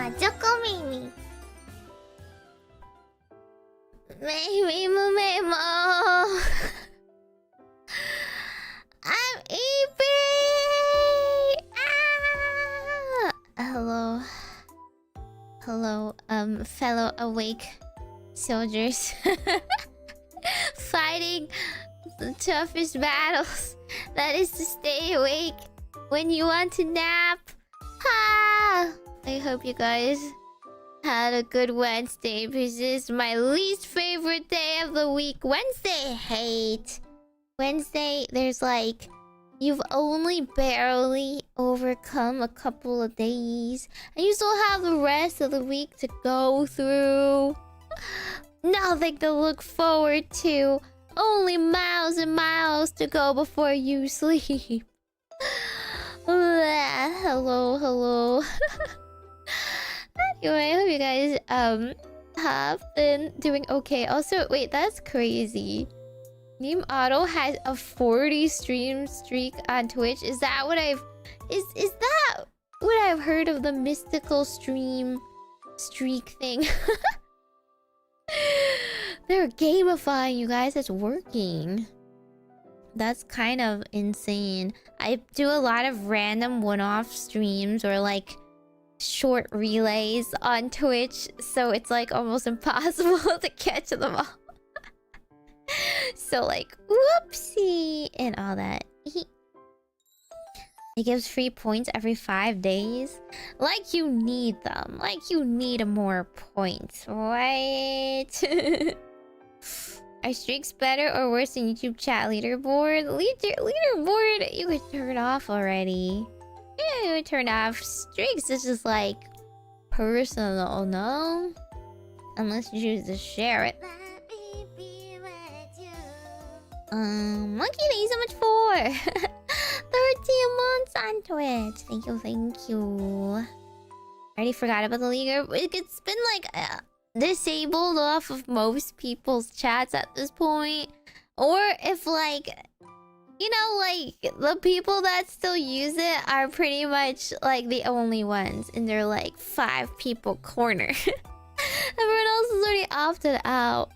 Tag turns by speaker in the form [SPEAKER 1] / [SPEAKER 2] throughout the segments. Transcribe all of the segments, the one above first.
[SPEAKER 1] Majokko Meimi. Meimi Mumemo. I'm eBay. Hello. Hello, fellow awake soldiers. Fighting the toughest battles. That is to stay awake when you want to nap. Ha! I hope you guys had a good Wednesday, because this is my least favorite day of the week. Wednesday, hate. Wednesday, there's like, you've only barely overcome a couple of days, and you still have the rest of the week to go through. Nothing to look forward to. Only miles and miles to go before you sleep. Hello. Anyway, I hope you guys have been doing okay. Also, wait, that's crazy. Neem Auto has a 40 stream streak on Twitch. Is that what I've is that what I've heard of the mystical stream streak thing? They're gamifying, you guys. It's working. That's kind of insane. I do a lot of random one-off streams or like short relays on Twitch, so it's like almost impossible to catch them all. So like, whoopsie and all that. It gives free points every 5 days. Like you need them. Like you need more points, right? Are streaks better or worse than YouTube chat leaderboard? Leaderboard, you could turn off already. Yeah, you would turn off. Streaks is just like personal, no? Unless you choose to share it. Monkey, thank you so much for 13 months on Twitch. Thank you. I already forgot about the leaguer. It's been like disabled off of most people's chats at this point. Or if like, you know, like the people that still use it are pretty much like the only ones in their like 5 people corner. Everyone else is already opted out.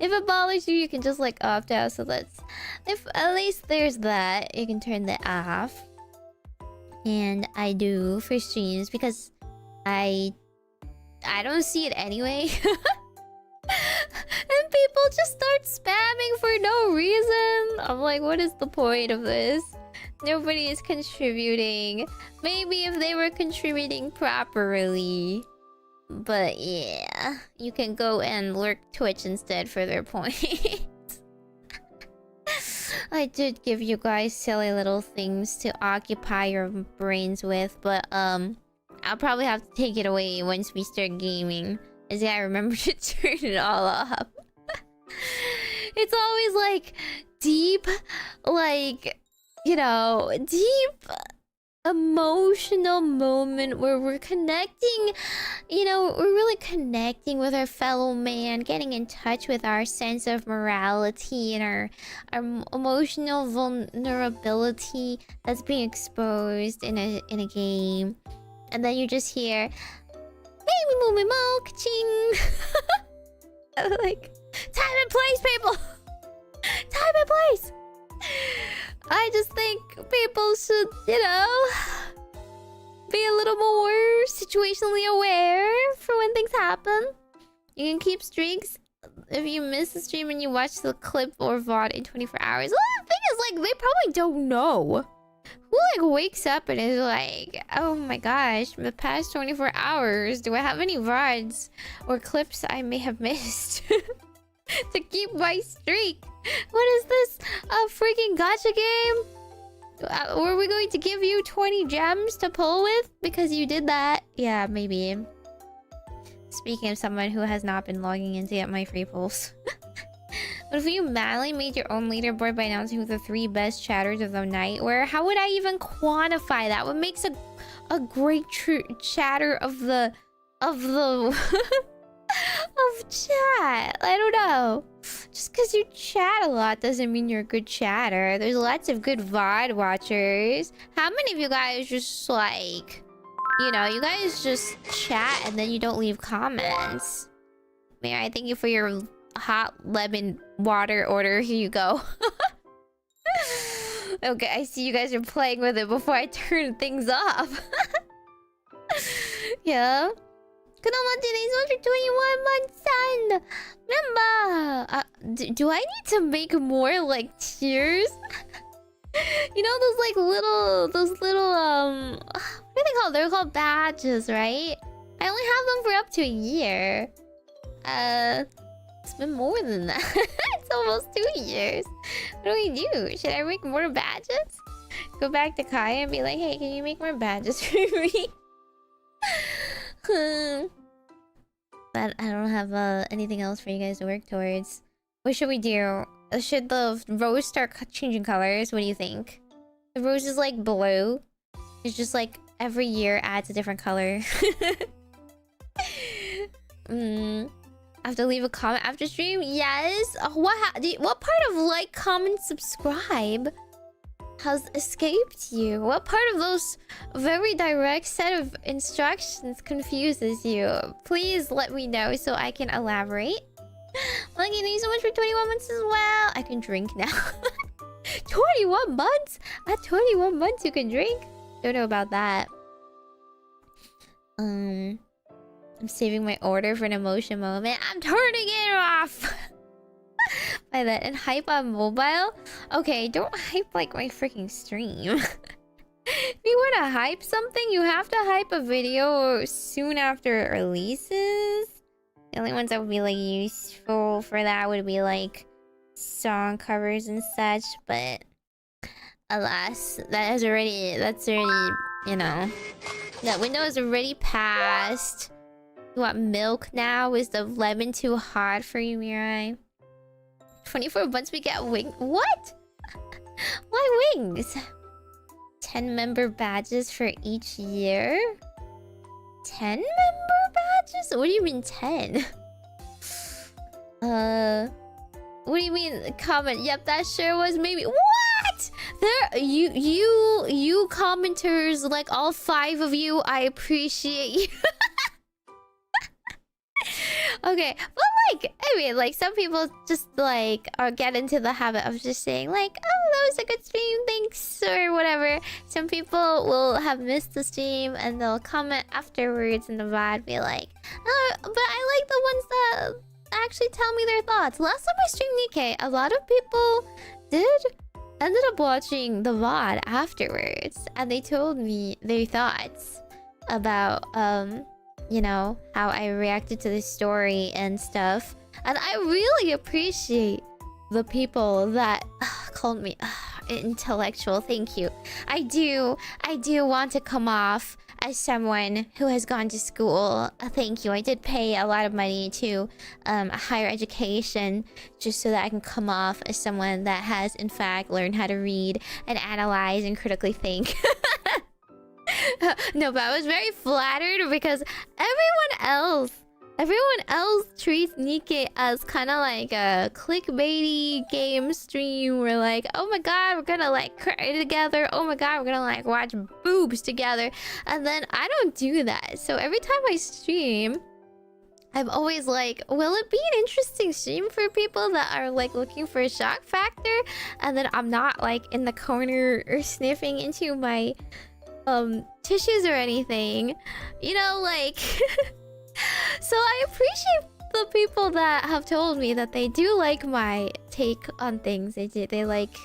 [SPEAKER 1] If it bothers you, you can just like opt out. So that's, if at least there's that, you can turn that off. And I do for streams because I don't see it anyway. And people just start spamming for no reason. I'm like, what is the point of this? Nobody is contributing. Maybe if they were contributing properly. But yeah, you can go and lurk Twitch instead for their points. I did give you guys silly little things to occupy your brains with, but I'll probably have to take it away once we start gaming, as I remember to turn it all off. It's always like deep, like, you know, deep emotional moment where we're connecting, you know, we're really connecting with our fellow man, getting in touch with our sense of morality and our emotional vulnerability that's being exposed in a game. And then you just hear Meimi Mo ka-ching. Like, time and place, people. Time and place. I just think people should, you know, be a little more situationally aware for when things happen. You can keep streaks if you miss a stream and you watch the clip or VOD in 24 hours. Well, the thing is, like, they probably don't know. Who, like, wakes up and is like, oh my gosh, the past 24 hours, do I have any VODs or clips I may have missed? To keep my streak. What is this? A freaking gacha game? Were we going to give you 20 gems to pull with because you did that? Yeah, maybe. Speaking of someone who has not been logging in to get my free pulls. But if you manually made your own leaderboard by announcing who the 3 best chatters of the night were, how would I even quantify that? What makes a great chatter of the of chat? I don't know. Just because you chat a lot doesn't mean you're a good chatter. There's lots of good VOD watchers. How many of you guys just like You know, you guys just chat and then you don't leave comments. May I thank you for your hot lemon water order. Here you go. Okay, I see you guys are playing with it before I turn things off. Yeah. Good on today's 121 months, son. Remember, do I need to make more like tiers? You know those little what are they called? They're called badges, right? I only have them for up to a year. It's been more than that. It's almost 2 years. What do we do? Should I make more badges? Go back to Kaya and be like, hey, can you make more badges for me? But I don't have anything else for you guys to work towards. What should we do? Should the rose start changing colors? What do you think? The rose is like blue. It's just like every year adds a different color. I have to leave a comment after stream? Yes. What part of like, comment, subscribe has escaped you? What part of those very direct set of instructions confuses you? Please let me know so I can elaborate. Lucky, thank you so much for 21 months as well. I can drink now. 21 months? At 21 months you can drink? Don't know about that. I'm saving my order for an emotion moment. I'm turning it off. By that, and hype on mobile? Okay, don't hype like my freaking stream. If you want to hype something, you have to hype a video soon after it releases. The only ones that would be like useful for that would be like song covers and such, but alas, that's already, you know, that window is already passed. You want milk now? Is the lemon too hot for you, Mirai? 24 months we get wings. What? Why wings? 10 member badges for each year? 10 member badges? What do you mean 10? What do you mean? Comment. Yep, that sure was maybe. What? There, you commenters, like all 5 of you, I appreciate you. Okay, but like, I mean, like some people just like get into the habit of just saying like, oh, that was a good stream, thanks, or whatever. Some people will have missed the stream and they'll comment afterwards in the VOD, be like, oh, but I like the ones that actually tell me their thoughts. Last time I streamed Nikke, a lot of people ended up watching the VOD afterwards, and they told me their thoughts about you know, how I reacted to the story and stuff. And I really appreciate the people that called me intellectual. Thank you. I do want to come off as someone who has gone to school. Thank you. I did pay a lot of money to higher education just so that I can come off as someone that has in fact learned how to read and analyze and critically think. No, but I was very flattered because everyone else treats Nikke as kind of like a clickbaity game stream. We're like, oh my god, we're gonna like cry together. Oh my god, we're gonna like watch boobs together. And then I don't do that. So every time I stream, I'm always like, will it be an interesting stream for people that are like looking for a shock factor? And then I'm not like in the corner or sniffing into my tissues or anything, you know, like. So I appreciate the people that have told me that they do like my take on things. They like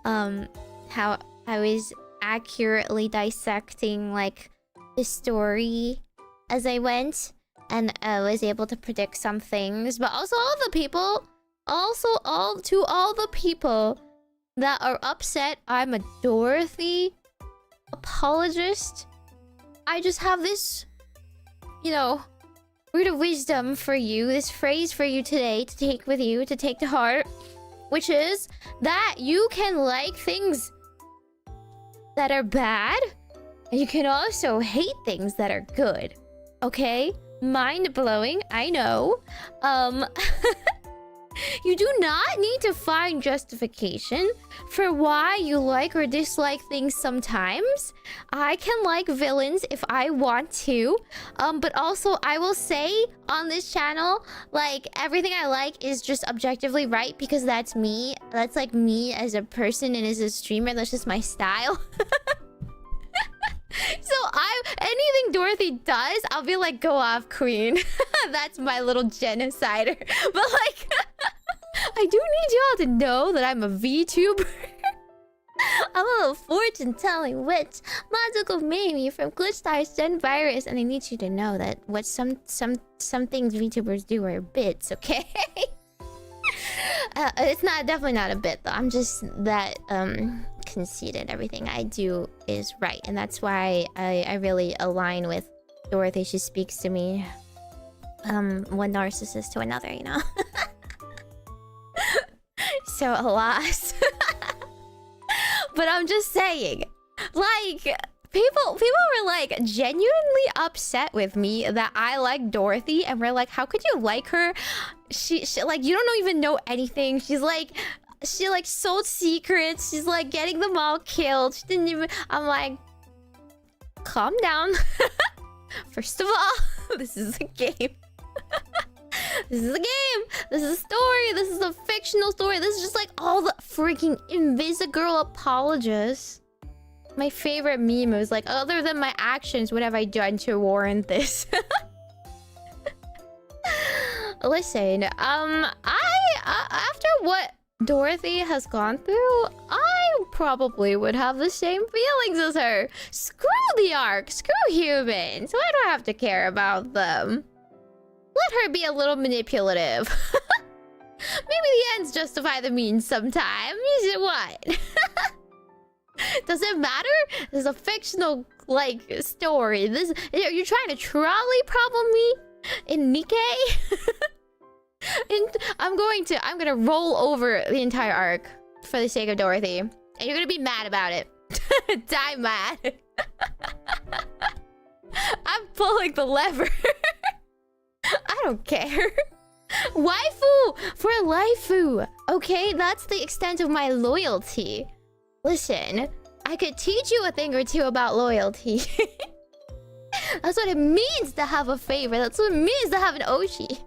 [SPEAKER 1] how I was accurately dissecting like the story as I went, and I was able to predict some things. But also all the people that are upset I'm a Dorothy apologist, I just have this, you know, word of wisdom for you, this phrase for you today to take with you, to take to heart, which is that you can like things that are bad, and you can also hate things that are good. Okay? Mind blowing, I know. You do not need to find justification for why you like or dislike things sometimes. I can like villains if I want to. But also I will say on this channel, like everything I like is just objectively right because that's me. That's like me as a person and as a streamer. That's just my style. So anything Dorothy does, I'll be like, go off, queen. That's my little genocider. But like, I do need y'all to know that I'm a VTuber. I'm a little fortune-telling witch, Majokko Meimi from GlitchStars Gen Virus, and I need you to know that what some things VTubers do are bits, okay? It's definitely not a bit though. I'm just that conceited. Everything I do is right, and that's why I really align with Dorothy. She speaks to me, one narcissist to another, you know. So alas. But I'm just saying, like, people were like genuinely upset with me that I like Dorothy, and we're like, how could you like her? She like, you don't even know anything. She like sold secrets. She's like getting them all killed. She didn't even. I'm like, calm down. First of all, this is a game. This is a game. This is a story. This is a fictional story. This is just like all the freaking Invisigirl apologists. My favorite meme was like, other than my actions, what have I done to warrant this? Listen, after what Dorothy has gone through, I probably would have the same feelings as her. Screw the Ark. Screw humans. Why do I have to care about them? Let her be a little manipulative. Maybe the ends justify the means sometimes. What? Does it matter? This is a fictional, like, story. You're trying to trolley problem me in Nikke? And I'm gonna roll over the entire arc for the sake of Dorothy. And you're gonna be mad about it. Die mad. I'm pulling the lever. I don't care. Waifu for a laifu. Okay, that's the extent of my loyalty. Listen, I could teach you a thing or two about loyalty. That's what it means to have a favorite. That's what it means to have an Oshi.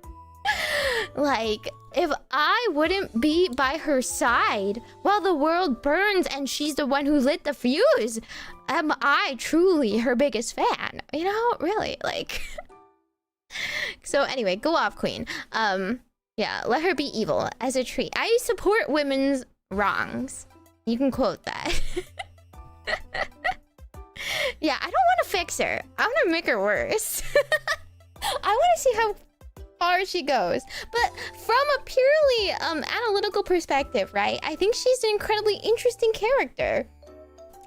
[SPEAKER 1] Like, if I wouldn't be by her side while the world burns and she's the one who lit the fuse, am I truly her biggest fan? You know, really, like... So anyway, go off, queen. Yeah, let her be evil as a treat. I support women's wrongs. You can quote that. Yeah, I don't want to fix her. I want to make her worse. I want to see how far she goes. But from a purely analytical perspective, right? I think she's an incredibly interesting character.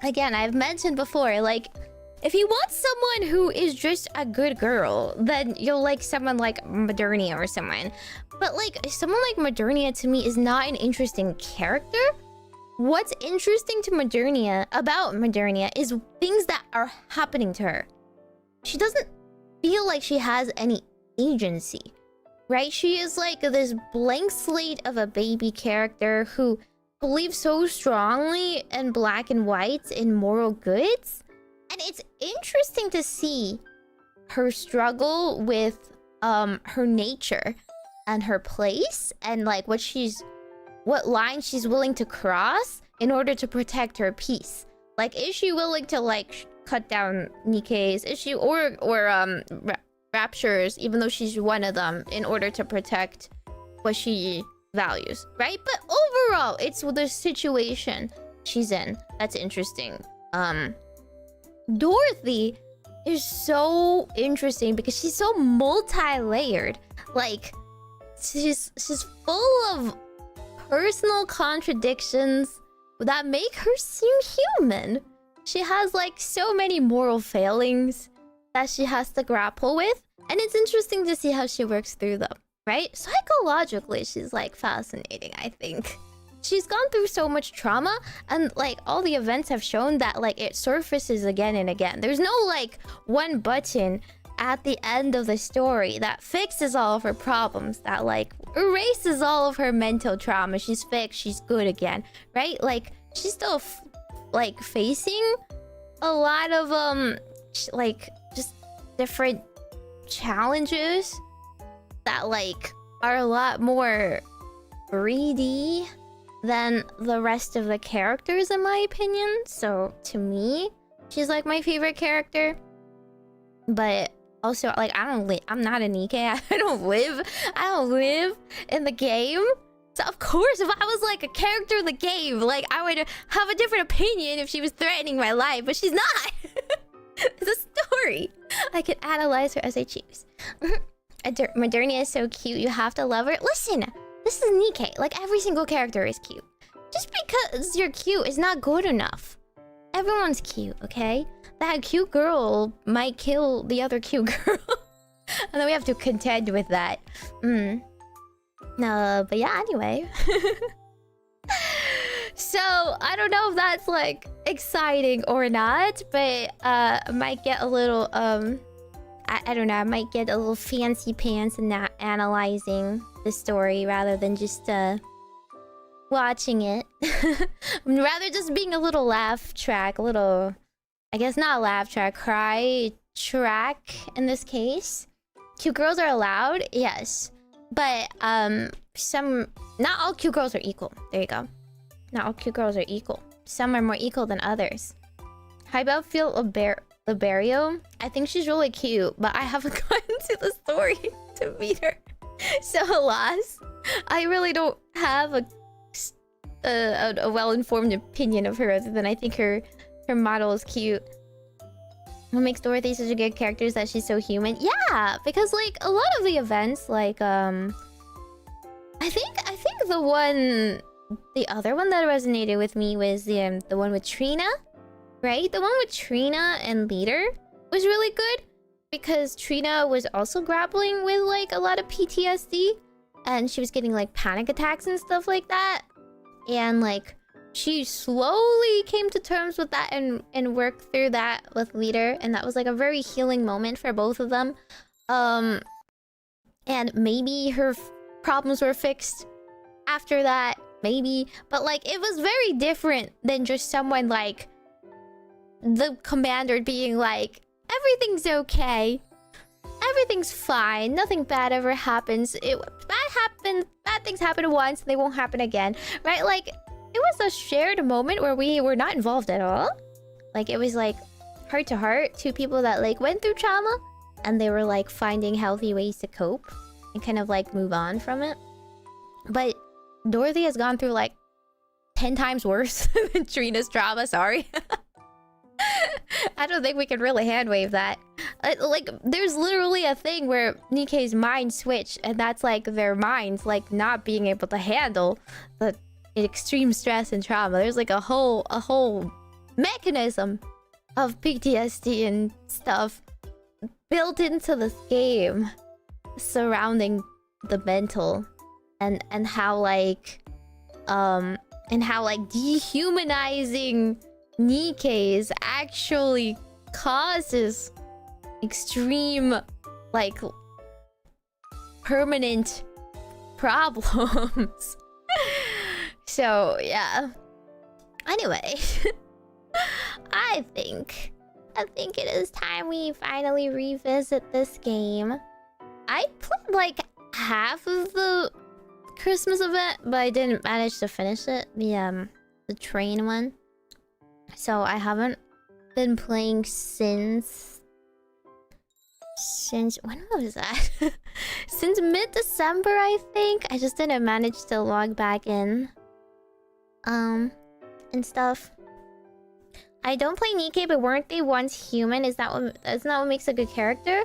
[SPEAKER 1] Again, I've mentioned before, like, if you want someone who is just a good girl, then you'll like someone like Modernia or someone. But like, someone like Modernia to me is not an interesting character. What's interesting to about Modernia is things that are happening to her. She doesn't feel like she has any agency, right? She is like this blank slate of a baby character who believes so strongly in black and white, in moral goods. And it's interesting to see her struggle with her nature and her place, and like what line she's willing to cross in order to protect her peace. Like, is she willing to like cut down Nikke's? Is she or Rapture's, even though she's one of them, in order to protect what she values, right? But overall, it's the situation she's in that's interesting. Dorothy is so interesting because she's so multi-layered. Like, she's full of personal contradictions that make her seem human. She has like so many moral failings that she has to grapple with, and it's interesting to see how she works through them, right? Psychologically, she's like fascinating, I think. She's gone through so much trauma, and like all the events have shown that like it surfaces again and again. There's no like one button at the end of the story that fixes all of her problems, that like erases all of her mental trauma. She's fixed, she's good again, right? Like she's still like facing a lot of like just different challenges that like are a lot more 3D than the rest of the characters, in my opinion. So to me, she's like my favorite character. But also, like, I'm not a Nikke. I don't live in the game. So of course, if I was like a character in the game, like I would have a different opinion if she was threatening my life, but she's not. It's a story. I can analyze her as I choose. Modernia is so cute. You have to love her. Listen, this is Nikke. Like every single character is cute. Just because you're cute is not good enough. Everyone's cute, okay? That cute girl might kill the other cute girl. And then we have to contend with that. But yeah, anyway. So, I don't know if that's like exciting or not, but I might get a little I don't know, I might get a little fancy pants in that analyzing the story rather than just watching it. Rather just being a little laugh track, a little, I guess not laugh track, cry track in this case. Cute girls are allowed, yes. But not all cute girls are equal. There you go. Not all cute girls are equal. Some are more equal than others. How about Liberio? I think she's really cute, but I haven't gotten to the story to meet her. So alas, I really don't have a well-informed opinion of her other than I think her model is cute. What makes Dorothy such a good character is that she's so human. Yeah, because like a lot of the events, like I think the other one that resonated with me was the one with Trina, right? The one with Trina and Leader was really good because Trina was also grappling with like a lot of PTSD and she was getting like panic attacks and stuff like that. And like she slowly came to terms with that and worked through that with Leader, and that was like a very healing moment for both of them. And maybe her problems were fixed after that, maybe, but like it was very different than just someone like the commander being like, everything's okay, everything's fine, nothing bad ever happens. Bad things happen once, they won't happen again, right? Like it was a shared moment where we were not involved at all. Like it was like heart to heart, two people that like went through trauma and they were like finding healthy ways to cope and kind of like move on from it. But Dorothy has gone through like 10 times worse than Trina's trauma, sorry. I don't think we can really handwave that. Like, there's literally a thing where Nikke's mind switch, and that's like their minds like not being able to handle the extreme stress and trauma. There's like a whole mechanism of PTSD and stuff built into this game surrounding the mental and how like dehumanizing Nikke's actually causes extreme like permanent problems. So yeah, anyway. I think it is time we finally revisit this game. I played like half of the Christmas event, but I didn't manage to finish it, the train one. So I haven't been playing since when was that? Since mid-December, I think. I just didn't manage to log back in and stuff. I don't play Nikke, but weren't they once human? That's not what makes a good character?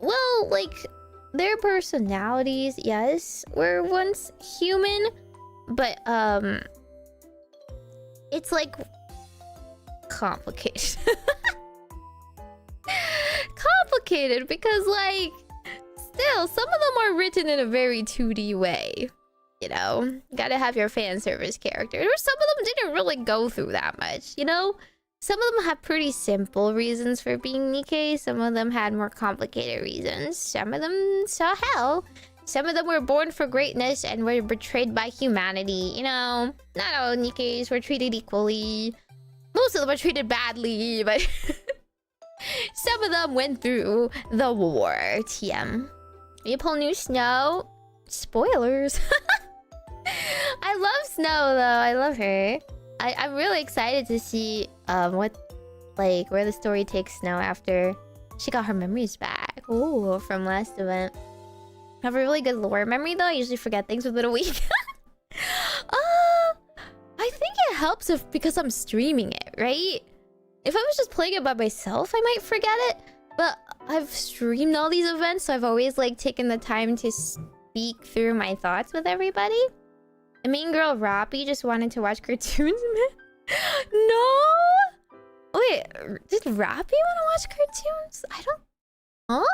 [SPEAKER 1] Well, like their personalities, yes, were once human, but it's like complicated. Complicated because like still some of them are written in a very 2D way. You know, gotta have your fan service character. Or some of them didn't really go through that much, you know? Some of them have pretty simple reasons for being Nikke. Some of them had more complicated reasons. Some of them saw hell. Some of them were born for greatness and were betrayed by humanity. You know, not all Nikkes were treated equally. Most of them were treated badly, but some of them went through the war. TM. You pull new Snow. Spoilers. I love Snow though. I love her. I'm really excited to see where the story takes Snow after she got her memories back. Ooh, from last event. I have a really good lore memory though. I usually forget things within a week. I think it helps because I'm streaming it, right? If I was just playing it by myself, I might forget it. But I've streamed all these events, so I've always like taken the time to speak through my thoughts with everybody. The main girl, Rappy, just wanted to watch cartoons. No! Wait, did Rappy want to watch cartoons? I don't... Huh?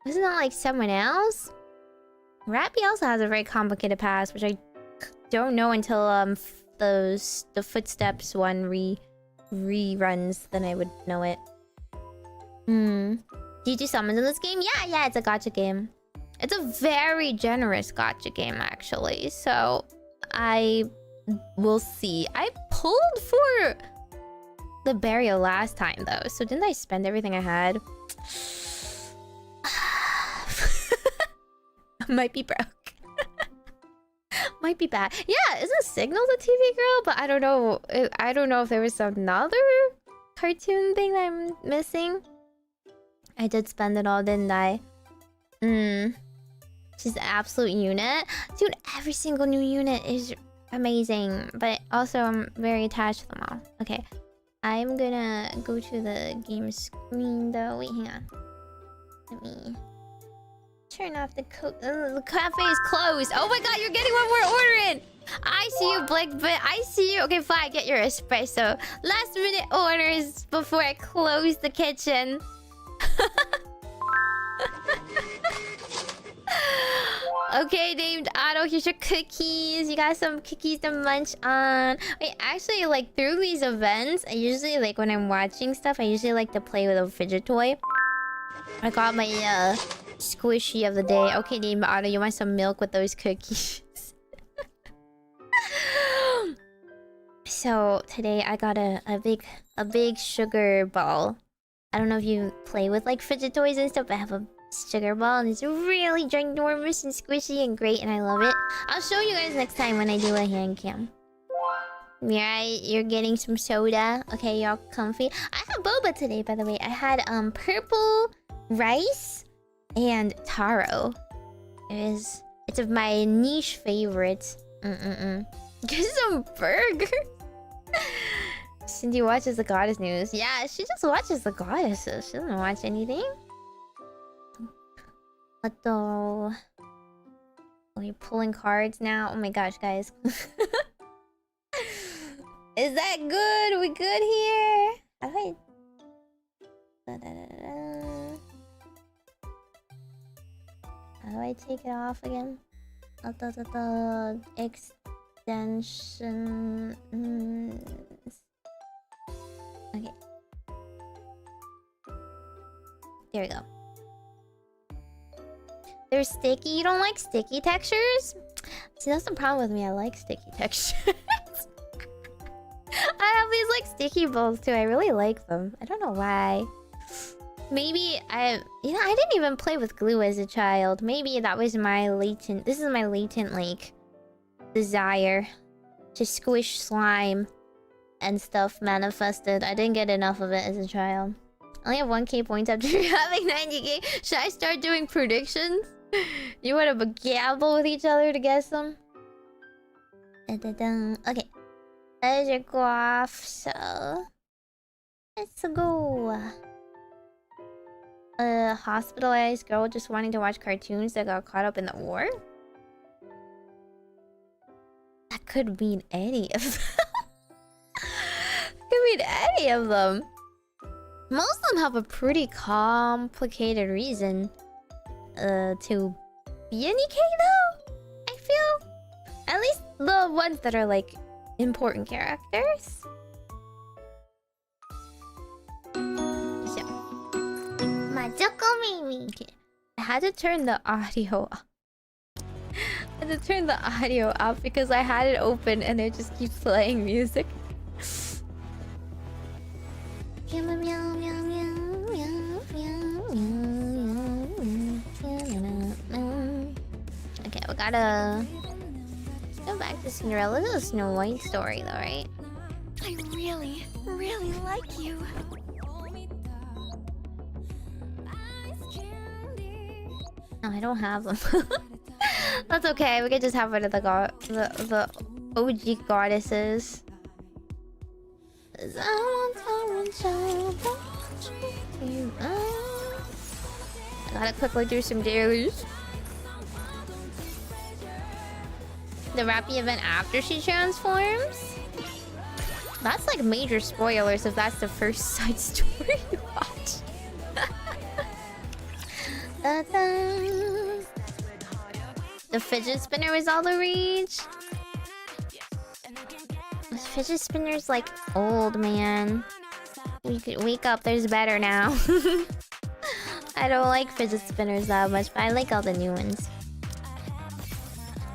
[SPEAKER 1] Isn't that like someone else? Rappy also has a very complicated past, which I don't know until the Footsteps one reruns, then I would know it. Do you do summons in this game? Yeah, it's a gacha game. It's a very generous gacha game, actually. So, I will see. I pulled for the burial last time, though. So, didn't I spend everything I had? Might be broke. Might be bad. Yeah, isn't Signal the TV girl? But I don't know. I don't know if there was another cartoon thing that I'm missing. I did spend it all, didn't I? She's an absolute unit. Dude, every single new unit is amazing. But also, I'm very attached to them all. Okay. I'm gonna go to the game screen, though. Wait, hang on. Let me turn off the the cafe is closed. Oh my god, you're getting one more order in! I see you, Blake, but I see you. Okay, fine, get your espresso. Last minute orders before I close the kitchen. Okay, named Otto, here's your cookies. You got some cookies to munch on. Wait, actually, like, through these events, I usually, like, when I'm watching stuff, I usually like to play with a fidget toy. I got my, squishy of the day. Okay, named Otto, you want some milk with those cookies? So, today I got a big sugar ball. I don't know if you play with, like, fidget toys and stuff, but I have a sugar ball and it's really ginormous and squishy and great and I love it. I'll show you guys next time when I do a hand cam. Yeah, you're getting some soda. Okay, you're all comfy. I had boba today, by the way. I had purple rice and taro. It's of my niche favorite. Get some burger. Cindy watches the goddess news. Yeah, she just watches the goddesses. She doesn't watch anything. What though? Oh, you're pulling cards now? Oh my gosh, guys. Is that good? Are we good here? How do I take it off again? Extension. Okay. There we go. They're sticky. You don't like sticky textures? See, that's the problem with me. I like sticky textures. I have these like sticky balls too. I really like them. I don't know why. Maybe I didn't even play with glue as a child. Maybe that was my latent... This is my latent, like, desire to squish slime and stuff manifested. I didn't get enough of it as a child. I only have 1k points after having 90k. Should I start doing predictions? You want to gamble with each other to guess them? Okay. There's your go off, so... Let's go. A hospitalized girl just wanting to watch cartoons that got caught up in the war? That could mean any of them. Could mean any of them. Most of them have a pretty complicated reason to be an EK though, I feel. At least the ones that are like important characters.
[SPEAKER 2] Majokko Meimi.
[SPEAKER 1] Okay. I had to turn the audio up. I had to turn the audio up because I had it open and it just keeps playing music. Okay, we gotta go back to Cinderella. This is a Snow White story though, right?
[SPEAKER 2] I really, really like you.
[SPEAKER 1] No, I don't have them. That's okay. We could just have one of the OG goddesses. I gotta quickly do some dailies. The Rappy event after she transforms? That's like major spoilers if that's the first side story you watch. The fidget spinner was all the rage. The fidget spinner's like old, man. You could wake up, there's better now. I don't like fidget spinners that much, but I like all the new ones.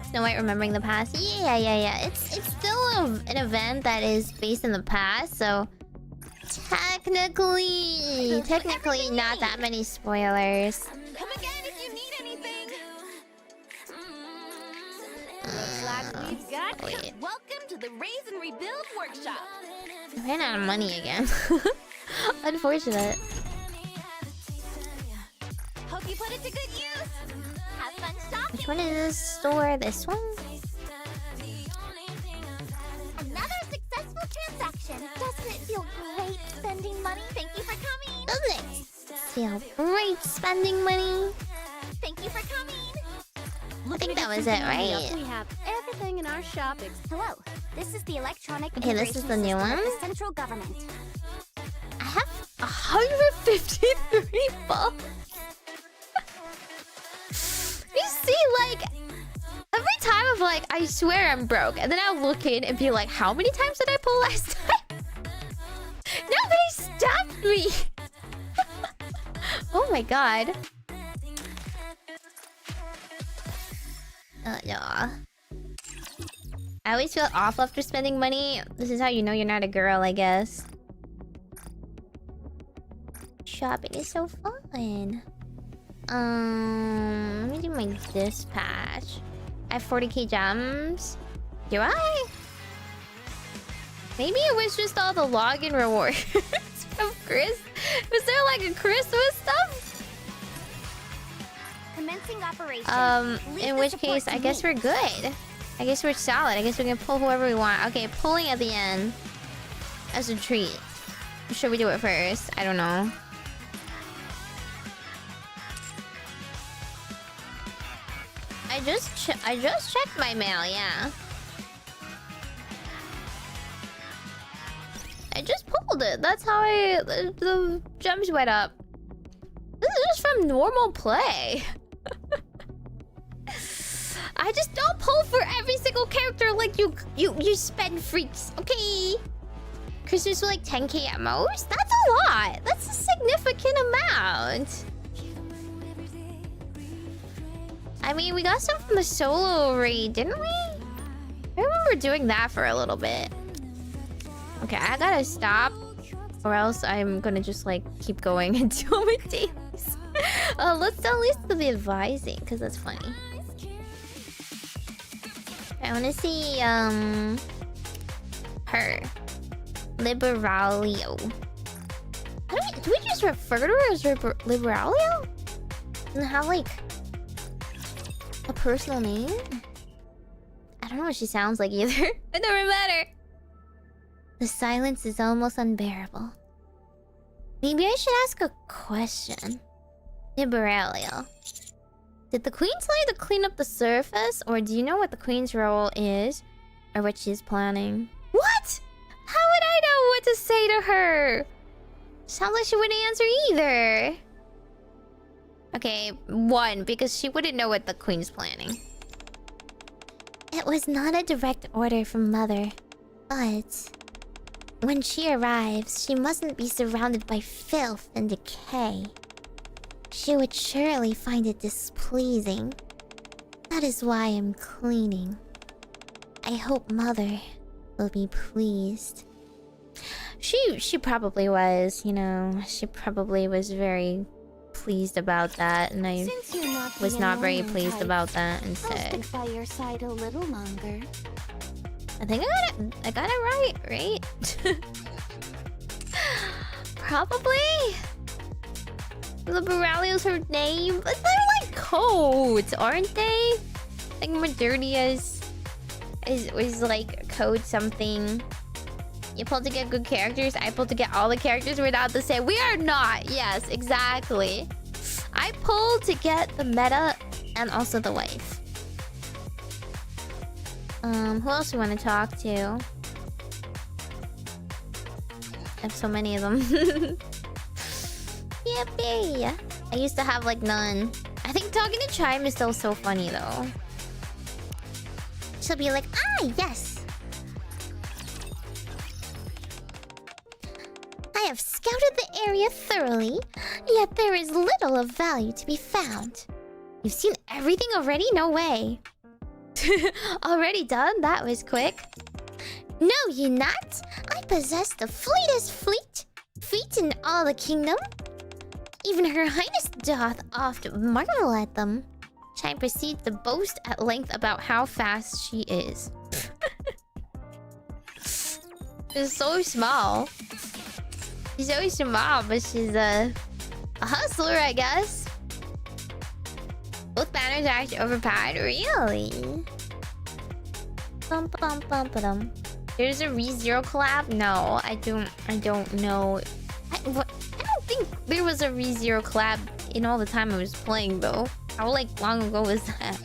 [SPEAKER 1] Snow White remembering the past. Yeah. It's still an event that is based in the past, so technically not that many spoilers.
[SPEAKER 2] Come again if you need anything. We've got
[SPEAKER 1] wait.
[SPEAKER 2] Welcome to the Raise and Rebuild workshop.
[SPEAKER 1] I ran out of money again. Unfortunate.
[SPEAKER 2] Hope you put it to good use. Have fun shopping.
[SPEAKER 1] Which one is this store? This one?
[SPEAKER 2] Another successful transaction. Doesn't it feel great spending money? Thank you for coming.
[SPEAKER 1] Doesn't it feel great spending money?
[SPEAKER 2] Thank you for coming.
[SPEAKER 1] I think that was it, right?
[SPEAKER 2] We have everything in our shop. Hello. This is the electronic.
[SPEAKER 1] Okay, this is the new one.
[SPEAKER 2] The central government.
[SPEAKER 1] I have 153 bucks. You see, like, every time I'm like, I swear I'm broke, and then I'll look in and be like, how many times did I pull last time? Nobody stopped me. Oh my god. Yeah. I always feel awful after spending money. This is how you know you're not a girl, I guess. Shopping is so fun. Let me do my dispatch. I have 40k gems. Do I? Maybe it was just all the login rewards from Chris. Was there like a Christmas stuff?
[SPEAKER 2] Commencing operation.
[SPEAKER 1] In which case, I guess we're good. I guess we're solid. I guess we can pull whoever we want. Okay, pulling at the end as a treat. Should we do it first? I don't know. I just checked my mail, yeah. I just pulled it. That's how the gems went up. This is just from normal play. I just don't pull for every single character like you spend freaks, okay? Christmas for like 10k at most? That's a lot. That's a significant amount. I mean, we got some from the solo raid, didn't we? I remember doing that for a little bit. Okay, I gotta stop, or else I'm gonna just like keep going and do all my dailies. Let's at least do the advising, because that's funny. I want to see her Liberalio. Do we just refer to her as Liberalio? Doesn't have like a personal name? I don't know what she sounds like either. It doesn't matter. The silence is almost unbearable. Maybe I should ask a question. Liberalio. Did the queen tell you to clean up the surface? Or do you know what the queen's role is? Or what she's planning? What? How would I know what to say to her? Sounds like she wouldn't answer either. Okay, 1, because she wouldn't know what the queen's planning. It was not a direct order from Mother. But when she arrives, she mustn't be surrounded by filth and decay.
[SPEAKER 2] She would surely find it displeasing. That is why I'm cleaning. I hope Mother will be pleased.
[SPEAKER 1] She probably was, you know. She probably was very pleased about that, and I was not very pleased about that instead.
[SPEAKER 2] I'll stick by your side a little longer.
[SPEAKER 1] I think I got it right? Probably. Liberalio's her name, but they're like codes, aren't they? I think Modernia's is like code something. You pull to get good characters. I pull to get all the characters without the same. We are not. Yes, exactly. I pull to get the meta and also the wife. Who else do we want to talk to? I have so many of them. Yippee! I used to have like none. I think talking to Chime is still so funny though.
[SPEAKER 2] She'll be like, ah, yes. I have scouted the area thoroughly, yet there is little of value to be found.
[SPEAKER 1] You've seen everything already? No way. Already done? That was quick.
[SPEAKER 2] No, you not. I possess the fleetest feet in all the kingdom. Even her highness doth oft marvel at them.
[SPEAKER 1] Chime proceeds to boast at length about how fast she is. She's so small. She's so small, but she's a hustler, I guess. Both banners are actually overpowered. Really? Bum-ba-dum-bum-ba-dum. There's a ReZero collab? No, I don't know. I don't think there was a ReZero collab in all the time I was playing though. How like long ago was that?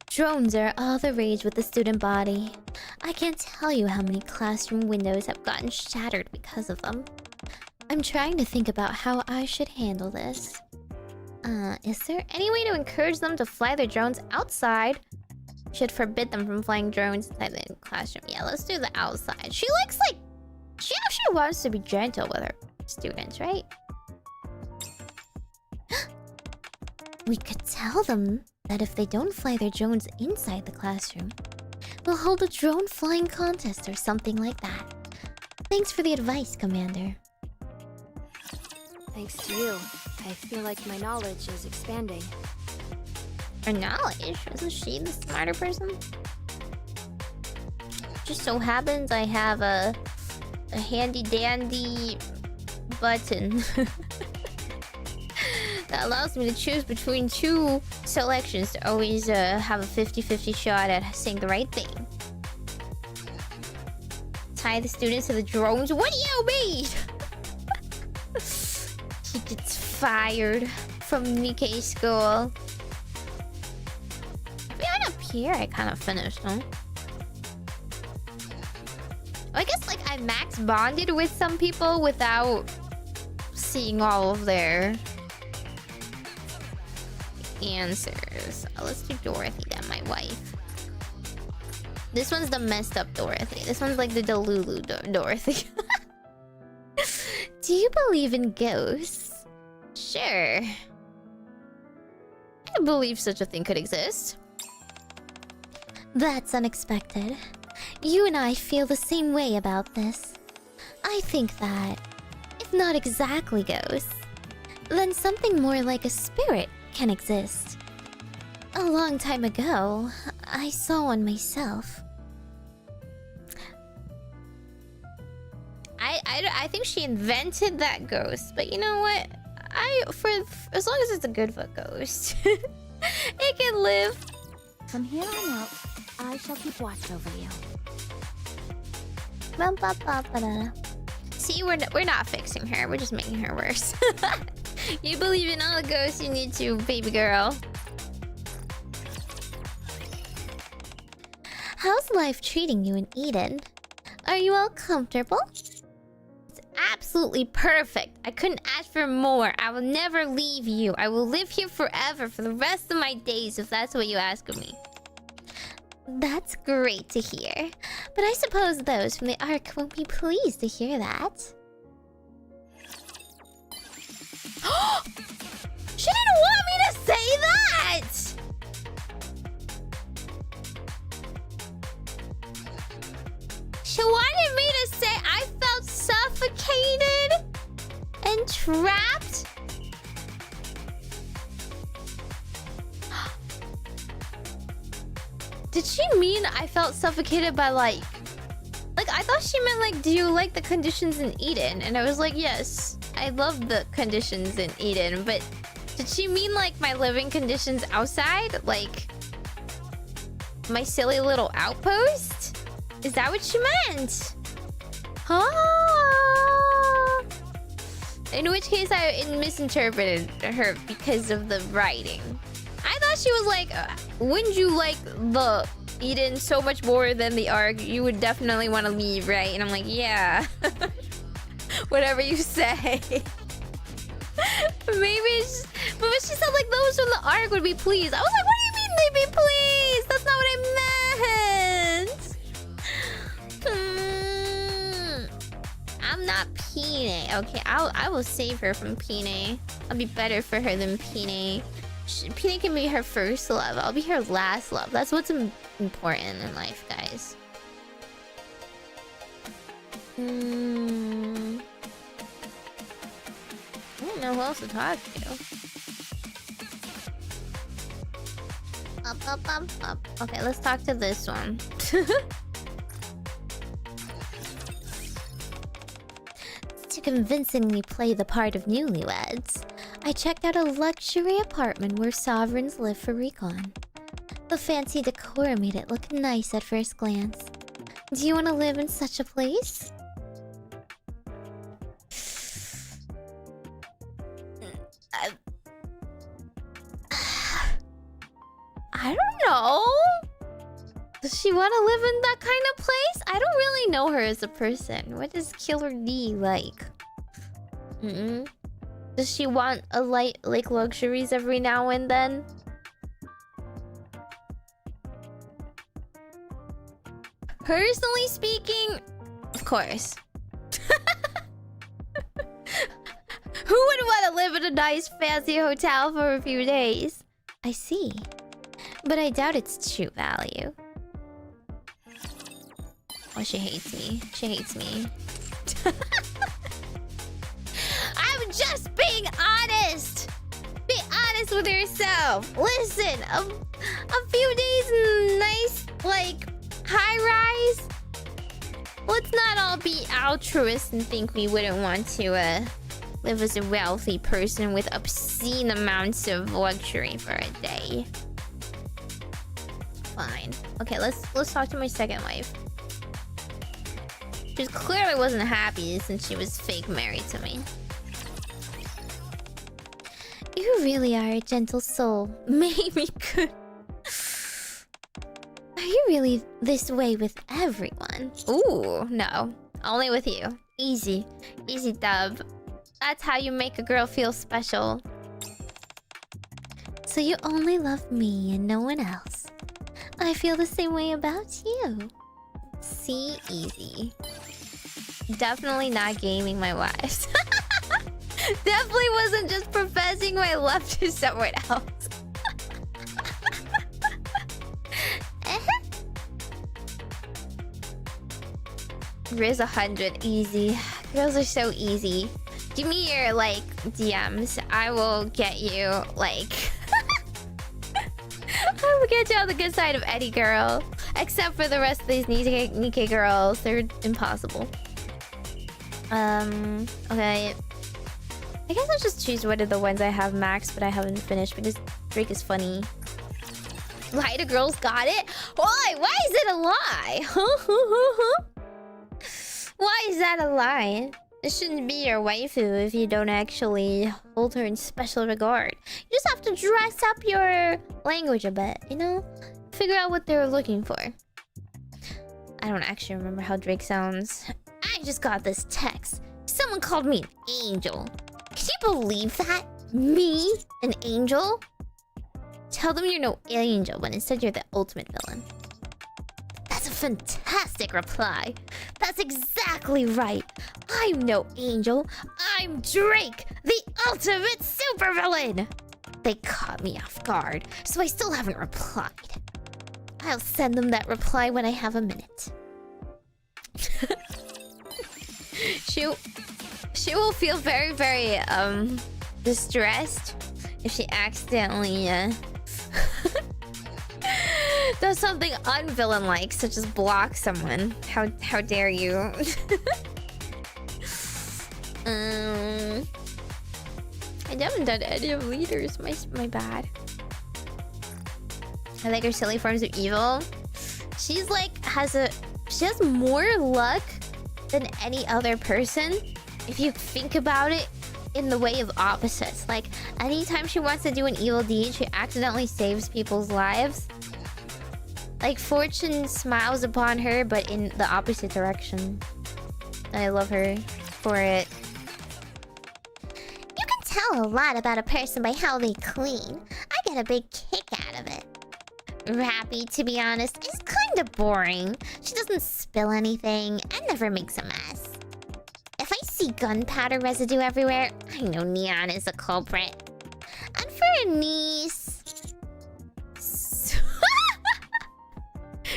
[SPEAKER 1] Drones are all the rage with the student body. I can't tell you how many classroom windows have gotten shattered because of them. I'm trying to think about how I should handle this. Is there any way to encourage them to fly their drones outside? Should forbid them from flying drones inside the classroom. Yeah, let's do the outside. She likes like... She actually wants to be gentle with her students, right?
[SPEAKER 2] We could tell them that if they don't fly their drones inside the classroom, we'll hold a drone flying contest or something like that. Thanks for the advice, Commander.
[SPEAKER 3] Thanks to you, I feel like my knowledge is expanding.
[SPEAKER 1] Her knowledge? Isn't she the smarter person? Just so happens I have a handy dandy button that allows me to choose between two selections to always have a 50-50 shot at saying the right thing. Tie the students to the drones? What do you mean? He gets fired from Nikke school. Beyond up here, I kind of finished, huh? I guess like I max bonded with some people without seeing all of their answers. Let's do Dorothy then, my wife. This one's the messed up Dorothy. This one's like the Delulu Dorothy. Do you believe in ghosts? Sure. I believe such a thing could exist.
[SPEAKER 2] That's unexpected. You and I feel the same way about this. I think that, if not exactly ghosts, then something more like a spirit can exist. A long time ago, I saw one myself.
[SPEAKER 1] I think she invented that ghost, but you know what? As long as it's a good foot ghost, it can live.
[SPEAKER 3] From here on out, I shall keep watch over you.
[SPEAKER 1] See, we're not fixing her. We're just making her worse. You believe in all the ghosts you need to, baby girl.
[SPEAKER 2] How's life treating you in Eden? Are you all comfortable?
[SPEAKER 1] It's absolutely perfect. I couldn't ask for more. I will never leave you. I will live here forever for the rest of my days if that's what you ask of me.
[SPEAKER 2] That's great to hear. But I suppose those from the Ark won't be pleased to hear that.
[SPEAKER 1] She didn't want me to say that! She wanted me to say I felt suffocated and trapped. Did she mean I felt suffocated by like I thought she meant like, do you like the conditions in Eden? And I was like, yes, I love the conditions in Eden. But did she mean like my living conditions outside? Like my silly little outpost? Is that what she meant? Huh? In which case I misinterpreted her because of the writing. I thought she was like, wouldn't you like the Eden so much more than the Ark? You would definitely want to leave, right? And I'm like, yeah. Whatever you say. Maybe but she said like those from the Ark would be pleased. I was like, what do you mean they'd be pleased? That's not what I meant. I'm not Pine. Okay, I will save her from Pine. I'll be better for her than Pine. Pine can be her first love. I'll be her last love. That's what's important in life, guys. I don't know who else to talk to. Up. Okay, let's talk to this one.
[SPEAKER 2] To convincingly play the part of newlyweds, I checked out a luxury apartment where sovereigns live for recon. The fancy decor made it look nice at first glance. Do you want to live in such a place?
[SPEAKER 1] I don't know. Does she want to live in that kind of place? I don't really know her as a person. What is Killer D like? Does she want a light, like luxuries every now and then? Personally speaking, of course. Who would want to live in a nice fancy hotel for a few days?
[SPEAKER 2] I see. But I doubt its true value.
[SPEAKER 1] Oh, she hates me. She hates me. I'm just being honest. Be honest with yourself. Listen, a few days nice, like, high rise. Let's not all be altruists and think we wouldn't want to live as a wealthy person with obscene amounts of luxury for a day. Fine. Okay, let's talk to my second wife. She clearly wasn't happy since she was fake married to me.
[SPEAKER 2] You really are a gentle soul.
[SPEAKER 1] Maybe good.
[SPEAKER 2] Are you really this way with everyone?
[SPEAKER 1] Ooh, no. Only with you. Easy. Easy dub. That's how you make a girl feel special.
[SPEAKER 2] So you only love me and no one else. I feel the same way about you.
[SPEAKER 1] See, easy. Definitely not gaming my wives. Definitely wasn't just professing my love to someone else. Riz 100, easy. Girls are so easy. Give me your, like, DMs. I will get you, like... I will get you on the good side of any girl. Except for the rest of these Nikke girls. They're impossible. Okay. I guess I'll just choose one of the ones I have maxed, but I haven't finished because Drake is funny. Lie to girls got it? Why? Why is it a lie? Why is that a lie? This shouldn't be your waifu if you don't actually hold her in special regard. You just have to dress up your language a bit, you know? Figure out what they're looking for. I don't actually remember how Drake sounds. I just got this text. Someone called me an angel. Can you believe that? Me? An angel? Tell them you're no angel, but instead you're the ultimate villain.
[SPEAKER 2] fantastic reply. That's exactly right. I'm no angel. I'm Drake, the ultimate supervillain. They caught me off guard, so I still haven't replied. I'll send them that reply when I have a minute.
[SPEAKER 1] She will feel very, very distressed if she accidentally does something unvillain-like, such as block someone. How dare you? I haven't done any of leaders. My bad. I like her silly forms of evil. She's like she has more luck than any other person if you think about it in the way of opposites. Like, anytime she wants to do an evil deed, she accidentally saves people's lives. Like, fortune smiles upon her, but in the opposite direction. I love her for it.
[SPEAKER 2] You can tell a lot about a person by how they clean. I get a big kick out of it. Rappy, to be honest, is kinda boring. She doesn't spill anything and never makes a mess. If I see gunpowder residue everywhere, I know Neon is a culprit. And for a niece...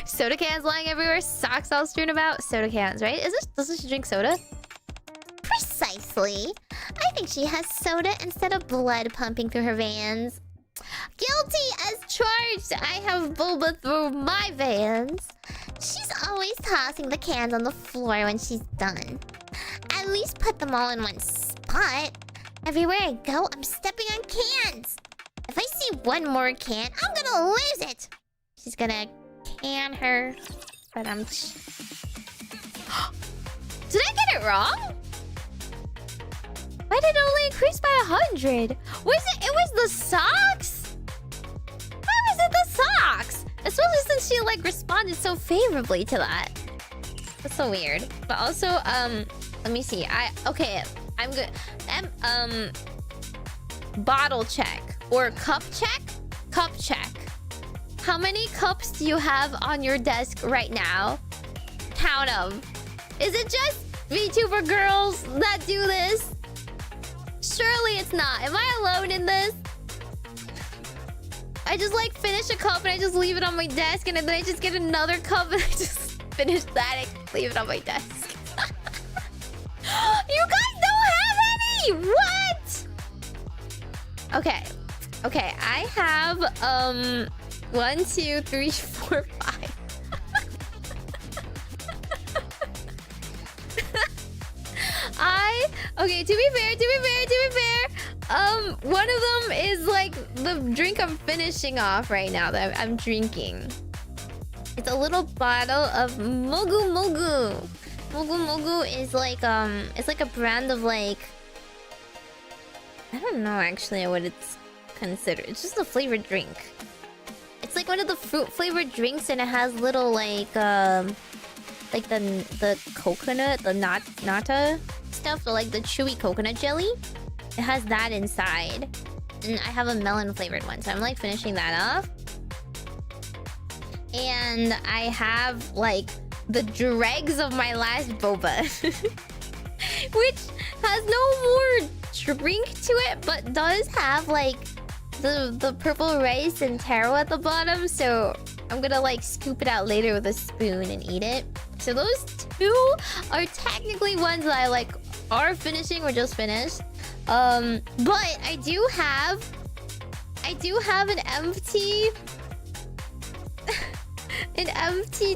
[SPEAKER 1] Soda cans lying everywhere, socks all strewn about. Soda cans, right? Doesn't she drink soda?
[SPEAKER 2] Precisely. I think she has soda instead of blood pumping through her veins. Guilty as charged! I have boba through my veins. She's always tossing the cans on the floor when she's done. At least put them all in one spot. Everywhere I go, I'm stepping on cans. If I see one more can, I'm gonna lose it. She's gonna can her. But I'm...
[SPEAKER 1] Did I get it wrong? Why did it only increase by 100? Was it? It was the socks? Why was it the socks? Especially since she like responded so favorably to that. That's so weird. But also, let me see. I'm good. Bottle check or cup check. Cup check. How many cups do you have on your desk right now? Count them. Is it just VTuber girls that do this? Surely it's not. Am I alone in this? I just like finish a cup and I just leave it on my desk, and then I just get another cup and I just finish that and leave it on my desk. You guys don't have any! What? Okay. Okay, I have 1, 2, 3, 4, 5. Okay, to be fair, one of them is like the drink I'm finishing off right now that I'm drinking. It's a little bottle of Mogu Mogu. Mogu Mogu is like it's like a brand of like, I don't know actually what it's considered. It's just a flavored drink. It's like one of the fruit flavored drinks, and it has little like the coconut, the nata stuff, like the chewy coconut jelly. It has that inside. And I have a melon flavored one, so I'm like finishing that off. And I have like the dregs of my last boba. Which has no more drink to it, but does have like the purple rice and taro at the bottom. So I'm gonna like scoop it out later with a spoon and eat it. So those two are technically ones that I like are finishing or just finished. But I do have an empty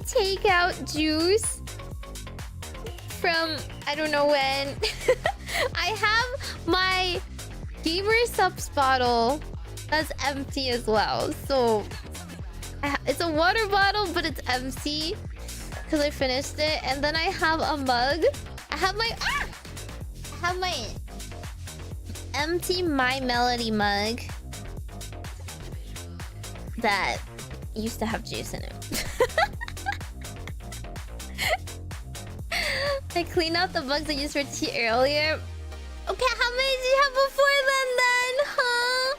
[SPEAKER 1] takeout juice from I don't know when. I have my Gamer Subs bottle that's empty as well. So it's a water bottle, but it's empty because I finished it. And then I have a mug. I have my empty My Melody mug that used to have juice in it. I cleaned out the bugs I used for tea earlier. Okay, how many did you have before then, huh?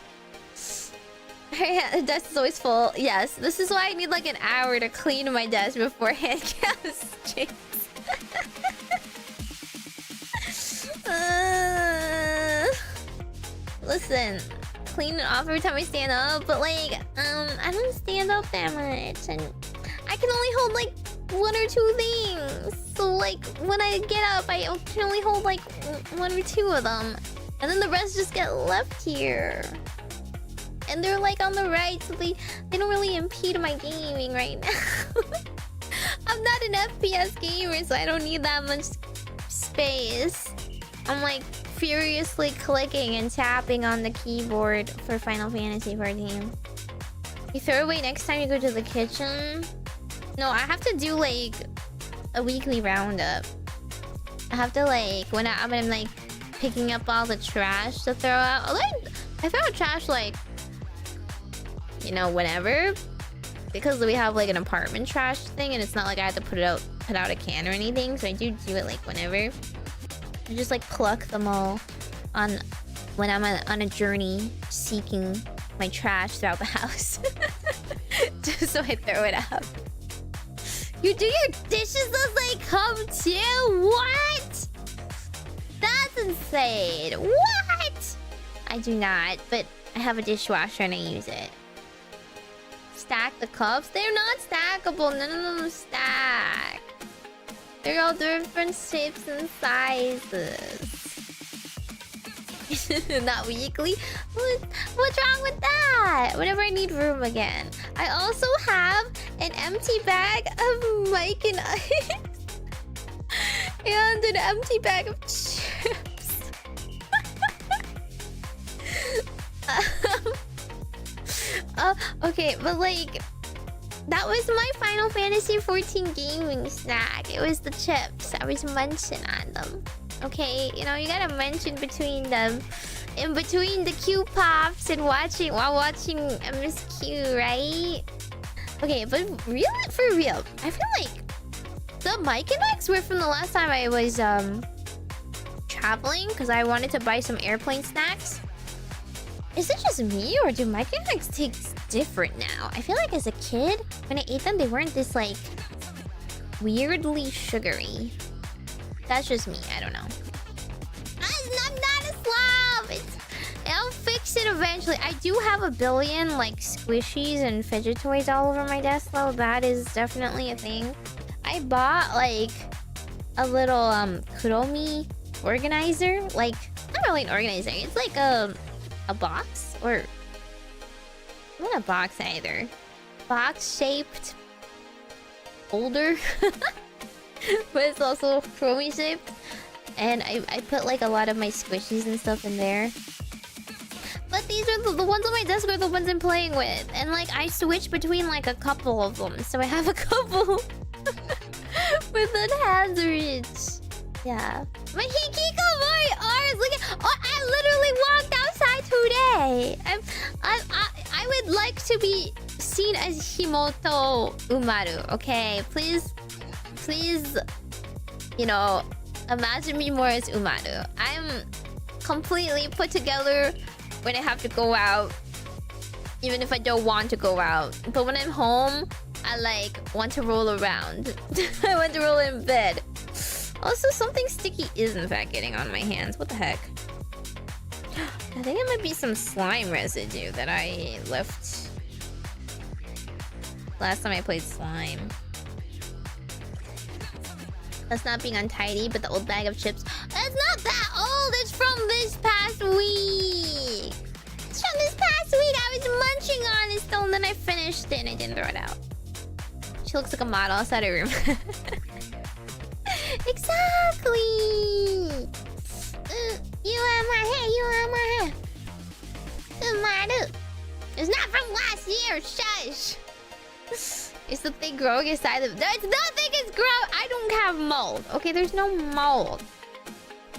[SPEAKER 1] I The desk is always full. Yes, this is why I need like an hour to clean my desk before hand cast streams. Listen, clean it off every time I stand up, but like, I don't stand up that much, and I can only hold like 1 or 2 things. So like, when I get up, I can only hold like 1 or 2 of them, and then the rest just get left here. And they're like on the right, so they don't really impede my gaming right now. I'm not an FPS gamer, so I don't need that much space. I'm like furiously clicking and tapping on the keyboard for Final Fantasy 14. You throw away next time you go to the kitchen? No, I have to do like a weekly roundup. I have to like, when I'm like picking up all the trash to throw out. Although I throw out trash like, you know, whenever. Because we have like an apartment trash thing, and it's not like I have to put out a can or anything. So I do it like whenever. I just like pluck them all on when I'm on a journey seeking my trash throughout the house. Just so I throw it out. You do your dishes as they come too? What? That's insane. What? I do not, but I have a dishwasher and I use it. Stack the cups? They're not stackable. None of them stack. They're all different shapes and sizes. Not weekly? What's wrong with that? Whenever I need room again. I also have an empty bag of Mike and Ice. And an empty bag of chips. Okay, but like, that was my Final Fantasy 14 gaming snack. It was the chips. I was munching on them. Okay, you know, you gotta munch in between them. In between the Q pops and while watching Miss Q, right? Okay, but really, for real, I feel like the Mike and X were from the last time I was traveling, because I wanted to buy some airplane snacks. Is it just me, or do Mike and X taste different now? I feel like as a kid, when I ate them, they weren't this like weirdly sugary. That's just me. I don't know. I'm not a slob. I'll fix it eventually. I do have a billion like squishies and fidget toys all over my desk, though. That is definitely a thing. I bought like a little Kuromi organizer. Like, not really an organizer. It's like a box, or not a box either. Box-shaped holder. But it's also chromie shaped. And I put like a lot of my squishies and stuff in there. But these are the ones on my desk are the ones I'm playing with. And like I switch between like a couple of them. So I have a couple within hands reach. Yeah. My hikikomori arms! Look at, oh, I literally walked outside today! I would like to be seen as Himoto Umaru, okay? Please, you know, imagine me more as Umaru. I'm completely put together when I have to go out, even if I don't want to go out. But when I'm home, I like want to roll around. I want to roll in bed. Also, something sticky is in fact getting on my hands. What the heck? I think it might be some slime residue that I left last time I played slime. That's not being untidy, but the old bag of chips. It's not that old! It's from this past week! It's from this past week! I was munching on it still, and then I finished it and I didn't throw it out. She looks like a model outside her room. Exactly! You are my hair, you are my hair. Umaru. It's not from last year, shush! Is the thing growing inside of... There's nothing is growing! I don't have mold. Okay, there's no mold.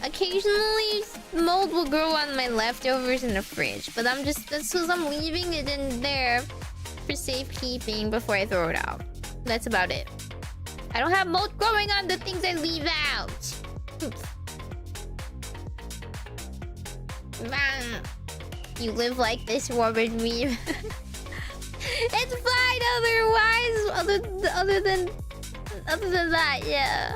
[SPEAKER 1] Occasionally, mold will grow on my leftovers in the fridge. But I'm just... That's because I'm leaving it in there for safekeeping before I throw it out. That's about it. I don't have mold growing on the things I leave out. Oops. You live like this, Warren meme. It's fine otherwise. Other than that, yeah.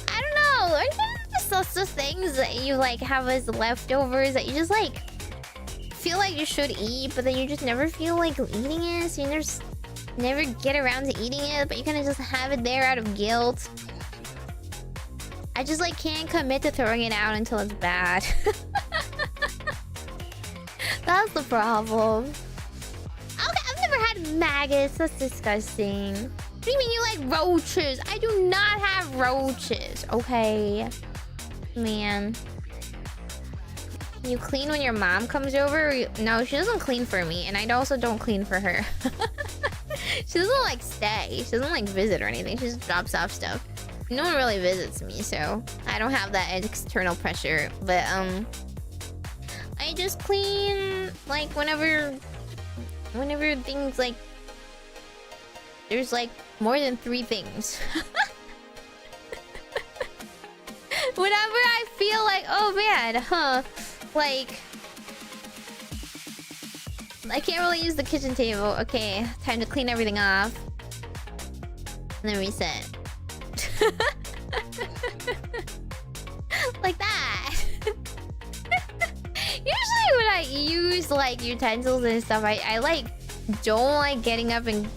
[SPEAKER 1] I don't know. Are there just lots of things that you like have as leftovers that you just like feel like you should eat, but then you just never feel like eating it, so you never get around to eating it, but you kind of just have it there out of guilt. I just like can't commit to throwing it out until it's bad. That's the problem. Okay, I've never had maggots. That's disgusting. What do you mean you like roaches? I do not have roaches, okay? Man. You clean when your mom comes over? No, she doesn't clean for me, and I also don't clean for her. She doesn't like stay. She doesn't like visit or anything. She just drops off stuff. No one really visits me, so I don't have that external pressure. But I just clean like whenever things like there's like more than 3 things. Whenever I feel like, oh man, like I can't really use the kitchen table. Okay, time to clean everything off. And then reset. Like that. Usually when I use like utensils and stuff, I like don't like getting up and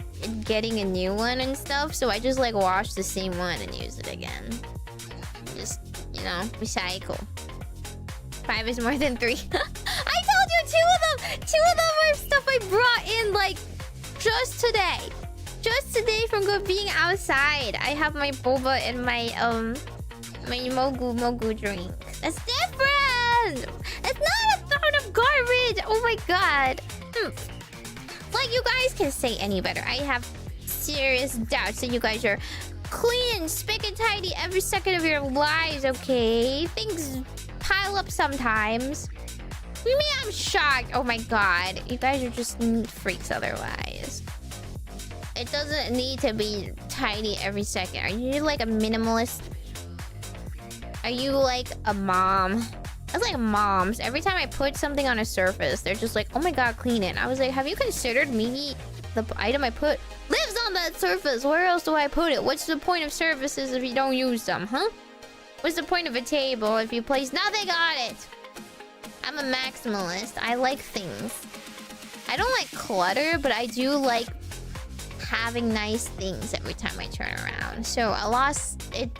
[SPEAKER 1] getting a new one and stuff, so I just like wash the same one and use it again. Just, you know, recycle. 5 is more than 3. I told you 2 of them! 2 of them are stuff I brought in like just today. Just today from being outside. I have my boba and my mogu drink. That's different! It's not a ton of garbage! Oh my god. Like, you guys can say any better. I have serious doubts that you guys are clean, spick and tidy every second of your lives, okay? Things pile up sometimes. What do you mean I'm shocked? Oh my god. You guys are just freaks otherwise. It doesn't need to be tidy every second. Are you like a minimalist? Are you like a mom? That's like moms. Every time I put something on a surface, they're just like, oh my god, clean it. I was like, have you considered maybe the item I put lives on that surface? Where else do I put it? What's the point of surfaces if you don't use them, huh? What's the point of a table if you place nothing on it? I'm a maximalist. I like things. I don't like clutter, but I do like having nice things every time I turn around. So a loss, it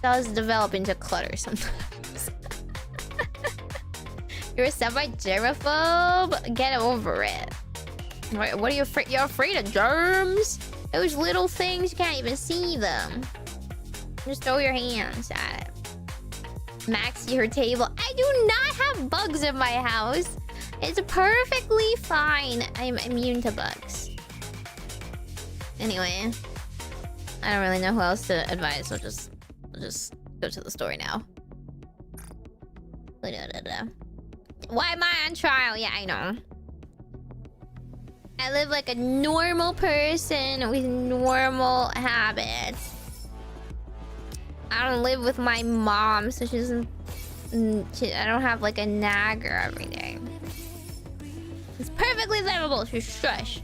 [SPEAKER 1] does develop into clutter sometimes. You're a semi-germaphobe? Get over it. What are you afraid? You're afraid of germs? Those little things, you can't even see them. Just throw your hands at it. Max your table. I do not have bugs in my house. It's perfectly fine. I'm immune to bugs. Anyway, I don't really know who else to advise. We'll just go to the story now. Why am I on trial? Yeah, I know. I live like a normal person with normal habits. I don't live with my mom, so she doesn't... I don't have like a nagger every day. It's perfectly livable. Shush.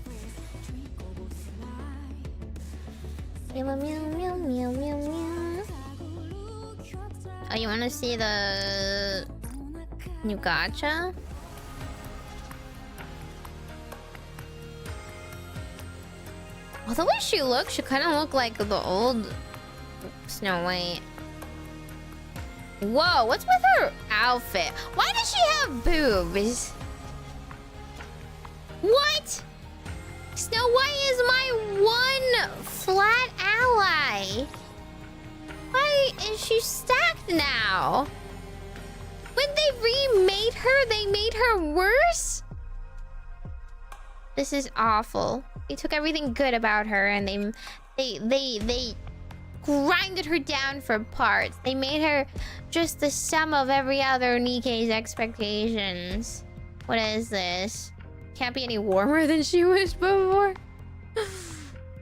[SPEAKER 1] Meow, meow, meow, meow, meow, meow. Oh, you want to see the new gacha? Well, the way she looks, she kind of look like the old Snow White. Whoa, what's with her outfit? Why does she have boobs? What? Snow White is my one flat ally. Why is she stacked now? When they remade her, they made her worse? This is awful. They took everything good about her and they grinded her down for parts. They made her just the sum of every other Nikke's expectations. What is this? Can't be any warmer than she was before.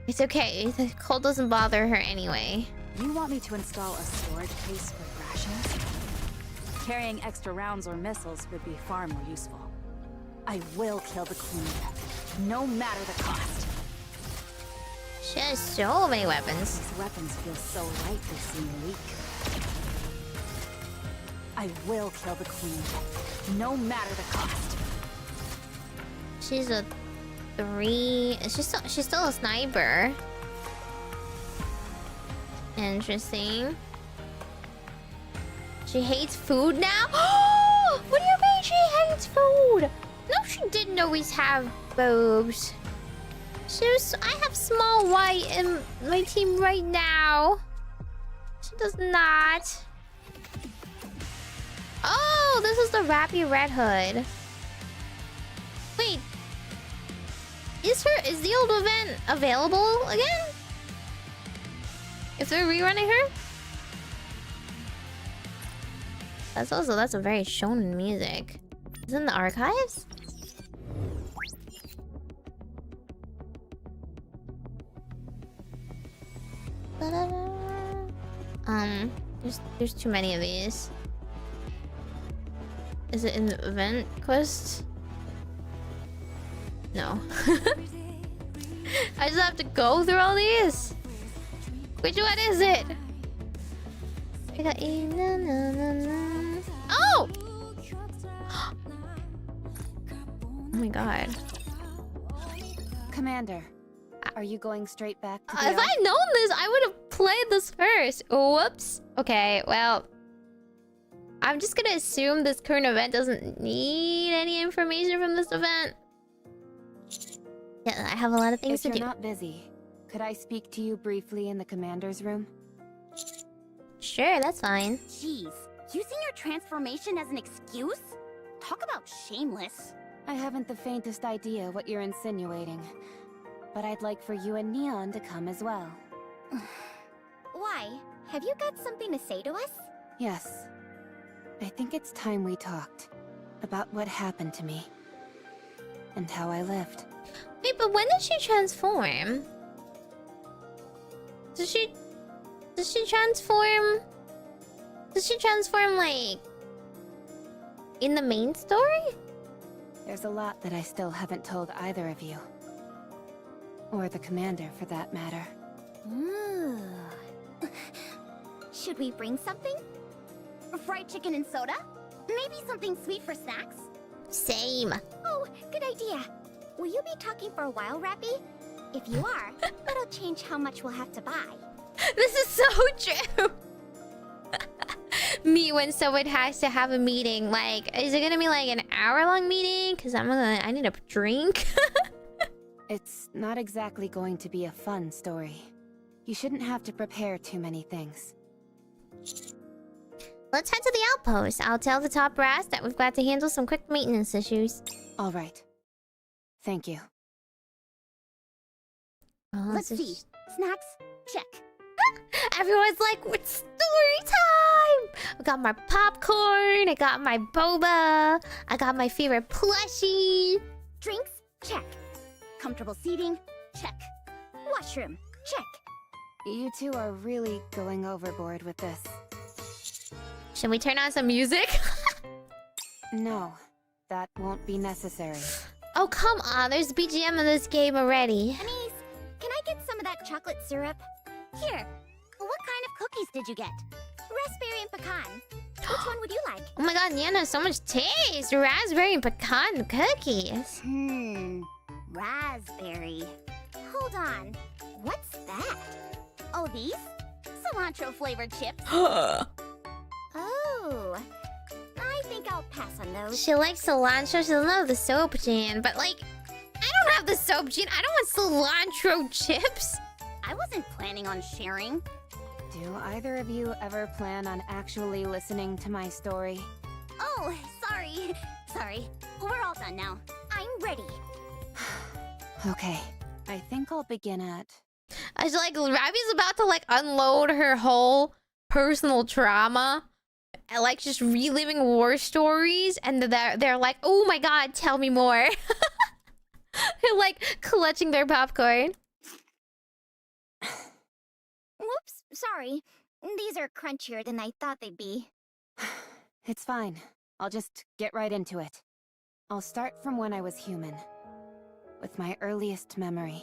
[SPEAKER 1] It's okay. The cold doesn't bother her anyway.
[SPEAKER 3] You want me to install a storage case for rations? Carrying extra rounds or missiles would be far more useful. I will kill the queen. no matter the cost.
[SPEAKER 1] She has so many weapons.
[SPEAKER 3] These weapons feel so light they seem weak. I will kill the queen, no matter the cost.
[SPEAKER 1] She's a 3. She's still a sniper. Interesting. She hates food now? What do you mean she hates food? No, she didn't always have boobs. I have small white in my team right now. She does not. Oh, this is the Rappy Red Hood. Wait. Is the old event available again? If they're rerunning her? That's a very shonen music. Is it in the archives? There's too many of these. Is it in the event quest? No. I just have to go through all these. Which one is it? I got oh! Oh my god.
[SPEAKER 3] Commander, are you going straight back to the
[SPEAKER 1] If I'd known this, I would have played this first. Whoops. Okay, well, I'm just gonna assume this current event doesn't need any information from this event. Yeah, I have a lot of things to do.
[SPEAKER 3] If you're not busy, could I speak to you briefly in the commander's room?
[SPEAKER 1] Sure, that's fine.
[SPEAKER 4] Jeez, using your transformation as an excuse? Talk about shameless.
[SPEAKER 3] I haven't the faintest idea what you're insinuating, but I'd like for you and Neon to come as well.
[SPEAKER 4] Why? Have you got something to say to us?
[SPEAKER 3] Yes. I think it's time we talked about what happened to me and how I lived.
[SPEAKER 1] Wait, but when did she transform? Does she transform? Does she transform like in the main story?
[SPEAKER 3] There's a lot that I still haven't told either of you. Or the commander, for that matter.
[SPEAKER 4] Ooh. Should we bring something? Fried chicken and soda? Maybe something sweet for snacks?
[SPEAKER 1] Same.
[SPEAKER 4] Oh, good idea. Will you be talking for a while, Rappy? If you are, that'll change how much we'll have to buy.
[SPEAKER 1] This is so true. Me when someone has to have a meeting, like, is it gonna be like an hour-long meeting? Cause I need a drink.
[SPEAKER 3] It's not exactly going to be a fun story. You shouldn't have to prepare too many things.
[SPEAKER 1] Let's head to the outpost. I'll tell the top brass that we've got to handle some quick maintenance issues.
[SPEAKER 3] All right. Thank you.
[SPEAKER 1] Oh,
[SPEAKER 4] Let's see. Snacks? Check.
[SPEAKER 1] Everyone's like, it's story time! I got my popcorn, I got my boba, I got my favorite plushie.
[SPEAKER 4] Drinks? Check. Comfortable seating? Check. Washroom? Check.
[SPEAKER 3] You two are really going overboard with this.
[SPEAKER 1] Should we turn on some music?
[SPEAKER 3] No, that won't be necessary.
[SPEAKER 1] Oh, come on, there's BGM in this game already.
[SPEAKER 4] Anise, can I get some of that chocolate syrup? Here. What kind of cookies did you get? Raspberry and pecan. Which one would you like?
[SPEAKER 1] Oh my god, Niana, so much taste! Raspberry and pecan cookies.
[SPEAKER 4] Raspberry. Hold on. What's that? Oh, these? Cilantro flavored chips. Oh. I think I'll pass on those.
[SPEAKER 1] She likes cilantro, she doesn't have the soap gene, but like, I don't have the soap gene, I don't want cilantro chips.
[SPEAKER 4] I wasn't planning on sharing.
[SPEAKER 3] Do either of you ever plan on actually listening to my story?
[SPEAKER 4] Oh, sorry. Sorry. We're all done now. I'm ready.
[SPEAKER 3] Okay. I think I'll begin at...
[SPEAKER 1] I was like, Ravi's about to like unload her whole personal trauma. And, like just reliving war stories. And they're like, oh my god, tell me more. They're like clutching their popcorn.
[SPEAKER 4] Whoops, sorry. These are crunchier than I thought they'd be.
[SPEAKER 3] It's fine. I'll just get right into it. I'll start from when I was human. with my earliest memory.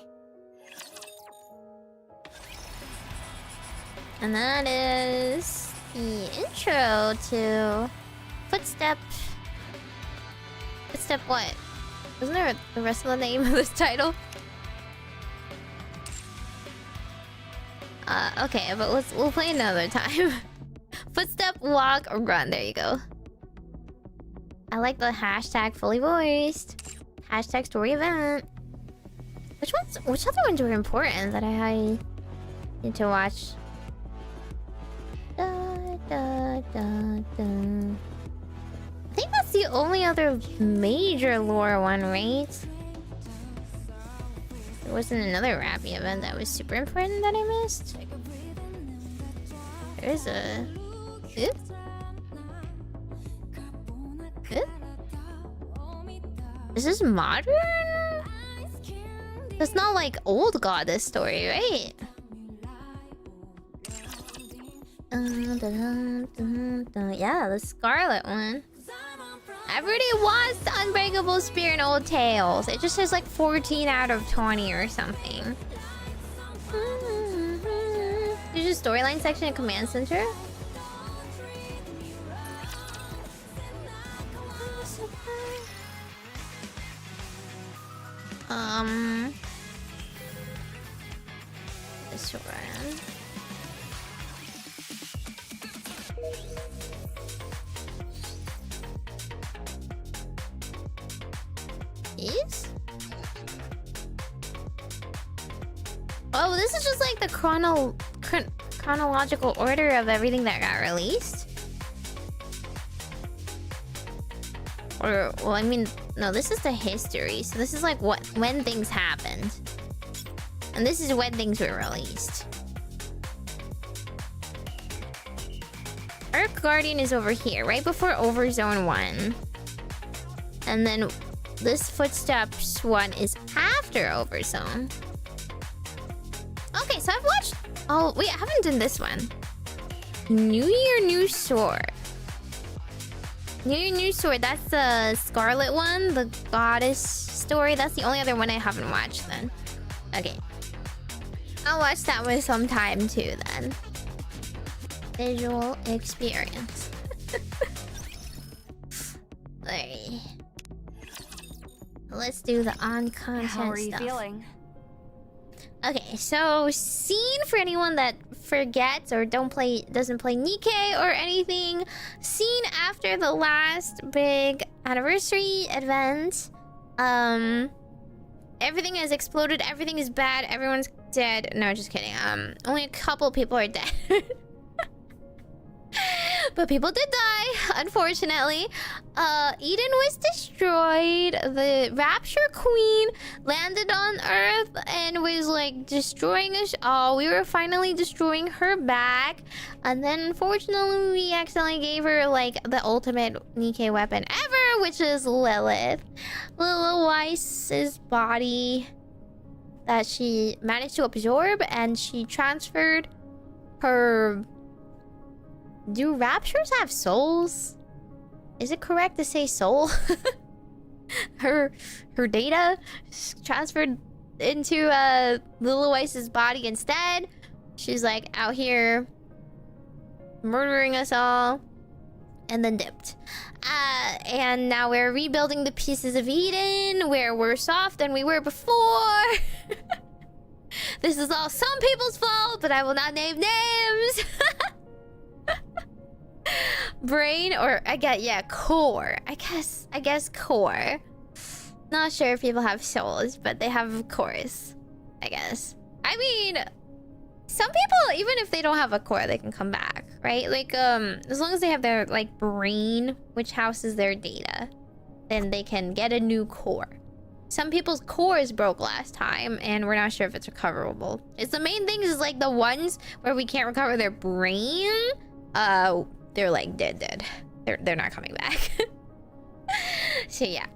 [SPEAKER 1] And that is the intro to Footstep. Footstep what? Isn't there the rest of the name of this title? Okay, but we'll play another time. Footstep, walk, or run. There you go. I like the hashtag fully voiced. Hashtag story event. Which other ones were important that I need to watch? Da, da, da, da. I think that's the only other major lore one, right? There wasn't another Rappy event that was super important that I missed. There's a... Good? Good? Is this modern? It's not like old goddess story, right? Yeah, the Scarlet one. I've already watched Unbreakable Spear and Old Tales. It just says like 14 out of 20 or something. There's a storyline section in Command Center. This one. Yes? Oh, this is just like the chronological order of everything that got released. Or, well, I mean, no, this is the history. So this is like when things happened. And this is when things were released. Ark Guardian is over here, right before Overzone 1. And then this Footsteps one is after Overzone. Okay, so I've watched... Oh, wait, I haven't done this one. New Year, New Sword. New Year, New Sword, that's the Scarlet one, the goddess story. That's the only other one I haven't watched then. Okay. I'll watch that one sometime too then. Visual experience. Alright. Let's do the on-content stuff.
[SPEAKER 5] How are you feeling?
[SPEAKER 1] Okay, so scene for anyone that forgets or doesn't play Nikke or anything. Scene after the last big anniversary event. Everything has exploded, everything is bad, everyone's dead. No, just kidding. Only a couple people are dead. But people did die, unfortunately. Eden was destroyed. The Rapture Queen landed on Earth and was like destroying us all. We were finally destroying her back. And then unfortunately we accidentally gave her like the ultimate Nikke weapon ever, which is Lilith. Liliweiss's body that she managed to absorb, and she transferred her... Do raptures have souls? Is it correct to say soul? her data transferred into Liliweiss's body instead. She's like out here murdering us all, and then dipped. And now we're rebuilding the pieces of Eden where we're soft than we were before. This is all some people's fault, but I will not name names. Brain, or core. I guess core. Not sure if people have souls, but they have cores, I guess. I mean, some people, even if they don't have a core, they can come back, right? Like, as long as they have their like brain, which houses their data, then they can get a new core. Some people's cores broke last time, and we're not sure if it's recoverable. It's the main thing is like the ones where we can't recover their brain. They're like dead. They're not coming back. So yeah.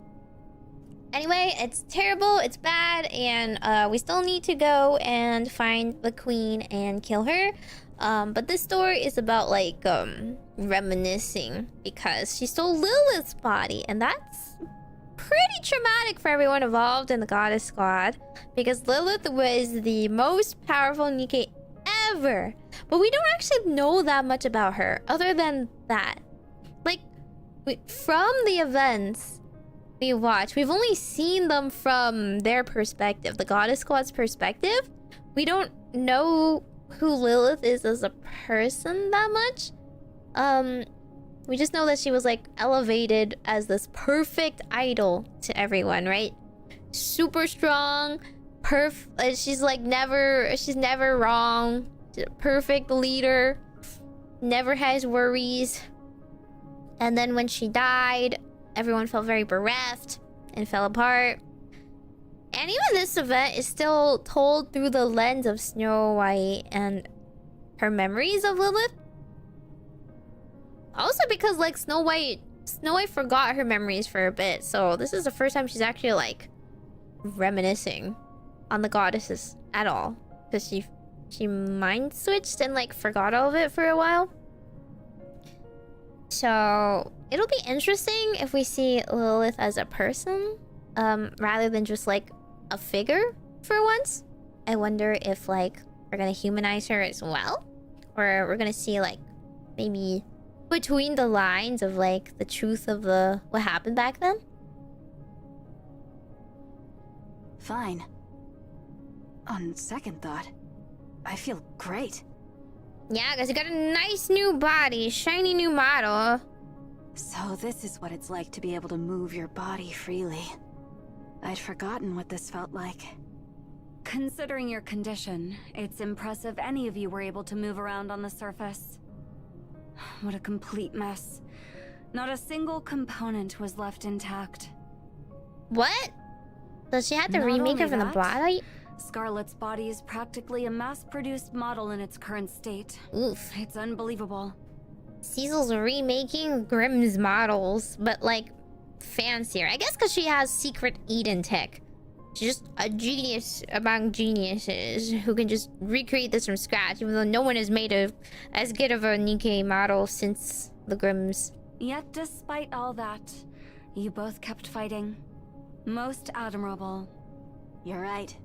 [SPEAKER 1] Anyway, it's terrible, it's bad, and we still need to go and find the queen and kill her. But this story is about like reminiscing because she stole Lilith's body, and that's pretty traumatic for everyone involved in the Goddess Squad, because Lilith was the most powerful Nikke ever. But we don't actually know that much about her, other than that. Like, from the events we watch, we've only seen them from their perspective, the Goddess Squad's perspective. We don't know who Lilith is as a person that much. We just know that she was like elevated as this perfect idol to everyone, right? Super strong, she's like she's never wrong. Perfect leader, never has worries. And then when she died, everyone felt very bereft and fell apart. And even this event is still told through the lens of Snow White and her memories of Lilith. Also because like Snow White forgot her memories for a bit, so this is the first time she's actually like reminiscing on the goddesses at all, because she mind switched and like forgot all of it for a while. So it'll be interesting if we see Lilith as a person, rather than just like a figure for once. I wonder if like we're gonna humanize her as well, or we're gonna see like maybe between the lines of like the truth of what happened back then.
[SPEAKER 3] Fine. On second thought, I feel great.
[SPEAKER 1] Yeah, because you got a nice new body, shiny new model.
[SPEAKER 3] So this is what it's like to be able to move your body freely. I'd forgotten what this felt like.
[SPEAKER 5] Considering your condition, it's impressive any of you were able to move around on the surface. What a complete mess. Not a single component was left intact.
[SPEAKER 1] What? So she had to
[SPEAKER 5] Not
[SPEAKER 1] remake her
[SPEAKER 5] only
[SPEAKER 1] from the
[SPEAKER 5] that,
[SPEAKER 1] body?
[SPEAKER 5] Scarlet's body is practically a mass-produced model in its current state.
[SPEAKER 1] Oof.
[SPEAKER 5] It's unbelievable.
[SPEAKER 1] Cecil's remaking Grimm's models, but like fancier. I guess because she has secret Eden tech. She's just a genius among geniuses who can just recreate this from scratch, even though no one has made as good of a Nikke model since the Grimms.
[SPEAKER 5] Yet despite all that, you both kept fighting. Most admirable.
[SPEAKER 3] You're right.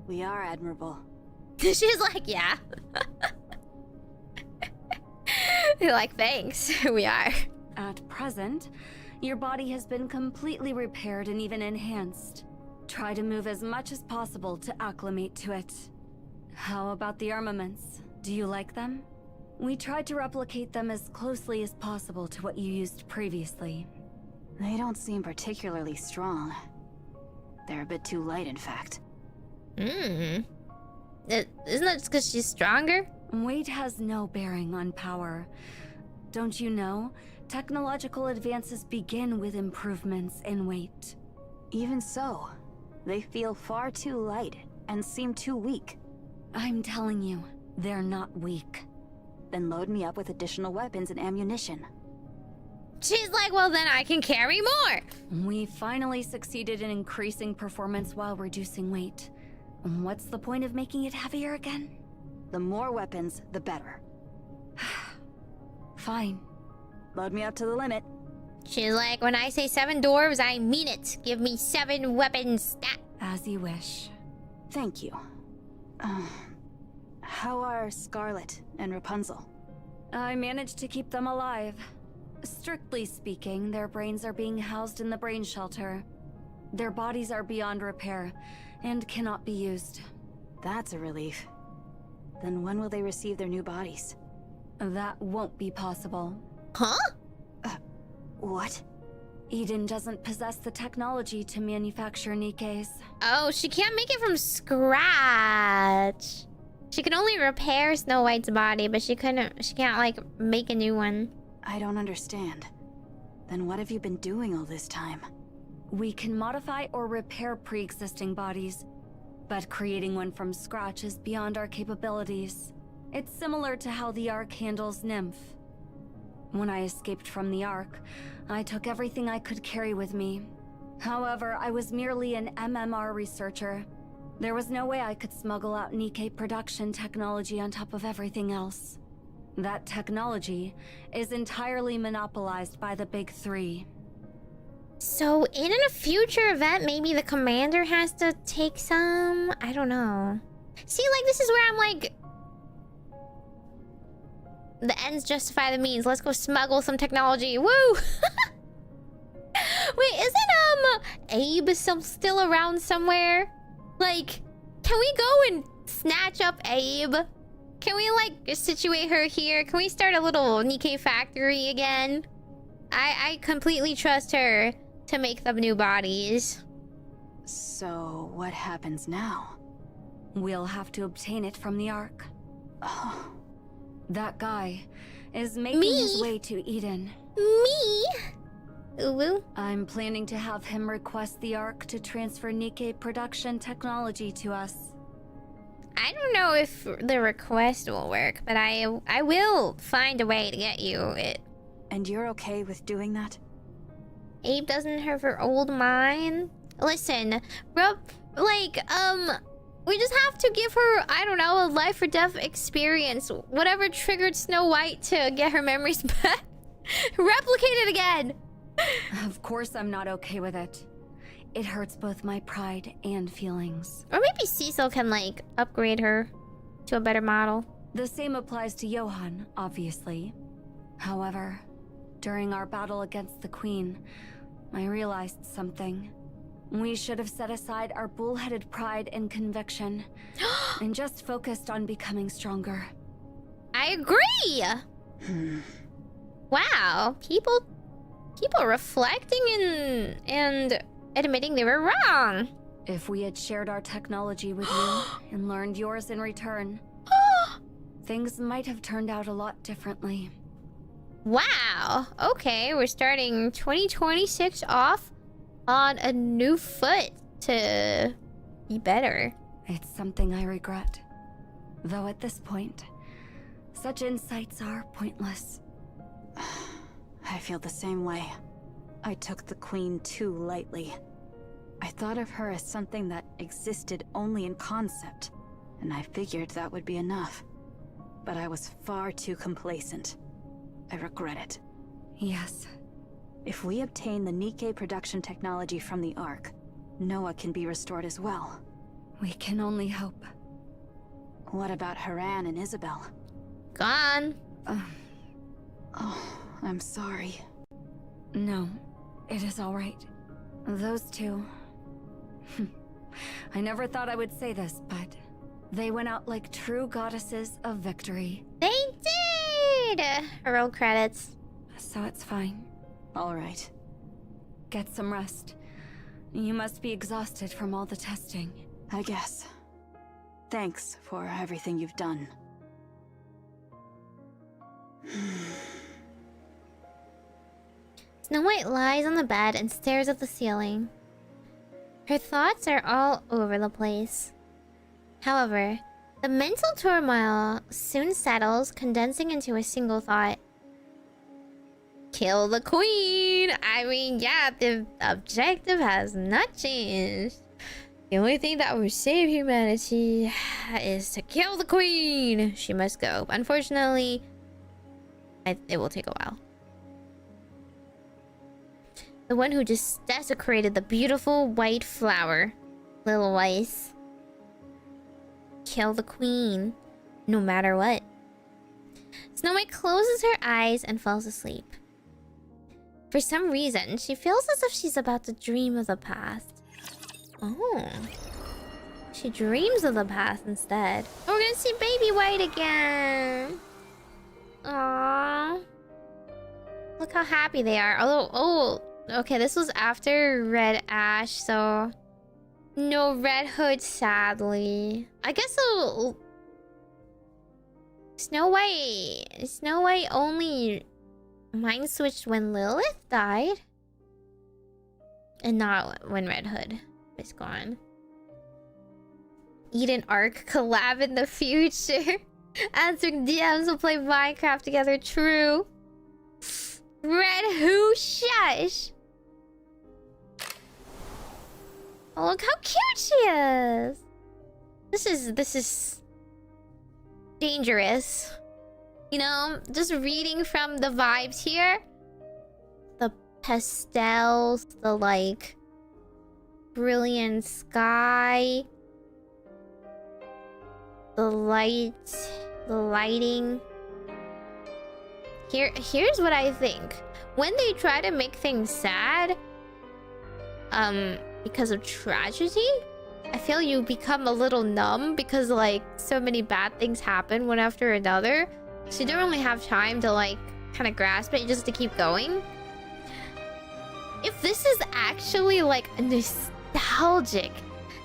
[SPEAKER 3] We are admirable.
[SPEAKER 1] She's like, yeah. You're like, thanks. We are.
[SPEAKER 5] At present, your body has been completely repaired and even enhanced. Try to move as much as possible to acclimate to it. How about the armaments? Do you like them? We tried to replicate them as closely as possible to what you used previously.
[SPEAKER 3] They don't seem particularly strong. They're a bit too light, in fact.
[SPEAKER 1] Isn't that just because she's stronger?
[SPEAKER 5] Weight has no bearing on power. Don't you know? Technological advances begin with improvements in weight.
[SPEAKER 3] Even so, they feel far too light and seem too weak.
[SPEAKER 5] I'm telling you, they're not weak.
[SPEAKER 3] Then load me up with additional weapons and ammunition.
[SPEAKER 1] She's like, well, then I can carry more.
[SPEAKER 5] We finally succeeded in increasing performance while reducing weight. What's the point of making it heavier again?
[SPEAKER 3] The more weapons, the better.
[SPEAKER 5] Fine.
[SPEAKER 3] Load me up to the limit.
[SPEAKER 1] She's like, when I say 7 dwarves, I mean it. Give me 7 weapons. Stat.
[SPEAKER 5] As you wish.
[SPEAKER 3] Thank you. How are Scarlet and Rapunzel?
[SPEAKER 5] I managed to keep them alive. Strictly speaking, their brains are being housed in the brain shelter. Their bodies are beyond repair and cannot be used.
[SPEAKER 3] That's a relief. Then when will they receive their new bodies?
[SPEAKER 5] That won't be possible.
[SPEAKER 1] Huh?
[SPEAKER 3] What?
[SPEAKER 5] Eden doesn't possess the technology to manufacture Nikkes.
[SPEAKER 1] Oh, she can't make it from scratch. She can only repair Snow White's body, but she can't like make a new one.
[SPEAKER 3] I don't understand. Then what have you been doing all this time?
[SPEAKER 5] We can modify or repair pre-existing bodies, but creating one from scratch is beyond our capabilities. It's similar to how the Ark handles Nymph. When I escaped from the Ark, I took everything I could carry with me. However, I was merely an MMR researcher. There was no way I could smuggle out Nikke production technology on top of everything else. That technology is entirely monopolized by the Big Three.
[SPEAKER 1] So in a future event, maybe the commander has to take some? I don't know. See, like, this is where I'm like... The ends justify the means. Let's go smuggle some technology. Woo! Wait, isn't Abe still around somewhere? Like, can we go and snatch up Abe? Can we, like, situate her here? Can we start a little Nikke factory again? I completely trust her to make the new bodies.
[SPEAKER 6] So, what happens now?
[SPEAKER 5] We'll have to obtain it from the Ark.
[SPEAKER 6] Oh.
[SPEAKER 5] That guy is making his way to Eden.
[SPEAKER 1] Me? Ooh.
[SPEAKER 5] I'm planning to have him request the Ark to transfer Nikke production technology to us.
[SPEAKER 1] I don't know if the request will work, but I will find a way to get you it.
[SPEAKER 6] And you're okay with doing that?
[SPEAKER 1] Abe doesn't have her old mind. Listen, bro, like, we just have to give her, I don't know, a life or death experience. Whatever triggered Snow White to get her memories back. Replicate it again.
[SPEAKER 5] Of course I'm not okay with it. It hurts both my pride and feelings.
[SPEAKER 1] Or maybe Cecil can, like, upgrade her to a better model.
[SPEAKER 5] The same applies to Johan, obviously. However, during our battle against the Queen, I realized something. We should have set aside our bullheaded pride and conviction and just focused on becoming stronger.
[SPEAKER 1] I agree! Wow, people reflecting and admitting they were wrong.
[SPEAKER 5] If we had shared our technology with you and learned yours in return, things might have turned out a lot differently.
[SPEAKER 1] Wow. Okay, we're starting 2026 off on a new foot to be better.
[SPEAKER 5] It's something I regret. Though at this point, such insights are pointless.
[SPEAKER 6] I feel the same way. I took the Queen too lightly. I thought of her as something that existed only in concept, and I figured that would be enough. But I was far too complacent. I regret it.
[SPEAKER 5] Yes.
[SPEAKER 6] If we obtain the Nikke production technology from the Ark, Noah can be restored as well.
[SPEAKER 5] We can only hope.
[SPEAKER 6] What about Haran and Isabel?
[SPEAKER 1] Gone.
[SPEAKER 6] Oh, I'm sorry.
[SPEAKER 5] No, it is all right. Those two... I never thought I would say this, but they went out like true goddesses of victory.
[SPEAKER 1] They did! Roll credits.
[SPEAKER 5] So it's fine.
[SPEAKER 6] All right.
[SPEAKER 5] Get some rest. You must be exhausted from all the testing.
[SPEAKER 6] I guess. Thanks for everything you've done.
[SPEAKER 1] Snow White lies on the bed and stares at the ceiling. Her thoughts are all over the place. However, the mental turmoil soon settles, condensing into a single thought. Kill the Queen! I mean, yeah, the objective has not changed. The only thing that will save humanity is to kill the Queen! She must go. Unfortunately, it will take a while. The one who just desecrated the beautiful white flower, Liliweiss. Kill the Queen, no matter what. Snow White closes her eyes and falls asleep. For some reason, she feels as if she's about to dream of the past. Oh. She dreams of the past instead. We're gonna see Baby White again. Aww. Look how happy they are. Although, okay, this was after Red Ash, so... No Red Hood, sadly. I guess Snow White only mind switched when Lilith died. And not when Red Hood is gone. Eden Ark collab in the future. Answering DMs will play Minecraft together, true. Red Who Shush. Oh, look how cute she is. This is dangerous. You know, just reading from the vibes here. pastels, the like brilliant sky, the lighting. Here's what I think. When they try to make things sad, because of tragedy, I feel you become a little numb because like so many bad things happen one after another. So you don't really have time to like kind of grasp it, just to keep going. If this is actually like nostalgic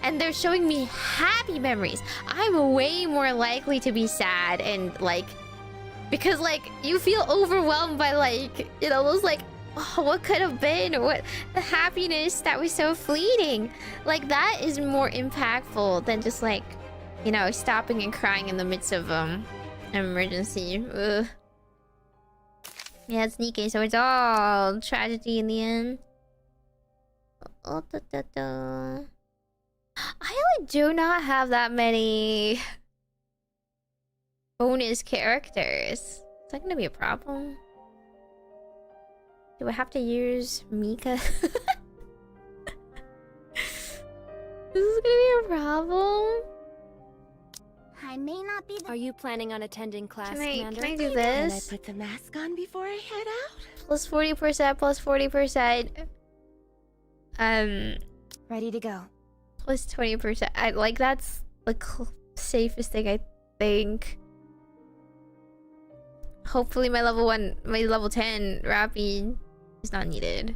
[SPEAKER 1] and they're showing me happy memories, I'm way more likely to be sad and like, because like you feel overwhelmed by like, you know, those like, oh, what could have been, or what the happiness that was so fleeting. Like that is more impactful than just like, you know, stopping and crying in the midst of an emergency. Ugh. Yeah, it's Nikke, so it's all tragedy in the end. Oh, I like do not have that many bonus characters. Is that gonna be a problem? Do I have to use Mika? This is gonna be a problem.
[SPEAKER 4] I may not be the—
[SPEAKER 7] Are you planning on attending class, Commander?
[SPEAKER 1] Can I do this?
[SPEAKER 7] Can I put the mask on before I head out?
[SPEAKER 1] Plus 40%, plus 40%.
[SPEAKER 3] Ready to go.
[SPEAKER 1] Plus 20%. I like that's the safest thing, I think. Hopefully my level 10 rapid is not needed.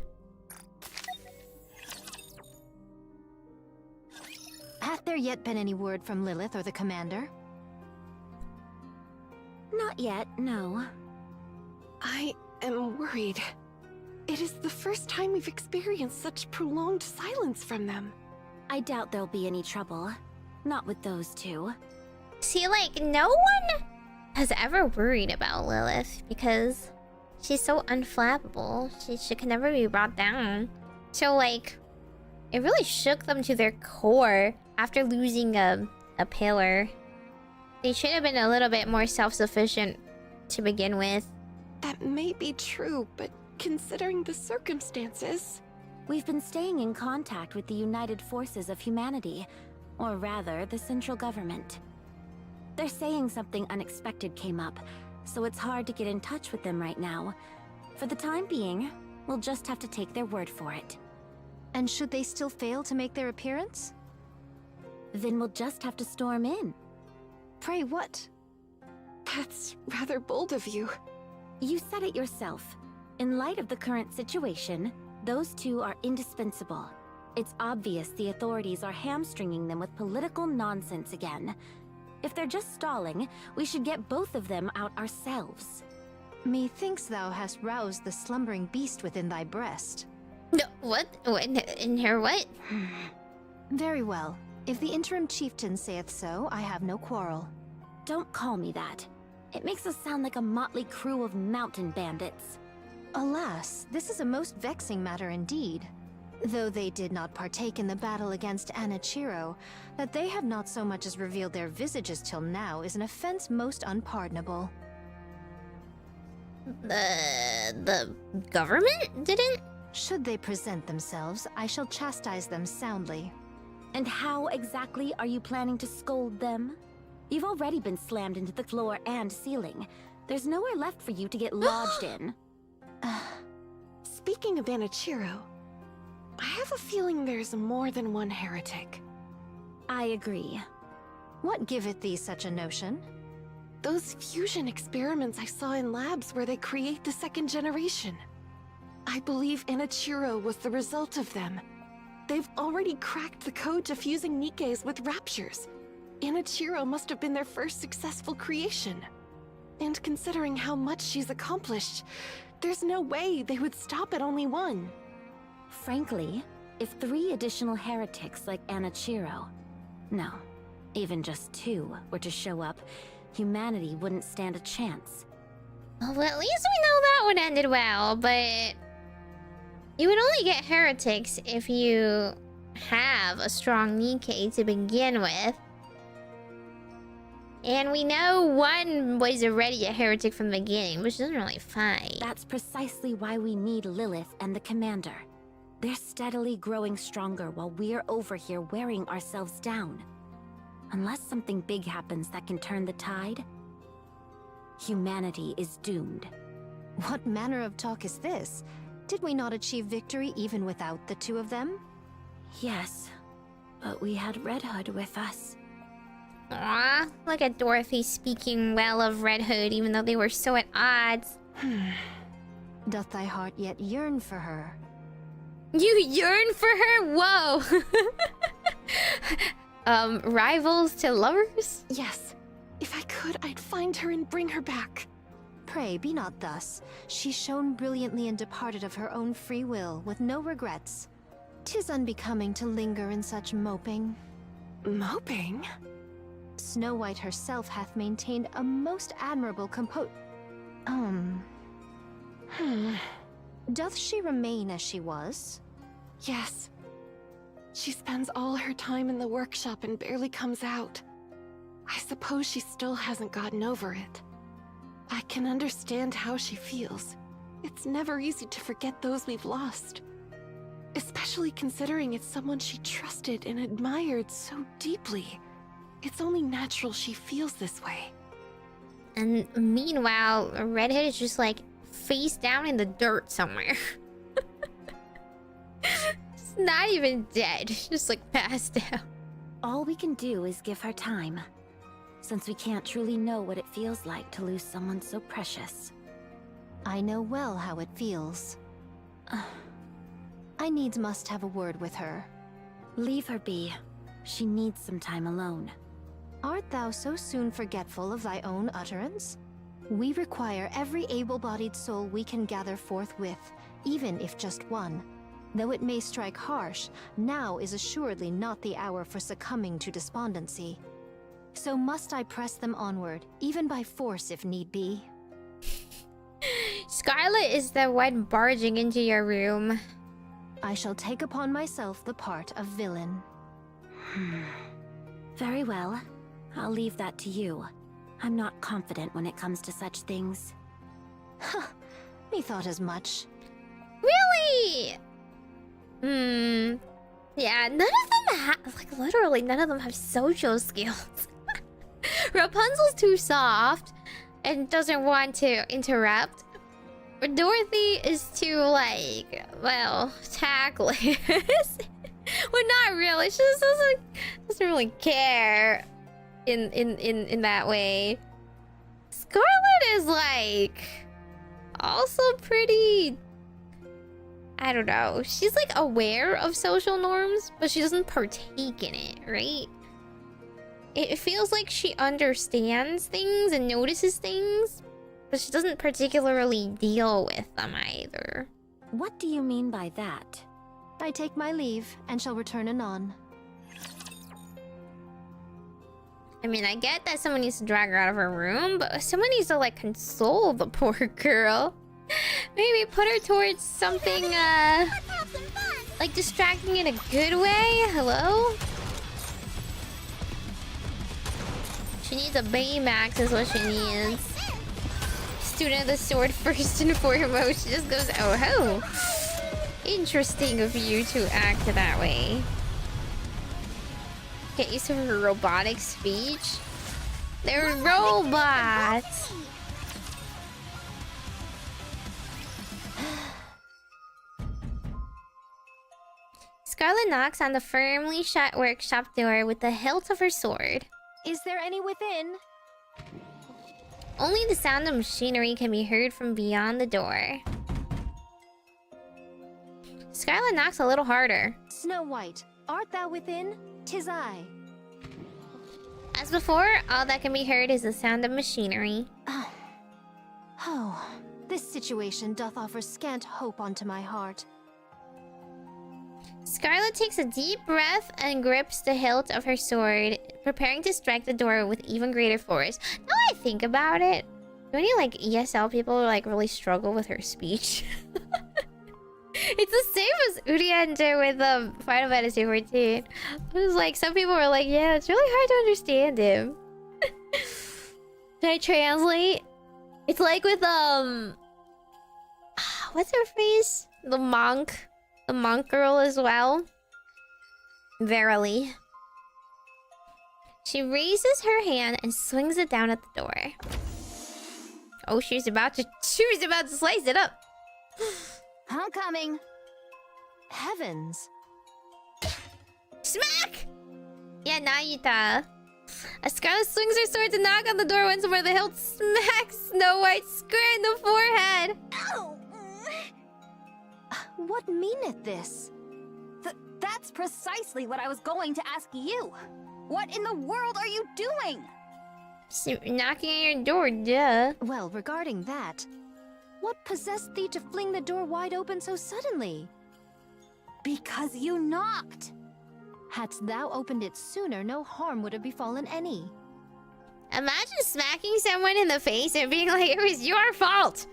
[SPEAKER 8] Has there yet been any word from Lilith or the commander?
[SPEAKER 4] Not yet, no.
[SPEAKER 7] I am worried. It is the first time we've experienced such prolonged silence from them.
[SPEAKER 4] I doubt there'll be any trouble. Not with those two.
[SPEAKER 1] See, like, no one has ever worried about Lilith because she's so unflappable. She can never be brought down. So, like, it really shook them to their core after losing a pillar. They should have been a little bit more self-sufficient to begin with.
[SPEAKER 7] That may be true, but considering the circumstances...
[SPEAKER 4] We've been staying in contact with the United Forces of Humanity, or rather, the central government. They're saying something unexpected came up, so it's hard to get in touch with them right now. For the time being, we'll just have to take their word for it.
[SPEAKER 8] And should they still fail to make their appearance?
[SPEAKER 4] Then we'll just have to storm in.
[SPEAKER 8] Pray what?
[SPEAKER 7] That's rather bold of you.
[SPEAKER 4] You said it yourself. In light of the current situation, those two are indispensable. It's obvious the authorities are hamstringing them with political nonsense again. If they're just stalling, we should get both of them out ourselves.
[SPEAKER 8] Methinks thou hast roused the slumbering beast within thy breast.
[SPEAKER 1] No, what? In her what?
[SPEAKER 8] Very well. If the interim chieftain saith so, I have no quarrel.
[SPEAKER 4] Don't call me that. It makes us sound like a motley crew of mountain bandits.
[SPEAKER 8] Alas, this is a most vexing matter indeed. Though they did not partake in the battle against Anichiro, that they have not so much as revealed their visages till now is an offense most unpardonable.
[SPEAKER 1] The government didn't?
[SPEAKER 8] Should they present themselves, I shall chastise them soundly.
[SPEAKER 4] And how exactly are you planning to scold them? You've already been slammed into the floor and ceiling. There's nowhere left for you to get lodged in.
[SPEAKER 7] Speaking of Anichiro, I have a feeling there's more than one heretic.
[SPEAKER 4] I agree.
[SPEAKER 8] What giveth thee such a notion?
[SPEAKER 7] Those fusion experiments I saw in labs where they create the second generation. I believe Anichiro was the result of them. They've already cracked the code to fusing Nikkes with raptures. Anichiro must have been their first successful creation. And considering how much she's accomplished, there's no way they would stop at only one.
[SPEAKER 4] Frankly, if 3 additional heretics like Anichiro, no, even just 2 were to show up, humanity wouldn't stand a chance.
[SPEAKER 1] Well, at least we know that one ended well, but you would only get heretics if you have a strong Nikke to begin with. And we know one was already a heretic from the beginning, which doesn't really fight.
[SPEAKER 4] That's precisely why we need Lilith and the commander. They're steadily growing stronger while we're over here wearing ourselves down. Unless something big happens that can turn the tide, humanity is doomed.
[SPEAKER 8] What manner of talk is this? Did we not achieve victory even without the two of them?
[SPEAKER 4] Yes, but we had Red Hood with us.
[SPEAKER 1] Aw, look at Dorothy speaking well of Red Hood even though they were so at odds.
[SPEAKER 8] Doth thy heart yet yearn for her?
[SPEAKER 1] You yearn for her? Whoa! Rivals to lovers?
[SPEAKER 7] Yes. If I could, I'd find her and bring her back.
[SPEAKER 8] Pray, be not thus. She shone brilliantly and departed of her own free will, with no regrets. 'Tis unbecoming to linger in such moping.
[SPEAKER 7] Moping?
[SPEAKER 8] Snow White herself hath maintained a most admirable Doth she remain as she was?
[SPEAKER 7] Yes. She spends all her time in the workshop and barely comes out. I suppose she still hasn't gotten over it. I can understand how she feels. It's never easy to forget those we've lost. Especially considering it's someone she trusted and admired so deeply. It's only natural she feels this way.
[SPEAKER 1] And meanwhile, Red Hood is just like face down in the dirt somewhere. She's not even dead. She's just like passed out.
[SPEAKER 4] All we can do is give her time, since we can't truly know what it feels like to lose someone so precious.
[SPEAKER 8] I know well how it feels. I needs must have a word with her.
[SPEAKER 4] Leave her be. She needs some time alone.
[SPEAKER 8] Art thou so soon forgetful of thy own utterance? We require every able-bodied soul we can gather forthwith, even if just one. Though it may strike harsh, now is assuredly not the hour for succumbing to despondency. So must I press them onward, even by force if need be.
[SPEAKER 1] Scarlet is the one barging into your room.
[SPEAKER 8] I shall take upon myself the part of villain.
[SPEAKER 4] Very well. I'll leave that to you. I'm not confident when it comes to such things.
[SPEAKER 8] Methought as much.
[SPEAKER 1] Really? Yeah, none of them have, like, literally none of them have social skills. Rapunzel's too soft and doesn't want to interrupt. Dorothy is too, like, well, tactless. Well, not really. She just doesn't really care in that way. Scarlet is, like, also pretty, I don't know. She's, like, aware of social norms, but she doesn't partake in it, right? It feels like she understands things and notices things, but she doesn't particularly deal with them either.
[SPEAKER 4] What do you mean by that?
[SPEAKER 8] I take my leave and shall return anon.
[SPEAKER 1] I mean, I get that someone needs to drag her out of her room, but someone needs to, like, console the poor girl. Maybe put her towards something, like, distracting in a good way? Hello? She needs a Baymax is what she needs. Student of the sword first and foremost. She just goes, oh ho. Interesting of you to act that way. Get used to her robotic speech. They're robots. Scarlet knocks on the firmly shut workshop door with the hilt of her sword.
[SPEAKER 8] Is there any within?
[SPEAKER 1] Only the sound of machinery can be heard from beyond the door. Scarlet knocks a little harder.
[SPEAKER 8] Snow White, art thou within? 'Tis I.
[SPEAKER 1] As before, all that can be heard is the sound of machinery.
[SPEAKER 8] Oh, this situation doth offer scant hope unto my heart.
[SPEAKER 1] Scarlet takes a deep breath and grips the hilt of her sword, preparing to strike the door with even greater force. Now I think about it, do any, like, ESL people, like, really struggle with her speech? It's the same as Urian did with Final Fantasy 14. It was like, some people were like, yeah, it's really hard to understand him. Should I translate? It's like with what's her face? The monk girl as well. Verily. She raises her hand and swings it down at the door. Oh, she was about to slice it up.
[SPEAKER 8] I'm coming. Heavens.
[SPEAKER 1] Smack! Yeah, Nayuta. As Scarlet swings her sword to knock on the door once more, the hilt smacks Snow White square in the forehead.
[SPEAKER 8] Ow! What meaneth this?
[SPEAKER 6] That's precisely what I was going to ask you. What in the world are you doing?
[SPEAKER 1] Knocking on your door, duh.
[SPEAKER 8] Well, regarding that, what possessed thee to fling the door wide open so suddenly?
[SPEAKER 6] Because you knocked.
[SPEAKER 8] Hadst thou opened it sooner, no harm would have befallen any.
[SPEAKER 1] Imagine smacking someone in the face and being like, it was your fault.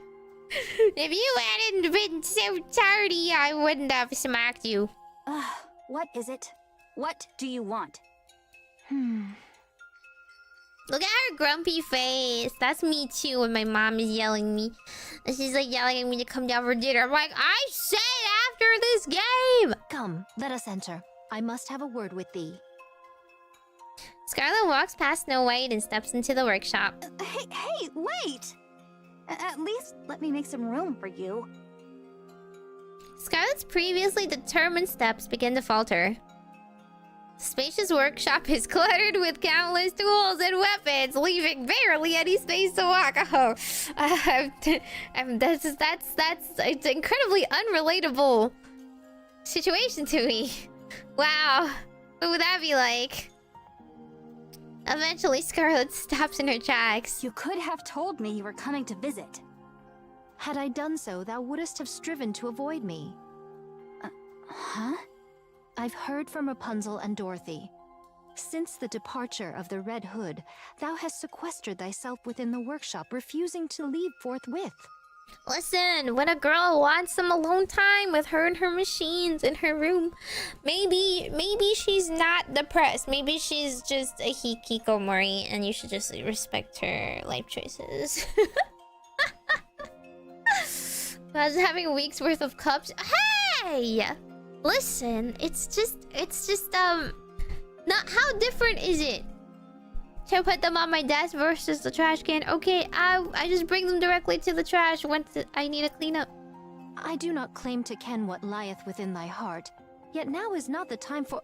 [SPEAKER 1] If you hadn't been so tardy, I wouldn't have smacked you.
[SPEAKER 6] What is it? What do you want?
[SPEAKER 1] Look at her grumpy face. That's me too when my mom is yelling at me. And she's like yelling at me to come down for dinner. I'm like, I said after this game!
[SPEAKER 8] Come, let us enter. I must have a word with thee.
[SPEAKER 1] Scarlet walks past Snow White and steps into the workshop.
[SPEAKER 6] Hey, wait! At least let me make some room for you.
[SPEAKER 1] Scarlet's previously determined steps begin to falter. The spacious workshop is cluttered with countless tools and weapons, leaving barely any space to walk. Oh, that's it's an incredibly unrelatable situation to me. Wow, what would that be like? Eventually, Scarlet stops in her tracks.
[SPEAKER 6] You could have told me you were coming to visit.
[SPEAKER 8] Had I done so, thou wouldst have striven to avoid me.
[SPEAKER 6] Huh?
[SPEAKER 8] I've heard from Rapunzel and Dorothy. Since the departure of the Red Hood, thou hast sequestered thyself within the workshop, refusing to leave forthwith.
[SPEAKER 1] Listen, when a girl wants some alone time with her and her machines in her room, maybe she's not depressed. Maybe she's just a hikikomori, and you should just respect her life choices. I was having a week's worth of cups. Hey! Listen, it's just, not how different is it to put them on my desk versus the trash can? Okay, I just bring them directly to the trash once I need a cleanup.
[SPEAKER 8] I do not claim to ken what lieth within thy heart, yet now is not the time for...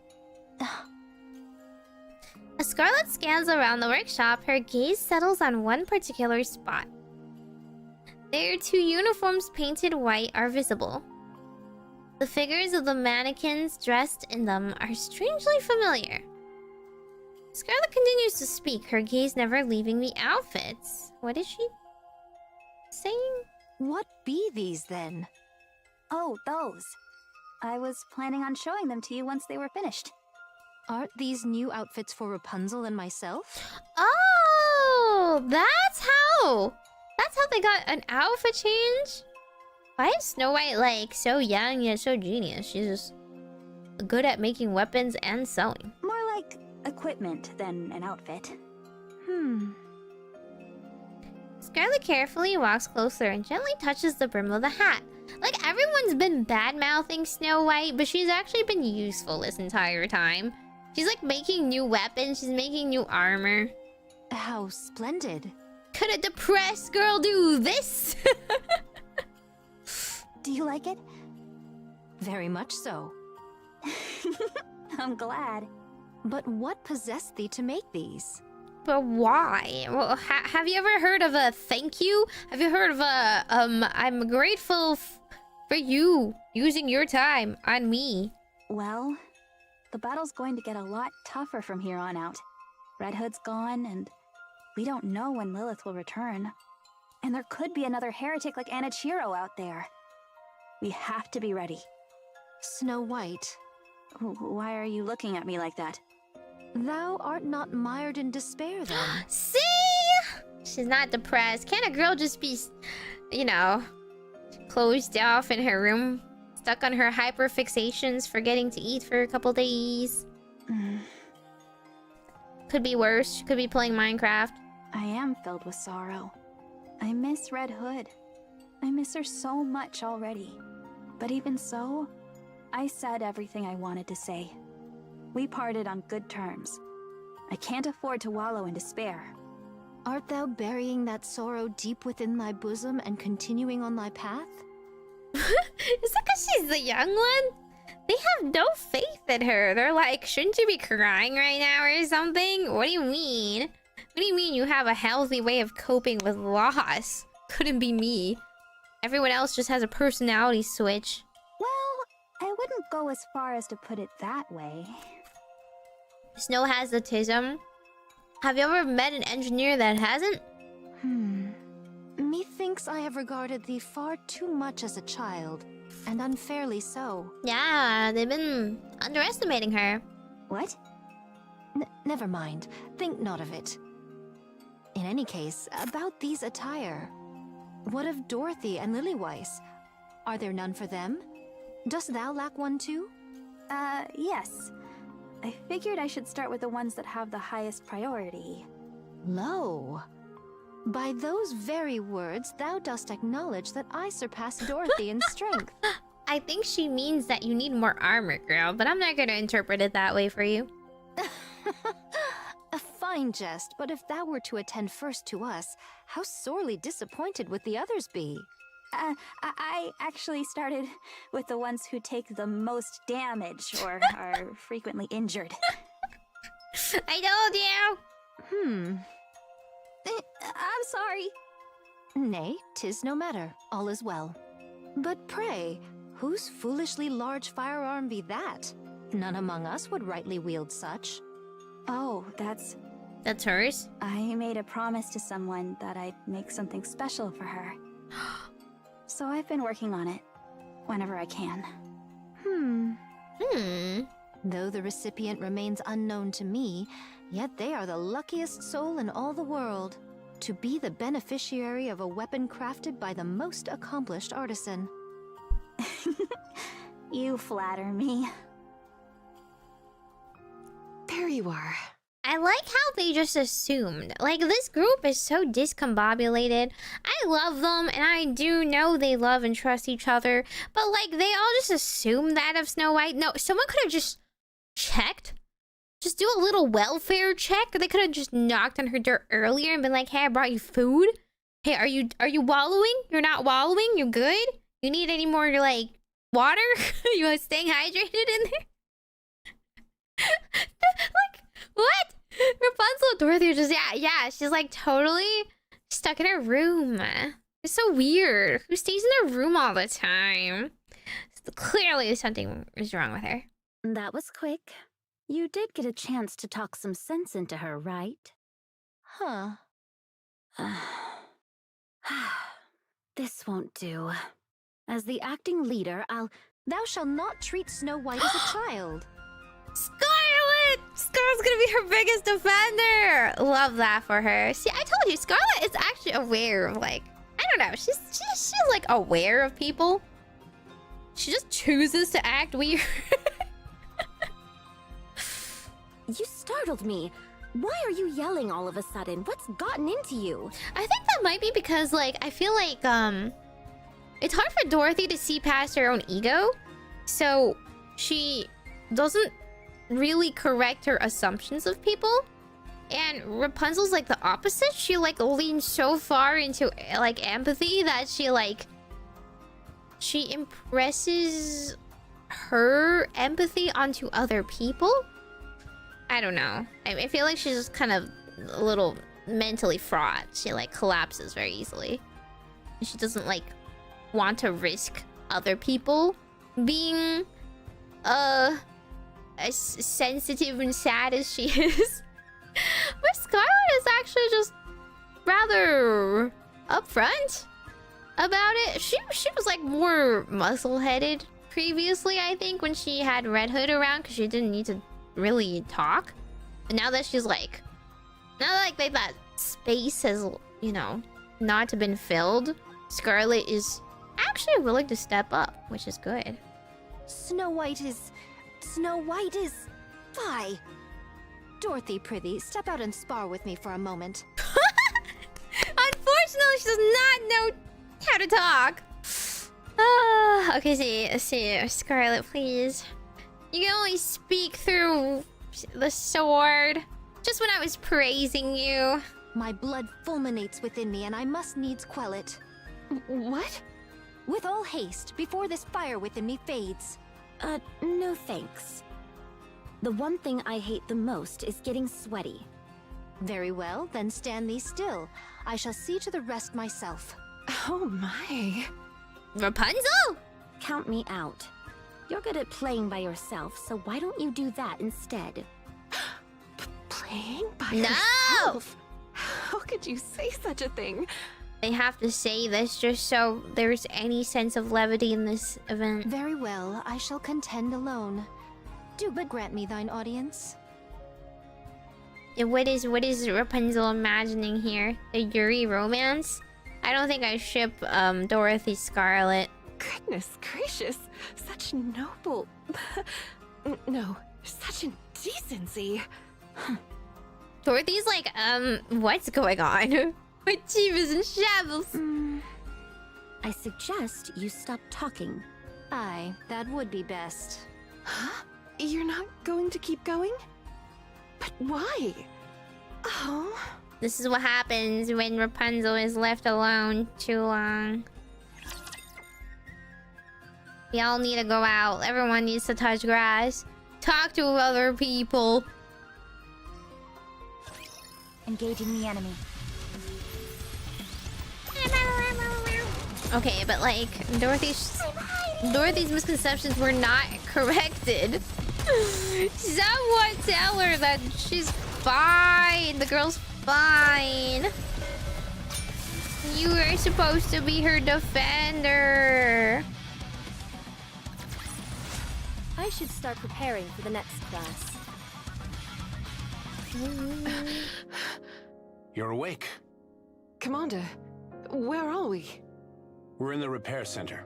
[SPEAKER 1] As Scarlet scans around the workshop, her gaze settles on one particular spot. There, two uniforms painted white are visible. The figures of the mannequins dressed in them are strangely familiar. Scarlet continues to speak, her gaze never leaving the outfits. What is she saying?
[SPEAKER 8] What be these, then?
[SPEAKER 6] Oh, those. I was planning on showing them to you once they were finished.
[SPEAKER 8] Aren't these new outfits for Rapunzel and myself?
[SPEAKER 1] Oh, that's how they got an outfit change? Why is Snow White, like, so young yet so genius? She's just good at making weapons and sewing.
[SPEAKER 6] More like equipment than an outfit.
[SPEAKER 1] Scarlet carefully walks closer and gently touches the brim of the hat. Like, everyone's been bad-mouthing Snow White, but she's actually been useful this entire time. She's, like, making new weapons. She's making new armor.
[SPEAKER 8] How splendid.
[SPEAKER 1] Could a depressed girl do this?
[SPEAKER 6] Do you like it?
[SPEAKER 8] Very much so.
[SPEAKER 6] I'm glad.
[SPEAKER 8] But what possessed thee to make these?
[SPEAKER 1] But why? Well, have you ever heard of a thank you? Have you heard of a, I'm grateful for you using your time on me?
[SPEAKER 6] Well, the battle's going to get a lot tougher from here on out. Red Hood's gone, and we don't know when Lilith will return. And there could be another heretic like Anichiro out there. We have to be ready.
[SPEAKER 8] Snow White.
[SPEAKER 6] Why are you looking at me like that?
[SPEAKER 8] Thou art not mired in despair, then.
[SPEAKER 1] See? She's not depressed. Can't a girl just be, you know, closed off in her room, stuck on her hyperfixations, forgetting to eat for a couple days? Could be worse. She could be playing Minecraft.
[SPEAKER 6] I am filled with sorrow. I miss Red Hood. I miss her so much already. But even so, I said everything I wanted to say. We parted on good terms. I can't afford to wallow in despair.
[SPEAKER 8] Art thou burying that sorrow deep within thy bosom and continuing on thy path?
[SPEAKER 1] Is that because she's the young one? They have no faith in her. They're like, shouldn't you be crying right now or something? What do you mean? What do you mean you have a healthy way of coping with loss? Couldn't be me. Everyone else just has a personality switch.
[SPEAKER 6] Well, I wouldn't go as far as to put it that way.
[SPEAKER 1] Snow has autism. Have you ever met an engineer that hasn't?
[SPEAKER 8] Methinks I have regarded thee far too much as a child, and unfairly so.
[SPEAKER 1] Yeah, they've been underestimating her.
[SPEAKER 6] What?
[SPEAKER 8] Never mind. Think not of it. In any case, about these attire. What of Dorothy and Liliweiss? Are there none for them? Dost thou lack one too?
[SPEAKER 6] Yes. I figured I should start with the ones that have the highest priority.
[SPEAKER 8] Lo! By those very words, thou dost acknowledge that I surpass Dorothy in strength.
[SPEAKER 1] I think she means that you need more armor, girl, but I'm not gonna interpret it that way for you.
[SPEAKER 8] A fine jest, but if thou were to attend first to us, how sorely disappointed would the others be?
[SPEAKER 6] I actually started with the ones who take the most damage or are frequently injured.
[SPEAKER 1] I told you!
[SPEAKER 6] I'm sorry.
[SPEAKER 8] Nay, 'tis no matter. All is well. But pray, whose foolishly large firearm be that? None among us would rightly wield such.
[SPEAKER 6] Oh, that's
[SPEAKER 1] hers?
[SPEAKER 6] I made a promise to someone that I'd make something special for her. So I've been working on it, whenever I can.
[SPEAKER 8] Though the recipient remains unknown to me, yet they are the luckiest soul in all the world. To be the beneficiary of a weapon crafted by the most accomplished artisan.
[SPEAKER 6] You flatter me.
[SPEAKER 7] There you are.
[SPEAKER 1] I like how they just assumed. Like, this group is so discombobulated. I love them, and I do know they love and trust each other. But, like, they all just assume that of Snow White. No, someone could have just checked. Just do a little welfare check. They could have just knocked on her door earlier and been like, hey, I brought you food. Hey, are you wallowing? You're not wallowing? You good? You need any more, like, water? You are staying hydrated in there? Like, what? Rapunzel and Dorothy are just, yeah, she's like totally stuck in her room. It's so weird. Who stays in their room all the time? Clearly something is wrong with her.
[SPEAKER 4] That was quick. You did get a chance to talk some sense into her, right?
[SPEAKER 8] Huh.
[SPEAKER 4] This won't do. As the acting leader,
[SPEAKER 8] Thou shalt not treat Snow White as a child.
[SPEAKER 1] Scarlet! Scarlet's gonna be her biggest defender! Love that for her. See, I told you, Scarlet is actually aware of, like, I don't know, she's like aware of people. She just chooses to act weird.
[SPEAKER 4] You startled me. Why are you yelling all of a sudden? What's gotten into you?
[SPEAKER 1] I think that might be because, like, I feel like, it's hard for Dorothy to see past her own ego. So, she doesn't really correct her assumptions of people. And Rapunzel's, like, the opposite. She, like, leans so far into, like, empathy that she impresses her empathy onto other people. I don't know. I feel like she's just kind of a little mentally fraught. She, like, collapses very easily. She doesn't, like, want to risk other people being as sensitive and sad as she is. But Scarlet is actually just rather upfront about it. She was, like, more muscle-headed previously, I think, when she had Red Hood around, because she didn't need to really talk. But now that she's like, now that, like, that space has, you know, not been filled, Scarlet is actually willing to step up, which is good.
[SPEAKER 8] Snow White is... Fie! Dorothy, prithee, step out and spar with me for a moment.
[SPEAKER 1] Unfortunately, she does not know how to talk. Okay, see, Scarlet, please. You can only speak through the sword. Just when I was praising you.
[SPEAKER 8] My blood fulminates within me, and I must needs quell it.
[SPEAKER 7] What?
[SPEAKER 8] With all haste, before this fire within me fades.
[SPEAKER 4] No thanks. The one thing I hate the most is getting sweaty.
[SPEAKER 8] Very well, then stand thee still. I shall see to the rest myself.
[SPEAKER 7] Oh my.
[SPEAKER 1] Rapunzel?
[SPEAKER 4] Count me out. You're good at playing by yourself, so why don't you do that instead?
[SPEAKER 7] Playing by
[SPEAKER 1] No!
[SPEAKER 7] yourself? How could you say such a thing?
[SPEAKER 1] They have to say this just so there's any sense of levity in this event.
[SPEAKER 8] Very well, I shall contend alone. Do but grant me thine audience.
[SPEAKER 1] What is Rapunzel imagining here? A Yuri romance? I don't think I ship Dorothy Scarlet.
[SPEAKER 7] Goodness gracious, such noble... no, such indecency.
[SPEAKER 1] Dorothy's like, what's going on? My team is in shambles.
[SPEAKER 4] I suggest you stop talking.
[SPEAKER 8] Aye, that would be best.
[SPEAKER 7] Huh? You're not going to keep going? But why? Oh...
[SPEAKER 1] This is what happens when Rapunzel is left alone too long. We all need to go out. Everyone needs to touch grass. Talk to other people.
[SPEAKER 4] Engaging the enemy.
[SPEAKER 1] Okay, but like, Dorothy's misconceptions were not corrected. Someone tell her that she's fine. The girl's fine. You were supposed to be her defender.
[SPEAKER 9] I should start preparing for the next class.
[SPEAKER 10] You're awake.
[SPEAKER 7] Commander, where are we?
[SPEAKER 10] We're in the repair center.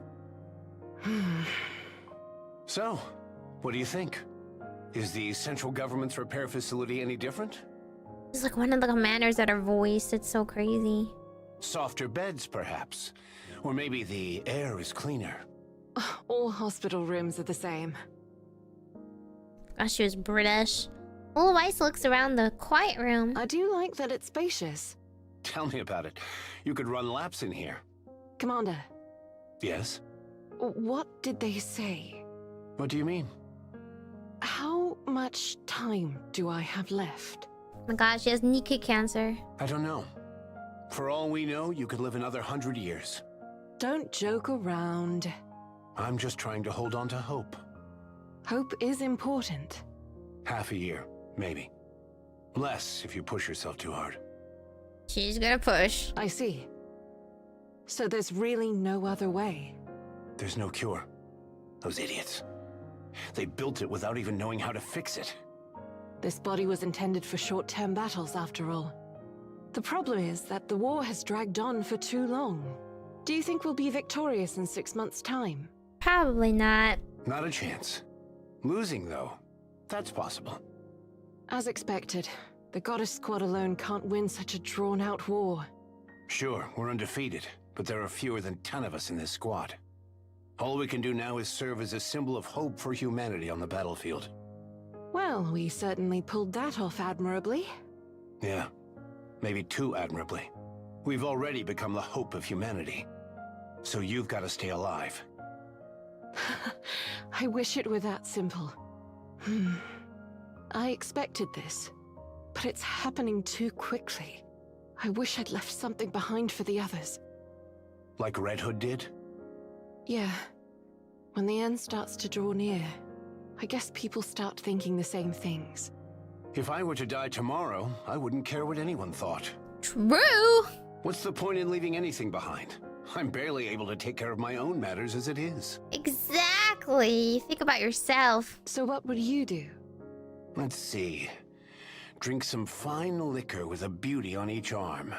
[SPEAKER 10] So, what do you think? Is the central government's repair facility any different?
[SPEAKER 1] It's like one of the commanders that are voiced. It's so crazy.
[SPEAKER 10] Softer beds, perhaps. Or maybe the air is cleaner.
[SPEAKER 7] All hospital rooms are the same.
[SPEAKER 1] Gosh, she was British. Liliweiss looks around the quiet room.
[SPEAKER 7] I do like that it's spacious.
[SPEAKER 10] Tell me about it. You could run laps in here.
[SPEAKER 7] Commander.
[SPEAKER 10] Yes?
[SPEAKER 7] What did they say?
[SPEAKER 10] What do you mean?
[SPEAKER 7] How much time do I have left?
[SPEAKER 1] Oh my gosh, she has Nikke cancer.
[SPEAKER 10] I don't know. For all we know, you could live another 100 years.
[SPEAKER 7] Don't joke around.
[SPEAKER 10] I'm just trying to hold on to hope.
[SPEAKER 7] Hope is important.
[SPEAKER 10] Half a year, maybe. Less if you push yourself too hard.
[SPEAKER 1] She's gonna push.
[SPEAKER 7] I see. So there's really no other way.
[SPEAKER 10] There's no cure. Those idiots. They built it without even knowing how to fix it.
[SPEAKER 7] This body was intended for short-term battles, after all. The problem is that the war has dragged on for too long. Do you think we'll be victorious in 6 months' time?
[SPEAKER 1] Probably not.
[SPEAKER 10] Not a chance. Losing, though, that's possible.
[SPEAKER 7] As expected, the Goddess Squad alone can't win such a drawn-out war.
[SPEAKER 10] Sure, we're undefeated, but there are fewer than 10 of us in this squad. All we can do now is serve as a symbol of hope for humanity on the battlefield.
[SPEAKER 7] Well, we certainly pulled that off admirably.
[SPEAKER 10] Yeah, maybe too admirably. We've already become the hope of humanity. So you've got to stay alive.
[SPEAKER 7] I wish it were that simple. I expected this, but it's happening too quickly. I wish I'd left something behind for the others.
[SPEAKER 10] Like Red Hood did?
[SPEAKER 7] Yeah. When the end starts to draw near, I guess people start thinking the same things.
[SPEAKER 10] If I were to die tomorrow, I wouldn't care what anyone thought.
[SPEAKER 1] True.
[SPEAKER 10] What's the point in leaving anything behind? I'm barely able to take care of my own matters as it is.
[SPEAKER 1] Exactly. Think about yourself.
[SPEAKER 7] So what would you do?
[SPEAKER 10] Let's see. Drink some fine liquor with a beauty on each arm.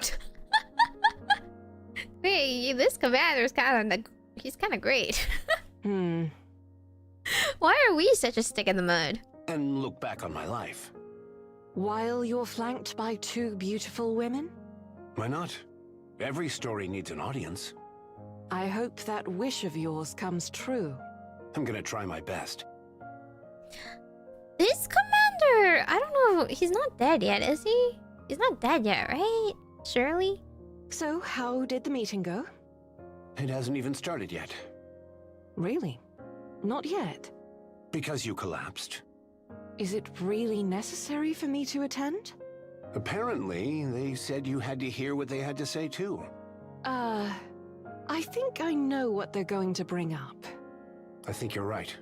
[SPEAKER 1] Wait, this commander's he's kind of great. Why are we such a stick in the mud?
[SPEAKER 10] And look back on my life.
[SPEAKER 7] While you're flanked by 2 beautiful women?
[SPEAKER 10] Why not? Every story needs an audience.
[SPEAKER 7] I hope that wish of yours comes true.
[SPEAKER 10] I'm gonna try my best.
[SPEAKER 1] This commander, I don't know. He's not dead yet, is he? He's not dead yet, right? Surely?
[SPEAKER 7] So, how did the meeting go?
[SPEAKER 10] It hasn't even started yet.
[SPEAKER 7] Really? Not yet?
[SPEAKER 10] Because you collapsed.
[SPEAKER 7] Is it really necessary for me to attend?
[SPEAKER 10] Apparently, they said you had to hear what they had to say too.
[SPEAKER 7] I think I know what they're going to bring up.
[SPEAKER 10] I think you're right.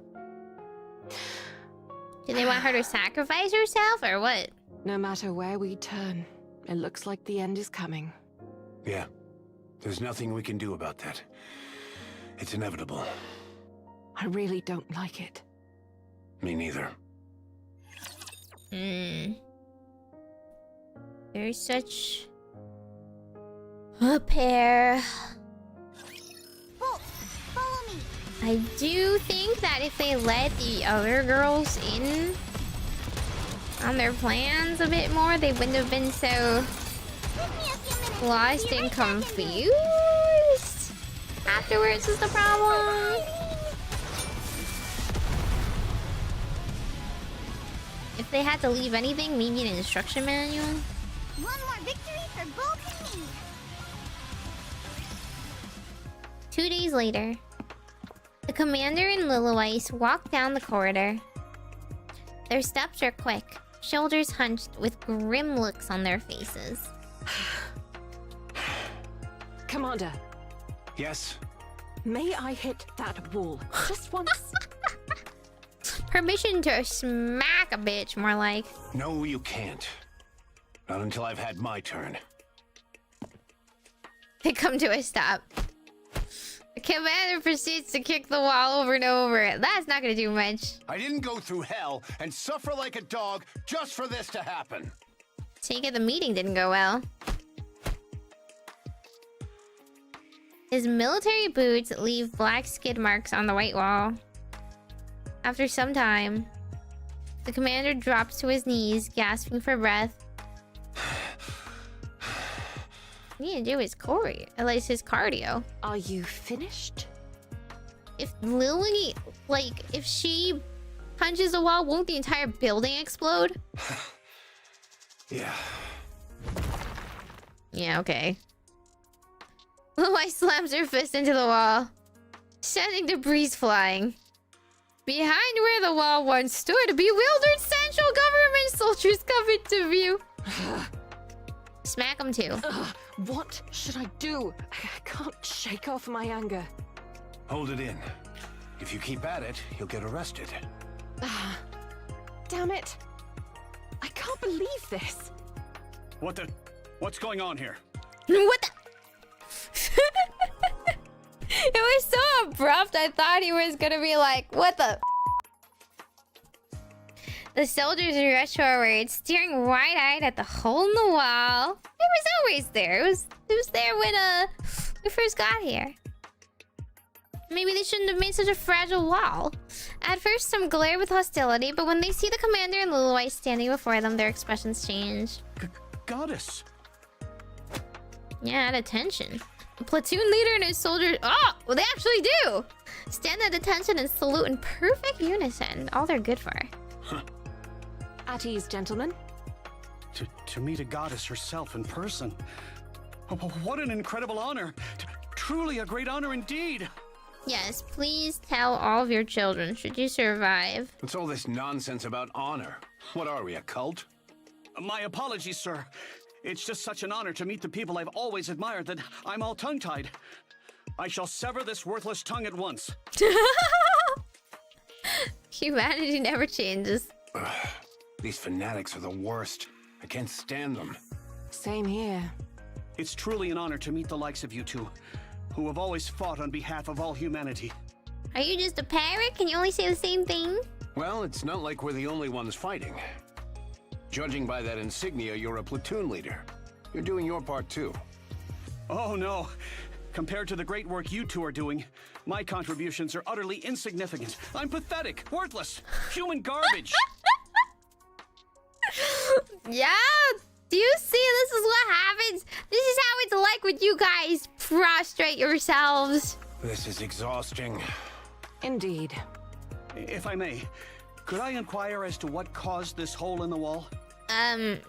[SPEAKER 1] Do they want her to sacrifice herself or what?
[SPEAKER 7] No matter where we turn, it looks like the end is coming.
[SPEAKER 10] Yeah. There's nothing we can do about that. It's inevitable.
[SPEAKER 7] I really don't like it.
[SPEAKER 10] Me neither.
[SPEAKER 1] They're such a pair.
[SPEAKER 2] Bolt, follow me.
[SPEAKER 1] I do think that if they let the other girls in on their plans a bit more, they wouldn't have been so
[SPEAKER 2] Give me a few minutes.
[SPEAKER 1] lost and confused. Afterwards is the problem. If they had to leave anything, maybe an instruction manual.
[SPEAKER 2] One more victory for Bolt and me.
[SPEAKER 1] 2 days later, the commander and Liliweiss walk down the corridor. Their steps are quick, shoulders hunched with grim looks on their faces.
[SPEAKER 7] Commander,
[SPEAKER 10] Yes?
[SPEAKER 7] may I hit that wall just once?
[SPEAKER 1] Permission to smack a bitch, more like.
[SPEAKER 10] No, you can't. Not until I've had my turn.
[SPEAKER 1] They come to a stop. The commander proceeds to kick the wall over and over. That's not gonna do much.
[SPEAKER 10] I didn't go through hell and suffer like a dog just for this to happen.
[SPEAKER 1] Take it the meeting didn't go well. His military boots leave black skid marks on the white wall. After some time, the commander drops to his knees, gasping for breath. He need to do his choreo, at least his cardio.
[SPEAKER 7] Are you finished?
[SPEAKER 1] If Lily, like, if she punches a wall, won't the entire building explode?
[SPEAKER 10] Yeah.
[SPEAKER 1] Yeah, okay. Liliweiss slams her fist into the wall, sending debris flying. Behind where the wall once stood, bewildered central government soldiers come into view. Smack them too.
[SPEAKER 7] What should I do? I can't shake off my anger.
[SPEAKER 10] Hold it in. If you keep at it, you'll get arrested.
[SPEAKER 7] Damn it. I can't believe this.
[SPEAKER 11] What's going on here?
[SPEAKER 1] What the? It was so abrupt, I thought he was gonna be like, what the? The soldiers rushed forward, staring wide-eyed at the hole in the wall. It was always there. It was there when we first got here. Maybe they shouldn't have made such a fragile wall. At first, some glare with hostility, but when they see the commander and Liliweiss standing before them, their expressions change.
[SPEAKER 11] Goddess.
[SPEAKER 1] Yeah, at attention. The platoon leader and his soldiers... Oh! Well, they actually do! Stand at attention and salute in perfect unison. All they're good for.
[SPEAKER 11] Huh.
[SPEAKER 7] At ease, gentlemen.
[SPEAKER 11] To meet a goddess herself in person. What an incredible honor. Truly a great honor indeed.
[SPEAKER 1] Yes, please tell all of your children, should you survive.
[SPEAKER 10] What's all this nonsense about honor? What are we, a cult?
[SPEAKER 11] My apologies, sir. It's just such an honor to meet the people I've always admired that I'm all tongue-tied. I shall sever this worthless tongue at once.
[SPEAKER 1] Humanity never changes.
[SPEAKER 10] These fanatics are the worst. I can't stand them.
[SPEAKER 7] Same here.
[SPEAKER 11] It's truly an honor to meet the likes of you two, who have always fought on behalf of all humanity.
[SPEAKER 1] Are you just a parrot? Can you only say the same thing?
[SPEAKER 10] Well, it's not like we're the only ones fighting. Judging by that insignia, you're a platoon leader. You're doing your part too.
[SPEAKER 11] Oh no. Compared to the great work you two are doing, my contributions are utterly insignificant. I'm pathetic, worthless, human garbage.
[SPEAKER 1] Yeah, Do you see? This is what happens. This is how it's like when you guys prostrate yourselves.
[SPEAKER 10] This is exhausting.
[SPEAKER 7] Indeed.
[SPEAKER 11] If I may, could I inquire as to what caused this hole in the wall?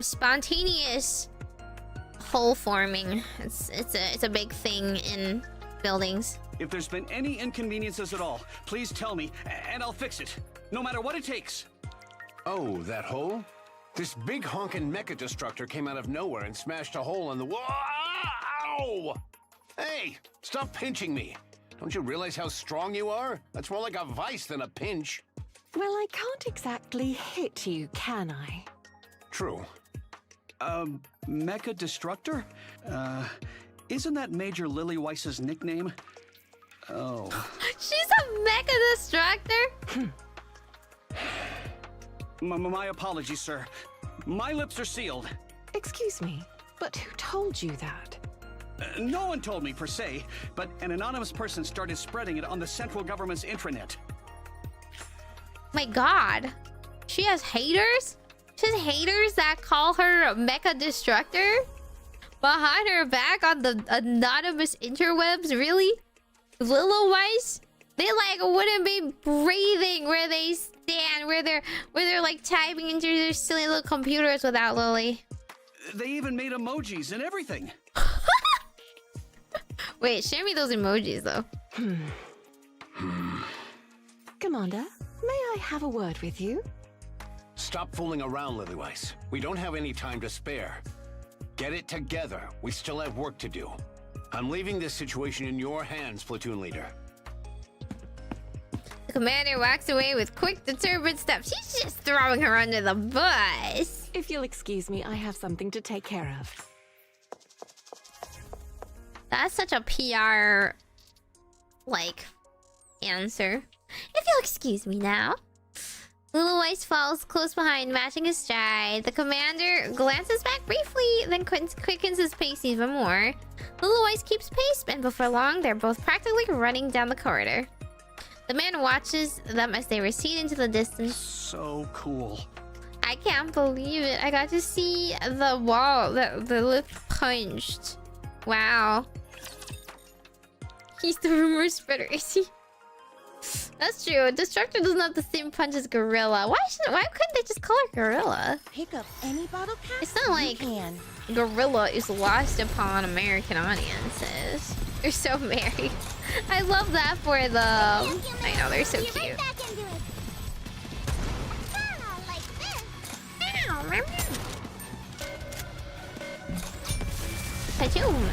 [SPEAKER 1] Spontaneous hole forming. It's a big thing in buildings.
[SPEAKER 11] If there's been any inconveniences at all, please tell me, and I'll fix it. No matter what it takes.
[SPEAKER 10] Oh, that hole? This big honkin' mecha destructor came out of nowhere and smashed a hole in the wall. Ow! Hey, stop pinching me. Don't you realize how strong you are? That's more like a vice than a pinch.
[SPEAKER 7] Well, I can't exactly hit you, can I?
[SPEAKER 10] True.
[SPEAKER 11] Mecha Destructor? Isn't that Major Liliweiss's nickname? Oh.
[SPEAKER 1] She's a mecha destructor?
[SPEAKER 11] My apologies, sir. My lips are sealed.
[SPEAKER 7] Excuse me, but who told you that?
[SPEAKER 11] No one told me, per se, but an anonymous person started spreading it on the central government's intranet.
[SPEAKER 1] My god. She has haters? She has haters that call her a mecha destructor? Behind her back on the anonymous interwebs? Really? Liliweiss? They like wouldn't be breathing where they stand, where they're like typing into their silly little computers without Lily.
[SPEAKER 11] They even made emojis and everything.
[SPEAKER 1] Wait, share me those emojis though.
[SPEAKER 7] Commander, may I have a word with you?
[SPEAKER 10] Stop fooling around, Liliweiss. We don't have any time to spare. Get it together. We still have work to do. I'm leaving this situation in your hands, platoon leader.
[SPEAKER 1] The commander walks away with quick, determined steps. She's just throwing her under the bus.
[SPEAKER 7] If you'll excuse me, I have something to take care of.
[SPEAKER 1] That's such a PR, like, answer. If you'll excuse me now. Liliweiss follows close behind, matching his stride. The commander glances back briefly, then quickens his pace even more. Liliweiss keeps pace, and before long, they're both practically running down the corridor. The man watches them as they recede into the distance.
[SPEAKER 11] So cool.
[SPEAKER 1] I can't believe it. I got to see the wall that the lift punched. Wow. He's the rumor spreader, is he? That's true. Destructor doesn't have the same punch as Gorilla. Why couldn't they just call her Gorilla?
[SPEAKER 2] Pick up any bottle cap.
[SPEAKER 1] It's not like Gorilla is lost upon American audiences. They're so married. I love that for them. I know, they're so cute. Tachoom.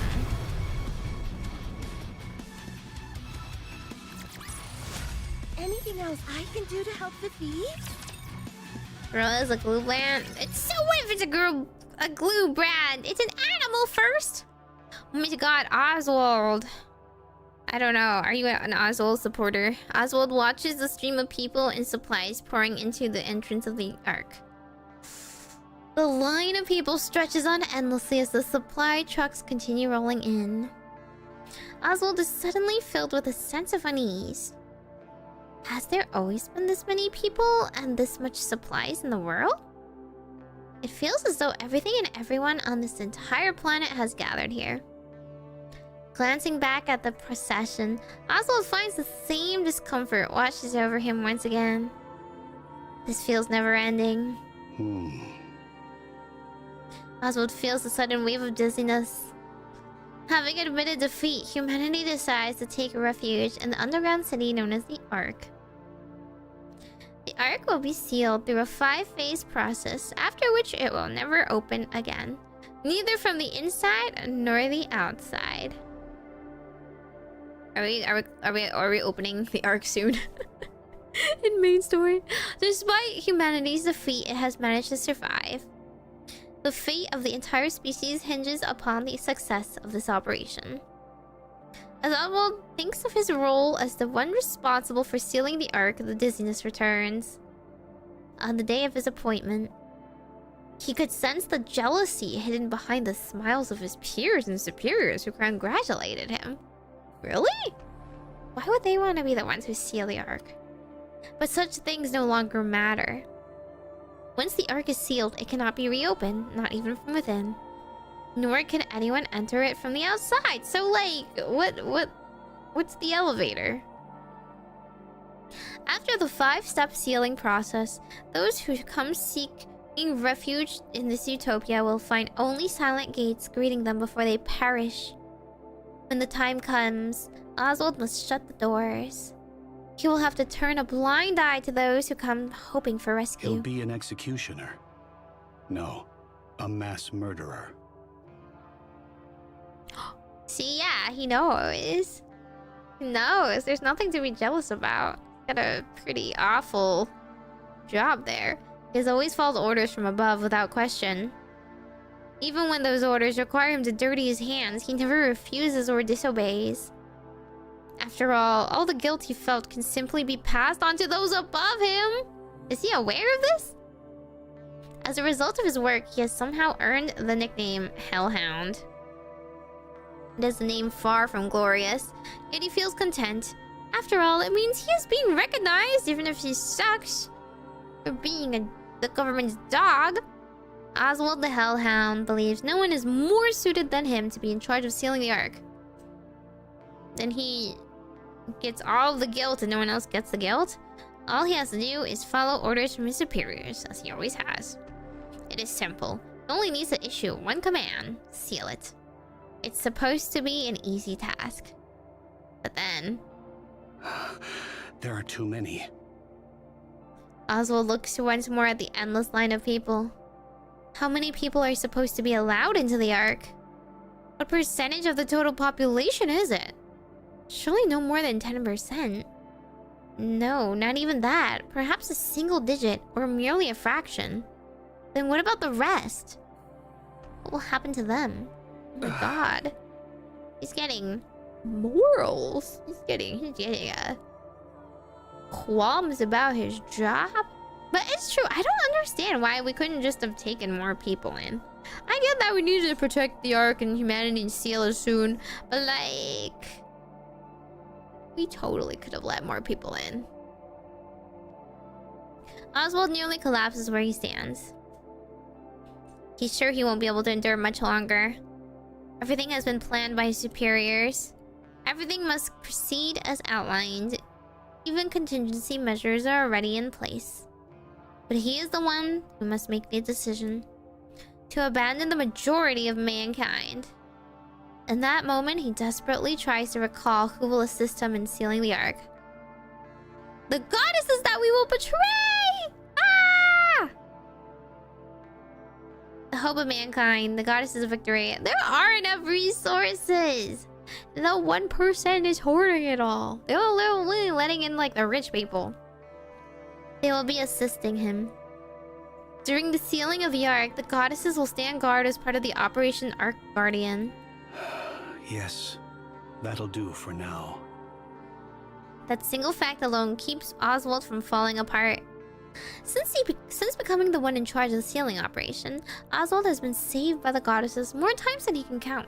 [SPEAKER 2] Anything else I can do to help the thieves?
[SPEAKER 1] Gorilla is a glue brand. It's so what if it's a glue brand? It's an animal first. Oh my god, Oswald. I don't know. Are you an Oswald supporter? Oswald watches the stream of people and supplies pouring into the entrance of the Ark. The line of people stretches on endlessly as the supply trucks continue rolling in. Oswald is suddenly filled with a sense of unease. Has there always been this many people and this much supplies in the world? It feels as though everything and everyone on this entire planet has gathered here. Glancing back at the procession, Oswald finds the same discomfort washes over him once again. This feels never-ending. Oswald feels a sudden wave of dizziness. Having admitted defeat, humanity decides to take refuge in the underground city known as the Ark. The Ark will be sealed through a 5-phase process, after which it will never open again, neither from the inside nor the outside. Are we opening the Ark soon? In main story, despite humanity's defeat, it has managed to survive. The fate of the entire species hinges upon the success of this operation. As Oswald thinks of his role as the one responsible for sealing the Ark, the dizziness returns. On the day of his appointment, he could sense the jealousy hidden behind the smiles of his peers and superiors who congratulated him. Really? Why would they want to be the ones who seal the Ark? But such things no longer matter. Once the Ark is sealed, it cannot be reopened, not even from within. Nor can anyone enter it from the outside. So, like, what's the elevator? After the 5-step sealing process, those who come seeking refuge in this utopia will find only silent gates greeting them before they perish. When the time comes, Oswald must shut the doors. He will have to turn a blind eye to those who come hoping for rescue.
[SPEAKER 11] He'll be an executioner. No, a mass murderer.
[SPEAKER 1] See, yeah, he knows. He knows. There's nothing to be jealous about. Got a pretty awful job there. He has always followed orders from above without question. Even when those orders require him to dirty his hands, he never refuses or disobeys. After all the guilt he felt can simply be passed on to those above him. Is he aware of this? As a result of his work, he has somehow earned the nickname Hellhound. It is a name far from glorious, yet he feels content. After all, it means he is being recognized, even if he sucks, for being the government's dog. Oswald the Hellhound believes no one is more suited than him to be in charge of sealing the Ark. Then he gets all the guilt and no one else gets the guilt. All he has to do is follow orders from his superiors, as he always has. It is simple. He only needs to issue one command: seal it. It's supposed to be an easy task. But then...
[SPEAKER 11] There are too many.
[SPEAKER 1] Oswald looks once more at the endless line of people. How many people are supposed to be allowed into the Ark? What percentage of the total population is it? Surely no more than 10%. No, not even that. Perhaps a single digit, or merely a fraction. Then what about the rest? What will happen to them? Oh my god. He's getting morals. He's getting qualms about his job. But it's true, I don't understand why we couldn't just have taken more people in. I get that we needed to protect the Ark and humanity and seal it soon, but like... we totally could have let more people in. Oswald nearly collapses where he stands. He's sure he won't be able to endure much longer. Everything has been planned by his superiors. Everything must proceed as outlined. Even contingency measures are already in place. But he is the one who must make the decision to abandon the majority of mankind. In that moment, he desperately tries to recall who will assist him in sealing the Ark. The goddesses that we will betray! Ah! The hope of mankind, the goddesses of victory. There are enough resources. The 1% is hoarding it all. They're only letting in like the rich people. They will be assisting him. During the sealing of the Ark, the goddesses will stand guard as part of the Operation Ark Guardian.
[SPEAKER 11] Yes, that'll do for now.
[SPEAKER 1] That single fact alone keeps Oswald from falling apart. Since becoming the one in charge of the sealing operation, Oswald has been saved by the goddesses more times than he can count.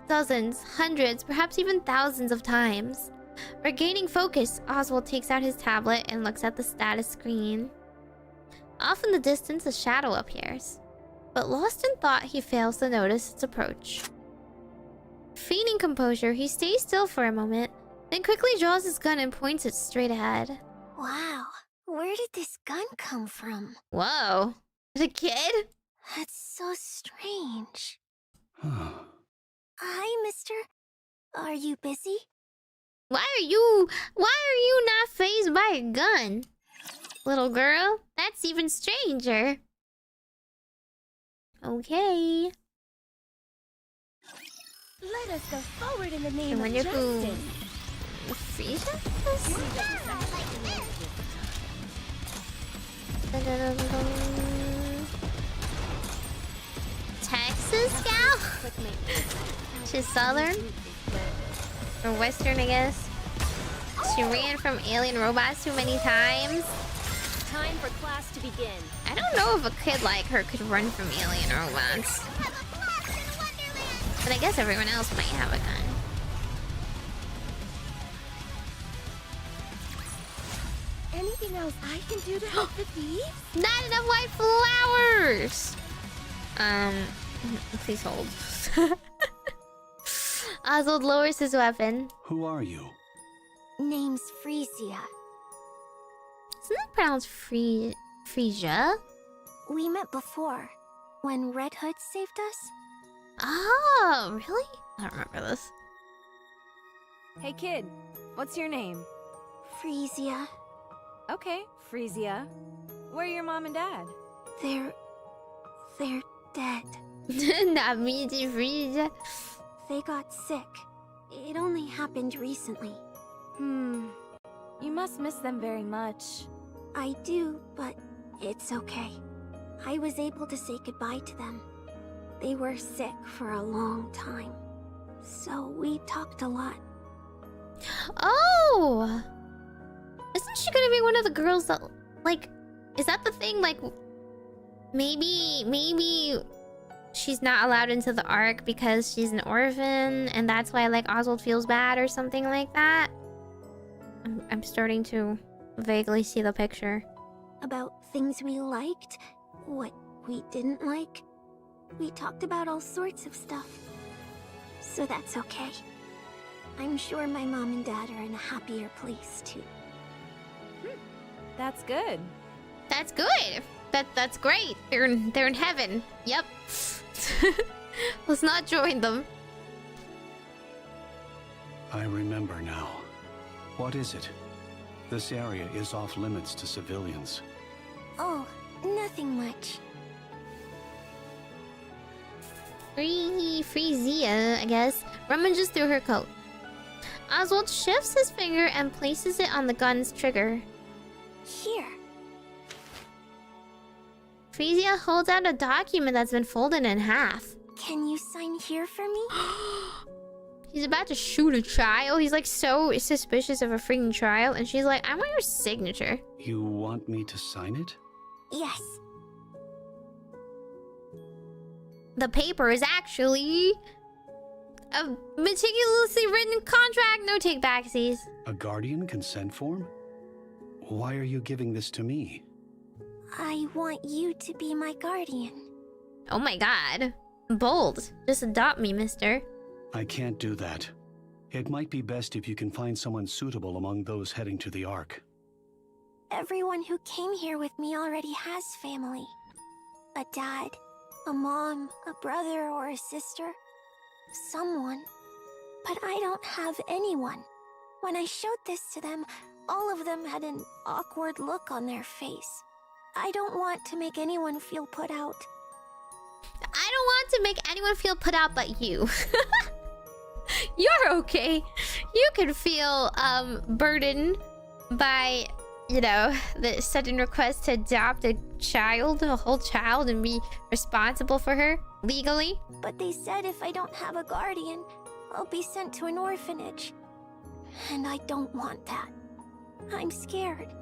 [SPEAKER 1] Dozens, hundreds, perhaps even thousands of times. Regaining focus, Oswald takes out his tablet and looks at the status screen. Off in the distance, a shadow appears. But lost in thought, he fails to notice its approach. Feigning composure, he stays still for a moment, then quickly draws his gun and points it straight ahead.
[SPEAKER 2] Wow, where did this gun come from?
[SPEAKER 1] Whoa, the kid?
[SPEAKER 2] That's so strange. Hi, mister. Are you busy?
[SPEAKER 1] Why are you not fazed by a gun? Little girl, that's even stranger. Okay.
[SPEAKER 9] Let us go forward in the name
[SPEAKER 1] I wonder
[SPEAKER 9] of justice.
[SPEAKER 1] who Frieza is? Texas gal? She's southern? Or western, I guess. She ran from alien robots too many times.
[SPEAKER 9] Time for class to begin.
[SPEAKER 1] I don't know if a kid like her could run from alien robots. But I guess everyone else might have a gun.
[SPEAKER 9] anything else I can do to help the thieves?
[SPEAKER 1] Not enough white flowers! Please hold. Oswald lowers his weapon.
[SPEAKER 10] Who are you?
[SPEAKER 2] Name's Frisia.
[SPEAKER 1] Isn't that pronounced Frisia?
[SPEAKER 2] We met before, when Red Hood saved us.
[SPEAKER 1] Oh, really? I don't remember this.
[SPEAKER 9] Hey kid, what's your name?
[SPEAKER 2] Frisia.
[SPEAKER 9] Okay, Frisia. Where are your mom and dad?
[SPEAKER 2] They're dead.
[SPEAKER 1] Not me, Frisia.
[SPEAKER 2] They got sick. It only happened recently.
[SPEAKER 9] You must miss them very much.
[SPEAKER 2] I do, but it's okay. I was able to say goodbye to them. They were sick for a long time. So we talked a lot.
[SPEAKER 1] Oh! Isn't she gonna be one of the girls that, like, is that the thing? Like, maybe she's not allowed into the Ark because she's an orphan, and that's why, like, Oswald feels bad or something like that? I'm starting to vaguely see the picture.
[SPEAKER 2] About things we liked, what we didn't like. We talked about all sorts of stuff. So that's okay. I'm sure my mom and dad are in a happier place, too.
[SPEAKER 9] That's good.
[SPEAKER 1] That's good. That's great. They're in heaven. Yep. Let's not join them.
[SPEAKER 10] I remember now. What is it? This area is off limits to civilians.
[SPEAKER 2] Oh, nothing much.
[SPEAKER 1] Frisia, I guess, rummages through her coat. Oswald shifts his finger and places it on the gun's trigger.
[SPEAKER 2] Here.
[SPEAKER 1] Frisia holds out a document that's been folded in half.
[SPEAKER 2] Can you sign here for me?
[SPEAKER 1] He's about to shoot a child. He's like so suspicious of a freaking child. And she's like, I want your signature.
[SPEAKER 10] You want me to sign it?
[SPEAKER 2] Yes.
[SPEAKER 1] The paper is actually a meticulously written contract. No take-backsies.
[SPEAKER 10] A Guardian consent form? Why are you giving this to me?
[SPEAKER 2] I want you to be my guardian.
[SPEAKER 1] Oh my god. Bold. Just adopt me, mister.
[SPEAKER 10] I can't do that. It might be best if you can find someone suitable among those heading to the Ark.
[SPEAKER 2] Everyone who came here with me already has family. A dad, a mom, a brother, or a sister. Someone. But I don't have anyone. When I showed this to them, all of them had an awkward look on their face. I don't want to make anyone feel put out.
[SPEAKER 1] I don't want to make anyone feel put out but you. You're okay. You can feel burdened by, you know, the sudden request to adopt a child, a whole child, and be responsible for her legally.
[SPEAKER 2] But they said if I don't have a guardian, I'll be sent to an orphanage. And I don't want that. I'm scared.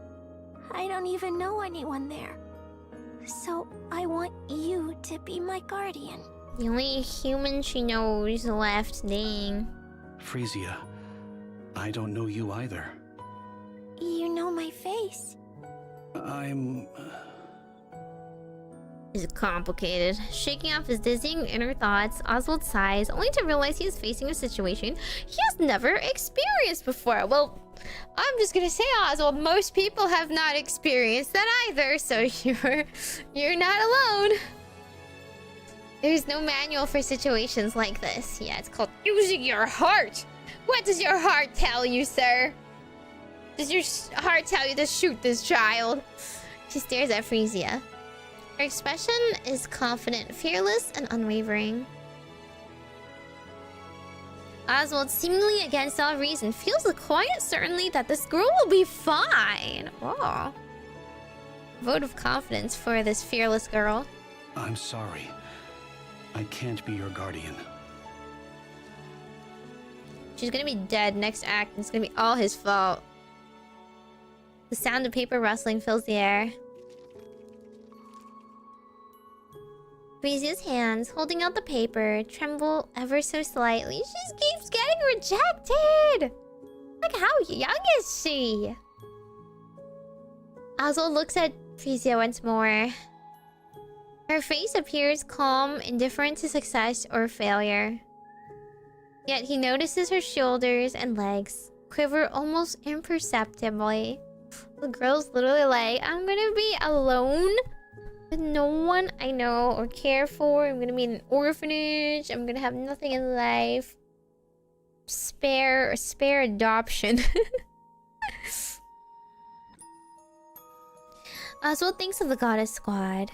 [SPEAKER 2] I don't even know anyone there. So I want you to be my guardian.
[SPEAKER 1] The only human she knows left, dang.
[SPEAKER 10] Frisia, I don't know you either.
[SPEAKER 2] You know my face.
[SPEAKER 1] Is complicated. Shaking off his dizzying inner thoughts, Oswald sighs, only to realize he is facing a situation he has never experienced before. Well, I'm just gonna say, Oswald, most people have not experienced that either, so you're not alone. There's no manual for situations like this. Yeah, it's called using your heart. What does your heart tell you, sir? Does your heart tell you to shoot this child? She stares at Frisia. Her expression is confident, fearless, and unwavering. Oswald, seemingly against all reason, feels a quiet certainty that this girl will be fine. Oh. Vote of confidence for this fearless girl.
[SPEAKER 10] I'm sorry. I can't be your guardian.
[SPEAKER 1] She's gonna be dead next act, and it's gonna be all his fault. The sound of paper rustling fills the air. Frisia's hands, holding out the paper, tremble ever so slightly. She keeps getting rejected! Like, how young is she? Oswald looks at Frisia once more. Her face appears calm, indifferent to success or failure. Yet he notices her shoulders and legs quiver almost imperceptibly. The girl's literally like, I'm gonna be alone with no one I know or care for. I'm gonna be in an orphanage. I'm gonna have nothing in life. Spare adoption. Oswald thinks of the goddess squad.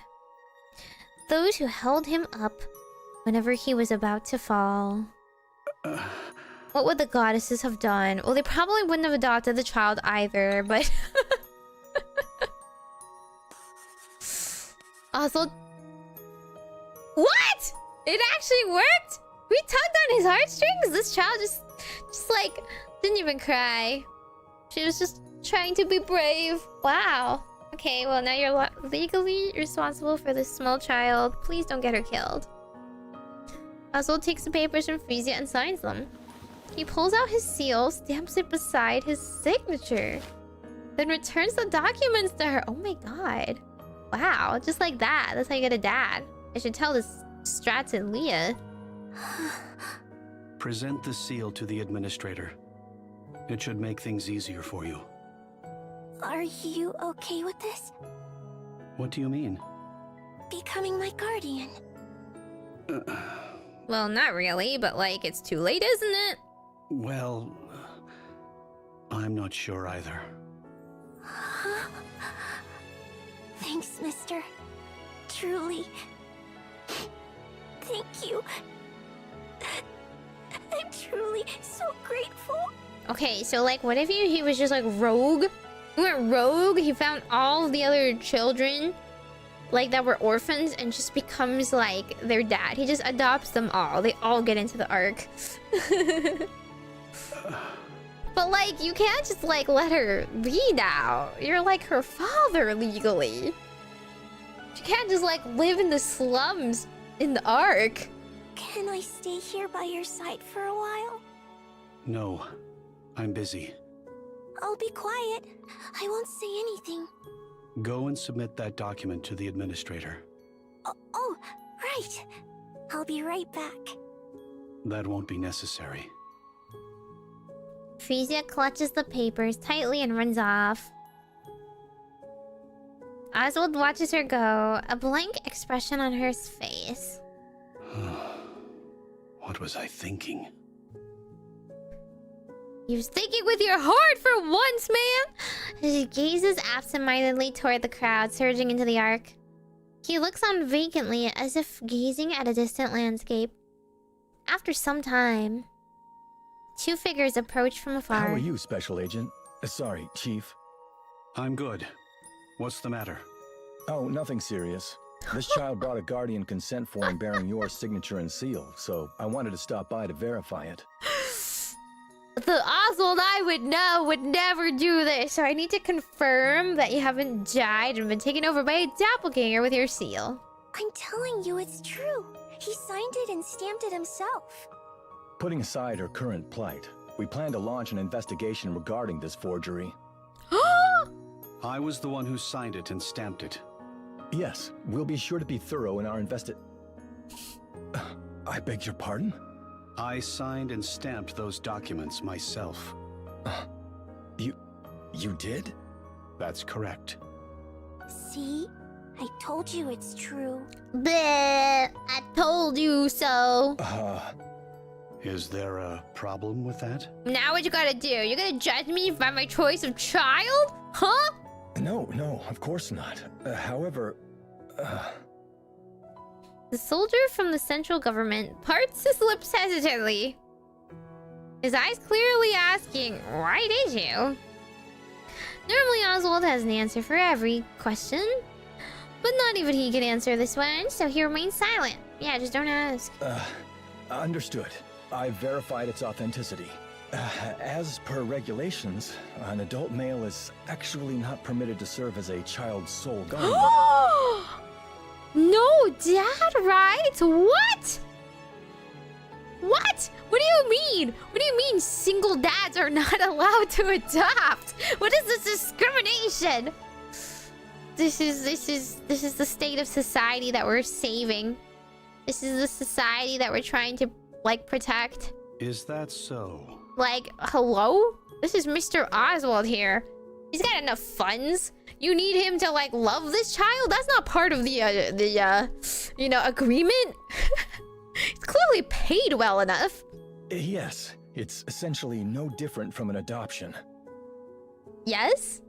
[SPEAKER 1] Those who held him up whenever he was about to fall. What would the goddesses have done? Well, they probably wouldn't have adopted the child either, but... Oswald... What?! It actually worked?! We tugged on his heartstrings? This child just like, didn't even cry. She was just trying to be brave. Wow. Okay, well now you're legally responsible for this small child. Please don't get her killed. Oswald takes the papers from Frisia and signs them. He pulls out his seal, stamps it beside his signature, then returns the documents to her. Oh my god. Wow, just like that. That's how you get a dad. I should tell this Strats and Leah.
[SPEAKER 11] Present the seal to the administrator. It should make things easier for you.
[SPEAKER 4] Are you okay with this?
[SPEAKER 11] What do you mean?
[SPEAKER 4] Becoming my guardian.
[SPEAKER 1] Well, not really, but like, it's too late, isn't it?
[SPEAKER 11] Well, I'm not sure either.
[SPEAKER 4] Thanks, mister. Truly. Thank you. I'm truly so grateful.
[SPEAKER 1] Okay, so like, what if he was just like rogue? He went rogue, he found all the other children, like, that were orphans, and just becomes like their dad. He just adopts them all. They all get into the Ark. But like, you can't just like let her be now. You're like her father legally. You can't just like live in the slums in the Ark.
[SPEAKER 4] Can I stay here by your side for a while?
[SPEAKER 11] No, I'm busy.
[SPEAKER 4] I'll be quiet. I won't say anything.
[SPEAKER 11] Go and submit that document to the administrator.
[SPEAKER 4] Oh, right. I'll be right back.
[SPEAKER 11] That won't be necessary.
[SPEAKER 1] Frisia clutches the papers tightly and runs off. Oswald watches her go, a blank expression on her face.
[SPEAKER 11] What was I thinking?
[SPEAKER 1] He was thinking with your heart for once, man! He gazes absentmindedly toward the crowd surging into the Ark. He looks on vacantly as if gazing at a distant landscape. After some time, two figures approach from afar.
[SPEAKER 12] How are you, Special Agent? Sorry, Chief.
[SPEAKER 11] I'm good. What's the matter?
[SPEAKER 12] Oh, nothing serious. This child brought a Guardian consent form bearing your signature and seal, so I wanted to stop by to verify it.
[SPEAKER 1] The Oswald I would know would never do this, so I need to confirm that you haven't died and been taken over by a doppelganger with your seal.
[SPEAKER 4] I'm telling you it's true. He signed it and stamped it himself.
[SPEAKER 12] Putting aside her current plight, we plan to launch an investigation regarding this forgery.
[SPEAKER 11] I was the one who signed it and stamped it.
[SPEAKER 12] Yes, we'll be sure to be thorough in our I beg your pardon?
[SPEAKER 11] I signed and stamped those documents myself.
[SPEAKER 12] You did?
[SPEAKER 11] That's correct.
[SPEAKER 4] See? I told you it's true.
[SPEAKER 1] Bleh, I told you so.
[SPEAKER 11] Is there a problem with that?
[SPEAKER 1] Now what you gotta do? You're gonna judge me by my choice of child? Huh?
[SPEAKER 12] No, of course not. However,
[SPEAKER 1] The soldier from the central government parts his lips hesitantly. His eyes clearly asking, why did you? Normally Oswald has an answer for every question, but not even he can answer this one, so he remains silent. Yeah, just don't ask.
[SPEAKER 12] Understood. I verified its authenticity. As per regulations, an adult male is actually not permitted to serve as a child's sole guardian.
[SPEAKER 1] No dad rights? What? What? What do you mean? What do you mean single dads are not allowed to adopt? What is this discrimination? this is the state of society that we're saving. This is the society that we're trying to like protect.
[SPEAKER 11] Is that so?
[SPEAKER 1] Like, hello? This is Mr. Oswald here. He's got enough funds. You need him to like love this child? That's not part of the you know, agreement. He's clearly paid well enough.
[SPEAKER 12] Yes, it's essentially no different from an adoption.
[SPEAKER 1] Yes?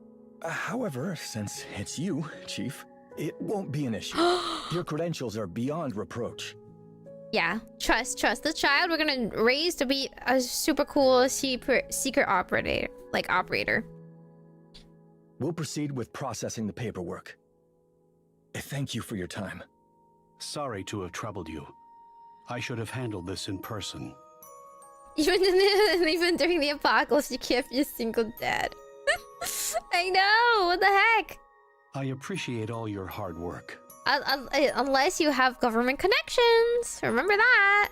[SPEAKER 12] However, since it's you, Chief, it won't be an issue. Your credentials are beyond reproach.
[SPEAKER 1] Yeah, trust. The child we're gonna raise to be a super cool secret operator.
[SPEAKER 12] We'll proceed with processing the paperwork. Thank you for your time.
[SPEAKER 11] Sorry to have troubled you. I should have handled this in person.
[SPEAKER 1] Even during the apocalypse, you can't be a single dad. I know, what the heck?
[SPEAKER 11] I appreciate all your hard work.
[SPEAKER 1] Unless you have government connections. Remember that.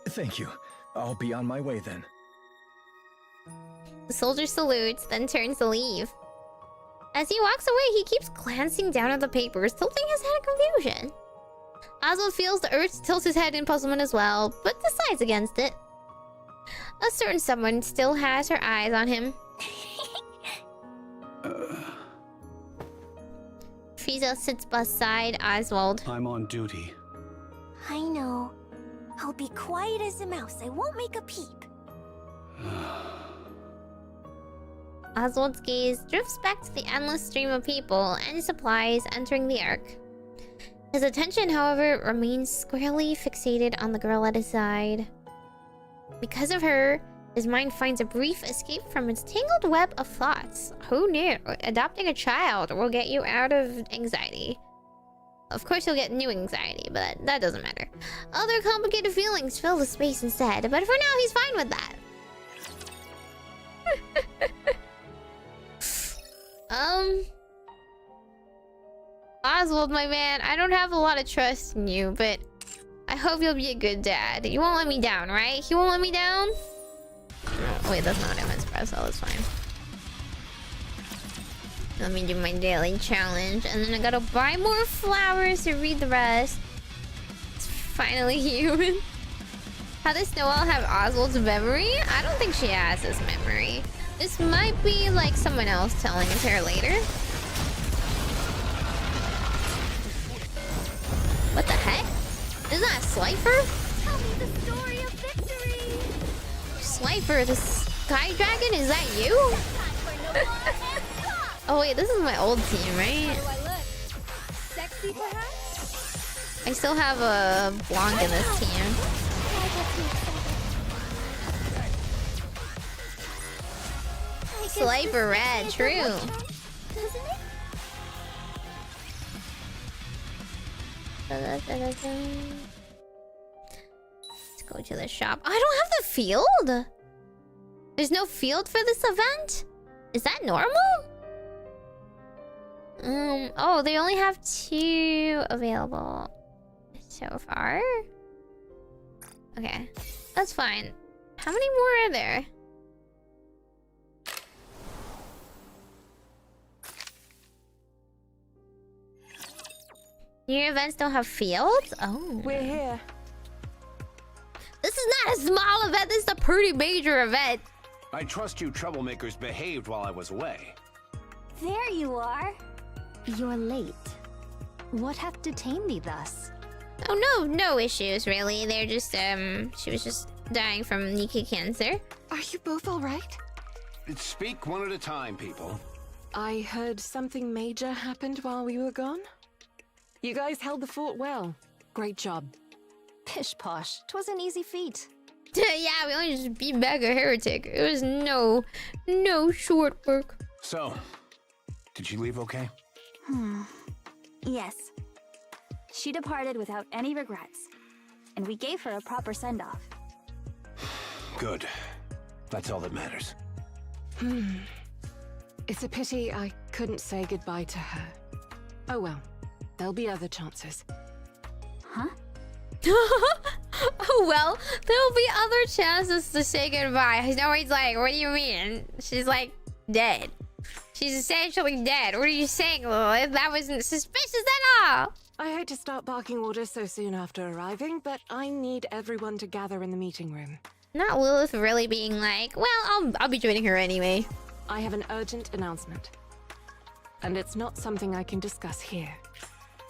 [SPEAKER 12] Thank you. I'll be on my way then.
[SPEAKER 1] The soldier salutes, then turns to leave. As he walks away, he keeps glancing down at the papers, tilting his head in confusion. Oswald feels the urge to tilt his head in puzzlement as well, but decides against it. A certain someone still has her eyes on him. Frieza sits beside Oswald.
[SPEAKER 11] I'm on duty.
[SPEAKER 2] I know. I'll be quiet as a mouse. I won't make a peep.
[SPEAKER 1] Oswald's gaze drifts back to the endless stream of people and supplies entering the Ark. His attention, however, remains squarely fixated on the girl at his side. Because of her, his mind finds a brief escape from its tangled web of thoughts. Who knew? Adopting a child will get you out of anxiety. Of course you'll get new anxiety, but that doesn't matter. Other complicated feelings fill the space instead, but for now he's fine with that. Oswald, my man, I don't have a lot of trust in you, but I hope you'll be a good dad. You won't let me down, right? You won't let me down? Oh, wait, that's not an espresso. That's fine. Let me do my daily challenge, and then I gotta buy more flowers to read the rest. It's finally human. How does Noelle have Oswald's memory? I don't think she has his memory. This might be like someone else telling it to her later. What the heck? Is that a Slifer?
[SPEAKER 2] Tell me the story of victory.
[SPEAKER 1] Slifer, the Sky Dragon? Is that you? Oh wait, this is my old team, right?
[SPEAKER 9] Sexy, perhaps?
[SPEAKER 1] I still have a Blanc in this team. Slifer red, true. Let's go to the shop. I don't have the field. There's no field for this event? Is that normal? Oh, they only have 2 available so far. Okay, that's fine. How many more are there? Your events don't have fields? Oh.
[SPEAKER 7] We're here.
[SPEAKER 1] This is not a small event, this is a pretty major event.
[SPEAKER 10] I trust you troublemakers behaved while I was away.
[SPEAKER 2] There you are.
[SPEAKER 8] You're late. What hath detained thee thus?
[SPEAKER 1] Oh, no issues, really. They're just, she was just dying from Nikke cancer.
[SPEAKER 7] Are you both alright?
[SPEAKER 10] Speak one at a time, people.
[SPEAKER 7] I heard something major happened while we were gone. You guys held the fort well. Great job.
[SPEAKER 8] Pish posh, 'twas an easy feat.
[SPEAKER 1] Yeah, we only just beat back a heretic. It was no short work.
[SPEAKER 10] So, did she leave okay?
[SPEAKER 4] Yes. She departed without any regrets, and we gave her a proper send-off.
[SPEAKER 10] Good. That's all that matters.
[SPEAKER 7] It's a pity I couldn't say goodbye to her. Oh well, there'll be other chances.
[SPEAKER 4] Huh?
[SPEAKER 1] Oh well, there'll be other chances to say goodbye. Nobody's like, what do you mean? She's like dead. She's essentially dead. What are you saying, Lilith? That wasn't suspicious at all.
[SPEAKER 7] I hate to start barking orders so soon after arriving, but I need everyone to gather in the meeting room.
[SPEAKER 1] Not Lilith really being like, well, I'll be joining her anyway.
[SPEAKER 7] I have an urgent announcement. And it's not something I can discuss here.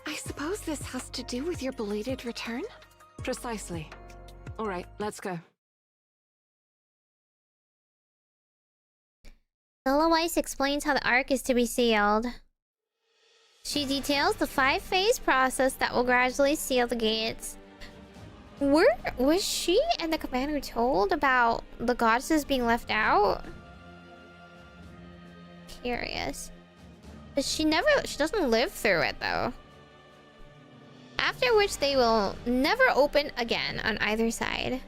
[SPEAKER 7] I suppose this has to do with your belated return? Precisely. All right, let's go.
[SPEAKER 1] Liliweiss explains how the Ark is to be sealed. She details the 5-phase process that will gradually seal the gates. Was she and the commander told about the goddesses being left out? Curious. But she doesn't live through it though. After which they will never open again on either side.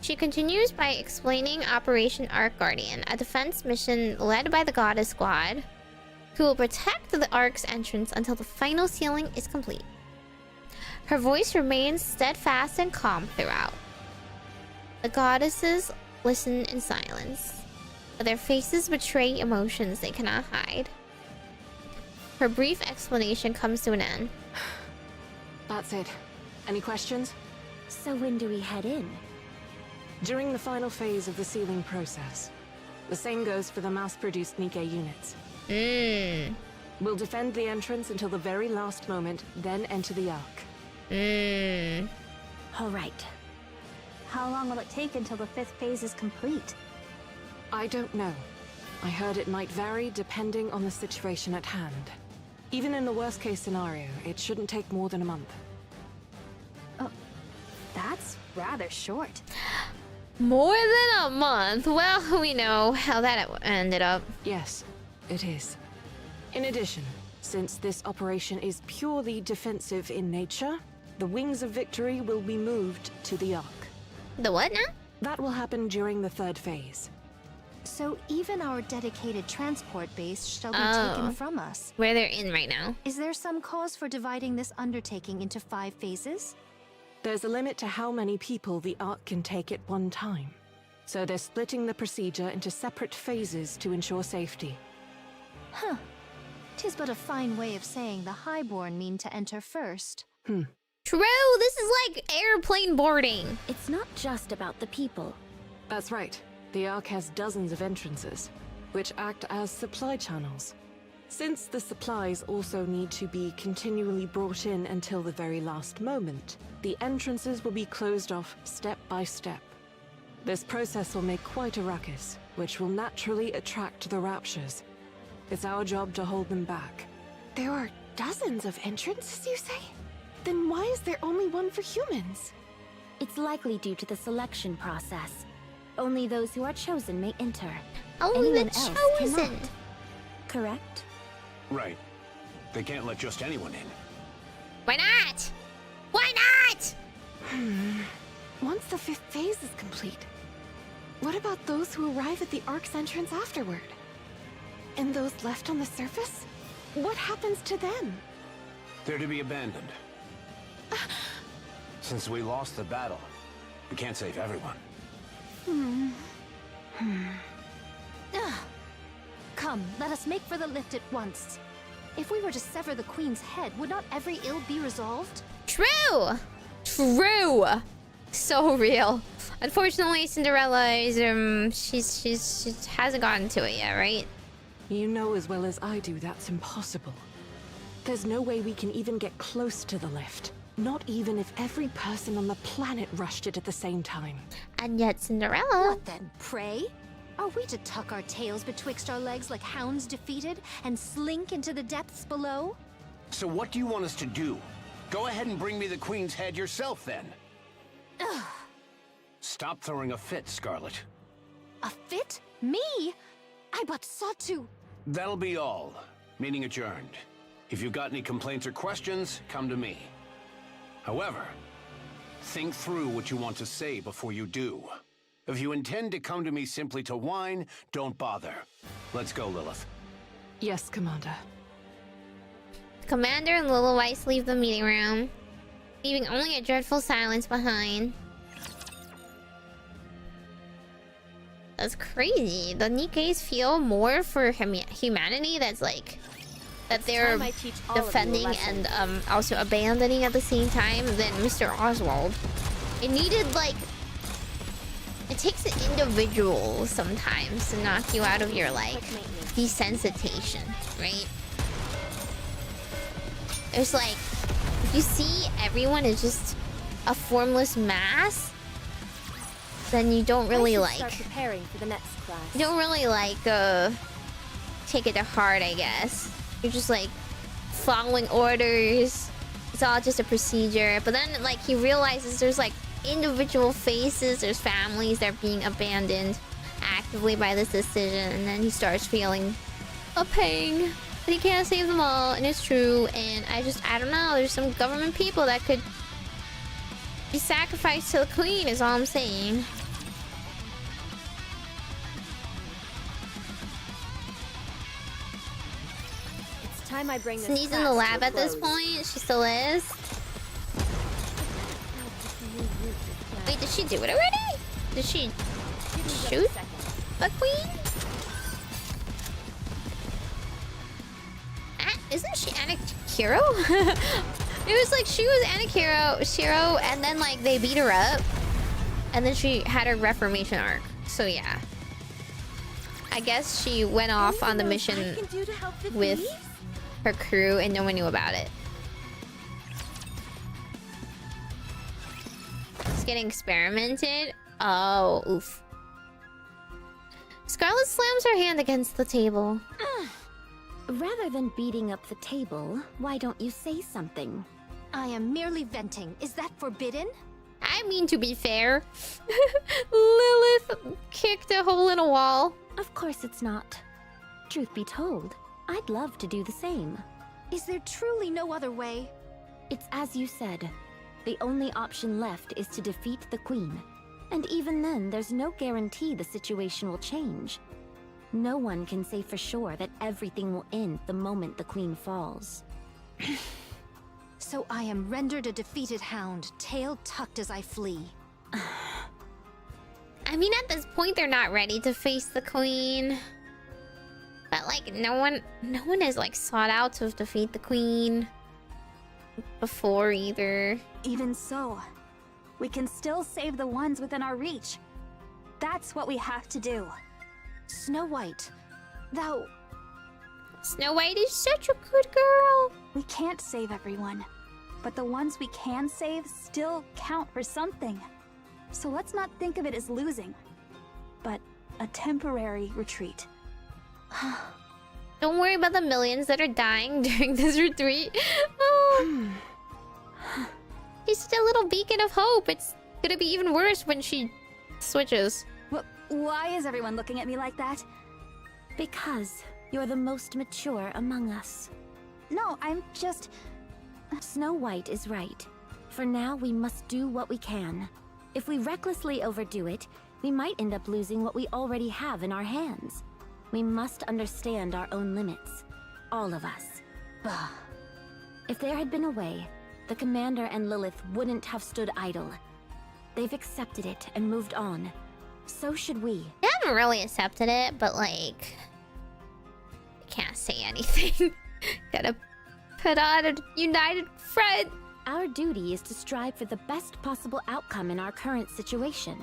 [SPEAKER 1] She continues by explaining Operation Ark Guardian, a defense mission led by the Goddess Squad, who will protect the Ark's entrance until the final sealing is complete. Her voice remains steadfast and calm throughout. The goddesses listen in silence, but their faces betray emotions they cannot hide. Her brief explanation comes to an end.
[SPEAKER 7] That's it. Any questions?
[SPEAKER 4] So when do we head in?
[SPEAKER 7] During the final phase of the sealing process. The same goes for the mass-produced Nikke units. We'll defend the entrance until the very last moment, then enter the Ark.
[SPEAKER 4] All right. How long will it take until the 5th phase is complete?
[SPEAKER 7] I don't know. I heard it might vary depending on the situation at hand. Even in the worst-case scenario, it shouldn't take more than a month.
[SPEAKER 8] Oh, that's rather short.
[SPEAKER 1] More than a month? Well, we know how that ended up.
[SPEAKER 7] Yes, it is. In addition, since this operation is purely defensive in nature, the Wings of Victory will be moved to the Ark.
[SPEAKER 1] The what now?
[SPEAKER 7] That will happen during the 3rd phase.
[SPEAKER 8] So even our dedicated transport base shall be taken from us.
[SPEAKER 1] Where they're in right now.
[SPEAKER 8] Is there some cause for dividing this undertaking into 5 phases?
[SPEAKER 7] There's a limit to how many people the Ark can take at one time. So they're splitting the procedure into separate phases to ensure safety.
[SPEAKER 8] Huh. 'Tis but a fine way of saying the highborn mean to enter first.
[SPEAKER 1] True, this is like airplane boarding.
[SPEAKER 4] It's not just about the people.
[SPEAKER 7] That's right. The Ark has dozens of entrances, which act as supply channels. Since the supplies also need to be continually brought in until the very last moment, the entrances will be closed off step by step. This process will make quite a ruckus, which will naturally attract the Raptures. It's our job to hold them back.
[SPEAKER 3] There are dozens of entrances, you say? Then why is there only one for humans?
[SPEAKER 4] It's likely due to the selection process. Only those who are chosen may enter.
[SPEAKER 1] Only the
[SPEAKER 4] Anyone else
[SPEAKER 1] chosen.
[SPEAKER 4] cannot. Correct?
[SPEAKER 10] Right. They can't let just anyone in.
[SPEAKER 1] Why not? Why not?
[SPEAKER 3] Once the 5th phase is complete, what about those who arrive at the Ark's entrance afterward? And those left on the surface? What happens to them?
[SPEAKER 10] They're to be abandoned. Since we lost the battle, we can't save everyone.
[SPEAKER 8] Come, let us make for the lift at once. If we were to sever the Queen's head, would not every ill be resolved?
[SPEAKER 1] True. True. So real. Unfortunately, Cinderella is she hasn't gotten to it yet, right?
[SPEAKER 7] You know as well as I do that's impossible. There's no way we can even get close to the lift. Not even if every person on the planet rushed it at the same time.
[SPEAKER 1] And yet Cinderella...
[SPEAKER 8] What then, pray? Are we to tuck our tails betwixt our legs like hounds defeated and slink into the depths below?
[SPEAKER 10] So what do you want us to do? Go ahead and bring me the Queen's head yourself then.
[SPEAKER 8] Ugh.
[SPEAKER 10] Stop throwing a fit, Scarlet.
[SPEAKER 8] A fit? Me? I but sought to...
[SPEAKER 10] That'll be all. Meeting adjourned. If you've got any complaints or questions, come to me. However, think through what you want to say before you do. If you intend to come to me simply to whine, don't bother. Let's go, Lilith.
[SPEAKER 7] Yes, Commander.
[SPEAKER 1] Commander and Liliweiss leave the meeting room, leaving only a dreadful silence behind. That's crazy. The Nikkes feel more for humanity. That's like that they're defending and also abandoning at the same time than Mr. Oswald. It needed like it takes an individual sometimes to knock you out of your like desensitization, right? There's like if you see everyone is just a formless mass, then you don't really like
[SPEAKER 9] preparing for the next class.
[SPEAKER 1] you don't really like take it to heart, I guess. You're just like following orders. It's all just a procedure. But then like he realizes there's like individual faces, there's families that are being abandoned actively by this decision, and then he starts feeling a pain that he can't save them all, and it's true. And I don't know, there's some government people that could be sacrificed to the queen is all I'm saying.
[SPEAKER 9] It's time I bring this.
[SPEAKER 1] Sneeze in the lab at this point. She still is. Wait, did she do it already? Did she shoot a queen? Isn't she Anakiro? It was like she was Anakiro, and then like they beat her up, and then she had her reformation arc. So yeah, I guess she went off on the mission with her crew, and no one knew about it. It's getting experimented. Oh, oof. Scarlet slams her hand against the table.
[SPEAKER 4] Rather than beating up the table, why don't you say something?
[SPEAKER 8] I am merely venting. Is that forbidden?
[SPEAKER 1] I mean, to be fair. Lilith kicked a hole in a wall.
[SPEAKER 4] Of course it's not. Truth be told, I'd love to do the same.
[SPEAKER 8] Is there truly no other way?
[SPEAKER 4] It's as you said. The only option left is to defeat the Queen. And even then, there's no guarantee the situation will change. No one can say for sure that everything will end the moment the Queen falls.
[SPEAKER 8] So I am rendered a defeated hound, tail tucked as I flee.
[SPEAKER 1] I mean, at this point, they're not ready to face the Queen. But like, no one has like sought out to defeat the Queen before either.
[SPEAKER 6] Even so, we can still save the ones within our reach. That's what we have to do.
[SPEAKER 8] Snow White, thou...
[SPEAKER 1] Snow White is such a good girl.
[SPEAKER 6] We can't save everyone, but the ones we can save still count for something. So let's not think of it as losing, but a temporary retreat.
[SPEAKER 1] Don't worry about the millions that are dying during this retreat. Oh. She's still a little beacon of hope. It's gonna be even worse when she switches.
[SPEAKER 6] Why is everyone looking at me like that?
[SPEAKER 4] Because you're the most mature among us.
[SPEAKER 6] No, I'm just...
[SPEAKER 4] Snow White is right. For now, we must do what we can. If we recklessly overdo it, we might end up losing what we already have in our hands. We must understand our own limits. All of us. Bah. If there had been a way, the Commander and Lilith wouldn't have stood idle. They've accepted it and moved on. So should we.
[SPEAKER 1] I haven't really accepted it, but like... I can't say anything. Gotta put on a united front.
[SPEAKER 4] Our duty is to strive for the best possible outcome in our current situation.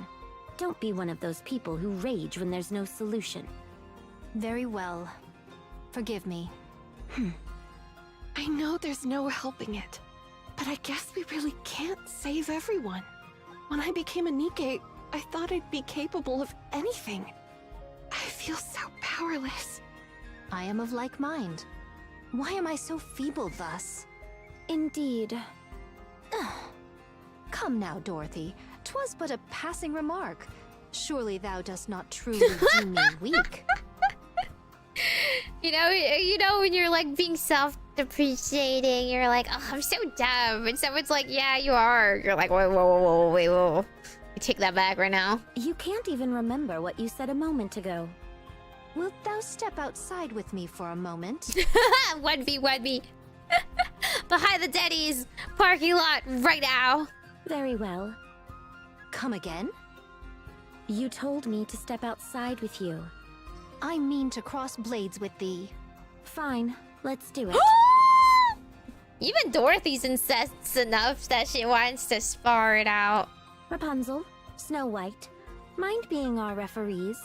[SPEAKER 4] Don't be one of those people who rage when there's no solution.
[SPEAKER 8] Very well. Forgive me.
[SPEAKER 7] I know there's no helping it, but I guess we really can't save everyone. When I became a Nikke, I thought I'd be capable of anything. I feel so powerless.
[SPEAKER 8] I am of like mind. Why am I so feeble thus?
[SPEAKER 4] Indeed.
[SPEAKER 8] Come now, Dorothy. 'Twas but a passing remark. Surely thou dost not truly deem me weak.
[SPEAKER 1] You know when you're like being self-depreciating, you're like, oh, I'm so dumb. And someone's like, yeah, you are. You're like, whoa. I take that back right now.
[SPEAKER 4] You can't even remember what you said a moment ago.
[SPEAKER 8] Wilt thou step outside with me for a moment?
[SPEAKER 1] 1v1v. Behind the Denny's parking lot right now.
[SPEAKER 4] Very well.
[SPEAKER 8] Come again?
[SPEAKER 4] You told me to step outside with you.
[SPEAKER 8] I mean to cross blades with thee.
[SPEAKER 4] Fine, let's do it.
[SPEAKER 1] Even Dorothy's insists enough that she wants to spar it out.
[SPEAKER 4] Rapunzel, Snow White, mind being our referees?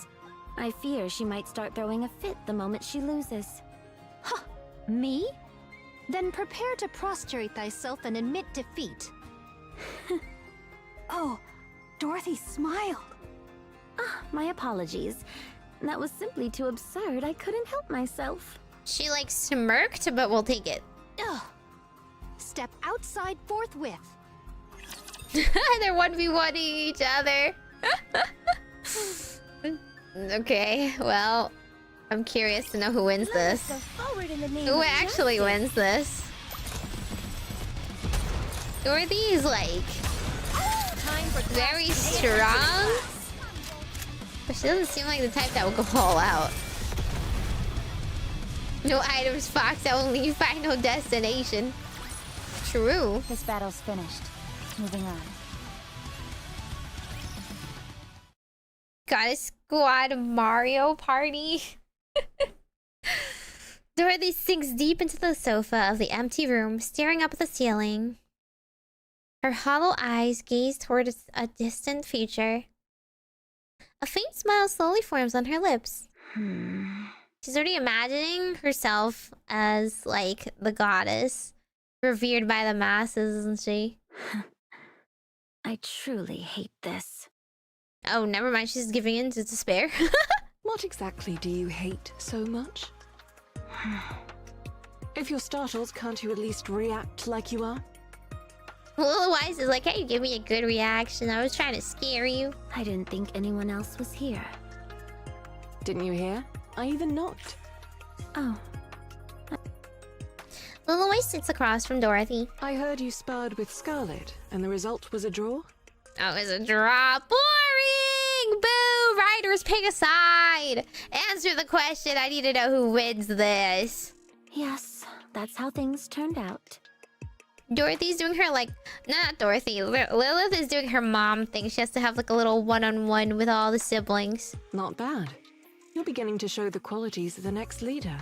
[SPEAKER 4] I fear she might start throwing a fit the moment she loses.
[SPEAKER 8] Huh, me? Then prepare to prostrate thyself and admit defeat.
[SPEAKER 6] Oh, Dorothy smiled.
[SPEAKER 4] Ah, my apologies. That was simply too absurd. I couldn't help myself.
[SPEAKER 1] She like smirked, but we'll take it.
[SPEAKER 8] Ugh. Step outside forthwith.
[SPEAKER 1] They're 1v1ing each other. Okay, well, I'm curious to know who wins this. Who actually wins this? Dorothy's like very strong, but she doesn't seem like the type that will go all out. No items, Fox. I will leave final destination. True.
[SPEAKER 4] This battle's finished. Moving on.
[SPEAKER 1] Got a squad Mario Party. Dorothy sinks deep into the sofa of the empty room, staring up at the ceiling. Her hollow eyes gaze toward a distant future. A faint smile slowly forms on her lips. She's already imagining herself as, like, the goddess, revered by the masses, isn't she?
[SPEAKER 4] I truly hate this.
[SPEAKER 1] Oh, never mind. She's giving in to despair.
[SPEAKER 7] What exactly do you hate so much? If you're startled, can't you at least react like you are?
[SPEAKER 1] Liliweiss is like, hey, give me a good reaction. I was trying to scare you.
[SPEAKER 4] I didn't think anyone else was here.
[SPEAKER 7] Didn't you hear? I even knocked.
[SPEAKER 4] Oh.
[SPEAKER 1] Liliweiss sits across from Dorothy.
[SPEAKER 7] I heard you sparred with Scarlet, and the result was a draw?
[SPEAKER 1] Oh, it's a draw. Boring! Boo! Writers, pick a side! Answer the question. I need to know who wins this.
[SPEAKER 4] Yes, that's how things turned out.
[SPEAKER 1] Dorothy's doing her, like... Not Dorothy. Lilith is doing her mom thing. She has to have, like, a little one-on-one with all the siblings.
[SPEAKER 7] Not bad. You're beginning to show the qualities of the next leader.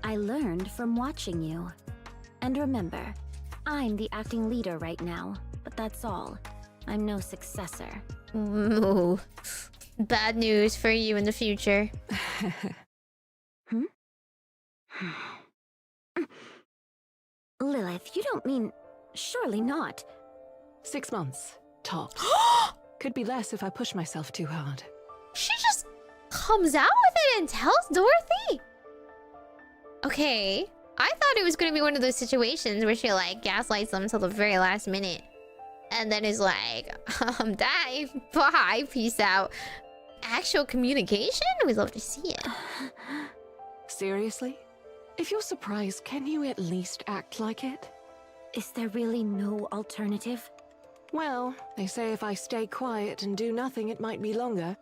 [SPEAKER 4] I learned from watching you. And remember, I'm the acting leader right now, but that's all. I'm no successor.
[SPEAKER 1] Ooh. Bad news for you in the future.
[SPEAKER 4] Lilith, you don't mean... Surely not.
[SPEAKER 7] 6 months, tops. Could be less if I push myself too hard.
[SPEAKER 1] She just comes out with it and tells Dorothy? Okay. I thought it was going to be one of those situations where she, like, gaslights them until the very last minute. And then is like, die, bye, peace out. Actual communication? We'd love to see it.
[SPEAKER 7] Seriously? If you're surprised, can you at least act like it?
[SPEAKER 4] Is there really no alternative?
[SPEAKER 7] Well, they say if I stay quiet and do nothing, it might be longer.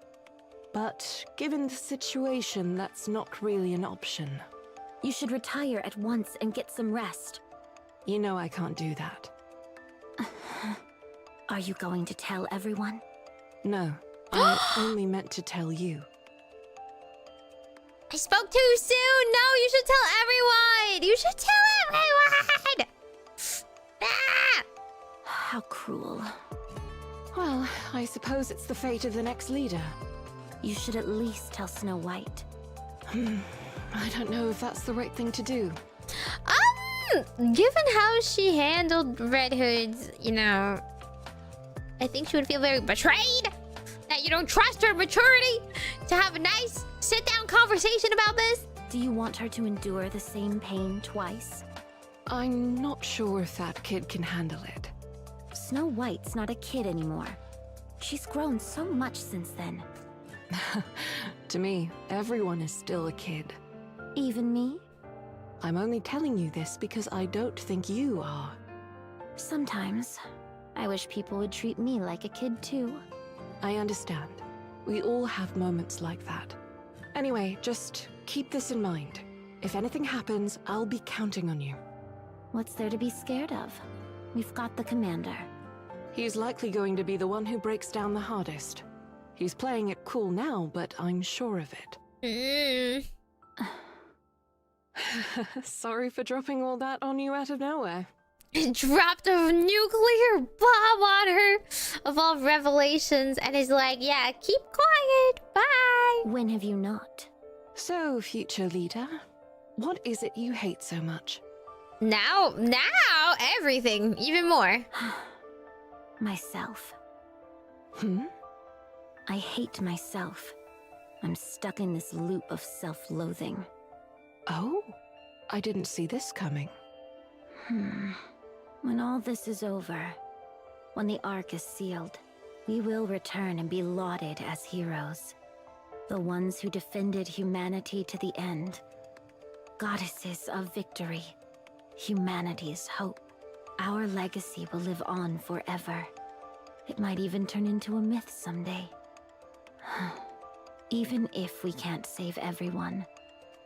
[SPEAKER 7] But given the situation, that's not really an option.
[SPEAKER 4] You should retire at once and get some rest.
[SPEAKER 7] You know I can't do that.
[SPEAKER 4] Are you going to tell everyone?
[SPEAKER 7] No, I only meant to tell you.
[SPEAKER 1] I spoke too soon! No, you should tell everyone! You should tell everyone! Ah!
[SPEAKER 4] How cruel.
[SPEAKER 7] Well, I suppose it's the fate of the next leader.
[SPEAKER 4] You should at least tell Snow White.
[SPEAKER 7] I don't know if that's the right thing to do.
[SPEAKER 1] Given how she handled Red Hood's, you know... I think she would feel very betrayed that you don't trust her maturity to have a nice sit-down conversation about this.
[SPEAKER 4] Do you want her to endure the same pain twice?
[SPEAKER 7] I'm not sure if that kid can handle it.
[SPEAKER 4] Snow White's not a kid anymore. She's grown so much since then.
[SPEAKER 7] To me, everyone is still a kid.
[SPEAKER 4] Even me?
[SPEAKER 7] I'm only telling you this because I don't think you are.
[SPEAKER 4] Sometimes. I wish people would treat me like a kid too.
[SPEAKER 7] I understand. We all have moments like that. Anyway, just keep this in mind. If anything happens, I'll be counting on you.
[SPEAKER 4] What's there to be scared of? We've got the commander.
[SPEAKER 7] He's likely going to be the one who breaks down the hardest. He's playing it cool now, but I'm sure of it. Sorry for dropping all that on you out of nowhere.
[SPEAKER 1] Dropped a nuclear bomb on her of all revelations and is like, yeah, keep quiet, bye.
[SPEAKER 4] When have you not?
[SPEAKER 7] So, future leader, what is it you hate so much?
[SPEAKER 1] Now, everything, even more.
[SPEAKER 4] Myself.
[SPEAKER 7] Hmm?
[SPEAKER 4] I hate myself. I'm stuck in this loop of self-loathing.
[SPEAKER 7] Oh, I didn't see this coming.
[SPEAKER 4] When all this is over, when the Ark is sealed, we will return and be lauded as heroes. The ones who defended humanity to the end. Goddesses of victory. Humanity's hope. Our legacy will live on forever. It might even turn into a myth someday. Even if we can't save everyone,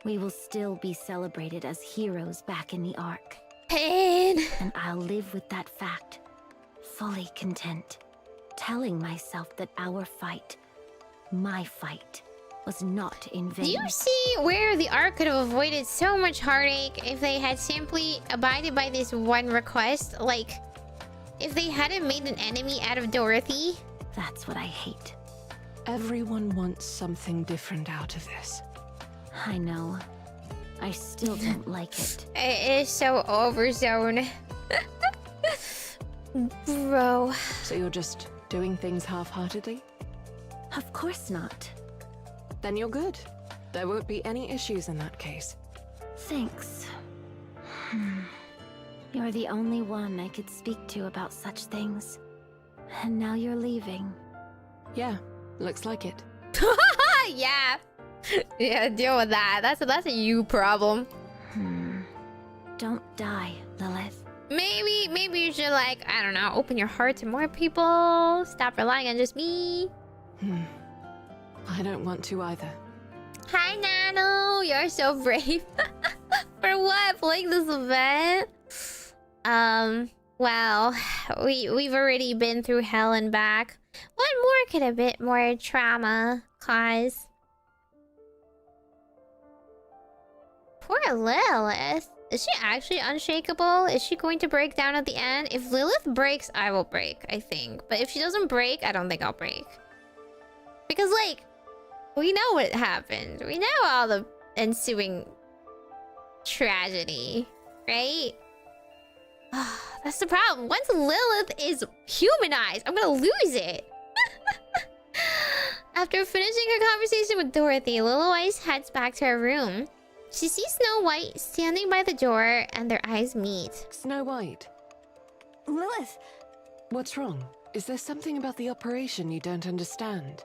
[SPEAKER 4] we will still be celebrated as heroes back in the Ark.
[SPEAKER 1] Pain.
[SPEAKER 4] And I'll live with that fact, fully content, telling myself that our fight, my fight, was not in vain.
[SPEAKER 1] Do you see where the Ark could have avoided so much heartache if they had simply abided by this one request? Like, if they hadn't made an enemy out of Dorothy?
[SPEAKER 4] That's what I hate.
[SPEAKER 7] Everyone wants something different out of this.
[SPEAKER 4] I know. I still don't like it.
[SPEAKER 1] It is so overzone. Bro.
[SPEAKER 7] So you're just doing things half-heartedly?
[SPEAKER 4] Of course not.
[SPEAKER 7] Then you're good. There won't be any issues in that case.
[SPEAKER 4] Thanks. You're the only one I could speak to about such things. And now you're leaving.
[SPEAKER 7] Yeah, looks like it.
[SPEAKER 1] Yeah. Yeah, deal with that. That's a you problem.
[SPEAKER 4] Don't die, Lilith.
[SPEAKER 1] Maybe you should, like, I don't know, open your heart to more people. Stop relying on just me.
[SPEAKER 7] I don't want to either.
[SPEAKER 1] Hi, Nano. You're so brave. For what? Playing this event? Well, we've already been through hell and back. What more could a bit more trauma cause? Poor Lilith. Is she actually unshakable? Is she going to break down at the end? If Lilith breaks, I will break, I think. But if she doesn't break, I don't think I'll break. Because, like, we know what happened. We know all the ensuing tragedy, right? That's the problem. Once Lilith is humanized, I'm gonna lose it. After finishing her conversation with Dorothy, Liliweiss heads back to her room. She sees Snow White standing by the door, and their eyes meet.
[SPEAKER 7] Snow White.
[SPEAKER 6] Lilith!
[SPEAKER 7] What's wrong? Is there something about the operation you don't understand?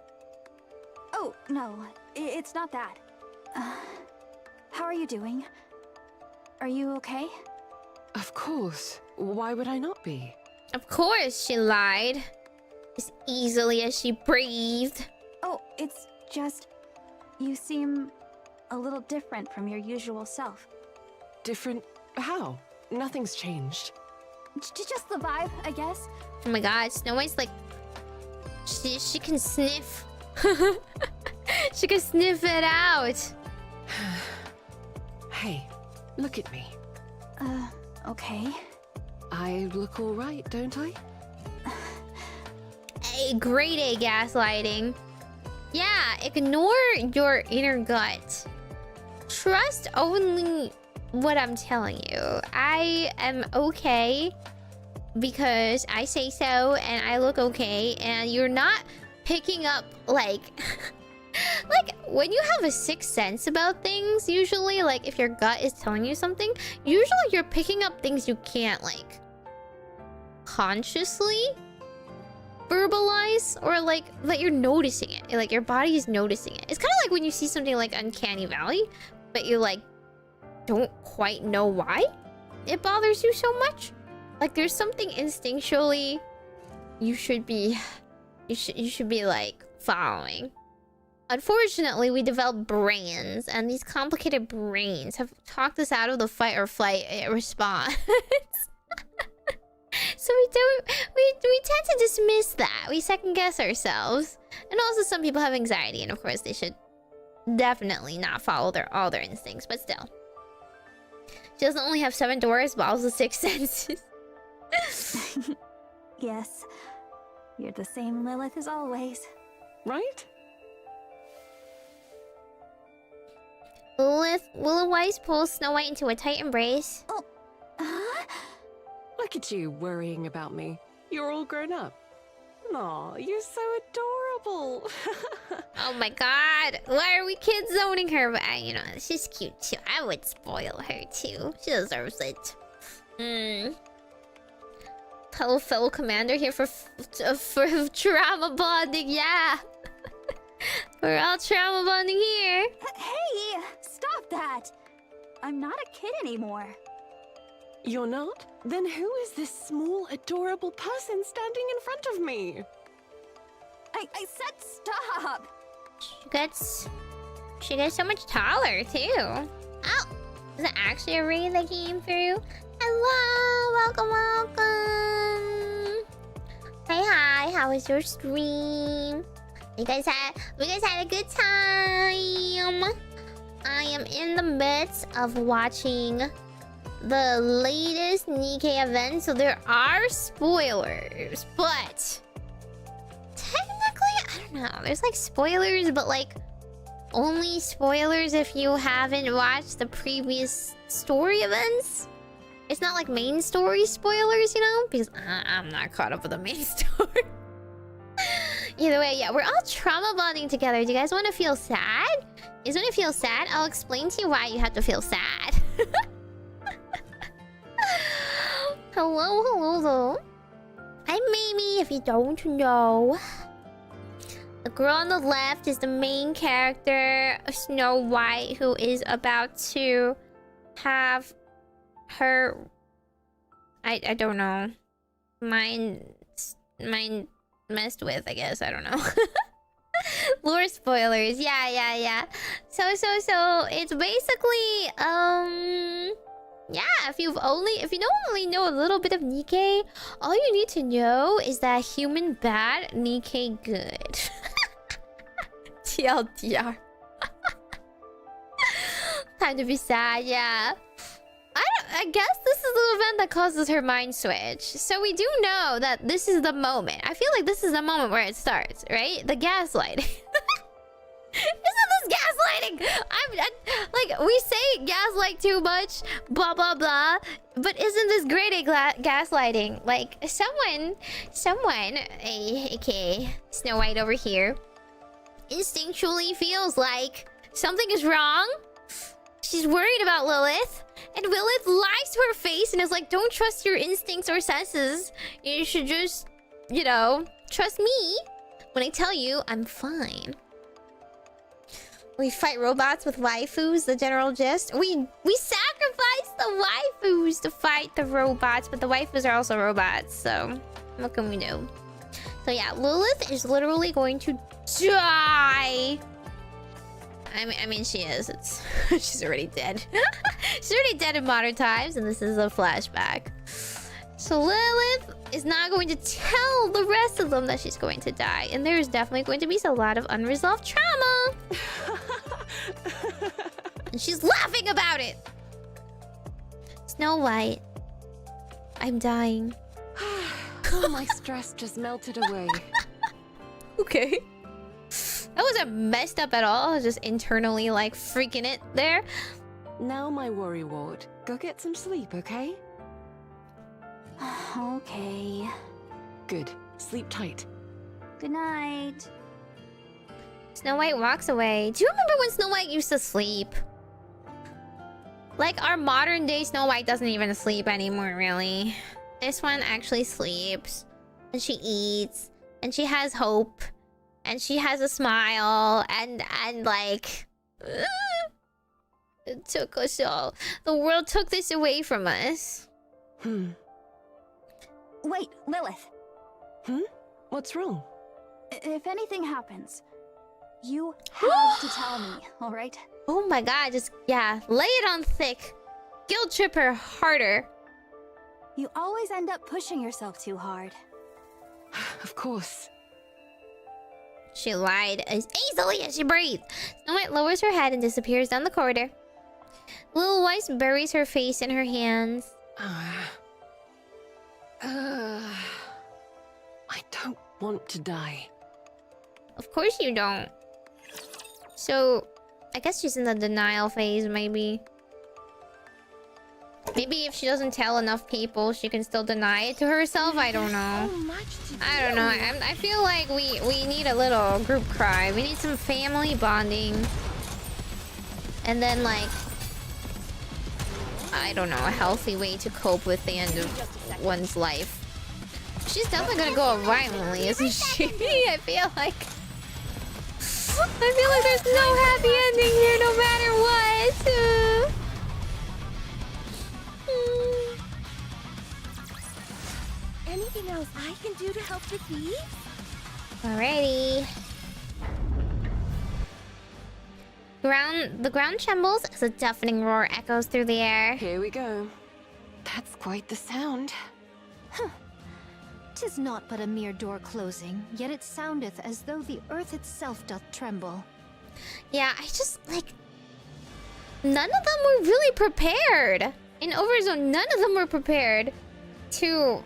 [SPEAKER 6] Oh, no. It's not that. How are you doing? Are you okay?
[SPEAKER 7] Of course. Why would I not be?
[SPEAKER 1] Of course, she lied. As easily as she breathed.
[SPEAKER 6] Oh, it's just... You seem a little different from your usual self.
[SPEAKER 7] Different? How? Nothing's changed.
[SPEAKER 6] Just the vibe, I guess.
[SPEAKER 1] Oh my god, Snow White's like... She can sniff. She can sniff it out.
[SPEAKER 7] Hey, look at me.
[SPEAKER 6] Okay.
[SPEAKER 7] I look alright, don't I?
[SPEAKER 1] Hey, grade A gaslighting. Yeah, ignore your inner gut. Trust only what I'm telling you. I am okay because I say so and I look okay, and you're not picking up, like... like, when you have a sixth sense about things, usually, like, if your gut is telling you something, usually you're picking up things you can't, like, consciously verbalize, or, like, that you're noticing it. Like, your body is noticing it. It's kind of like when you see something like Uncanny Valley, but you, like, don't quite know why it bothers you so much. Like, there's something instinctually you should be, like, following. Unfortunately, we develop brains, and these complicated brains have talked us out of the fight or flight response. So we tend to dismiss that. We second guess ourselves. And also some people have anxiety, and of course they should definitely not follow all their instincts, but still. She doesn't only have 7 doors, but also 6 senses.
[SPEAKER 4] Yes. You're the same Lilith as always.
[SPEAKER 7] Right?
[SPEAKER 1] Liliweiss pulls Snow White into a tight embrace.
[SPEAKER 4] Oh.
[SPEAKER 7] Look at you worrying about me. You're all grown up. Aw, you're so adorable.
[SPEAKER 1] Oh my god. Why are we kids zoning her? But you know, she's cute too. I would spoil her too. She deserves it. Fellow commander here for trauma bonding. Yeah. We're all trauma bonding here.
[SPEAKER 4] Hey, stop that. I'm not a kid anymore.
[SPEAKER 7] You're not? Then who is this small, adorable person standing in front of me?
[SPEAKER 4] I said stop.
[SPEAKER 1] She gets so much taller too. Oh, is it actually a raid that came through? Hello, welcome. Hi, how was your stream? You guys had a good time. I am in the midst of watching the latest Nikke event, so there are spoilers, but technically, I don't know. There's like spoilers, but like only spoilers if you haven't watched the previous story events. It's not like main story spoilers, you know, because I'm not caught up with the main story. Either way, yeah, we're all trauma bonding together. Do you guys want to feel sad? You guys want to feel sad? I'll explain to you why you have to feel sad. Hello. I'm Meimi, if you don't know. The girl on the left is the main character, Snow White, who is about to have her... I don't know. Mind messed with, I guess. I don't know. Lore spoilers. Yeah. So it's basically yeah, if you don't only know a little bit of Nikke, all you need to know is that human bad, Nikke good. TLDR. Time to be sad, yeah. I guess this is the event that causes her mind switch. So we do know that this is the moment. I feel like this is the moment where it starts, right? The gaslighting. Isn't this gaslighting? Like, we say gaslight too much, blah blah blah, but isn't this great at gaslighting? Like, someone, aka Snow White over here, instinctually feels like something is wrong. She's worried about Lilith, and Lilith lies to her face and is like, don't trust your instincts or senses. You should just, you know, trust me when I tell you I'm fine. We fight robots with waifus, the general gist. We sacrifice the waifus to fight the robots, but the waifus are also robots, so what can we do? So yeah, Lilith is literally going to die. I mean, she is. She's already dead. She's already dead in modern times, and this is a flashback. So Lilith is not going to tell the rest of them that she's going to die, and there's definitely going to be a lot of unresolved trauma. And she's laughing about it. Snow White, I'm dying.
[SPEAKER 7] All my stress just melted away.
[SPEAKER 1] Okay. That wasn't messed up at all. I was just internally like freaking it there.
[SPEAKER 7] Now, my worry ward, go get some sleep, okay?
[SPEAKER 4] Okay.
[SPEAKER 7] Good. Sleep tight.
[SPEAKER 4] Good night.
[SPEAKER 1] Snow White walks away. Do you remember when Snow White used to sleep? Like, our modern day Snow White doesn't even sleep anymore, really. This one actually sleeps. And she eats. And she has hope. And she has a smile. And like... It took us all. The world took this away from us.
[SPEAKER 4] Wait, Lilith.
[SPEAKER 7] What's wrong?
[SPEAKER 4] If anything happens, you have to tell me, alright?
[SPEAKER 1] Oh my god, just, yeah, lay it on thick. Guilt trip her harder.
[SPEAKER 4] You always end up pushing yourself too hard.
[SPEAKER 7] Of course.
[SPEAKER 1] She lied as easily as she breathed. Snow White lowers her head and disappears down the corridor. Liliweiss buries her face in her hands.
[SPEAKER 7] I don't want to die.
[SPEAKER 1] Of course you don't. So, I guess she's in the denial phase, maybe. Maybe if she doesn't tell enough people, she can still deny it to herself. I don't know. I don't know. I feel like we need a little group cry. We need some family bonding. And then, like, I don't know, a healthy way to cope with the end of one's life. She's definitely gonna go out violently, isn't she? I feel like there's no happy ending here, no matter what.
[SPEAKER 9] Anything else I can do to help the thieves?
[SPEAKER 1] Alrighty. The ground trembles as a deafening roar echoes through the air.
[SPEAKER 7] Here we go. That's quite the sound.
[SPEAKER 8] Huh. 'Tis not but a mere door closing, yet it soundeth as though the earth itself doth tremble.
[SPEAKER 1] Yeah, I just, like... None of them were really prepared. In Overzone, none of them were prepared to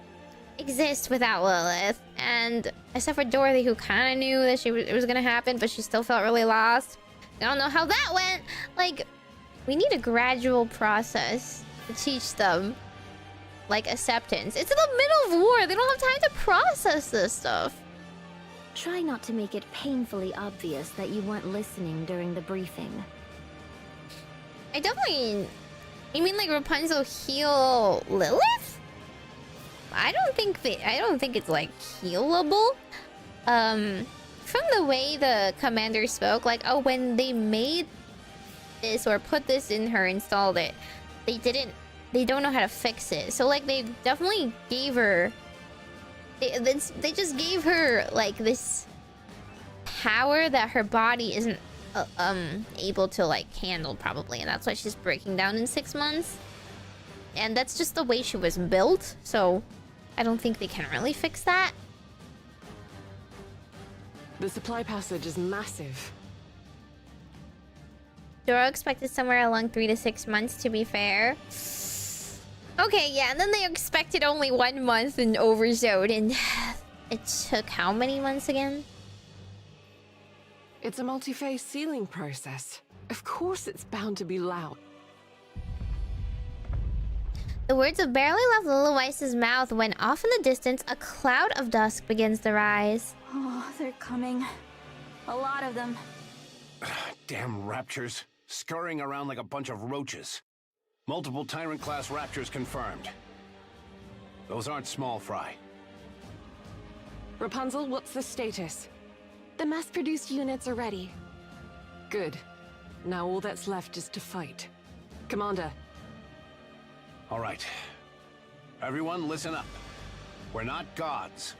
[SPEAKER 1] exist without Lilith. And except for Dorothy, who kind of knew that it was gonna happen, but she still felt really lost. I don't know how that went. Like, we need a gradual process to teach them, like, acceptance. It's in the middle of war. They don't have time to process this stuff.
[SPEAKER 4] Try not to make it painfully obvious that you weren't listening during the briefing.
[SPEAKER 1] I definitely... You mean like Rapunzel heal Lilith? I don't think it's like healable. From the way the commander spoke, like, oh, when they made this or put this in her, installed it, they don't know how to fix it. So like they definitely gave her, they just gave her like this power that her body isn't able to like handle probably, and that's why she's breaking down in 6 months. And that's just the way she was built, so I don't think they can really fix that.
[SPEAKER 7] The supply passage is massive.
[SPEAKER 1] Doro expected somewhere along 3 to 6 months, to be fair. Okay, yeah, and then they expected only 1 month in Overzone, and it took how many months again?
[SPEAKER 7] It's a multi-phase sealing process. Of course it's bound to be loud.
[SPEAKER 1] The words have barely left Liliweiss's mouth when off in the distance, a cloud of dust begins to rise.
[SPEAKER 6] Oh, they're coming. A lot of them.
[SPEAKER 10] Damn raptors. Scurrying around like a bunch of roaches. Multiple Tyrant-class raptors confirmed. Those aren't small fry.
[SPEAKER 7] Rapunzel, what's the status?
[SPEAKER 3] The mass-produced units are ready.
[SPEAKER 7] Good. Now all that's left is to fight. Commander.
[SPEAKER 10] All right. Everyone, listen up. We're not gods.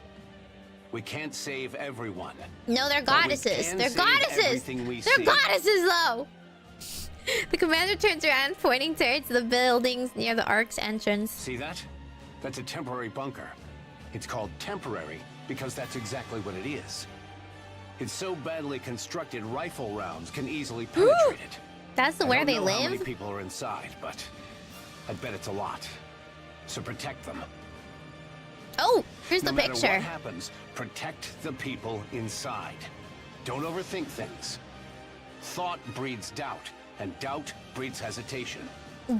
[SPEAKER 10] We can't save everyone.
[SPEAKER 1] No, they're goddesses. They're goddesses. They're goddesses, though. The commander turns around, pointing towards the buildings near the Ark's entrance.
[SPEAKER 10] See that? That's a temporary bunker. It's called temporary because that's exactly what it is. It's so badly constructed, rifle rounds can easily penetrate it.
[SPEAKER 1] That's where they
[SPEAKER 10] I don't know how many
[SPEAKER 1] live?
[SPEAKER 10] people are inside, but I'd bet it's a lot. So protect them.
[SPEAKER 1] Oh, here's the
[SPEAKER 10] No matter
[SPEAKER 1] picture.
[SPEAKER 10] what happens, protect the people inside. Don't overthink things. Thought breeds doubt, and doubt breeds hesitation.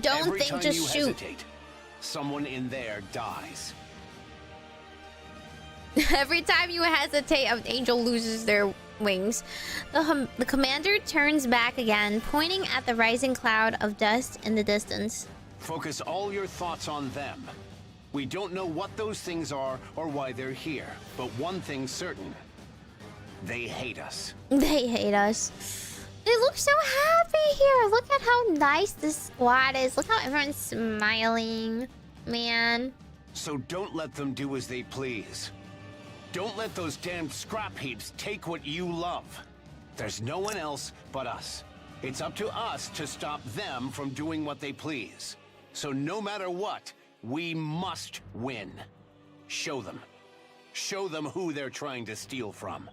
[SPEAKER 1] Don't
[SPEAKER 10] Every
[SPEAKER 1] think,
[SPEAKER 10] time
[SPEAKER 1] just
[SPEAKER 10] you
[SPEAKER 1] shoot.
[SPEAKER 10] hesitate, someone in there dies.
[SPEAKER 1] Every time you hesitate, an angel loses their wings. The commander turns back again, pointing at the rising cloud of dust in the distance.
[SPEAKER 10] Focus all your thoughts on them. We don't know what those things are or why they're here, but one thing's certain. They hate us.
[SPEAKER 1] They hate us. They look so happy here. Look at how nice this squad is. Look how everyone's smiling. Man.
[SPEAKER 10] So don't let them do as they please. Don't let those damned scrap heaps take what you love. There's no one else but us. It's up to us to stop them from doing what they please. So no matter what, we must win. Show them. Show them who they're trying to steal from.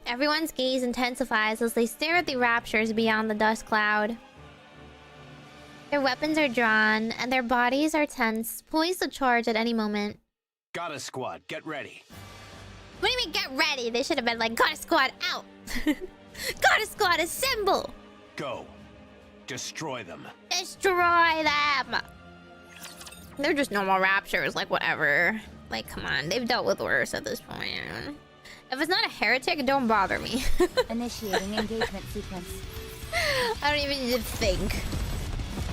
[SPEAKER 1] Everyone's gaze intensifies as they stare at the raptures beyond the dust cloud. Their weapons are drawn, and their bodies are tense, poised to charge at any moment.
[SPEAKER 10] Got a squad, get ready.
[SPEAKER 1] What do you mean, get ready? They should have been like, got a squad out! Got a squad, assemble!
[SPEAKER 10] Go. Destroy them.
[SPEAKER 1] Destroy them! They're just normal raptures, like, whatever. Like, come on, they've dealt with worse at this point. If it's not a heretic, don't bother me.
[SPEAKER 4] Initiating engagement sequence.
[SPEAKER 1] I don't even need to think.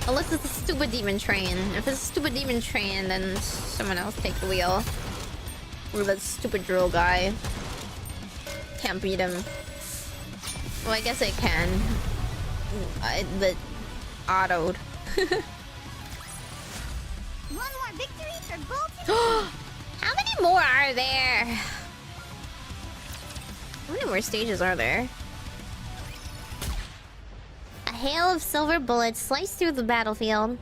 [SPEAKER 1] Unless it's a stupid demon train. If it's a stupid demon train, then someone else take the wheel. Or that stupid drill guy. Can't beat him. Well, I guess I can. But autoed.
[SPEAKER 2] One more victory for both.
[SPEAKER 1] How many more are there? How many more stages are there? A hail of silver bullets slice through the battlefield.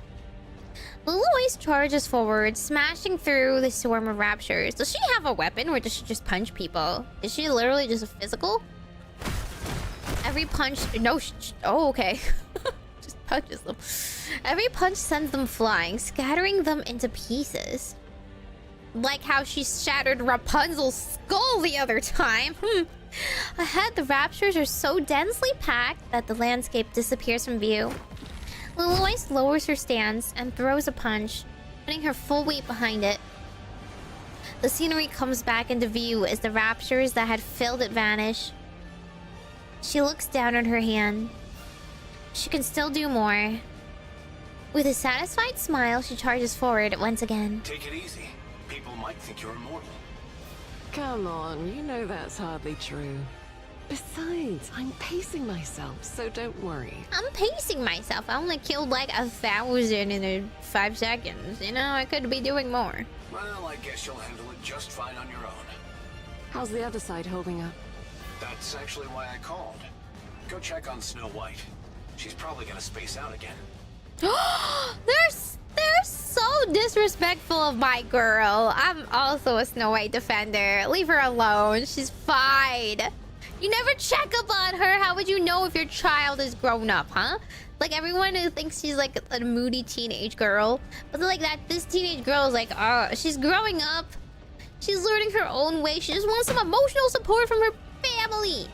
[SPEAKER 1] Liliweiss charges forward, smashing through the swarm of raptures. Does she have a weapon, or does she just punch people? Is she literally just a physical? Every punch... No, oh, okay. Just punches them. Every punch sends them flying, scattering them into pieces. Like how she shattered Rapunzel's skull the other time. Ahead, the raptures are so densely packed that the landscape disappears from view. Liliweiss lowers her stance and throws a punch, putting her full weight behind it. The scenery comes back into view as the raptures that had filled it vanish. She looks down at her hand. She can still do more. With a satisfied smile, she charges forward once again.
[SPEAKER 10] Take it easy. People might think you're immortal.
[SPEAKER 7] Come on, you know that's hardly true. Besides, I'm pacing myself, so don't worry.
[SPEAKER 1] I'm pacing myself. I only killed like 1,000 in 5 seconds. You know, I could be doing more.
[SPEAKER 10] Well, I guess you'll handle it just fine on your own.
[SPEAKER 7] How's the other side holding up?
[SPEAKER 10] That's actually why I called. Go check on Snow White. She's probably gonna space out again.
[SPEAKER 1] They're so disrespectful of my girl. I'm also a Snow White defender. Leave her alone. She's fine. You never check up on her. How would you know if your child is grown up, huh? Like everyone who thinks she's like a moody teenage girl. But like that, this teenage girl is like, she's growing up. She's learning her own way. She just wants some emotional support from her family.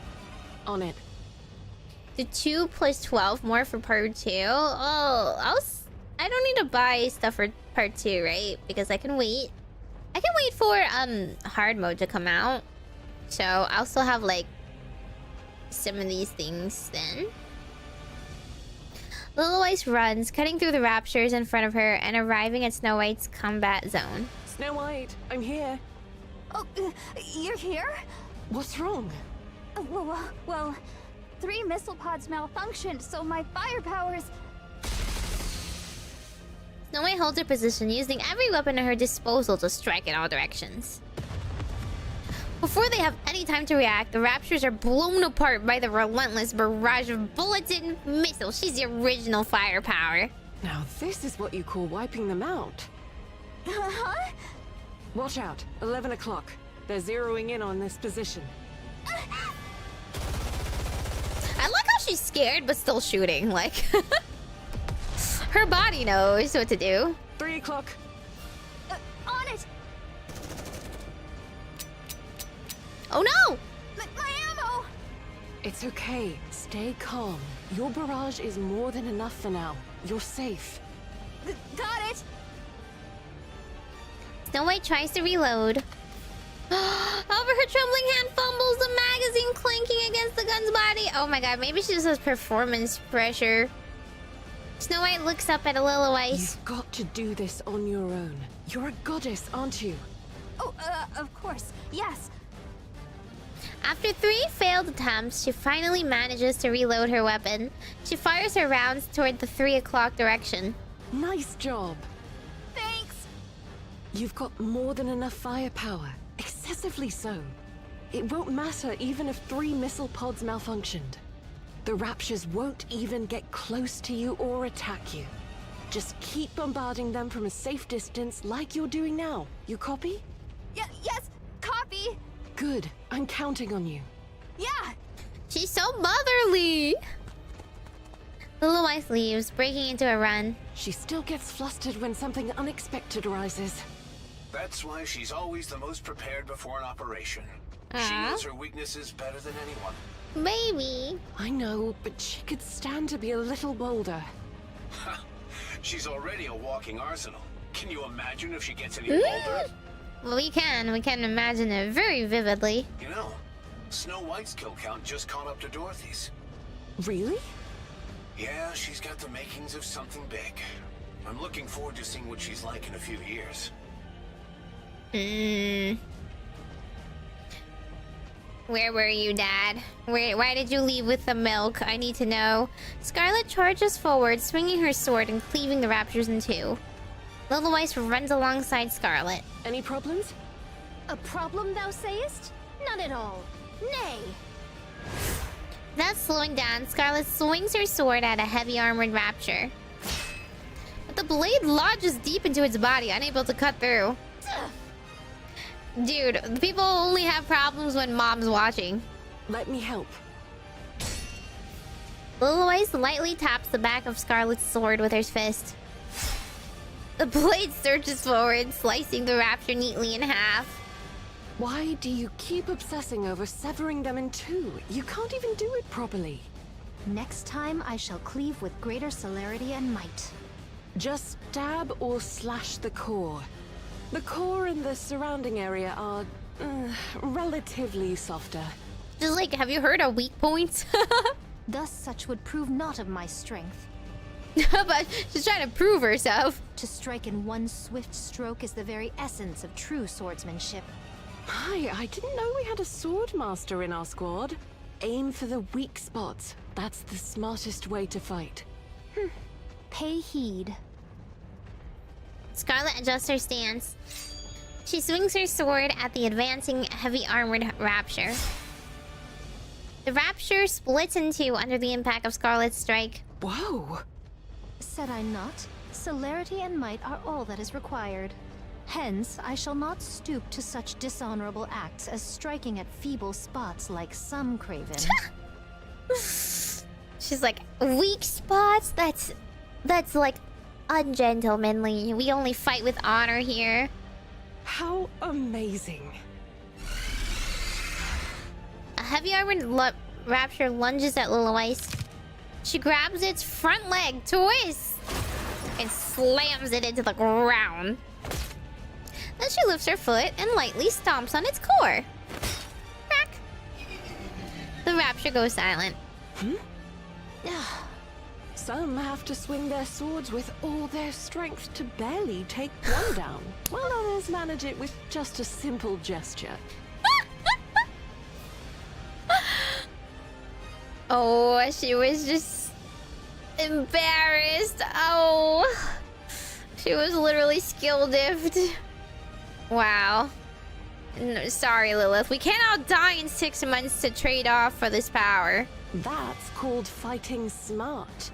[SPEAKER 7] On it.
[SPEAKER 1] The 2 + 12 more for part 2. Oh, I don't need to buy stuff for part 2, right? Because I can wait. I can wait for hard mode to come out. So I'll still have like some of these things then. Liliweiss runs, cutting through the raptures in front of her and arriving at Snow White's combat zone.
[SPEAKER 7] Snow White, I'm here.
[SPEAKER 4] Oh, you're here?
[SPEAKER 7] What's wrong?
[SPEAKER 4] Well, 3 missile pods malfunctioned, so my firepowers...
[SPEAKER 1] Snow White holds her position, using every weapon at her disposal to strike in all directions. Before they have any time to react, the raptures are blown apart by the relentless barrage of bullets and missiles. She's the original firepower.
[SPEAKER 7] Now this is what you call wiping them out.
[SPEAKER 4] Huh?
[SPEAKER 7] Watch out, 11 o'clock. They're zeroing in on this position.
[SPEAKER 1] I like how she's scared but still shooting, like... Her body knows what to do.
[SPEAKER 7] 3 o'clock.
[SPEAKER 4] On it!
[SPEAKER 1] Oh no!
[SPEAKER 4] My ammo!
[SPEAKER 7] It's okay. Stay calm. Your barrage is more than enough for now. You're safe.
[SPEAKER 4] Got it!
[SPEAKER 1] Snow White tries to reload. Over her trembling hand fumbles, the magazine clanking against the gun's body. Oh my god, maybe she just has performance pressure. Snow White looks up at Liliweiss.
[SPEAKER 7] You've got to do this on your own. You're a goddess, aren't you?
[SPEAKER 4] Oh, of course. Yes.
[SPEAKER 1] After 3 failed attempts, she finally manages to reload her weapon. She fires her rounds toward the 3 o'clock direction.
[SPEAKER 7] Nice job.
[SPEAKER 4] Thanks.
[SPEAKER 7] You've got more than enough firepower. Excessively so. It won't matter even if 3 missile pods malfunctioned. The raptures won't even get close to you or attack you. Just keep bombarding them from a safe distance like you're doing now. You copy?
[SPEAKER 4] Yes, copy.
[SPEAKER 7] Good. I'm counting on you.
[SPEAKER 6] Yeah!
[SPEAKER 1] She's so motherly! Liliweiss leaves, breaking into a run.
[SPEAKER 7] She still gets flustered when something unexpected arises.
[SPEAKER 10] That's why she's always the most prepared before an operation. She knows her weaknesses better than anyone.
[SPEAKER 1] Baby.
[SPEAKER 7] I know, but she could stand to be a little bolder.
[SPEAKER 10] She's already a walking arsenal. Can you imagine if she gets any bolder?
[SPEAKER 1] Well, we can. We can imagine it very vividly.
[SPEAKER 10] You know, Snow White's kill count just caught up to Dorothy's.
[SPEAKER 7] Really?
[SPEAKER 10] Yeah, she's got the makings of something big. I'm looking forward to seeing what she's like in a few years.
[SPEAKER 1] Where were you, Dad? Why did you leave with the milk? I need to know. Scarlet charges forward, swinging her sword and cleaving the raptors in two. Liliweiss runs alongside Scarlet.
[SPEAKER 7] Any problems?
[SPEAKER 8] A problem, thou sayest? None at all. Nay.
[SPEAKER 1] Without slowing down, Scarlet swings her sword at a heavy armored rapture. But the blade lodges deep into its body, unable to cut through. Dude, people only have problems when mom's watching.
[SPEAKER 7] Let me help.
[SPEAKER 1] Liliweiss lightly taps the back of Scarlet's sword with her fist. The blade surges forward, slicing the rapture neatly in half.
[SPEAKER 7] Why do you keep obsessing over severing them in two? You can't even do it properly.
[SPEAKER 8] Next time I shall cleave with greater celerity and might.
[SPEAKER 7] Just stab or slash the core. The core and the surrounding area are relatively softer.
[SPEAKER 1] Just like, have you heard of weak points?
[SPEAKER 8] Thus such would prove not of my strength.
[SPEAKER 1] But she's trying to prove herself.
[SPEAKER 8] To strike in one swift stroke is the very essence of true swordsmanship.
[SPEAKER 7] Hi, I didn't know we had a sword master in our squad. Aim for the weak spots. That's the smartest way to fight.
[SPEAKER 8] Pay heed.
[SPEAKER 1] Scarlet adjusts her stance. She swings her sword at the advancing heavy armored rapture. The rapture splits in two under the impact of Scarlet's strike.
[SPEAKER 7] Whoa!
[SPEAKER 8] Said I not? Celerity and might are all that is required. Hence, I shall not stoop to such dishonorable acts as striking at feeble spots like some craven.
[SPEAKER 1] She's like, weak spots? That's like ungentlemanly. We only fight with honor here.
[SPEAKER 7] How amazing.
[SPEAKER 1] A heavy armored rapture lunges at Liliweiss. She grabs its front leg, twists, and slams it into the ground. Then she lifts her foot and lightly stomps on its core. Crack. The rapture goes silent.
[SPEAKER 7] Some have to swing their swords with all their strength to barely take one down, while others manage it with just a simple gesture.
[SPEAKER 1] Oh, she was just embarrassed. Oh, she was literally skill diffed. Wow. No, sorry, Lilith. We can't all die in 6 months to trade off for this power.
[SPEAKER 7] That's called fighting smart.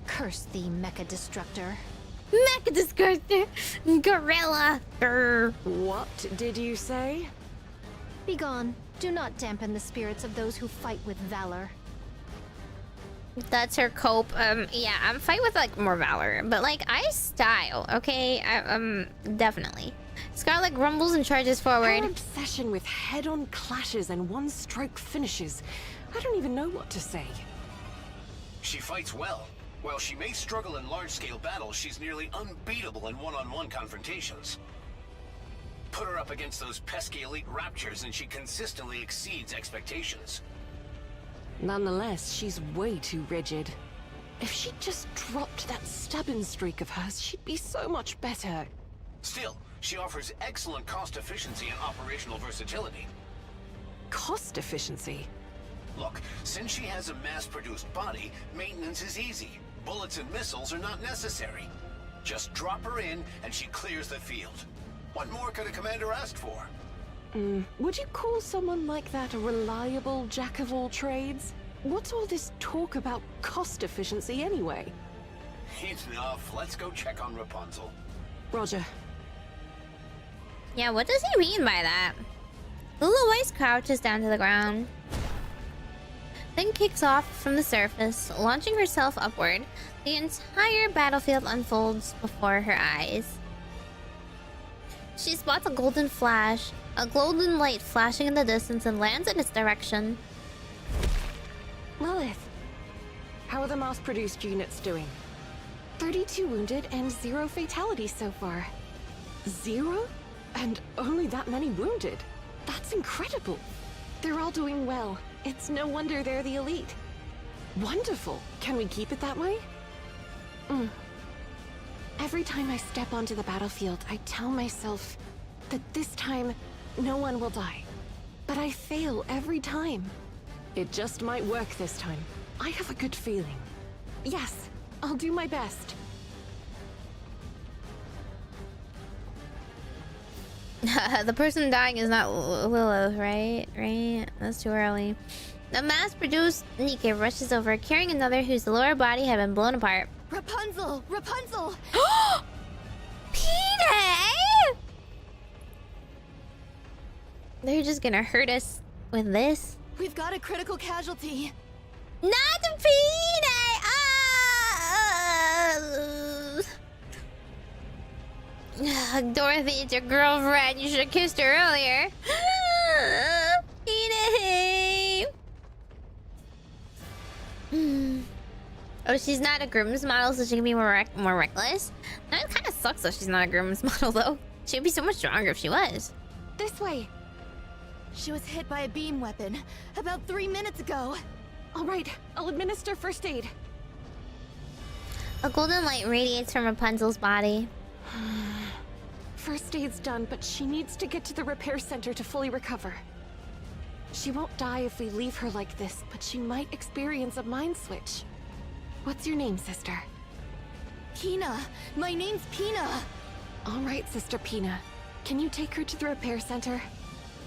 [SPEAKER 8] Curse thee, Mecha Destructor.
[SPEAKER 1] Mecha Destructor! Gorilla! Grr.
[SPEAKER 7] What did you say?
[SPEAKER 8] Begone. Do not dampen the spirits of those who fight with valor.
[SPEAKER 1] That's her cope. Yeah, I'm fine with like more valor, but like I style, okay? Definitely. Scarlet grumbles and charges forward.
[SPEAKER 7] Her obsession with head-on clashes and one-stroke finishes. I don't even know what to say.
[SPEAKER 10] She fights well. While she may struggle in large-scale battles, she's nearly unbeatable in one-on-one confrontations. Put her up against those pesky elite raptures and she consistently exceeds expectations.
[SPEAKER 7] Nonetheless, she's way too rigid. If she just dropped that stubborn streak of hers, she'd be so much better.
[SPEAKER 10] Still, she offers excellent cost efficiency and operational versatility.
[SPEAKER 7] Cost efficiency?
[SPEAKER 10] Look, since she has a mass-produced body, maintenance is easy. Bullets and missiles are not necessary. Just drop her in and she clears the field. What more could a commander ask for?
[SPEAKER 7] Would you call someone like that a reliable jack-of-all-trades? What's all this talk about cost efficiency anyway?
[SPEAKER 10] Enough. Let's go check on Rapunzel.
[SPEAKER 7] Roger.
[SPEAKER 1] Yeah, what does he mean by that? Liliweiss crouches down to the ground. then kicks off from the surface, launching herself upward. The entire battlefield unfolds before her eyes. She spots a golden flash, a golden light flashing in the distance, and lands in its direction.
[SPEAKER 7] Lilith, how are the mass-produced units doing? 32 wounded and 0 fatalities so far. 0? And only that many wounded? That's incredible. They're all doing well. It's no wonder they're the elite. Wonderful. Can we keep it that way? Every time I step onto the battlefield, I tell myself that this time, no one will die. But I fail every time. It just might work this time. I have a good feeling. Yes, I'll do my best.
[SPEAKER 1] The person dying is not Lilith, right? Right? That's too early. The mass-produced Nikke rushes over, carrying another whose lower body had been blown apart.
[SPEAKER 9] Rapunzel! Rapunzel!
[SPEAKER 1] Peter! They're just gonna hurt us with this.
[SPEAKER 9] We've got a critical casualty.
[SPEAKER 1] Not Peter! Dorothy, it's your girlfriend. You should have kissed her earlier. Peter! Oh, she's not a groom's model, so she can be more reckless. That kind of sucks though she's not a groom's model, though. She'd be so much stronger if she was.
[SPEAKER 7] This way.
[SPEAKER 9] She was hit by a beam weapon about 3 minutes ago.
[SPEAKER 7] All right, I'll administer first aid.
[SPEAKER 1] A golden light radiates from Rapunzel's body.
[SPEAKER 7] First aid's done, but she needs to get to the repair center to fully recover. She won't die if we leave her like this, but she might experience a mind switch. What's your name, sister?
[SPEAKER 9] Pina. My name's Pina.
[SPEAKER 7] All right, Sister Pina. Can you take her to the repair center?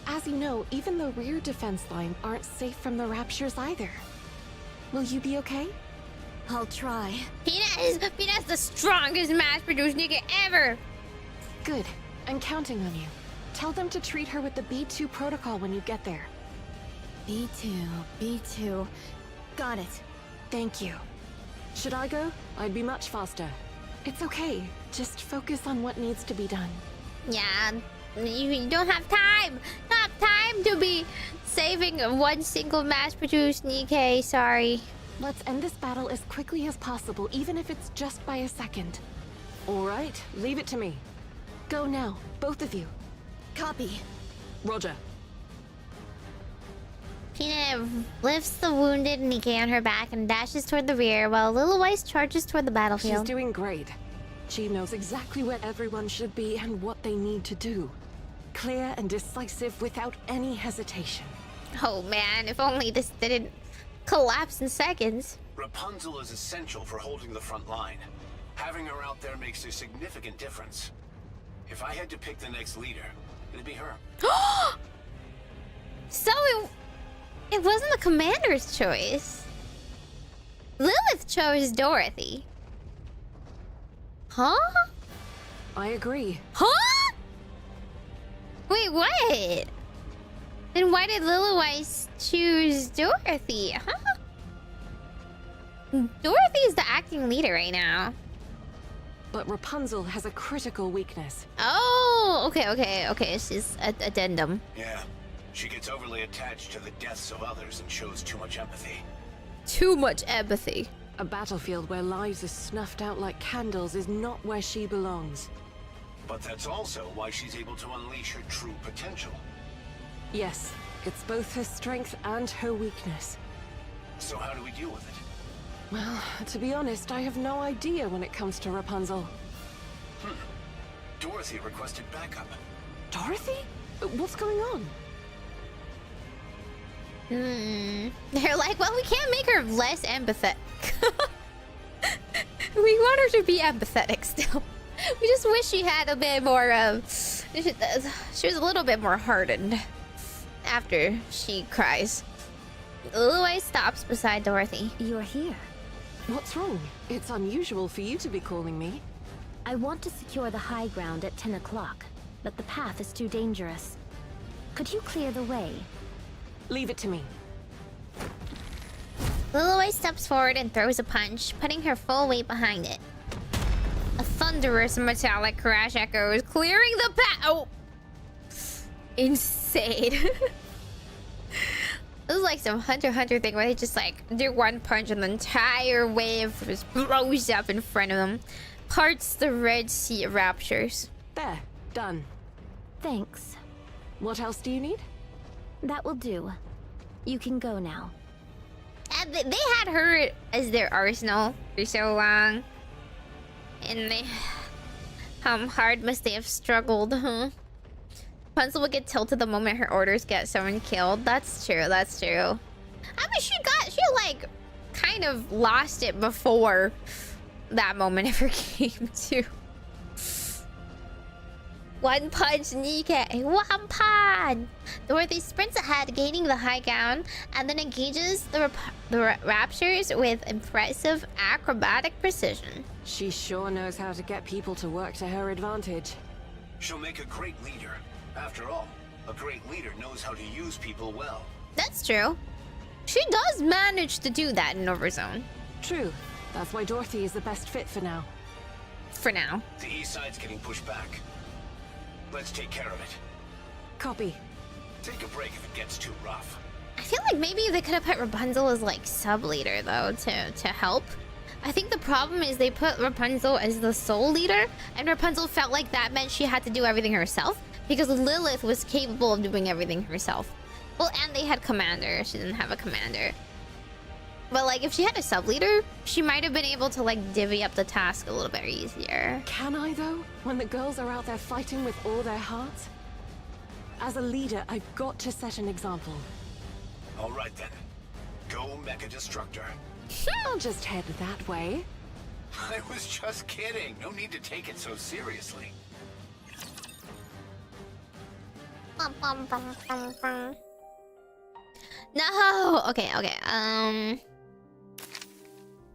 [SPEAKER 7] As you know, even the rear defense line aren't safe from the raptures either. Will you be okay?
[SPEAKER 9] I'll try.
[SPEAKER 1] Pina's the strongest mass-produced Nikke ever!
[SPEAKER 7] Good. I'm counting on you. Tell them to treat her with the B2 protocol when you get there.
[SPEAKER 9] B2. Got it.
[SPEAKER 7] Thank you. Should I go? I'd be much faster. It's okay. Just focus on what needs to be done.
[SPEAKER 1] Yeah, you don't have time! Not time to be saving one single mass-produced Nikke, sorry.
[SPEAKER 7] Let's end this battle as quickly as possible, even if it's just by a second. All right, leave it to me. Go now, both of you.
[SPEAKER 9] Copy.
[SPEAKER 11] Roger.
[SPEAKER 1] Pina lifts the wounded Nikke on her back and dashes toward the rear, while Liliweiss charges toward the battlefield.
[SPEAKER 7] She's doing great. She knows exactly where everyone should be and what they need to do. Clear and decisive without any hesitation.
[SPEAKER 1] Oh man, if only this didn't collapse in seconds.
[SPEAKER 10] Rapunzel is essential for holding the front line. Having her out there makes a significant difference. If I had to pick the next leader, it'd be her.
[SPEAKER 1] So it wasn't the commander's choice. Lilith chose Dorothy. Huh?
[SPEAKER 7] I agree.
[SPEAKER 1] Huh? Wait, what? Then why did Liliweiss choose Dorothy? Huh? Dorothy's the acting leader right now.
[SPEAKER 7] But Rapunzel has a critical weakness.
[SPEAKER 1] Oh, okay. She's addendum.
[SPEAKER 10] Yeah, she gets overly attached to the deaths of others and shows too much empathy.
[SPEAKER 1] Too much empathy.
[SPEAKER 7] A battlefield where lives are snuffed out like candles is not where she belongs.
[SPEAKER 10] But that's also why she's able to unleash her true potential.
[SPEAKER 7] Yes, it's both her strength and her weakness.
[SPEAKER 10] So how do we deal with it?
[SPEAKER 7] Well, to be honest, I have no idea when it comes to Rapunzel.
[SPEAKER 10] Dorothy requested backup.
[SPEAKER 7] Dorothy? What's going on?
[SPEAKER 1] They're like, well, we can't make her less empathetic. We want her to be empathetic still. We just wish she had a bit more she was a little bit more hardened after she cries. Liliweiss stops beside Dorothy.
[SPEAKER 4] You're here.
[SPEAKER 7] What's wrong? It's unusual for you to be calling me.
[SPEAKER 4] I want to secure the high ground at 10 o'clock, but the path is too dangerous. Could you clear the way?
[SPEAKER 7] Leave it to me.
[SPEAKER 1] Liliweiss steps forward and throws a punch, putting her full weight behind it. A thunderous metallic crash echoes, clearing the path. Oh! Insane. This is like some Hunter x Hunter thing where they just like do one punch and the entire wave just blows up in front of them. Parts the Red Sea Raptures.
[SPEAKER 3] There, done.
[SPEAKER 4] Thanks.
[SPEAKER 3] What else do you need?
[SPEAKER 4] That will do. You can go now.
[SPEAKER 1] And they had her as their arsenal for so long. And they... How hard must they have struggled, huh? Rapunzel will get tilted the moment her orders get someone killed. That's true, that's true. I mean, she like, kind of lost it before that moment ever came to. One punch, Nikke. One punch! Dorothy sprints ahead, gaining the high ground, and then engages the raptors with impressive acrobatic precision.
[SPEAKER 3] She sure knows how to get people to work to her advantage.
[SPEAKER 10] She'll make a great leader. After all, a great leader knows how to use people well.
[SPEAKER 1] That's true. She does manage to do that in Overzone.
[SPEAKER 3] True. That's why Dorothy is the best fit for now.
[SPEAKER 1] For now.
[SPEAKER 10] The east side's getting pushed back. Let's take care of it.
[SPEAKER 3] Copy.
[SPEAKER 10] Take a break if it gets too rough.
[SPEAKER 1] I feel like maybe they could have put Rapunzel as like sub-leader though to help. I think the problem is they put Rapunzel as the sole leader, and Rapunzel felt like that meant she had to do everything herself because Lilith was capable of doing everything herself. Well, and they had commander. She didn't have a commander. But like if she had a sub-leader, she might have been able to like divvy up the task a little bit easier.
[SPEAKER 3] Can I though? When the girls are out there fighting with all their hearts? As a leader, I've got to set an example.
[SPEAKER 10] All right then. Go Mecha Destructor.
[SPEAKER 3] I'll just head that way.
[SPEAKER 10] I was just kidding. No need to take it so seriously.
[SPEAKER 1] No! Okay.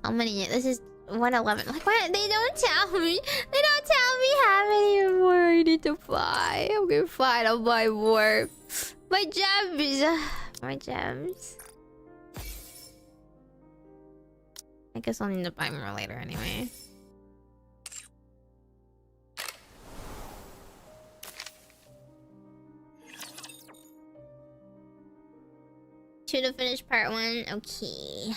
[SPEAKER 1] How many? This is 111. Like, what? They don't tell me. They don't tell me how many more I need to buy. Okay, fine. I'll buy more. My gems. My gems. I guess I'll need to buy more later anyway. To finish part 1. Okay.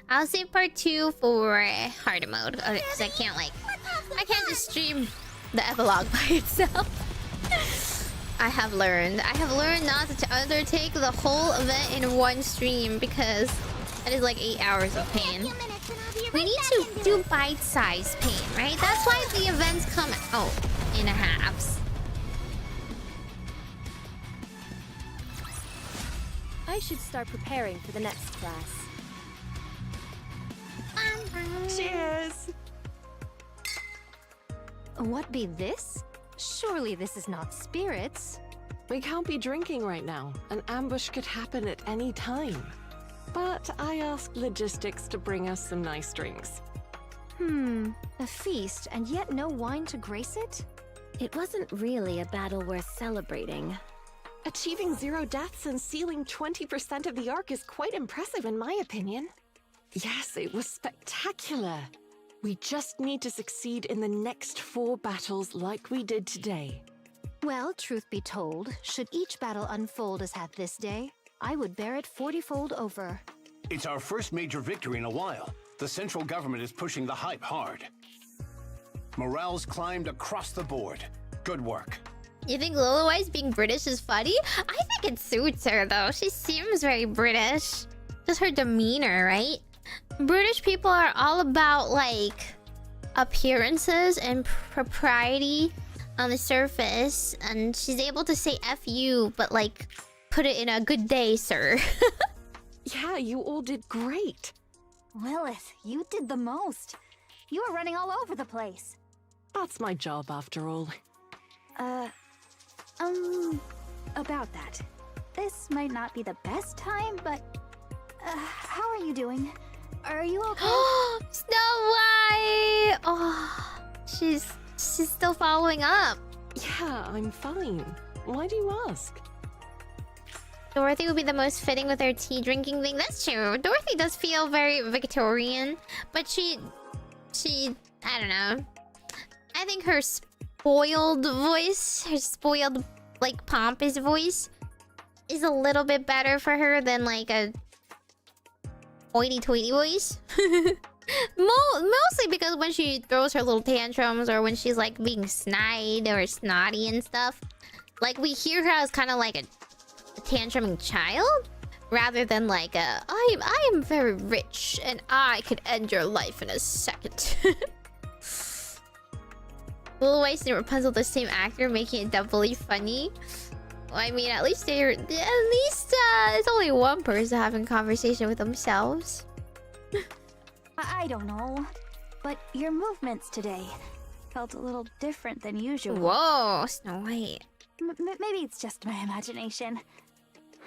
[SPEAKER 1] I'll save part 2 for harder mode. Because I can't just stream the epilogue by itself. I have learned not to undertake the whole event in one stream because that is like 8 hours of pain. We need to do bite-sized pain, right? That's why the events come out in halves.
[SPEAKER 13] I should start preparing for the next class.
[SPEAKER 3] Cheers!
[SPEAKER 8] What be this? Surely this is not spirits.
[SPEAKER 3] We can't be drinking right now. An ambush could happen at any time. But I asked logistics to bring us some nice drinks.
[SPEAKER 8] A feast and yet no wine to grace it?
[SPEAKER 4] It wasn't really a battle worth celebrating.
[SPEAKER 3] Achieving 0 deaths and sealing 20% of the Ark is quite impressive in my opinion. Yes, it was spectacular. We just need to succeed in the next 4 battles like we did today.
[SPEAKER 8] Well, truth be told, should each battle unfold as had this day, I would bear it 40-fold over.
[SPEAKER 10] It's our first major victory in a while. The central government is pushing the hype hard. Morale's climbed across the board. Good work.
[SPEAKER 1] You think Liliweiss being British is funny? I think it suits her though. She seems very British. Just her demeanor, right? British people are all about like appearances and propriety on the surface, and she's able to say F you, but like put it in a good day, sir.
[SPEAKER 3] Yeah, you all did great.
[SPEAKER 13] Lilith, you did the most. You were running all over the place.
[SPEAKER 3] That's my job after all.
[SPEAKER 13] About that. This might not be the best time, but... how are you doing? Are you okay?
[SPEAKER 1] Snow White! Oh, she's still following up.
[SPEAKER 3] Yeah, I'm fine. Why do you ask?
[SPEAKER 1] Dorothy would be the most fitting with her tea drinking thing. That's true. Dorothy does feel very Victorian, but she, I don't know. I think her spoiled voice, her spoiled, like, pompous voice is a little bit better for her than, like, a hoity-toity voice. Mostly because when she throws her little tantrums or when she's, like, being snide or snotty and stuff, like, we hear her as kind of like a tantruming child rather than like a I am very rich and I could end your life in a second. Liliweiss and Rapunzel the same actor, making it doubly funny. Well, I mean, at least it's only one person having conversation with themselves.
[SPEAKER 13] I don't know, but your movements today felt a little different than usual.
[SPEAKER 1] Whoa, Snow White.
[SPEAKER 13] Maybe it's just my imagination.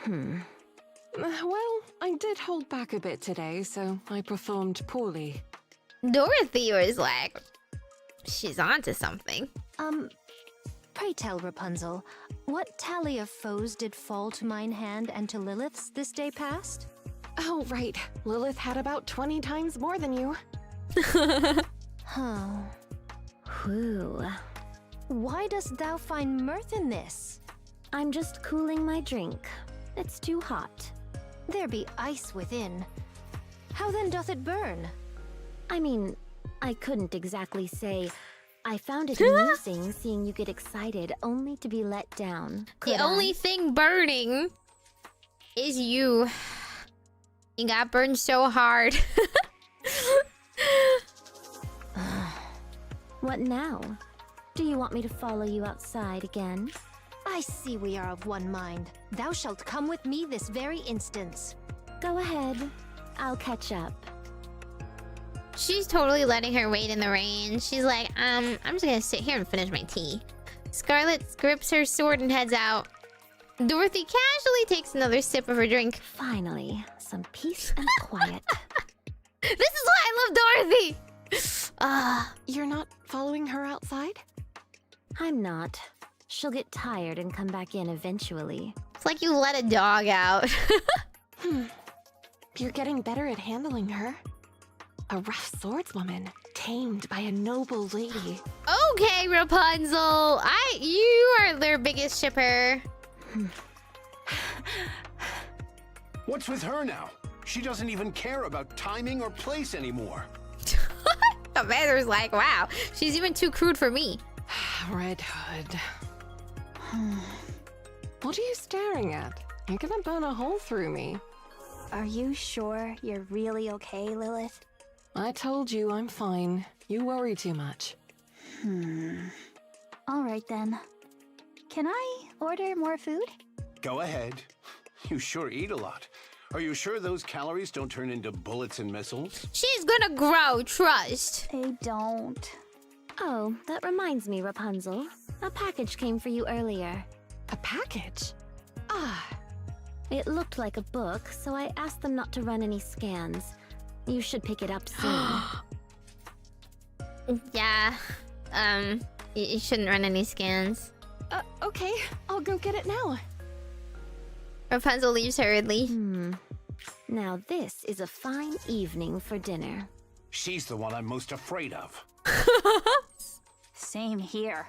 [SPEAKER 7] Well, I did hold back a bit today, so I performed poorly.
[SPEAKER 1] Dorothy was like, she's onto something.
[SPEAKER 8] Pray tell, Rapunzel, what tally of foes did fall to mine hand and to Lilith's this day past?
[SPEAKER 7] Oh, right. Lilith had about 20 times more than you.
[SPEAKER 8] Huh.
[SPEAKER 4] Whew.
[SPEAKER 8] Why dost thou find mirth in this?
[SPEAKER 4] I'm just cooling my drink. It's too hot.
[SPEAKER 8] There be ice within. How then doth it burn?
[SPEAKER 4] I mean, I couldn't exactly say. I found it amusing seeing you get excited only to be let down.
[SPEAKER 1] The only thing burning is you. You got burned so hard.
[SPEAKER 4] What now? Do you want me to follow you outside again?
[SPEAKER 8] I see we are of one mind. Thou shalt come with me this very instant.
[SPEAKER 4] Go ahead. I'll catch up.
[SPEAKER 1] She's totally letting her wait in the rain. She's like, I'm just gonna sit here and finish my tea. Scarlet grips her sword and heads out. Dorothy casually takes another sip of her drink.
[SPEAKER 4] Finally, some peace and quiet.
[SPEAKER 1] This is why I love Dorothy!
[SPEAKER 7] You're not following her outside?
[SPEAKER 4] I'm not. She'll get tired and come back in eventually.
[SPEAKER 1] It's like you let a dog out.
[SPEAKER 7] You're getting better at handling her. A rough swordswoman, tamed by a noble lady.
[SPEAKER 1] Okay, Rapunzel. You are their biggest shipper.
[SPEAKER 10] What's with her now? She doesn't even care about timing or place anymore.
[SPEAKER 1] Commander's like, wow, she's even too crude for me.
[SPEAKER 7] Red Hood. What are you staring at? You're gonna burn a hole through me.
[SPEAKER 13] Are you sure you're really okay, Lilith?
[SPEAKER 7] I told you I'm fine. You worry too much.
[SPEAKER 13] All right then. Can I order more food?
[SPEAKER 10] Go ahead. You sure eat a lot. Are you sure those calories don't turn into bullets and missiles?
[SPEAKER 1] She's gonna grow, trust.
[SPEAKER 13] They don't.
[SPEAKER 4] Oh, that reminds me, Rapunzel. A package came for you earlier.
[SPEAKER 7] A package?
[SPEAKER 4] It looked like a book, so I asked them not to run any scans. You should pick it up soon.
[SPEAKER 1] Yeah. You shouldn't run any scans.
[SPEAKER 7] Okay. I'll go get it now.
[SPEAKER 1] Rapunzel leaves hurriedly.
[SPEAKER 4] Now this is a fine evening for dinner.
[SPEAKER 10] She's the one I'm most afraid of.
[SPEAKER 13] Same here.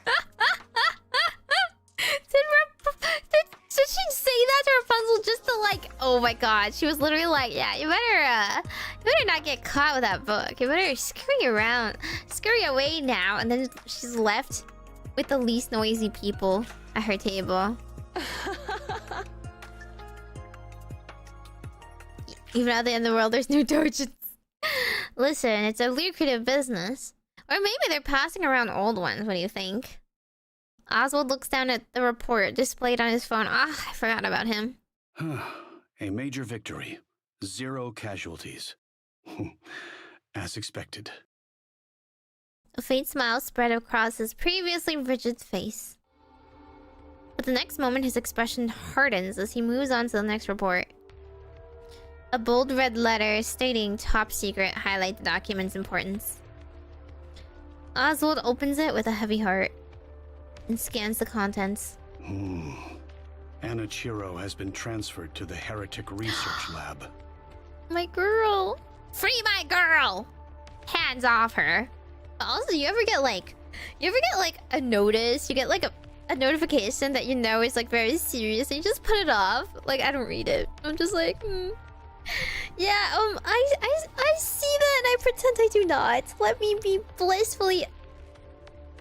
[SPEAKER 1] Did she say that to Rapunzel just to like, oh my god, she was literally like, yeah, you better not get caught with that book. You better scurry away now. And then she's left with the least noisy people at her table. Even at the end of the world, there's no torches. Listen, it's a lucrative business. Or maybe they're passing around old ones. What do you think? Oswald looks down at the report displayed on his phone. I forgot about him.
[SPEAKER 11] A major victory. 0 casualties. As expected.
[SPEAKER 1] A faint smile spread across his previously rigid face. But the next moment, his expression hardens as he moves on to the next report. A bold red letter stating top secret highlight the document's importance. Oswald opens it with a heavy heart and scans the contents.
[SPEAKER 11] Anichiro has been transferred to the Heretic Research Lab.
[SPEAKER 1] My girl. Free my girl. Hands off her. Also, you ever get like a notice? You get like a notification that you know is like very serious and you just put it off. Like, I don't read it. I'm just like, yeah, I see that and I pretend I do not. Let me be blissfully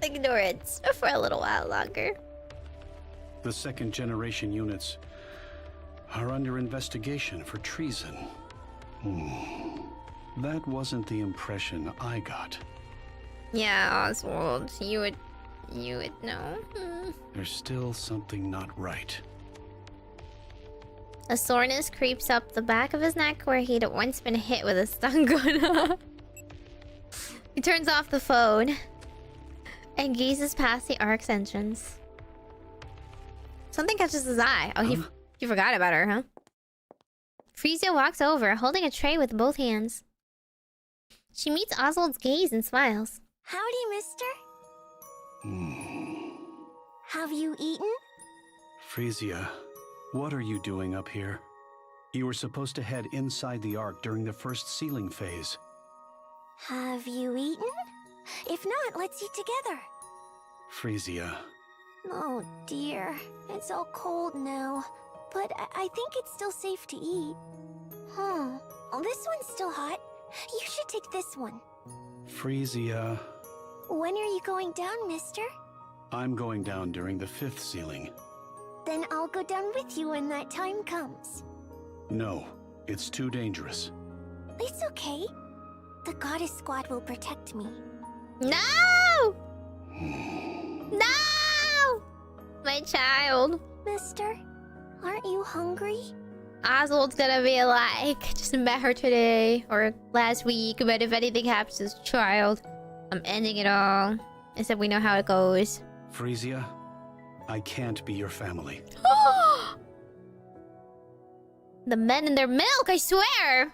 [SPEAKER 1] ignorant for a little while longer.
[SPEAKER 11] The second generation units are under investigation for treason. That wasn't the impression I got.
[SPEAKER 1] Yeah, Oswald, you would know.
[SPEAKER 11] There's still something not right.
[SPEAKER 1] A soreness creeps up the back of his neck where he'd once been hit with a stun gun. He turns off the phone and gazes past the Ark's entrance. Something catches his eye. Oh, he forgot about her, huh? Frisia walks over, holding a tray with both hands. She meets Oswald's gaze and smiles.
[SPEAKER 4] Howdy, mister. Have you eaten?
[SPEAKER 11] Frisia, what are you doing up here? You were supposed to head inside the Ark during the first sealing phase.
[SPEAKER 4] Have you eaten? If not, let's eat together.
[SPEAKER 11] Frisia.
[SPEAKER 4] Oh dear, it's all cold now. But I think it's still safe to eat. Oh, this one's still hot. You should take this one.
[SPEAKER 11] Frisia.
[SPEAKER 4] When are you going down, mister?
[SPEAKER 11] I'm going down during the 5th sealing.
[SPEAKER 4] Then I'll go down with you when that time comes.
[SPEAKER 11] No, it's too dangerous.
[SPEAKER 4] It's okay. The goddess squad will protect me.
[SPEAKER 1] No! No! My child.
[SPEAKER 4] Mister, aren't you hungry?
[SPEAKER 1] Oswald's gonna be like, just met her today or last week, but if anything happens to this child, I'm ending it all. I said we know how it goes.
[SPEAKER 11] Frisia, I can't be your family.
[SPEAKER 1] The men in their milk, I swear!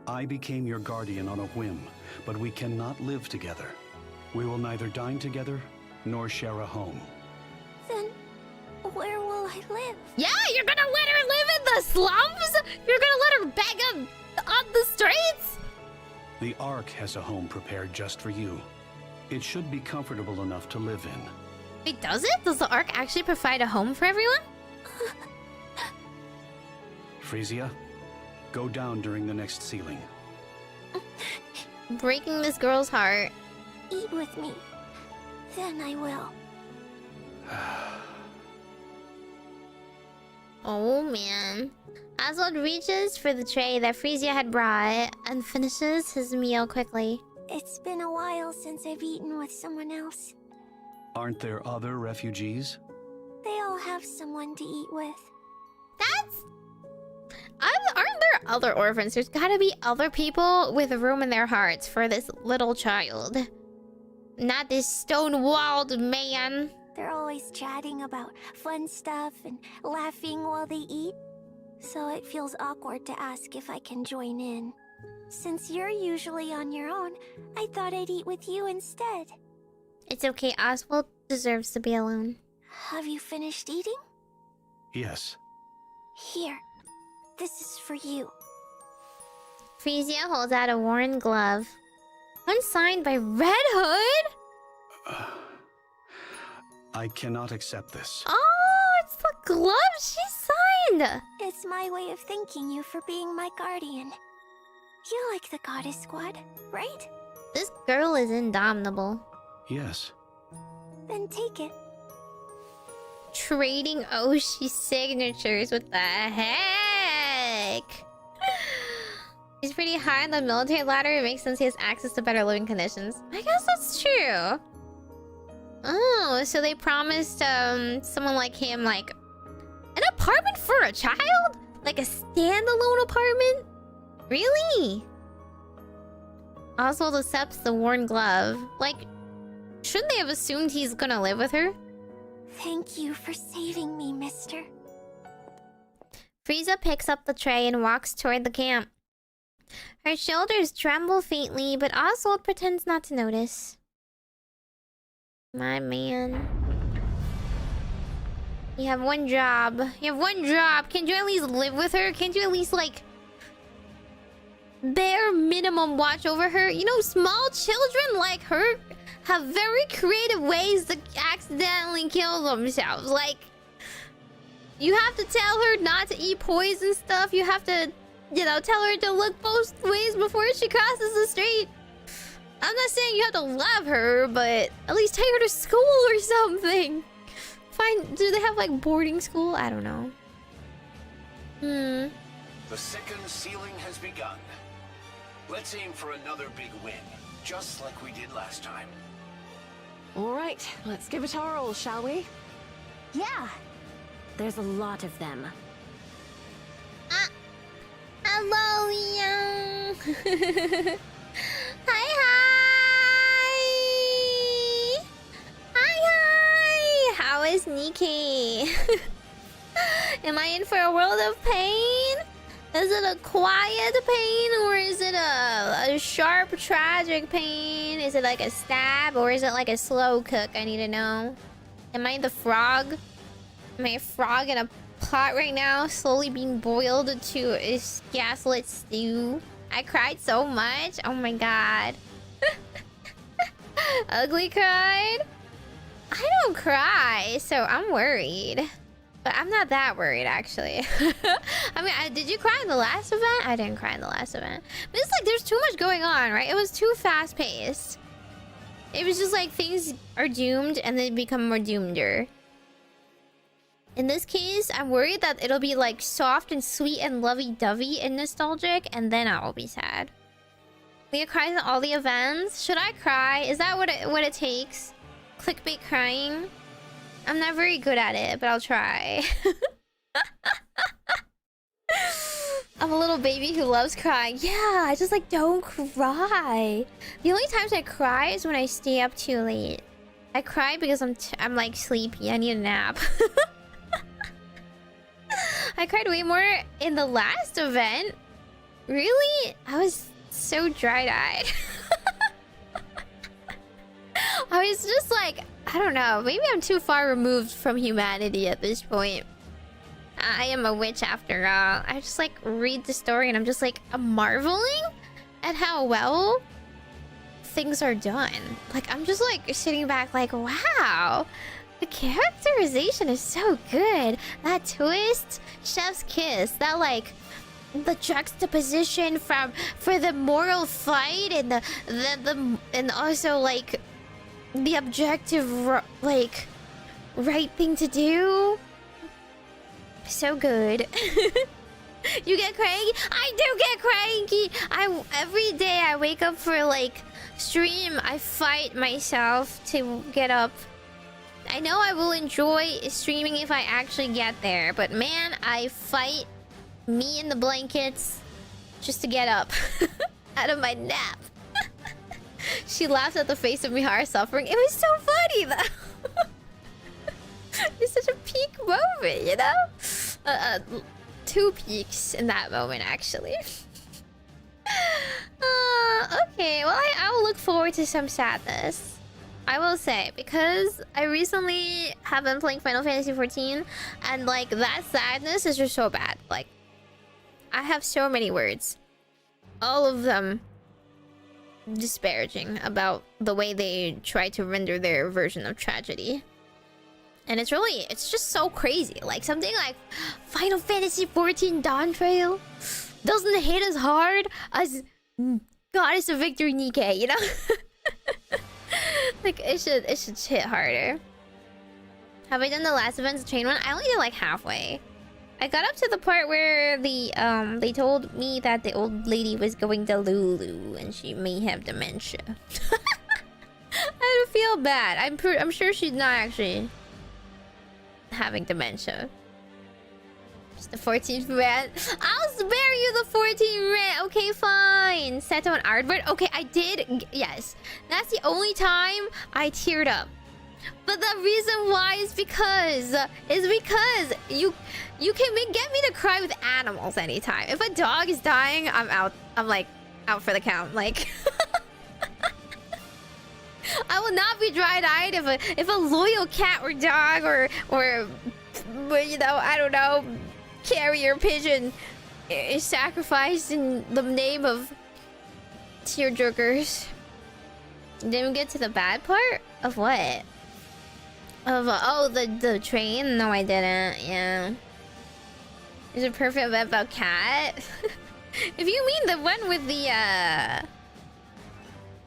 [SPEAKER 11] I became your guardian on a whim, but we cannot live together. We will neither dine together, nor share a home.
[SPEAKER 4] Then, where will I live?
[SPEAKER 1] Yeah, you're gonna let her live in the slums? You're gonna let her beg on the streets?
[SPEAKER 11] The Ark has a home prepared just for you. It should be comfortable enough to live in.
[SPEAKER 1] Wait, does it? Does the Ark actually provide a home for everyone?
[SPEAKER 11] Frisia, go down during the next sealing.
[SPEAKER 1] Breaking this girl's heart.
[SPEAKER 4] Eat with me. Then I will.
[SPEAKER 1] Oh man. Oswald reaches for the tray that Frisia had brought and finishes his meal quickly.
[SPEAKER 4] It's been a while since I've eaten with someone else.
[SPEAKER 11] Aren't there other refugees?
[SPEAKER 4] They all have someone to eat with.
[SPEAKER 1] Aren't there other orphans? There's gotta be other people with room in their hearts for this little child. Not this stone-walled man.
[SPEAKER 4] They're always chatting about fun stuff and laughing while they eat. So it feels awkward to ask if I can join in. Since you're usually on your own, I thought I'd eat with you instead.
[SPEAKER 1] It's okay, Oswald deserves to be alone.
[SPEAKER 4] Have you finished eating?
[SPEAKER 11] Yes.
[SPEAKER 4] Here. This is for you.
[SPEAKER 1] Frisia holds out a worn glove. One signed by Red Hood?
[SPEAKER 11] I cannot accept this.
[SPEAKER 1] Oh, it's the glove she signed!
[SPEAKER 4] It's my way of thanking you for being my guardian. You like the goddess squad, right?
[SPEAKER 1] This girl is indomitable.
[SPEAKER 11] Yes.
[SPEAKER 4] Then take it.
[SPEAKER 1] Trading Oshi signatures, what the heck? He's pretty high on the military ladder. It makes sense he has access to better living conditions. I guess that's true. Oh, so they promised someone like him like an apartment for a child? Like a standalone apartment? Really? Oswald accepts the worn glove. Like, shouldn't they have assumed he's gonna live with her?
[SPEAKER 4] Thank you for saving me, mister.
[SPEAKER 1] Frisia picks up the tray and walks toward the camp. Her shoulders tremble faintly, but Oswald pretends not to notice. My man. You have one job. You have one job. Can't you at least live with her? Can't you at least, like, bare minimum watch over her? You know, small children like her have very creative ways to accidentally kill themselves. Like, you have to tell her not to eat poison stuff. You have to, you know, tell her to look both ways before she crosses the street. I'm not saying you have to love her, but at least take her to school or something. Do they have, like, boarding school? I don't know.
[SPEAKER 10] The second sealing has begun. Let's aim for another big win, just like we did last time.
[SPEAKER 3] All right, let's give it our all, shall we?
[SPEAKER 4] Yeah. There's a lot of them.
[SPEAKER 1] Hello, young. Hi. How is Nikke? Am I in for a world of pain? Is it a quiet pain or is it a sharp, tragic pain? Is it like a stab or is it like a slow cook? I need to know. Am I the frog? Am I a frog in a pot right now, slowly being boiled to a gaslit stew? I cried so much. Oh my god. Ugly cried? I don't cry, so I'm worried. But I'm not that worried, actually. I mean, did you cry in the last event? I didn't cry in the last event. But it's like there's too much going on, right? It was too fast-paced. It was just like things are doomed and they become more doomeder. In this case, I'm worried that it'll be like soft and sweet and lovey-dovey and nostalgic, and then I'll be sad. Leah cries in all the events. Should I cry? Is that what it takes? Clickbait crying? I'm not very good at it, but I'll try. I'm a little baby who loves crying. Yeah, I just like don't cry. The only times I cry is when I stay up too late. I cry because I'm like sleepy. I need a nap. I cried way more in the last event. Really? I was so dry-eyed. I was just like, I don't know. Maybe I'm too far removed from humanity at this point. I am a witch after all. I just like read the story and I'm just like, I'm marveling at how well things are done. Like, I'm just like sitting back like, wow. The characterization is so good. That twist, chef's kiss. That like the juxtaposition for the moral fight and the and also like the objective like right thing to do. So good. You get cranky? I do get cranky. Every day I wake up for like stream. I fight myself to get up. I know I will enjoy streaming if I actually get there, but man, I fight me in the blankets just to get up out of my nap. She laughs at the face of Mihara suffering. It was so funny though. It's such a peak moment, you know? Two peaks in that moment, actually. Okay, well, I will look forward to some sadness. I will say, because I recently have been playing Final Fantasy XIV, and like that sadness is just so bad. Like, I have so many words, all of them disparaging about the way they try to render their version of tragedy. And it's just so crazy. Like something like Final Fantasy XIV Dawn Trail doesn't hit as hard as Goddess of Victory Nikke, you know? Like it should hit harder. Have I done the last events train one? I only did like halfway. I got up to the part where they told me that the old lady was going to Lulu and she may have dementia. I don't feel bad. I'm sure she's not actually having dementia. Just the 14th rant. I'll spare you the 14th rant. Okay, fine. Seto and Ardbert. Okay, I did. Yes, that's the only time I teared up. But the reason why is because you can get me to cry with animals anytime. If a dog is dying, I'm out. I'm like out for the count. Like I will not be dry-eyed if a loyal cat or dog or you know, I don't know, carrier pigeon is sacrificed in the name of tearjerkers. Didn't we get to the bad part? Of what? Of oh, the train? No, I didn't. Yeah. Is it perfect event about cat? If you mean the one with the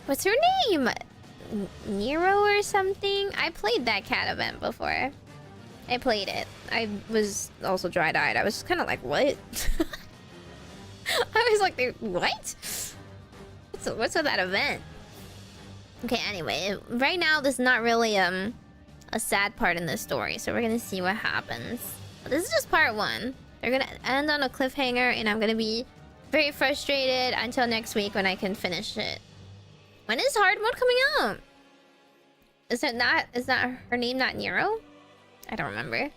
[SPEAKER 1] what's her name? Nero or something? I played that cat event before. I played it. I was also dry-eyed. I was kind of like, what? I was like, what? What's with that event? Okay, anyway, right now there's not really a sad part in this story, so we're gonna see what happens. This is just part 1. They're gonna end on a cliffhanger, and I'm gonna be very frustrated until next week when I can finish it. When is hard mode coming out? Is that her name not Nero? I don't remember.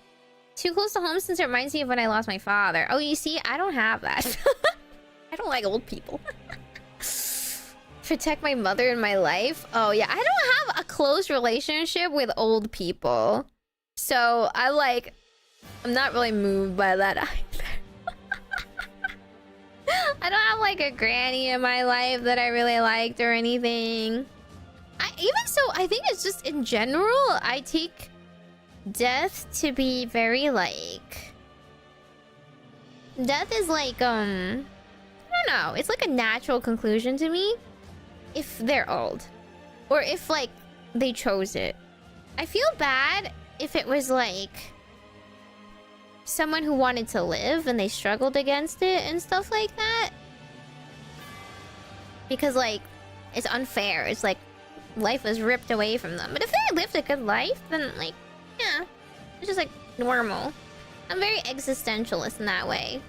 [SPEAKER 1] Too close to home since it reminds me of when I lost my father. Oh, you see, I don't have that. I don't like old people. Protect my mother in my life. Oh yeah, I don't have a close relationship with old people. So I'm not really moved by that either. I don't have like a granny in my life that I really liked or anything. I think it's just in general, I take death to be very like... Death is like, I don't know. It's like a natural conclusion to me. If they're old. Or if like, they chose it. I feel bad if it was like... someone who wanted to live and they struggled against it and stuff like that. Because like, it's unfair. It's like, life was ripped away from them. But if they lived a good life, then like, yeah. It's just like, normal. I'm very existentialist in that way.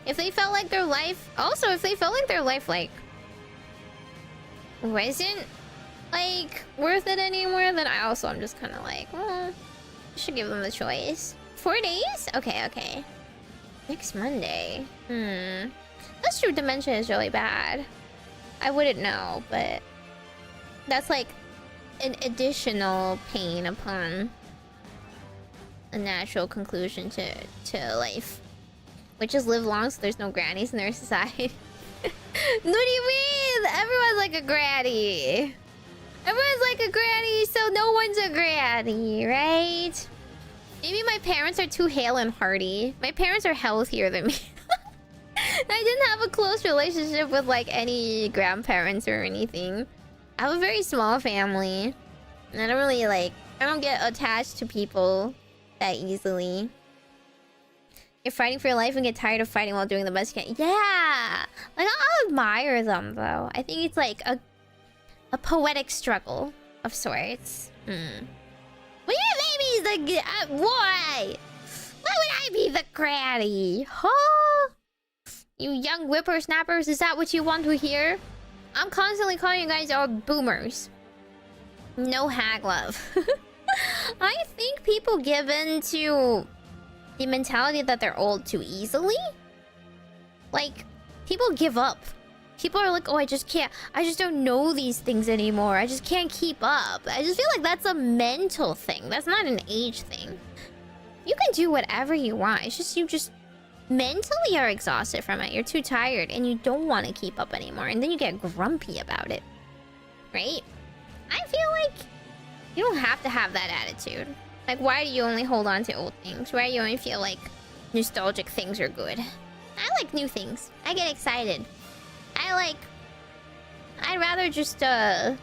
[SPEAKER 1] If they felt like their life... Also, if they felt like their life like... wasn't like, worth it anymore, then I'm just kind of like, well, I should give them the choice. 4 days? Okay. Next Monday. That's true, dementia is really bad. I wouldn't know, but that's like an additional pain upon a natural conclusion to life. Which is live long so there's no grannies in their society. What do you mean? Everyone's like a granny. Everyone's like a granny, so no one's a granny, right? Maybe my parents are too hale and hearty. My parents are healthier than me. I didn't have a close relationship with like any grandparents or anything. I have a very small family. And I don't really like... I don't get attached to people that easily. You're fighting for your life and get tired of fighting while doing the best you can. Yeah! Like, I'll admire them, though. I think it's like a poetic struggle of sorts. Well, your baby's the... why? Why would I be the granny? Huh? You young whippersnappers, is that what you want to hear? I'm constantly calling you guys all boomers. No hag love. I think people give in to the mentality that they're old too easily. Like, people give up. People are like, oh, I just don't know these things anymore. I just can't keep up. I just feel like that's a mental thing. That's not an age thing. You can do whatever you want. It's just you just mentally are exhausted from it. You're too tired and you don't want to keep up anymore. And then you get grumpy about it. Right? I feel like you don't have to have that attitude. Like, why do you only hold on to old things? Why do you only feel like nostalgic things are good? I like new things. I get excited. I'd rather just, I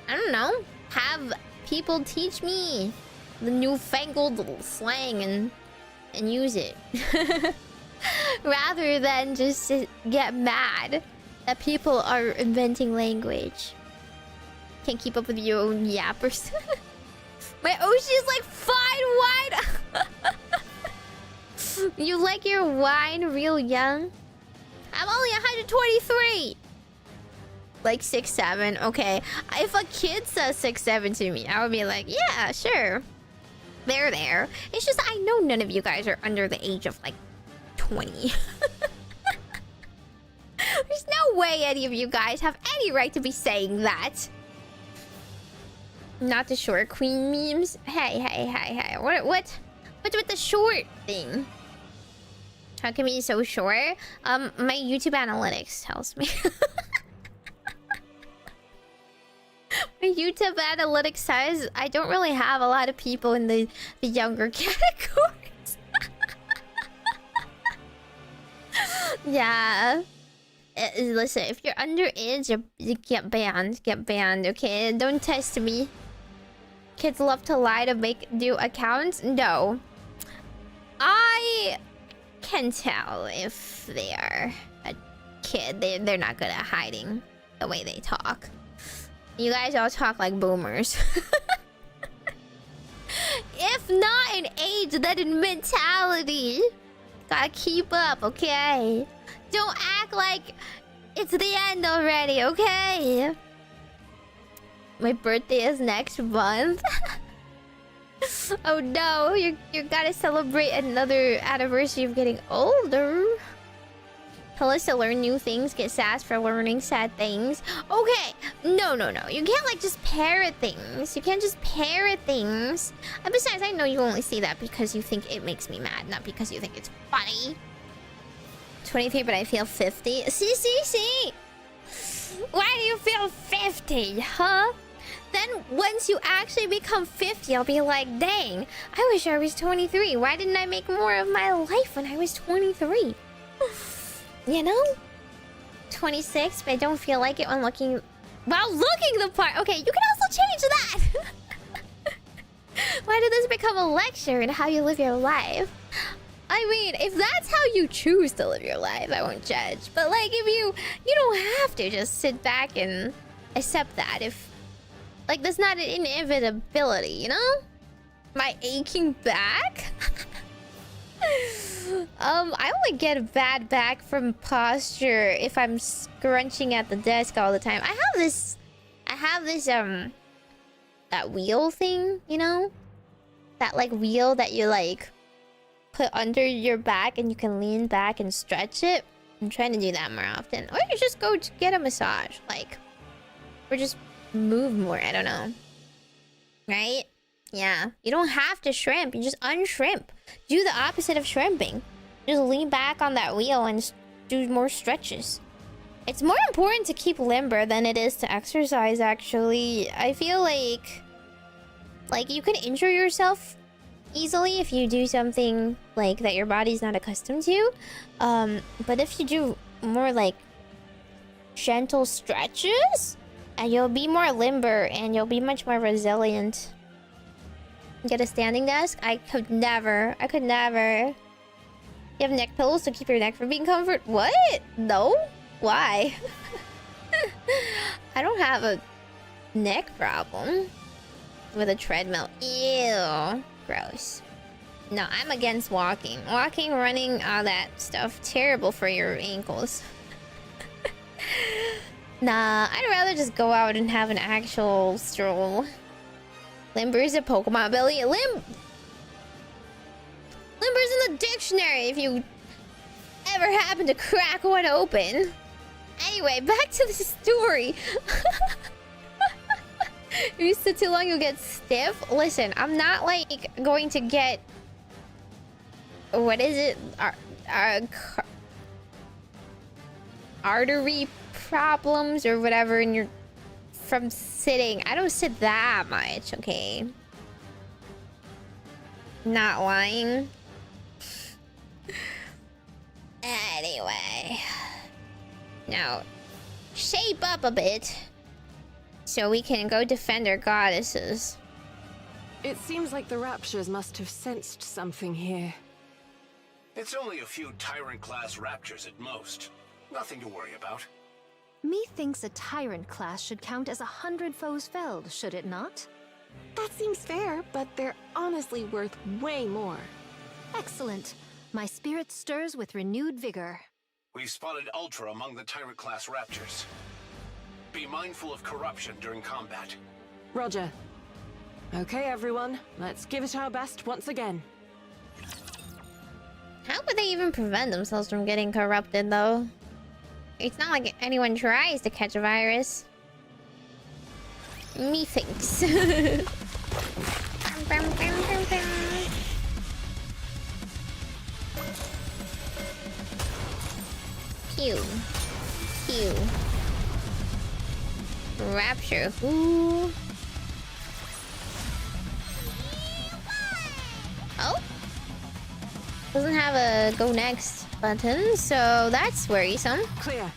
[SPEAKER 1] don't know, have people teach me the newfangled slang and use it. Rather than just get mad that people are inventing language. Can't keep up with your own yappers. My Oshi is like, fine wine. You like your wine real young? I'm only 123. Like 6'7", okay. If a kid says 6'7" to me, I would be like, yeah, sure. They're there. It's just I know none of you guys are under the age of like 20. There's no no way any of you guys have any right to be saying that. Not the short queen memes. Hey. What's with the short thing? How can be so short? My YouTube analytics tells me. My YouTube analytics says I don't really have a lot of people in the younger categories. Yeah. Listen, if you're underage, you get banned. Get banned, okay? Don't test me. Kids love to lie to make new accounts? No. I can tell if they are a kid. They're not good at hiding the way they talk. You guys all talk like boomers. If not in age, then in mentality. Gotta keep up, okay? Don't act like it's the end already, okay? My birthday is next month. Oh no, you gotta celebrate another anniversary of getting older. Tell us to learn new things, get sass for learning sad things. Okay, no. You can't like just parrot things. You can't just parrot things. And besides, I know you only say that because you think it makes me mad, not because you think it's funny. 23, but I feel 50. See. Why do you feel 50, huh? Then once you actually become 50, I'll be like, dang, I wish I was 23. Why didn't I make more of my life when I was 23? You know? 26, but I don't feel like it when looking... While looking the part! Okay, you can also change that! Why did this become a lecture in how you live your life? I mean, if that's how you choose to live your life, I won't judge. But like, if you don't have to just sit back and accept that. If... Like, that's not an inevitability, you know? My aching back? I only get a bad back from posture if I'm scrunching at the desk all the time. I have this that wheel thing, you know? That like wheel that you like put under your back and you can lean back and stretch it. I'm trying to do that more often. Or you just go to get a massage, like, or just move more, I don't know. Right? Yeah. You don't have to shrimp, you just unshrimp. Do the opposite of shrimping. Just lean back on that wheel and do more stretches. It's more important to keep limber than it is to exercise, actually. I feel like you can injure yourself easily if you do something like that your body's not accustomed to. But if you do more like gentle stretches, and you'll be more limber and you'll be much more resilient. Get a standing desk? I could never. You have neck pillows to keep your neck from being comfort? What? No? Why? I don't have a neck problem with a treadmill. Ew. Gross. No, I'm against walking. Walking, running, all that stuff. Terrible for your ankles. Nah, I'd rather just go out and have an actual stroll. Limber is a Pokemon ability. Limber's in the dictionary if you ever happen to crack one open. Anyway, back to the story. If you sit too long, you'll get stiff. Listen, I'm not like going to get... What is it? Artery problems or whatever in your... From sitting. I don't sit that much, okay? Not lying. Anyway. Now, shape up a bit. So we can go defend our goddesses.
[SPEAKER 7] It seems like the Raptures must have sensed something here.
[SPEAKER 10] It's only a few Tyrant-class Raptures at most. Nothing to worry about.
[SPEAKER 8] Methinks a Tyrant class should count as 100 foes felled, should it not?
[SPEAKER 7] That seems fair, but they're honestly worth way more.
[SPEAKER 8] Excellent. My spirit stirs with renewed vigor.
[SPEAKER 10] We've spotted Ultra among the Tyrant-class Raptors. Be mindful of corruption during combat.
[SPEAKER 7] Roger. Okay, everyone. Let's give it our best once again.
[SPEAKER 1] How would they even prevent themselves from getting corrupted, though? It's not like anyone tries to catch a virus. Methinks. Pew. Pew. Rapture. Ooh. Oh? Doesn't have a go next button, so that's worrisome.
[SPEAKER 7] Clear.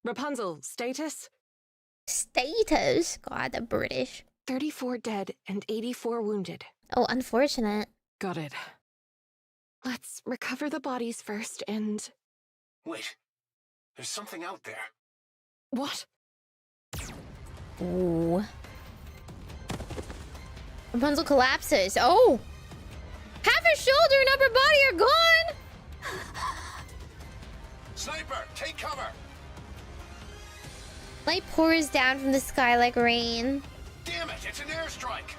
[SPEAKER 7] Rapunzel, status?
[SPEAKER 1] Status? God, the British.
[SPEAKER 7] 34 dead and 84 wounded.
[SPEAKER 1] Oh, unfortunate.
[SPEAKER 7] Got it. Let's recover the bodies first and...
[SPEAKER 10] Wait. There's something out there.
[SPEAKER 7] What?
[SPEAKER 1] Ooh. Rapunzel collapses. Oh! Half her shoulder and upper body are gone!
[SPEAKER 10] Sniper, take cover!
[SPEAKER 1] Light pours down from the sky like rain.
[SPEAKER 10] Damn it, it's an airstrike!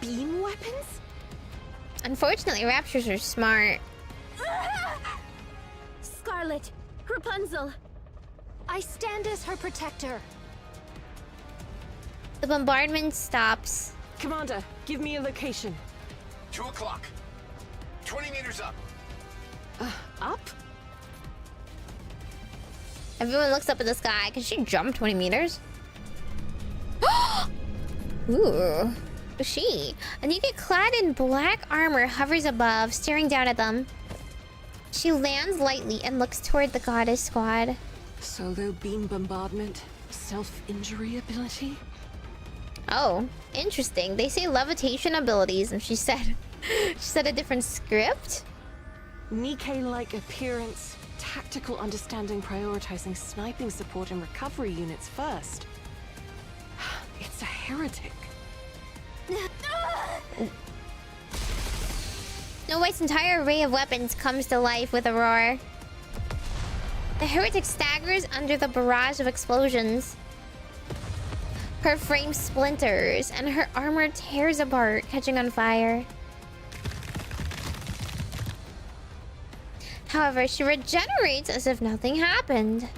[SPEAKER 7] Beam weapons?
[SPEAKER 1] Unfortunately, Raptures are smart.
[SPEAKER 2] Scarlet, Rapunzel,
[SPEAKER 8] I stand as her protector.
[SPEAKER 1] The bombardment stops.
[SPEAKER 7] Commander, give me a location.
[SPEAKER 10] 2 o'clock. 20 meters up.
[SPEAKER 7] Up?
[SPEAKER 1] Everyone looks up at the sky. Can she jump 20 meters? Ooh. She. A Nikke clad in black armor hovers above, staring down at them. She lands lightly and looks toward the goddess squad.
[SPEAKER 7] Solo beam bombardment, self-injury ability?
[SPEAKER 1] Oh, interesting. They say levitation abilities, and she said a different script.
[SPEAKER 7] Nikke-like appearance, tactical understanding, prioritizing sniping support and recovery units first. It's a heretic.
[SPEAKER 1] Liliweiss' entire array of weapons comes to life with a roar. The heretic staggers under the barrage of explosions. Her frame splinters and her armor tears apart, catching on fire. However, she regenerates as if nothing happened.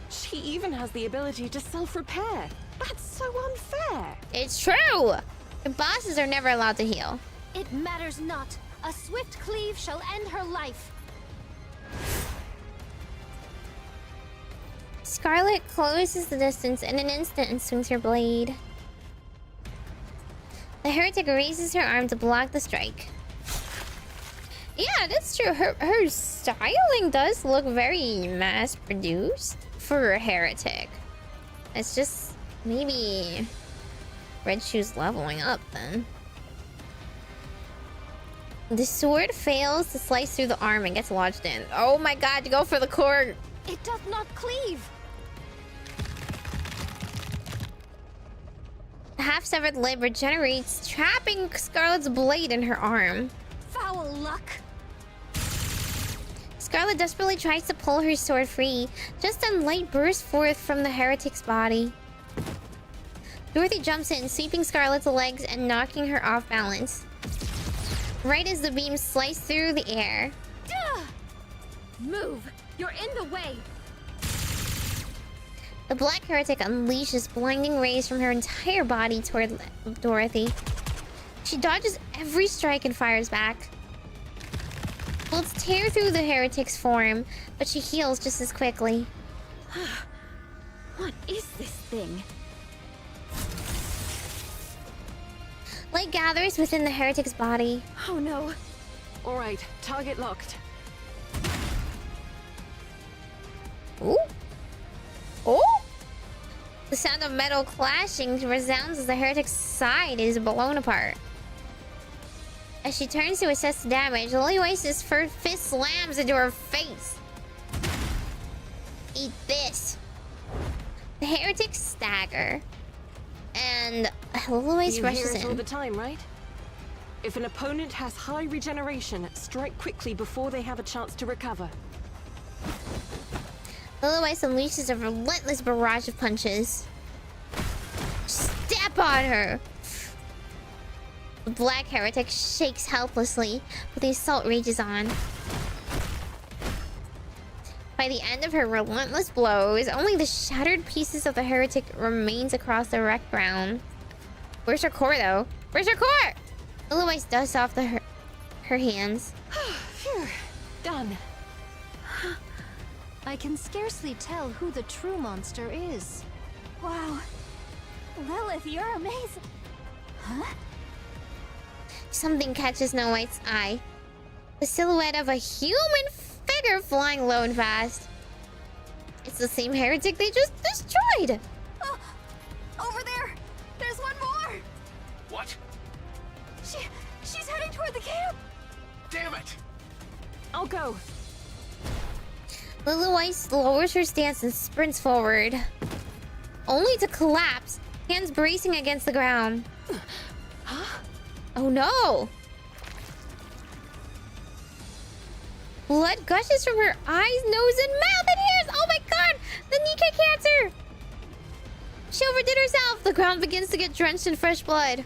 [SPEAKER 7] She even has the ability to self-repair. That's so unfair.
[SPEAKER 1] It's true! Bosses are never allowed to heal.
[SPEAKER 8] It matters not. A swift cleave shall end her life.
[SPEAKER 1] Scarlet closes the distance in an instant and swings her blade. The heretic raises her arm to block the strike. Yeah, that's true. Her styling does look very mass-produced for a heretic. It's just maybe Red Shoe's leveling up then. The sword fails to slice through the arm and gets lodged in. Oh my god, go for the core.
[SPEAKER 8] It doth not cleave.
[SPEAKER 1] The half-severed lip regenerates, trapping Scarlet's blade in her arm.
[SPEAKER 8] Foul luck.
[SPEAKER 1] Scarlet desperately tries to pull her sword free, just then light bursts forth from the heretic's body. Dorothy jumps in, sweeping Scarlet's legs and knocking her off balance. Right as the beams slice through the air.
[SPEAKER 8] Move! You're in the way!
[SPEAKER 1] The black heretic unleashes blinding rays from her entire body toward Dorothy. She dodges every strike and fires back. Bullets tear through the heretic's form, but she heals just as quickly.
[SPEAKER 4] What is this thing?
[SPEAKER 1] Light gathers within the heretic's body.
[SPEAKER 8] Oh no.
[SPEAKER 7] All right, target locked.
[SPEAKER 1] Ooh. Oh! The sound of metal clashing resounds as the heretic's side is blown apart. As she turns to assess the damage, Liliweiss's fist slams into her face. Eat this. The heretics stagger. And Liliweiss rushes
[SPEAKER 7] You hear it all
[SPEAKER 1] in.
[SPEAKER 7] the time, right? If an opponent has high regeneration, strike quickly before they have a chance to recover.
[SPEAKER 1] Liliweiss unleashes a relentless barrage of punches. Step on her! The black heretic shakes helplessly, but the assault rages on. By the end of her relentless blows, only the shattered pieces of the heretic remains across the wrecked ground. Where's her core, though? Where's her core? Liliweiss dusts off her hands.
[SPEAKER 3] Phew. Done.
[SPEAKER 8] I can scarcely tell who the true monster is.
[SPEAKER 13] Wow. Lilith, you're amazing. Huh?
[SPEAKER 1] Something catches Snow White's eye. The silhouette of a human figure flying low and fast. It's the same heretic they just destroyed!
[SPEAKER 13] Oh, over there! There's one more!
[SPEAKER 10] What?
[SPEAKER 13] She's heading toward the camp!
[SPEAKER 10] Damn it!
[SPEAKER 3] I'll go.
[SPEAKER 1] Liliweiss lowers her stance and sprints forward. Only to collapse, hands bracing against the ground.
[SPEAKER 3] Huh?
[SPEAKER 1] Oh no! Blood gushes from her eyes, nose, and mouth and ears! Oh my god! The Nikke cancer! She overdid herself! The ground begins to get drenched in fresh blood.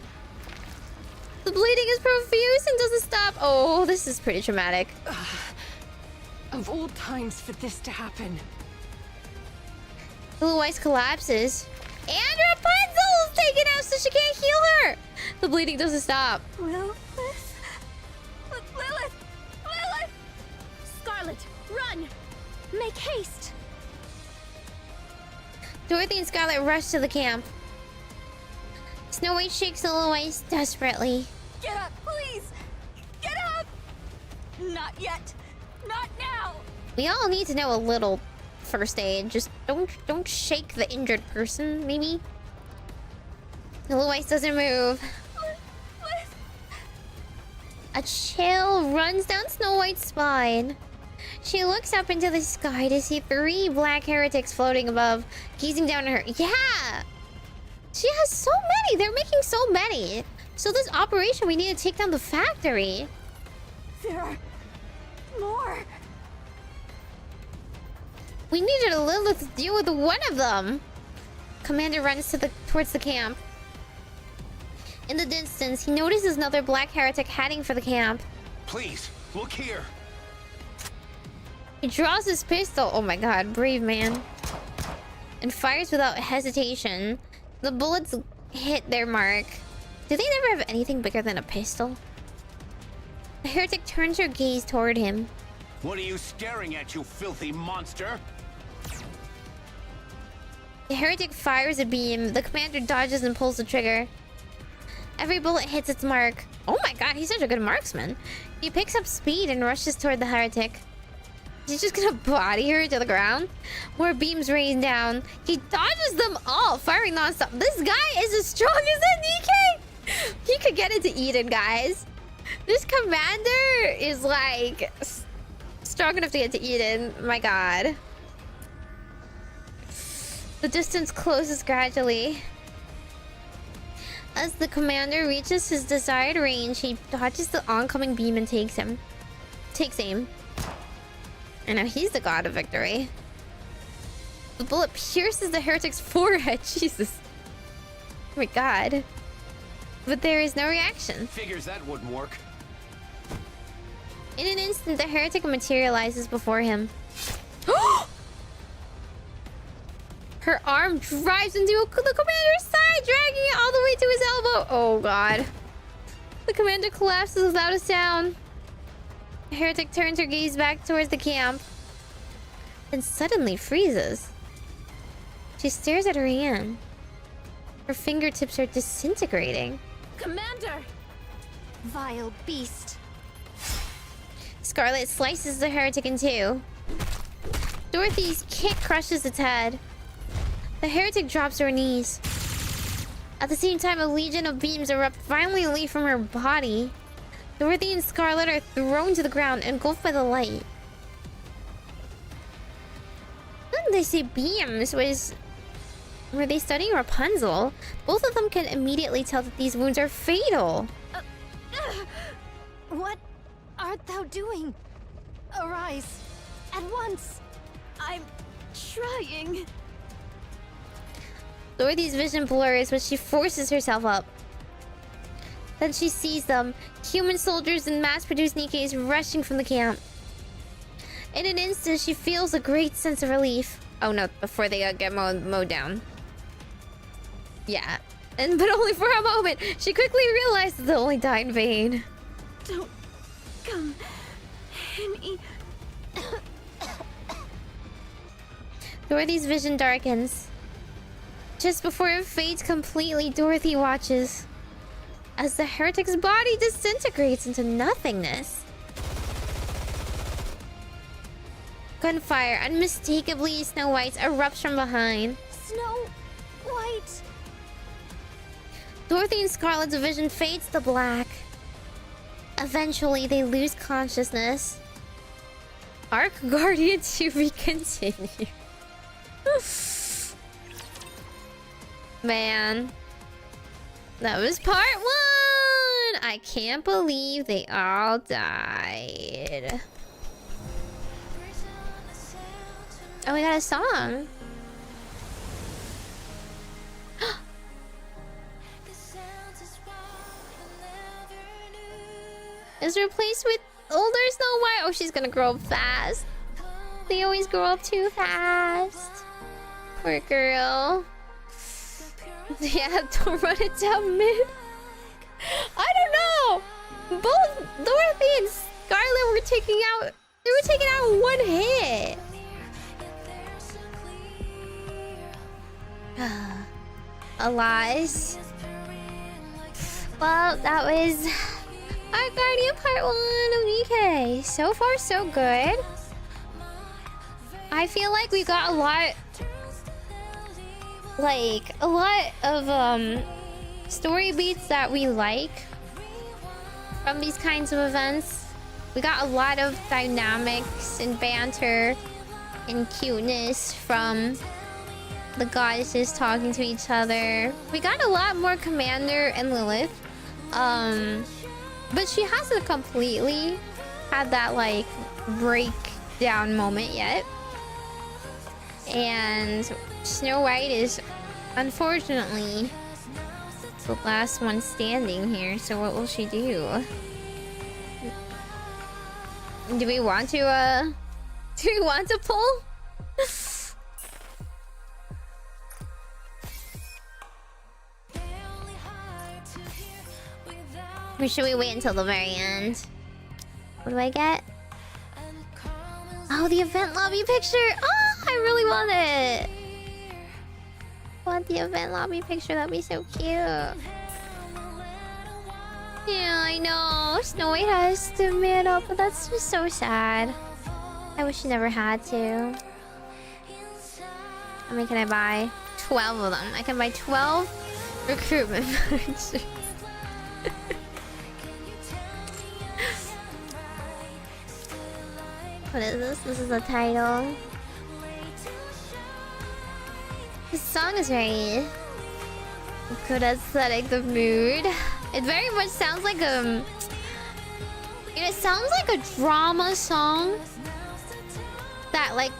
[SPEAKER 1] The bleeding is profuse and doesn't stop. Oh, this is pretty traumatic.
[SPEAKER 3] Of all times for this to happen.
[SPEAKER 1] Liliweiss collapses. And Rapunzel's taken out so she can't heal her! The bleeding doesn't stop.
[SPEAKER 13] Lilith? Scarlet, run! Make haste!
[SPEAKER 1] Dorothy and Scarlet rush to the camp. Snow White shakes Liliweiss desperately.
[SPEAKER 13] Get up, please! Get up! Not yet! Not now!
[SPEAKER 1] We all need to know a little first aid. Just don't shake the injured person, maybe? Liliweiss doesn't move. A chill runs down Snow White's spine. She looks up into the sky to see 3 black heretics floating above, gazing down at her. Yeah! She has so many! They're making so many! So this operation, we need to take down the factory.
[SPEAKER 13] There are more.
[SPEAKER 1] We needed a Lilith to deal with one of them. Commander runs towards the camp. In the distance, he notices another black heretic heading for the camp.
[SPEAKER 10] Please, look here.
[SPEAKER 1] He draws his pistol. Oh my god, brave man. And fires without hesitation. The bullets hit their mark. Do they never have anything bigger than a pistol? The heretic turns her gaze toward him.
[SPEAKER 10] What are you staring at, you filthy monster?
[SPEAKER 1] The heretic fires a beam. The commander dodges and pulls the trigger. Every bullet hits its mark. Oh my god, he's such a good marksman. He picks up speed and rushes toward the heretic. He's just gonna body her to the ground. More beams rain down. He dodges them all, firing non-stop. This guy is as strong as a Nikke! He could get into Eden, guys. This commander is like strong enough to get to Eden. My god. The distance closes gradually. As the commander reaches his desired range, he dodges the oncoming beam and takes aim. And now he's the god of victory. The bullet pierces the heretic's forehead. Jesus. Oh my god. But there is no reaction.
[SPEAKER 10] Figures that wouldn't work.
[SPEAKER 1] In an instant, the heretic materializes before him. Her arm drives into the commander's side, dragging it all the way to his elbow. Oh god. The commander collapses without a sound. The heretic turns her gaze back towards the camp. Then suddenly freezes. She stares at her hand. Her fingertips are disintegrating.
[SPEAKER 13] Commander!
[SPEAKER 8] Vile beast.
[SPEAKER 1] Scarlet slices the heretic in two. Dorothy's kick crushes its head. The heretic drops to her knees. At the same time, a legion of beams erupt violently from her body. Dorothy and Scarlet are thrown to the ground, engulfed by the light. When they say beams, were they studying Rapunzel? Both of them can immediately tell that these wounds are fatal.
[SPEAKER 8] What art thou doing? Arise. At once.
[SPEAKER 13] I'm trying.
[SPEAKER 1] Dorothy's vision blurs, but she forces herself up. Then she sees them. Human soldiers and mass-produced Nikkes rushing from the camp. In an instant, she feels a great sense of relief. Oh no, before they get mowed down. Yeah. But only for a moment. She quickly realizes they'll only die in vain.
[SPEAKER 3] Don't come any.
[SPEAKER 1] Dorothy's vision darkens. Just before it fades completely, Dorothy watches as the heretic's body disintegrates into nothingness. Gunfire, unmistakably Snow White, erupts from behind.
[SPEAKER 2] Snow White.
[SPEAKER 1] Dorothy and Scarlet's vision fades to black. Eventually, they lose consciousness. Ark Guardian to be continued. Man. That was part 1! I can't believe they all died. Oh, we got a song. Is replaced with older Snow White. Oh, she's gonna grow up fast. They always grow up too fast. Poor girl. Yeah, don't run it down mid. I don't know. Both Dorothy and Scarlet were taking out. They were taken out in one hit. Alas. Well, that was Ark Guardian Part 1 of Nikke. So far, so good. I feel like we got a lot of story beats that we like from these kinds of events. We got a lot of dynamics and banter and cuteness from the goddesses talking to each other. We got a lot more Commander and Lilith. But she hasn't completely had that like breakdown moment yet. And Snow White is unfortunately the last one standing here. So what will she do? Do we want to pull? Or should we wait until the very end? What do I get? Oh, the event lobby picture! Oh, I really want it! I want the event lobby picture, that'd be so cute. Yeah, I know. Snow White has to man up, but that's just so sad. I wish she never had to. How many can I buy? 12 of them. I can buy 12 recruitment vouchers. What is this? This is the title. The song is very good aesthetic, the mood. It very much sounds like it sounds like a drama song that like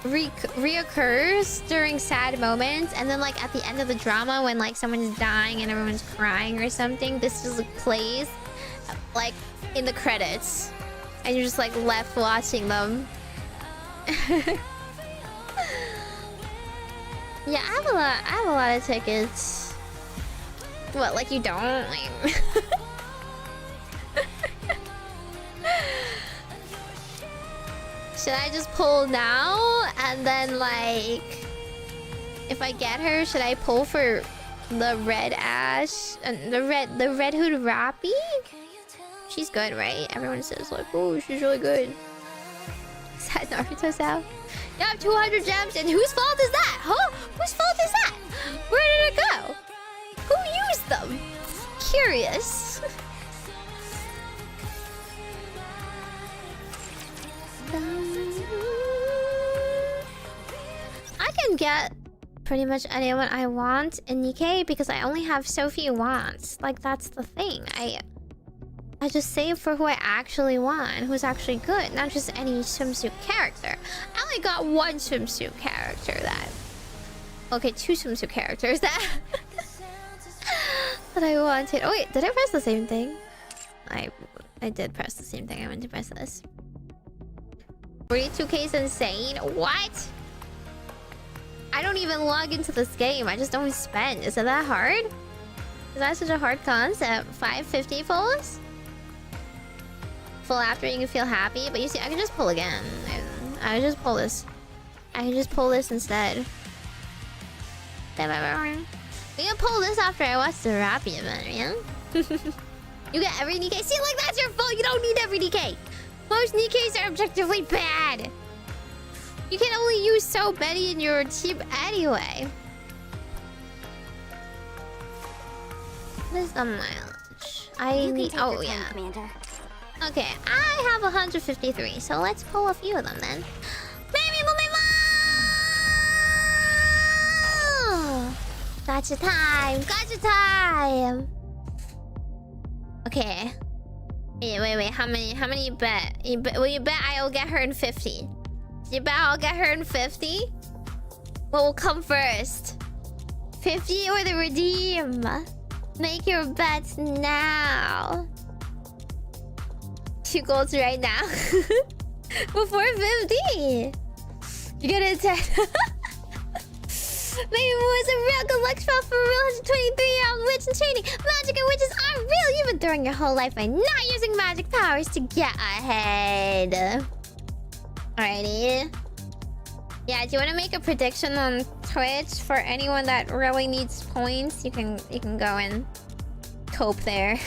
[SPEAKER 1] reoccurs during sad moments, and then like at the end of the drama when like someone's dying and everyone's crying or something, this just like, plays like in the credits. And you're just like left watching them. Yeah, I have a lot of tickets. What, like you don't? Like... Should I just pull now and then like if I get her, should I pull for the red ash and the red hood Rappy? She's good, right? Everyone says like, oh, she's really good. Is that Naruto's out? You have 200 gems, and whose fault is that? Huh? Whose fault is that? Where did it go? Who used them? Curious. I can get pretty much anyone I want in Nikke because I only have so few wants. Like, that's the thing. I just save for who I actually want, who's actually good, not just any swimsuit character. I only got one swimsuit character that... Okay, two swimsuit characters that... that I wanted. Oh wait, did I press the same thing? I did press the same thing. I meant to press this. 42k is insane. What? I don't even log into this game. I just don't spend. Is it that hard? Is that such a hard concept? 550 pulls? Full after you can feel happy, but you see, I can just pull again. I can just pull this. I can just pull this instead. We can pull this after I watch the Rappy event, yeah? You get every Nikke. See, like, that's your fault. You don't need every Nikke. Most Nikkes are objectively bad. You can only use so many in your team anyway. What is the mileage? I need. Oh, yeah.
[SPEAKER 4] Commander.
[SPEAKER 1] Okay, I have 153, so let's pull a few of them then. Meimi! Gotcha time! Gotcha time! Okay. Wait. How many you bet? Will you bet I'll get her in 50? You bet I'll get her in 50? What will come first? 50 or the redeem? Make your bets now. 2 golds right now. Before 50. You get a 10. Maybe it was a real good luck spell for real 123 on witch and training. Magic and witches are real. You've been throwing your whole life by not using magic powers to get ahead. Alrighty. Yeah, do you want to make a prediction on Twitch for anyone that really needs points? You can go and cope there.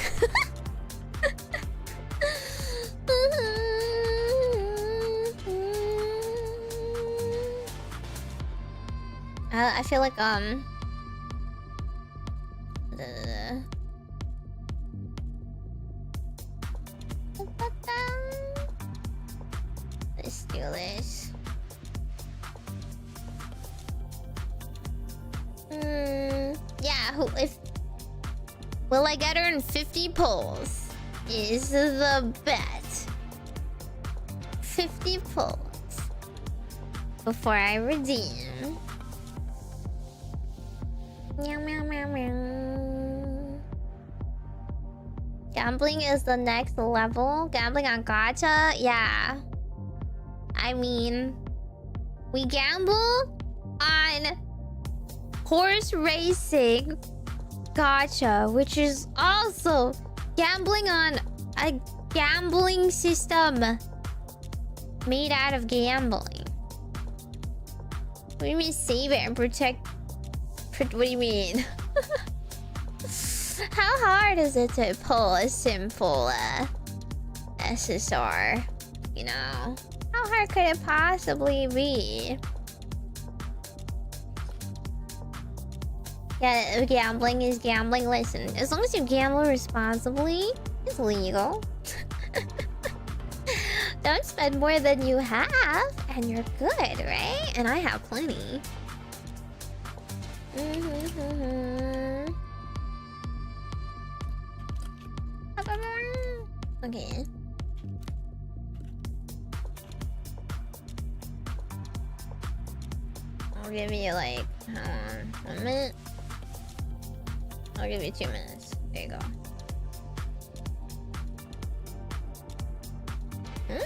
[SPEAKER 1] I feel like let's do this. Yeah, will I get her in 50 pulls? Is the bet. 50 pulls before I redeem. Meow, meow, meow, meow. Gambling is the next level. Gambling on gacha? Yeah. I mean, we gamble on horse racing gacha, which is also gambling on a gambling system made out of gambling. What do you mean save it and protect? What do you mean? How hard is it to pull a simple SSR? You know? How hard could it possibly be? Yeah, gambling is gambling. Listen, as long as you gamble responsibly, it's legal. Don't spend more than you have, and you're good, right? And I have plenty. Okay. I'll give you like, hold on, 1 minute. I'll give you 2 minutes. There you go. Huh?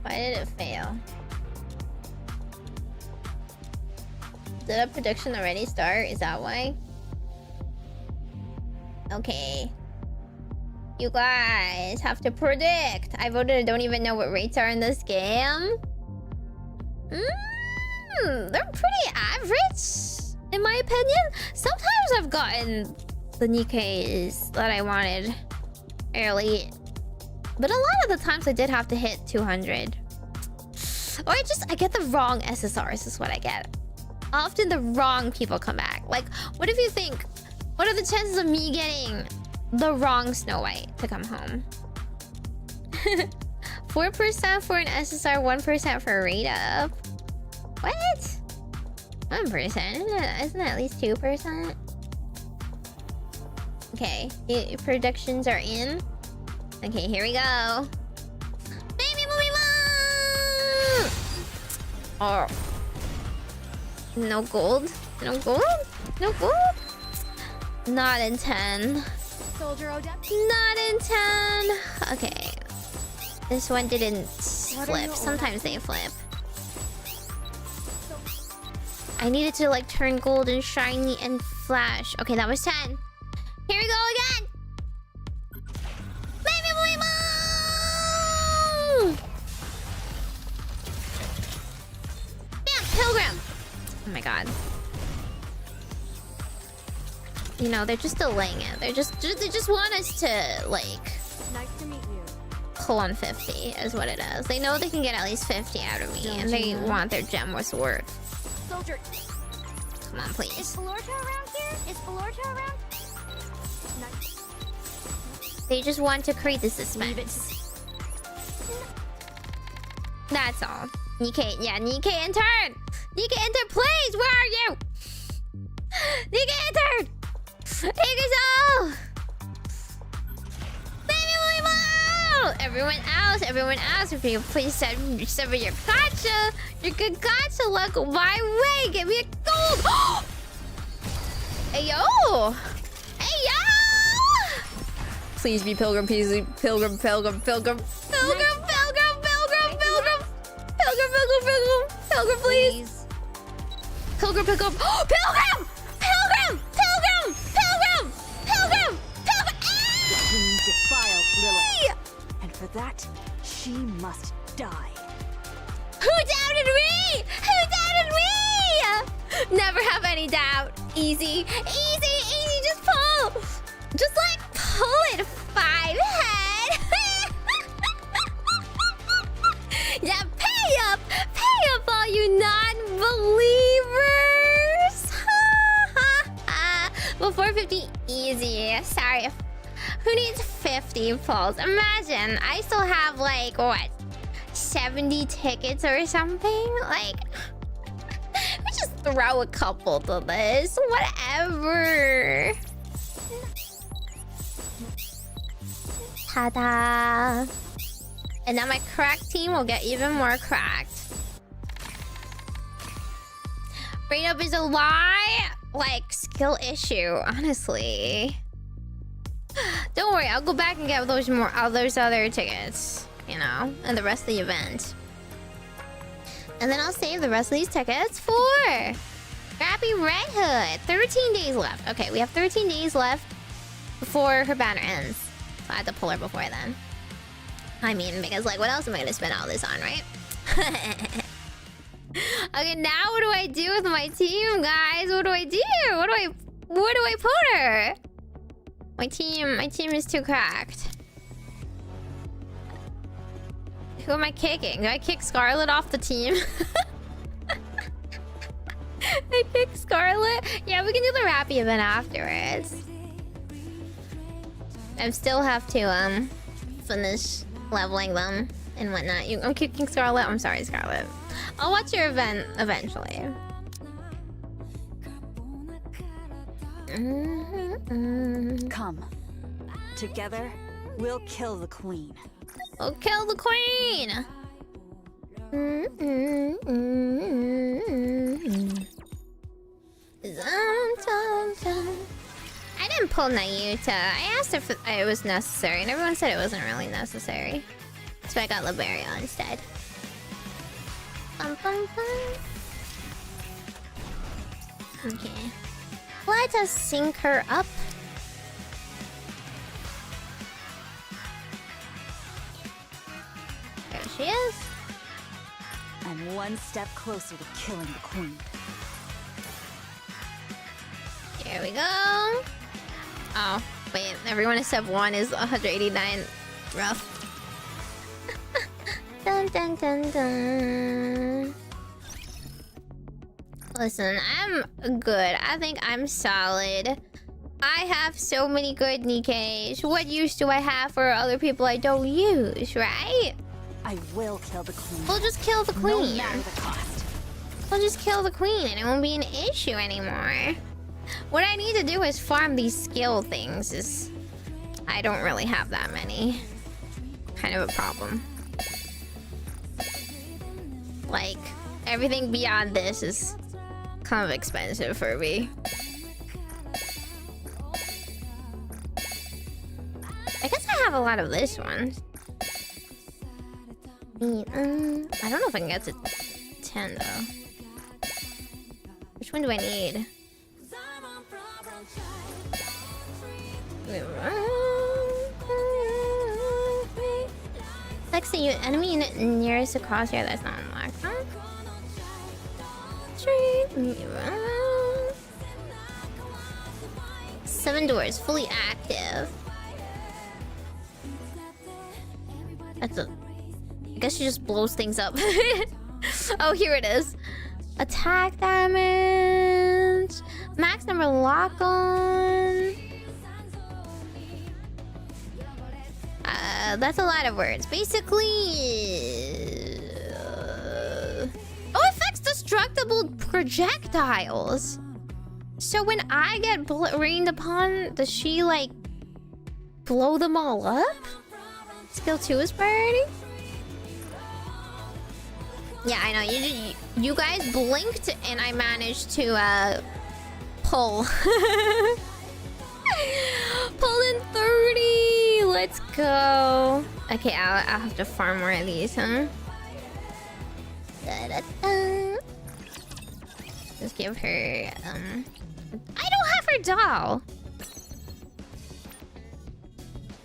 [SPEAKER 1] Why did it fail? Did a prediction already start? Is that why? Okay. You guys have to predict. I voted I don't even know what rates are in this game. They're pretty average, in my opinion. Sometimes I've gotten the Nikkes that I wanted early. But a lot of the times I did have to hit 200. Or I get the wrong SSRs is what I get. Often the wrong people come back. Like, what if you think, what are the chances of me getting the wrong Snow White to come home? 4% for an SSR, 1% for a rate up. What? 1%? Isn't that at least 2%? Okay, predictions are in. Okay, here we go. Baby movie mom! Oh. No gold? No gold? No gold? Not in 10.
[SPEAKER 9] Soldier Odette.
[SPEAKER 1] Not in 10. Okay. This one didn't flip. Sometimes they flip. I needed to like turn gold and shiny and flash. Okay, that was 10. Here we go again. Baby boy, bam, Pilgrim. Oh my god. You know, they're just delaying it. They just want us to like
[SPEAKER 9] Nice to meet you.
[SPEAKER 1] pull on 50 is what it is. They know they can get at least 50 out of me, and they want their gem was worth.
[SPEAKER 9] Soldier.
[SPEAKER 1] Come on,
[SPEAKER 13] Is
[SPEAKER 1] please.
[SPEAKER 13] Valorta around here? Is Valorta around?
[SPEAKER 1] They just want to create the suspense. That's all. Nikke, yeah, Nikke entered! Nikke entered, please! Where are you? Nikke entered! Iguzo! Everyone else, if you please send me your gacha, your good gacha luck my way. Give me a gold. Hey yo! Hey yo! Please be Pilgrim, please. Pilgrim. Pilgrim, please. Pilgrim. Pilgrim!
[SPEAKER 6] Defiled Lilith. And for that, she must die.
[SPEAKER 1] Who doubted me? Never have any doubt. Easy. Just pull. Just like pull it, 5 head. Yeah, pay up all you non-believers. Before 50, easy. Sorry. Who needs 50 pulls? Imagine, I still have like, what, 70 tickets or something? Like, we just throw a couple to this. Whatever. Ta-da. And now my cracked team will get even more cracked. Brain up is a lie? Like, skill issue, honestly. Don't worry, I'll go back and get those other tickets, you know, and the rest of the event. And then I'll save the rest of these tickets for Scrappy Red Hood. 13 days left. Okay, we have 13 days left before her banner ends. So I have to pull her before then. I mean, because like, what else am I gonna spend all this on, right? Okay, now what do I do with my team, guys? What do I do? Where do I put her? My team is too cracked. Who am I kicking? Do I kick Scarlet off the team? I kick Scarlet? Yeah, we can do the Rappy event afterwards. I still have to finish leveling them and whatnot. I'm kicking Scarlet. I'm sorry, Scarlet. I'll watch your event eventually.
[SPEAKER 6] Come. Together, we'll kill the queen.
[SPEAKER 1] We'll kill the queen! I didn't pull Nayuta. I asked if it was necessary, and everyone said it wasn't really necessary. So I got Liberia instead. Okay. Let us sync her up. There she is.
[SPEAKER 6] I'm one step closer to killing the queen.
[SPEAKER 1] Here we go. Oh, wait. Everyone except one is 189. Rough. Dun dun dun dun. Listen, I'm good. I think I'm solid. I have so many good Nikkes. What use do I have for other people I don't use, right?
[SPEAKER 6] I will kill the queen.
[SPEAKER 1] We'll just kill the queen.
[SPEAKER 6] No matter the cost.
[SPEAKER 1] We'll just kill the queen and it won't be an issue anymore. What I need to do is farm these skill things. I don't really have that many. Kind of a problem. Like, everything beyond this is kind of expensive for me. have a lot of this one. I don't know if I can get to 10 though. Which one do I need? Next to you, enemy unit nearest the crosshair that's not unlocked. Huh? Treat me wrong. 7 doors, fully active. That's a... I guess she just blows things up. Oh, here it is. Attack damage. Max number lock on. That's a lot of words. Basically... Oh, affects destructible projectiles. So when I get rained upon, does she, like, blow them all up? Skill 2 is priority? Yeah, I know. You guys blinked and I managed to, pull. Pull in 30! Let's go. Okay, I'll have to farm more of these, huh? Da-da-da. Let's give her, I don't have her doll!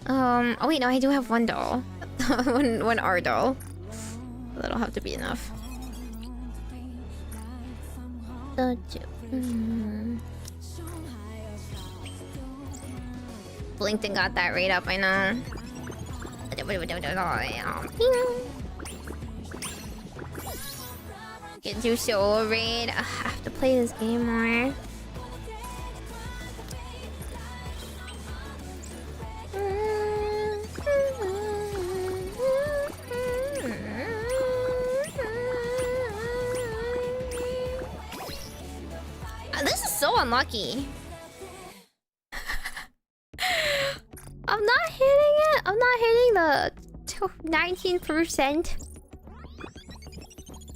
[SPEAKER 1] Oh wait, no, I do have one doll. one R doll. That'll have to be enough. Blinked and got that right up, I know. Get you so raid. I have to play this game more. This is so unlucky. I'm not hitting it. I'm not hitting the 19%.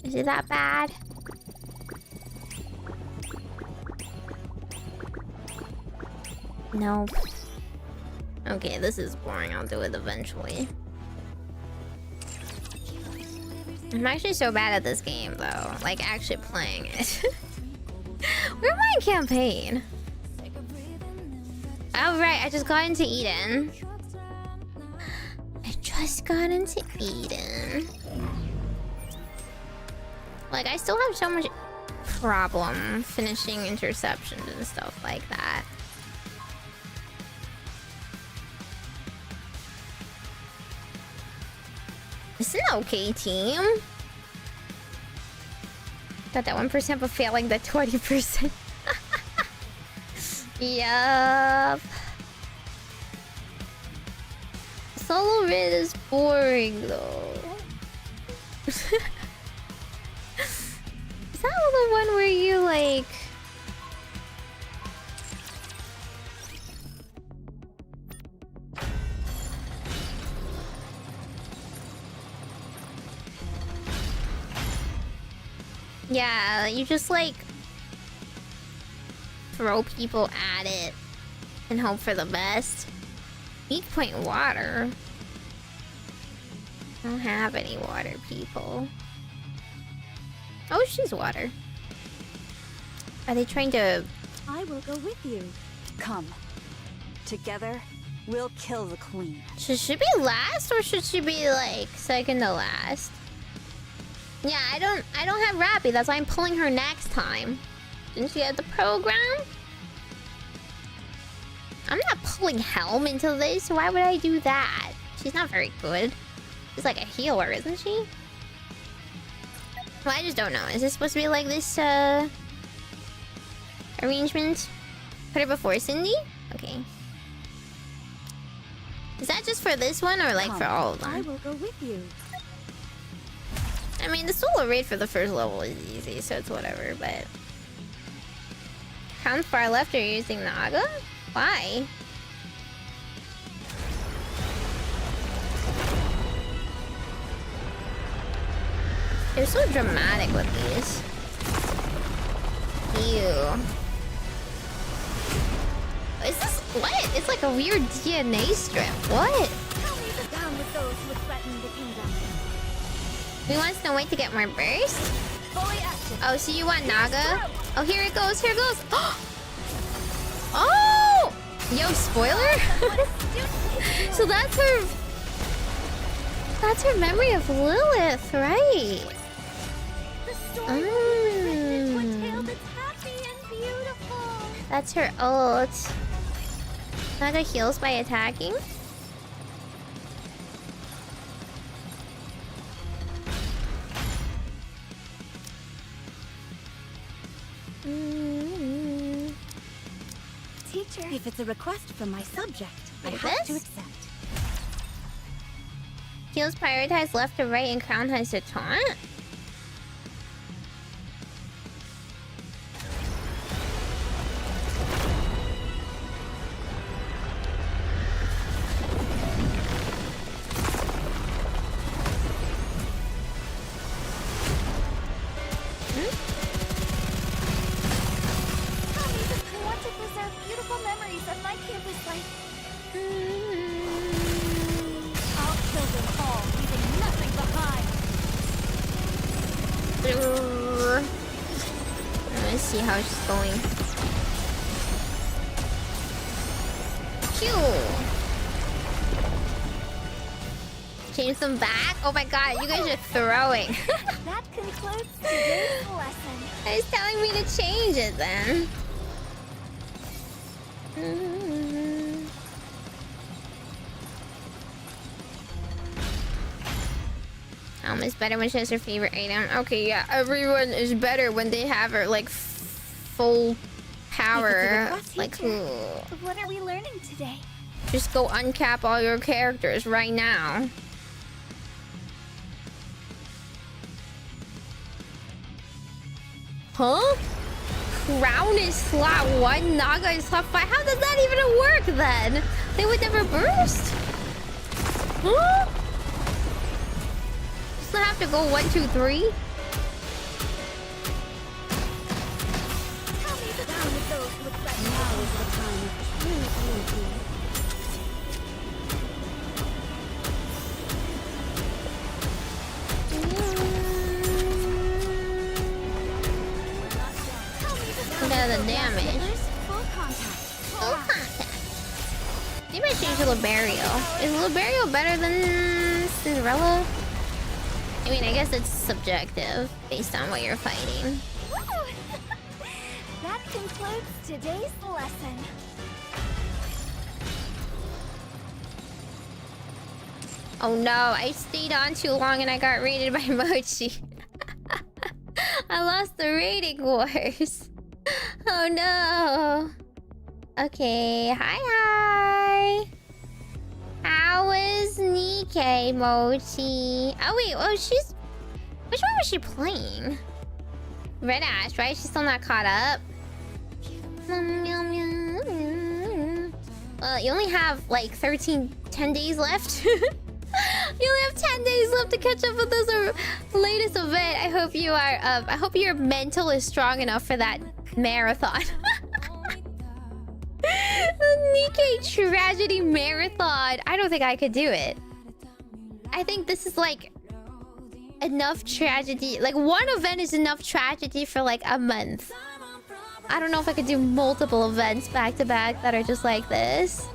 [SPEAKER 1] Is it that bad? Nope. Okay, this is boring. I'll do it eventually. I'm actually so bad at this game, though. Like, actually playing it. Where am I in campaign? Oh, right. I just got into Eden. Like, I still have so much problem finishing interceptions and stuff like that. It's an okay team. Got that 1% but failing the 20%. Yup. Solo rid is boring though. Is that the one where you like... Yeah, you just like throw people at it and hope for the best. Weak point water. I don't have any water, people. Oh, she's water. Are they trying to...
[SPEAKER 6] I will go with you. Come. Together, we'll kill the queen.
[SPEAKER 1] Should she be last or should she be like second to last? Yeah, I don't have Rappy. That's why I'm pulling her next time. Didn't she get the program? I'm not pulling Helm into this. Why would I do that? She's not very good. She's like a healer, isn't she? Well, I just don't know. Is this supposed to be like this arrangement? Put her before Cindy? Okay. Is that just for this one or like for all of them?
[SPEAKER 6] I will go with you.
[SPEAKER 1] I mean, the solo raid for the first level is easy, so it's whatever, but... How far left are you using Naga? Why? They're so dramatic with these. Ew. Is this... What? It's like a weird DNA strip. What?
[SPEAKER 13] those who would threaten the kingdom.
[SPEAKER 1] We want Snow White to get more burst?
[SPEAKER 13] Fully active.
[SPEAKER 1] Oh, so you want Naga? Oh, here it goes, here it goes. Oh! Yo, spoiler? So that's her... That's her memory of Lilith, right?
[SPEAKER 13] The story written with a tale that's happy and beautiful.
[SPEAKER 1] That's her ult. Naga heals by attacking.
[SPEAKER 13] Teacher, if it's a request from my subject, I
[SPEAKER 1] Like
[SPEAKER 13] have to
[SPEAKER 1] this?
[SPEAKER 13] accept.
[SPEAKER 1] Heals prioritize left to right and crown has to taunt?
[SPEAKER 13] Tell me that I want to preserve beautiful memories of my campus life. I'll kill them all, leaving nothing behind.
[SPEAKER 1] Let's see how she's going. Q. Change them back? Oh my god, you guys are throwing.
[SPEAKER 13] That concludes today's lesson.
[SPEAKER 1] It's telling me to change it then. Alma's better when she has her favorite item. Okay, yeah, everyone is better when they have her like full power. Like, ooh.
[SPEAKER 13] What are we learning today?
[SPEAKER 1] Just go uncap all your characters right now. Huh? Crown is slot 1, Naga is slot 5. How does that even work then? They would never burst? Huh? Does it have to go 1, 2, 3?
[SPEAKER 13] Tell me the down with those who would threaten. Now is the time of true beauty.
[SPEAKER 1] Look at the damage.
[SPEAKER 13] Full contact.
[SPEAKER 1] Full contact. Maybe I change to Liberio. Is Liberio better than Cinderella? I mean, I guess it's subjective based on what you're fighting.
[SPEAKER 13] Woo! That concludes today's lesson.
[SPEAKER 1] Oh no, I stayed on too long and I got raided by Mochi. I lost the rating wars. Oh no. Okay, hi. How is Nikke, Mochi? Oh wait, oh she's... Which one was she playing? Red Ash, right? She's still not caught up. Well, you only have like 10 days left. You only have 10 days left to catch up with this latest event. I hope you are. I hope your mental is strong enough for that marathon. Nikke Tragedy Marathon. I don't think I could do it. I think this is like enough tragedy. Like one event is enough tragedy for like a month. I don't know if I could do multiple events back to back that are just like this.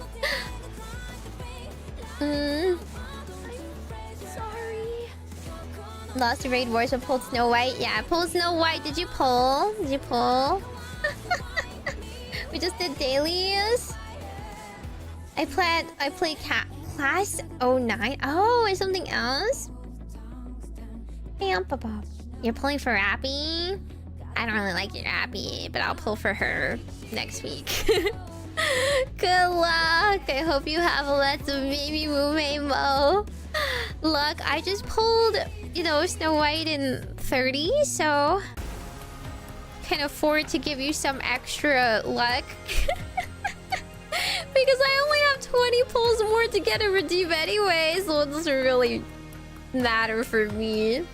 [SPEAKER 1] Lost to Raid Wars and pulled Snow White. Yeah, I pulled Snow White. Did you pull? Did you pull? We just did dailies. I played class 09. Oh, and something else? You're pulling for Appy? I don't really like your Appy, but I'll pull for her next week. Good luck. I hope you have lots of baby Mo. Luck, I just pulled, you know, Snow White in 30, so can afford to give you some extra luck. Because I only have 20 pulls more to get a redeem anyway, so it doesn't really matter for me.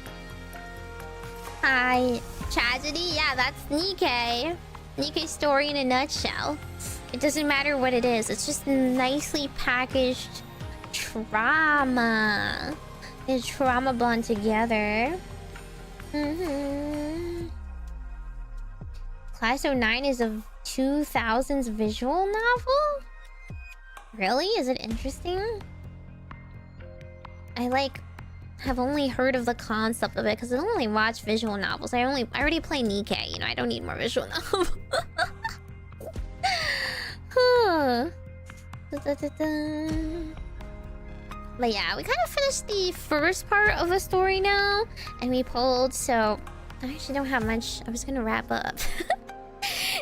[SPEAKER 1] Hi. Tragedy? Yeah, that's Nikke. Nikke's story in a nutshell. It doesn't matter what it is. It's just nicely packaged trauma. They trauma bond together. Class 09 is a 2000s visual novel? Really? Is it interesting? I like have only heard of the concept of it because I only watch visual novels. I already play Nikke, you know, I don't need more visual novel. But yeah, we kind of finished the first part of the story now, and we pulled, so I actually don't have much. I was gonna wrap up.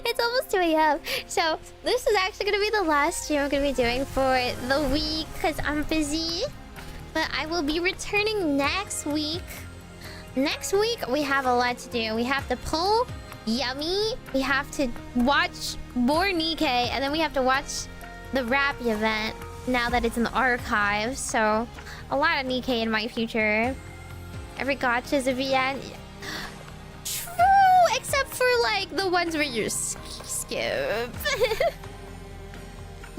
[SPEAKER 1] It's almost 2 a.m. So this is actually gonna be the last stream I'm gonna be doing for the week because I'm busy. But I will be returning next week. Next week we have a lot to do. We have to pull Yummy. We have to watch more Nikke, and then we have to watch the Rappy event now that it's in the archives. So a lot of Nikke in my future. Every gacha is a VN. True, except for like the ones where you skip.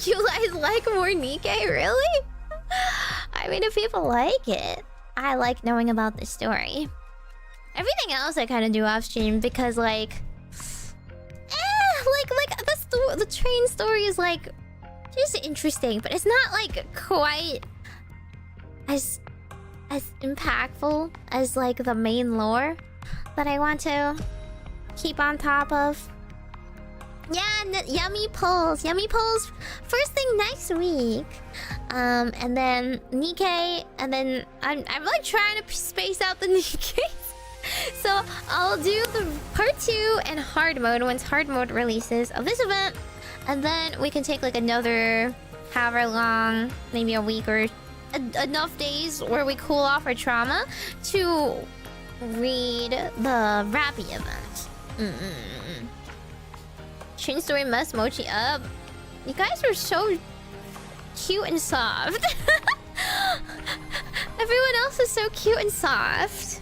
[SPEAKER 1] You guys like more Nikke, really? I mean, if people like it, I like knowing about the story. Everything else I kind of do off stream because like the train story is like just interesting, but it's not like quite as impactful as like the main lore that I want to keep on top of. Yeah, Yummy Pulls first thing next week. And then Nikke, and then I'm like trying to space out the Nikkes. So I'll do the part 2 and hard mode once hard mode releases of this event, and then we can take like another however long, maybe a week or enough days where we cool off our trauma to read the Rappy event. Train story must mochi up. You guys are so cute and soft. Everyone else is so cute and soft.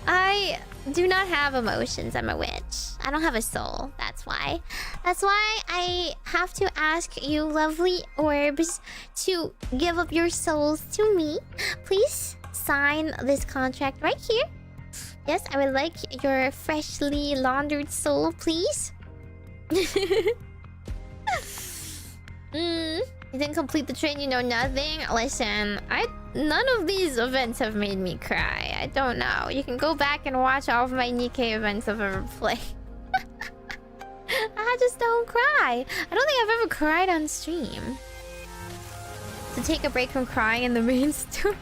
[SPEAKER 1] I do not have emotions. I'm a witch. I don't have a soul. That's why. That's why I have to ask you lovely orbs to give up your souls to me. Please sign this contract right here. Yes, I would like your freshly laundered soul, please. You didn't complete the train, you know nothing? Listen, none of these events have made me cry. I don't know. You can go back and watch all of my Nikke events I've ever played. I just don't cry. I don't think I've ever cried on stream. To take a break from crying in the main story.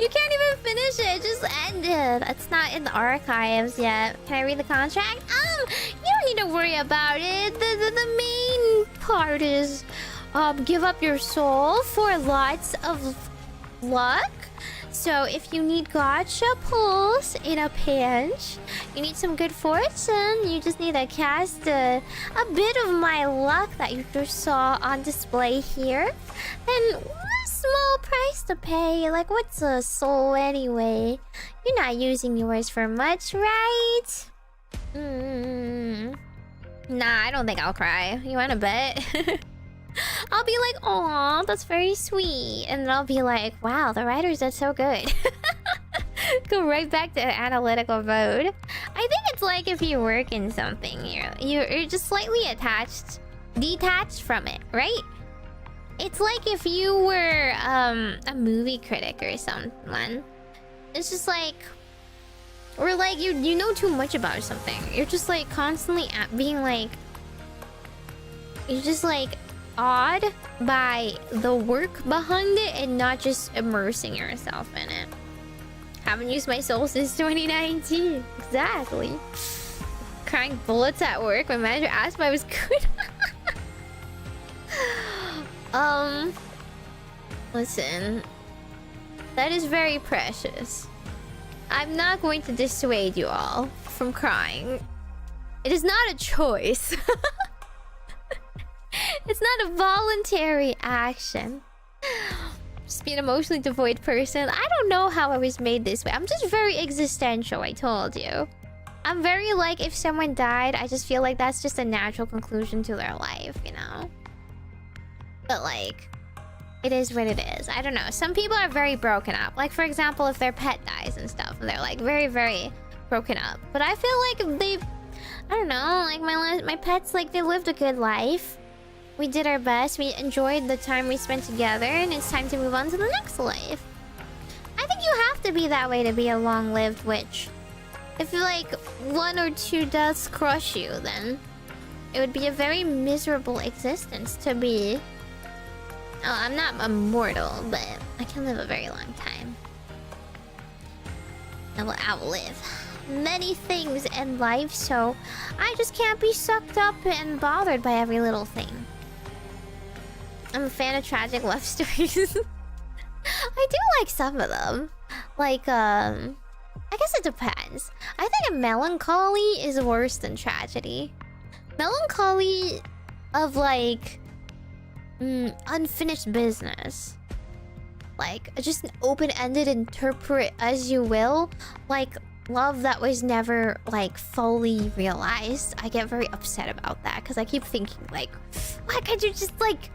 [SPEAKER 1] You can't even finish it. It just ended. It's not in the archives yet. Can I read the contract? You don't need to worry about it. The main part is give up your soul for lots of luck. So if you need Gacha Pulls in a pinch, you need some good fortune, you just need to cast a bit of my luck that you just saw on display here. Then a small price to pay. Like, what's a soul anyway? You're not using yours for much, right? Nah, I don't think I'll cry. You wanna bet? I'll be like, "Aw, that's very sweet," and then I'll be like, "Wow, the writers did so good." Go right back to analytical mode. I think it's like if you work in something, you're just slightly detached from it, right? It's like if you were a movie critic or someone. It's just like, or like you know too much about something. You're just like constantly being like, you're just like awed by the work behind it and not just immersing yourself in it. Haven't used my soul since 2019. Exactly. Crying bullets at work. My manager asked if I was good. Listen. That is very precious. I'm not going to dissuade you all from crying. It is not a choice. It's not a voluntary action. Just be an emotionally devoid person. I don't know how I was made this way. I'm just very existential, I told you. I'm very like, if someone died, I just feel like that's just a natural conclusion to their life, you know? But like, it is what it is. I don't know. Some people are very broken up. Like, for example, if their pet dies and stuff, and they're like very, very broken up. But I feel like they, I don't know, like my pets, like they lived a good life. We did our best. We enjoyed the time we spent together, and it's time to move on to the next life. I think you have to be that way to be a long-lived witch. If like 1 or 2 deaths crush you, then it would be a very miserable existence to be. Oh, I'm not immortal, but I can live a very long time. I will outlive many things in life, so I just can't be sucked up and bothered by every little thing. I'm a fan of tragic love stories. I do like some of them. Like, I guess it depends. I think a melancholy is worse than tragedy. Melancholy of like unfinished business, like just an open-ended, interpret as you will, like love that was never like fully realized. I get very upset about that because I keep thinking like, why can't you just like,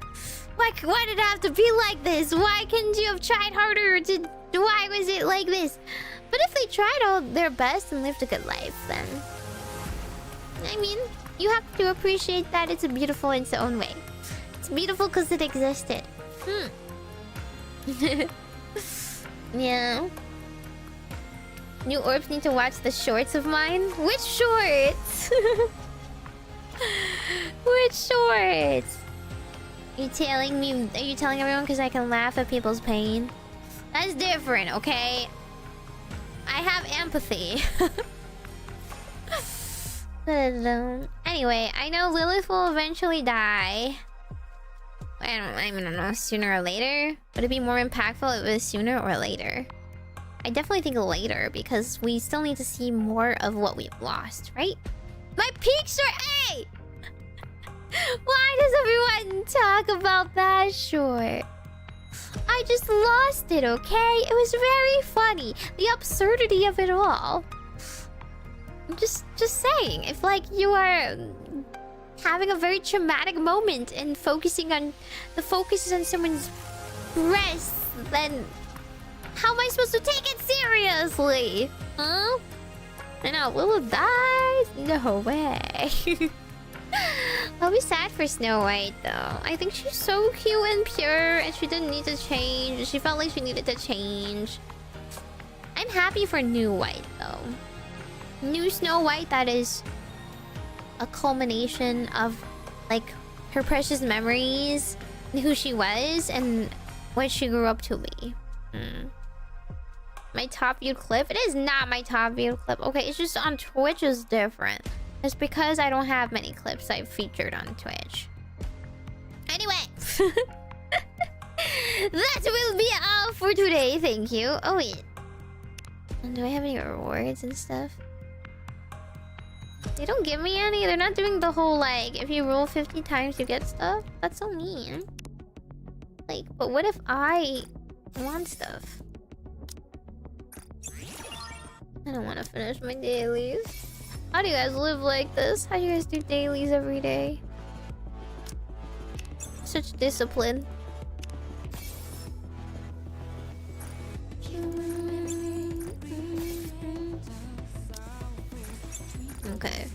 [SPEAKER 1] why did it have to be like this? Why couldn't you have tried harder to, why was it like this? But if they tried all their best and lived a good life, then I mean, you have to appreciate that it's beautiful in its own way. It's beautiful because it existed. Yeah. New orbs need to watch the shorts of mine. Which shorts? Which shorts? You telling me? Are you telling everyone because I can laugh at people's pain? That's different, okay? I have empathy. Anyway, I know Lilith will eventually die. I don't know, sooner or later? Would it be more impactful if it was sooner or later? I definitely think later, because we still need to see more of what we've lost, right? My peak short! Hey! Why does everyone talk about that short? I just lost it, okay? It was very funny. The absurdity of it all. I'm just saying, if like you are having a very traumatic moment and focusing on the focus is on someone's breasts, then how am I supposed to take it seriously? Huh? I know, Lilith dies? No way. I'll be sad for Snow White though. I think she's so cute and pure and she didn't need to change. She felt like she needed to change. I'm happy for New White though. New Snow White that is a culmination of like her precious memories, who she was, and what she grew up to be. My top viewed clip? It is not my top viewed clip. Okay, it's just on Twitch is different. It's because I don't have many clips I've featured on Twitch. Anyway. That will be all for today, thank you. Oh wait. Do I have any rewards and stuff? They don't give me any. They're not doing the whole like, if you roll 50 times you get stuff. That's so mean. Like, but what if I want stuff? I don't want to finish my dailies. How do you guys live like this? How do you guys do dailies every day? Such discipline. Okay.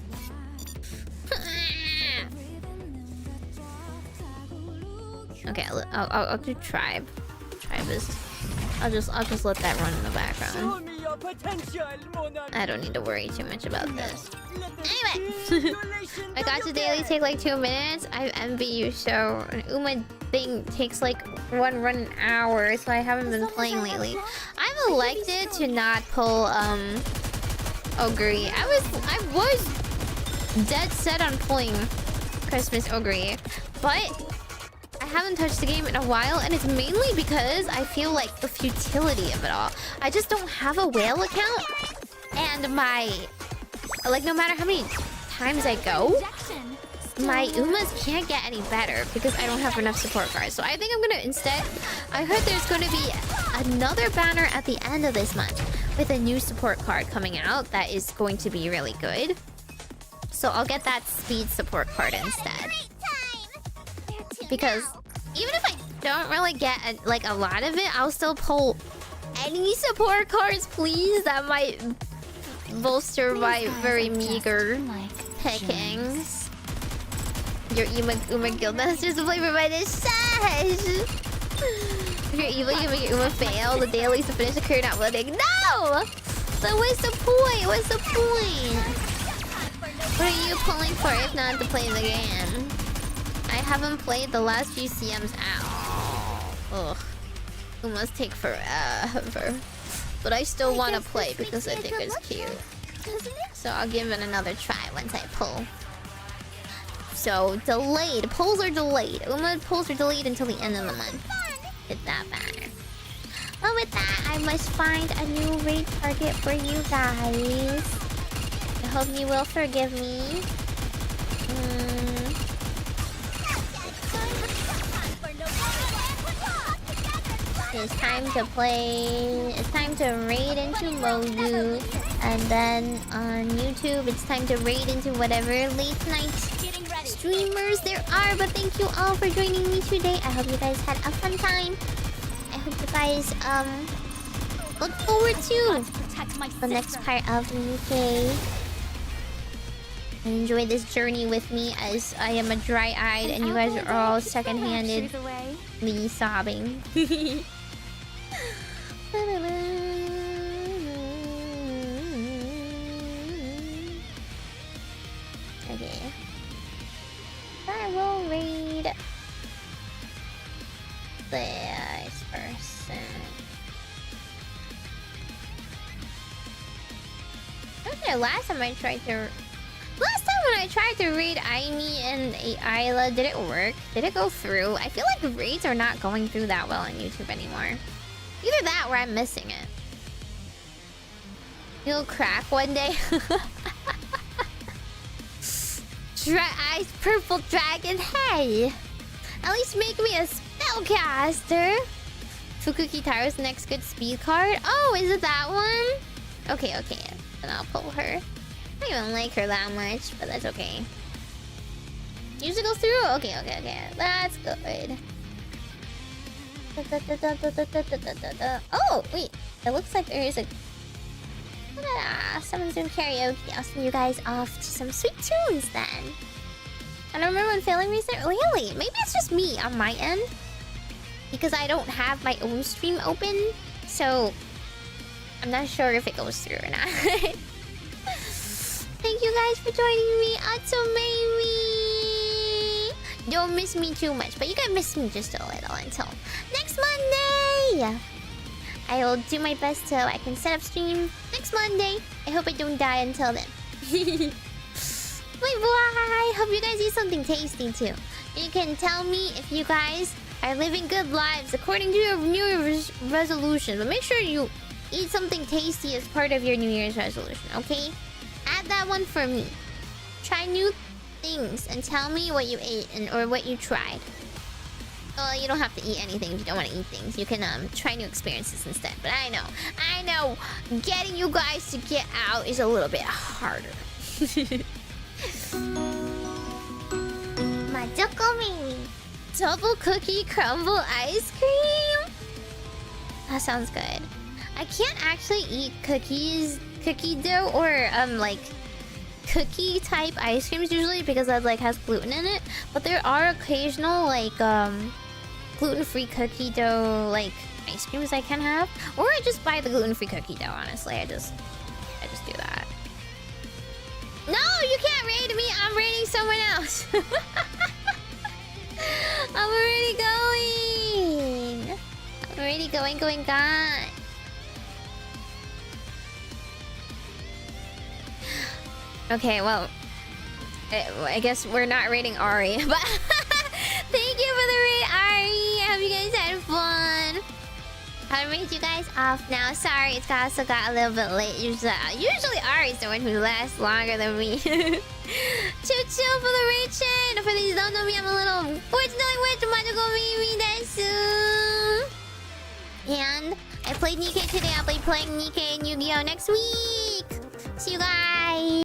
[SPEAKER 1] Okay, I'll do tribe. Tribe is. I'll just let that run in the background. I don't need to worry too much about this. Anyway, I got to daily take like 2 minutes. I envy you. So an Uma thing takes like one run an hour. So I haven't been playing lately. I've elected to not pull Ogre. I was dead set on pulling Christmas Ogre, but I haven't touched the game in a while, and it's mainly because I feel like the futility of it all. I just don't have a whale account, and my like no matter how many times I go, my Umas can't get any better because I don't have enough support cards. So I think I'm gonna instead. I heard there's gonna be another banner at the end of this month with a new support card coming out that is going to be really good. So I'll get that speed support card instead. Because even if I don't really get like a lot of it, I'll still pull any support cards, please. That might bolster my very meager pickings. Your Uma guild masters to play for my sash. If you're evil, you make your Uma fail. The dailies to finish the career not winning. No! So what's the point? What's the point? What are you pulling for if not to play the game? I haven't played the last few CMs out. Ugh. It must take forever. But I still want to play because I think it's cute. So I'll give it another try once I pull. So, delayed. Pulls are delayed. Uma pulls are delayed until the end of the month. Did that matter. Well, with that, I must find a new raid target for you guys. I hope you will forgive me. It's time to play. It's time to raid into Modu. And then on YouTube, it's time to raid into whatever late night streamers there are. But thank you all for joining me today. I hope you guys had a fun time. I hope you guys look forward to the next part of Nikke. And enjoy this journey with me as I am a dry-eyed and you guys are all second-handedly sobbing. Okay. I will read this person. Okay, last time when I tried to read Aimi and Ayla, did it work? Did it go through? I feel like raids are not going through that well on YouTube anymore. Either that or I'm missing it. You'll crack one day. Ice Purple Dragon, hey! At least make me a spellcaster! Fukuki Taro's next good speed card? Oh, is it that one? Okay, then I'll pull her. I don't even like her that much, but that's okay. Usually goes through? Okay. That's good. Oh, wait. It looks like there is a... someone's doing karaoke. I'll send you guys off to some sweet tunes then. I don't remember when failing recent. Really? Maybe it's just me on my end. Because I don't have my own stream open. So, I'm not sure if it goes through or not. Thank you guys for joining me. Meimi. Don't miss me too much, but you can miss me just a little until next Monday. I will do my best so I can set up stream next Monday. I hope I don't die until then. Bye. Hope you guys eat something tasty too. You can tell me if you guys are living good lives according to your New Year's resolution. But make sure you eat something tasty as part of your New Year's resolution, okay? Add that one for me. Try new things and tell me what you ate or what you tried. Well, you don't have to eat anything if you don't want to eat things. You can try new experiences instead. But I know, getting you guys to get out is a little bit harder. Majokko Meimi. Double cookie crumble ice cream? That sounds good. I can't actually eat cookie dough or like cookie type ice creams usually because that like has gluten in it. But there are occasional like gluten-free cookie dough like ice creams I can have. Or I just buy the gluten-free cookie dough, honestly. I just do that. No, you can't raid me. I'm raiding someone else. I'm already going. Okay, well, I guess we're not raiding Ari, but thank you for the raid, Ari. I hope you guys had fun. I'll raid you guys off now. Sorry, it's also got a little bit late. Usually Ari's the one who lasts longer than me. Chill for the raid chain. For these who don't know me, I'm a little fortunately witch Majokko Meimi desu. And I played Nikke today. I'll be playing Nikke and Yu-Gi-Oh! Next week. See you guys.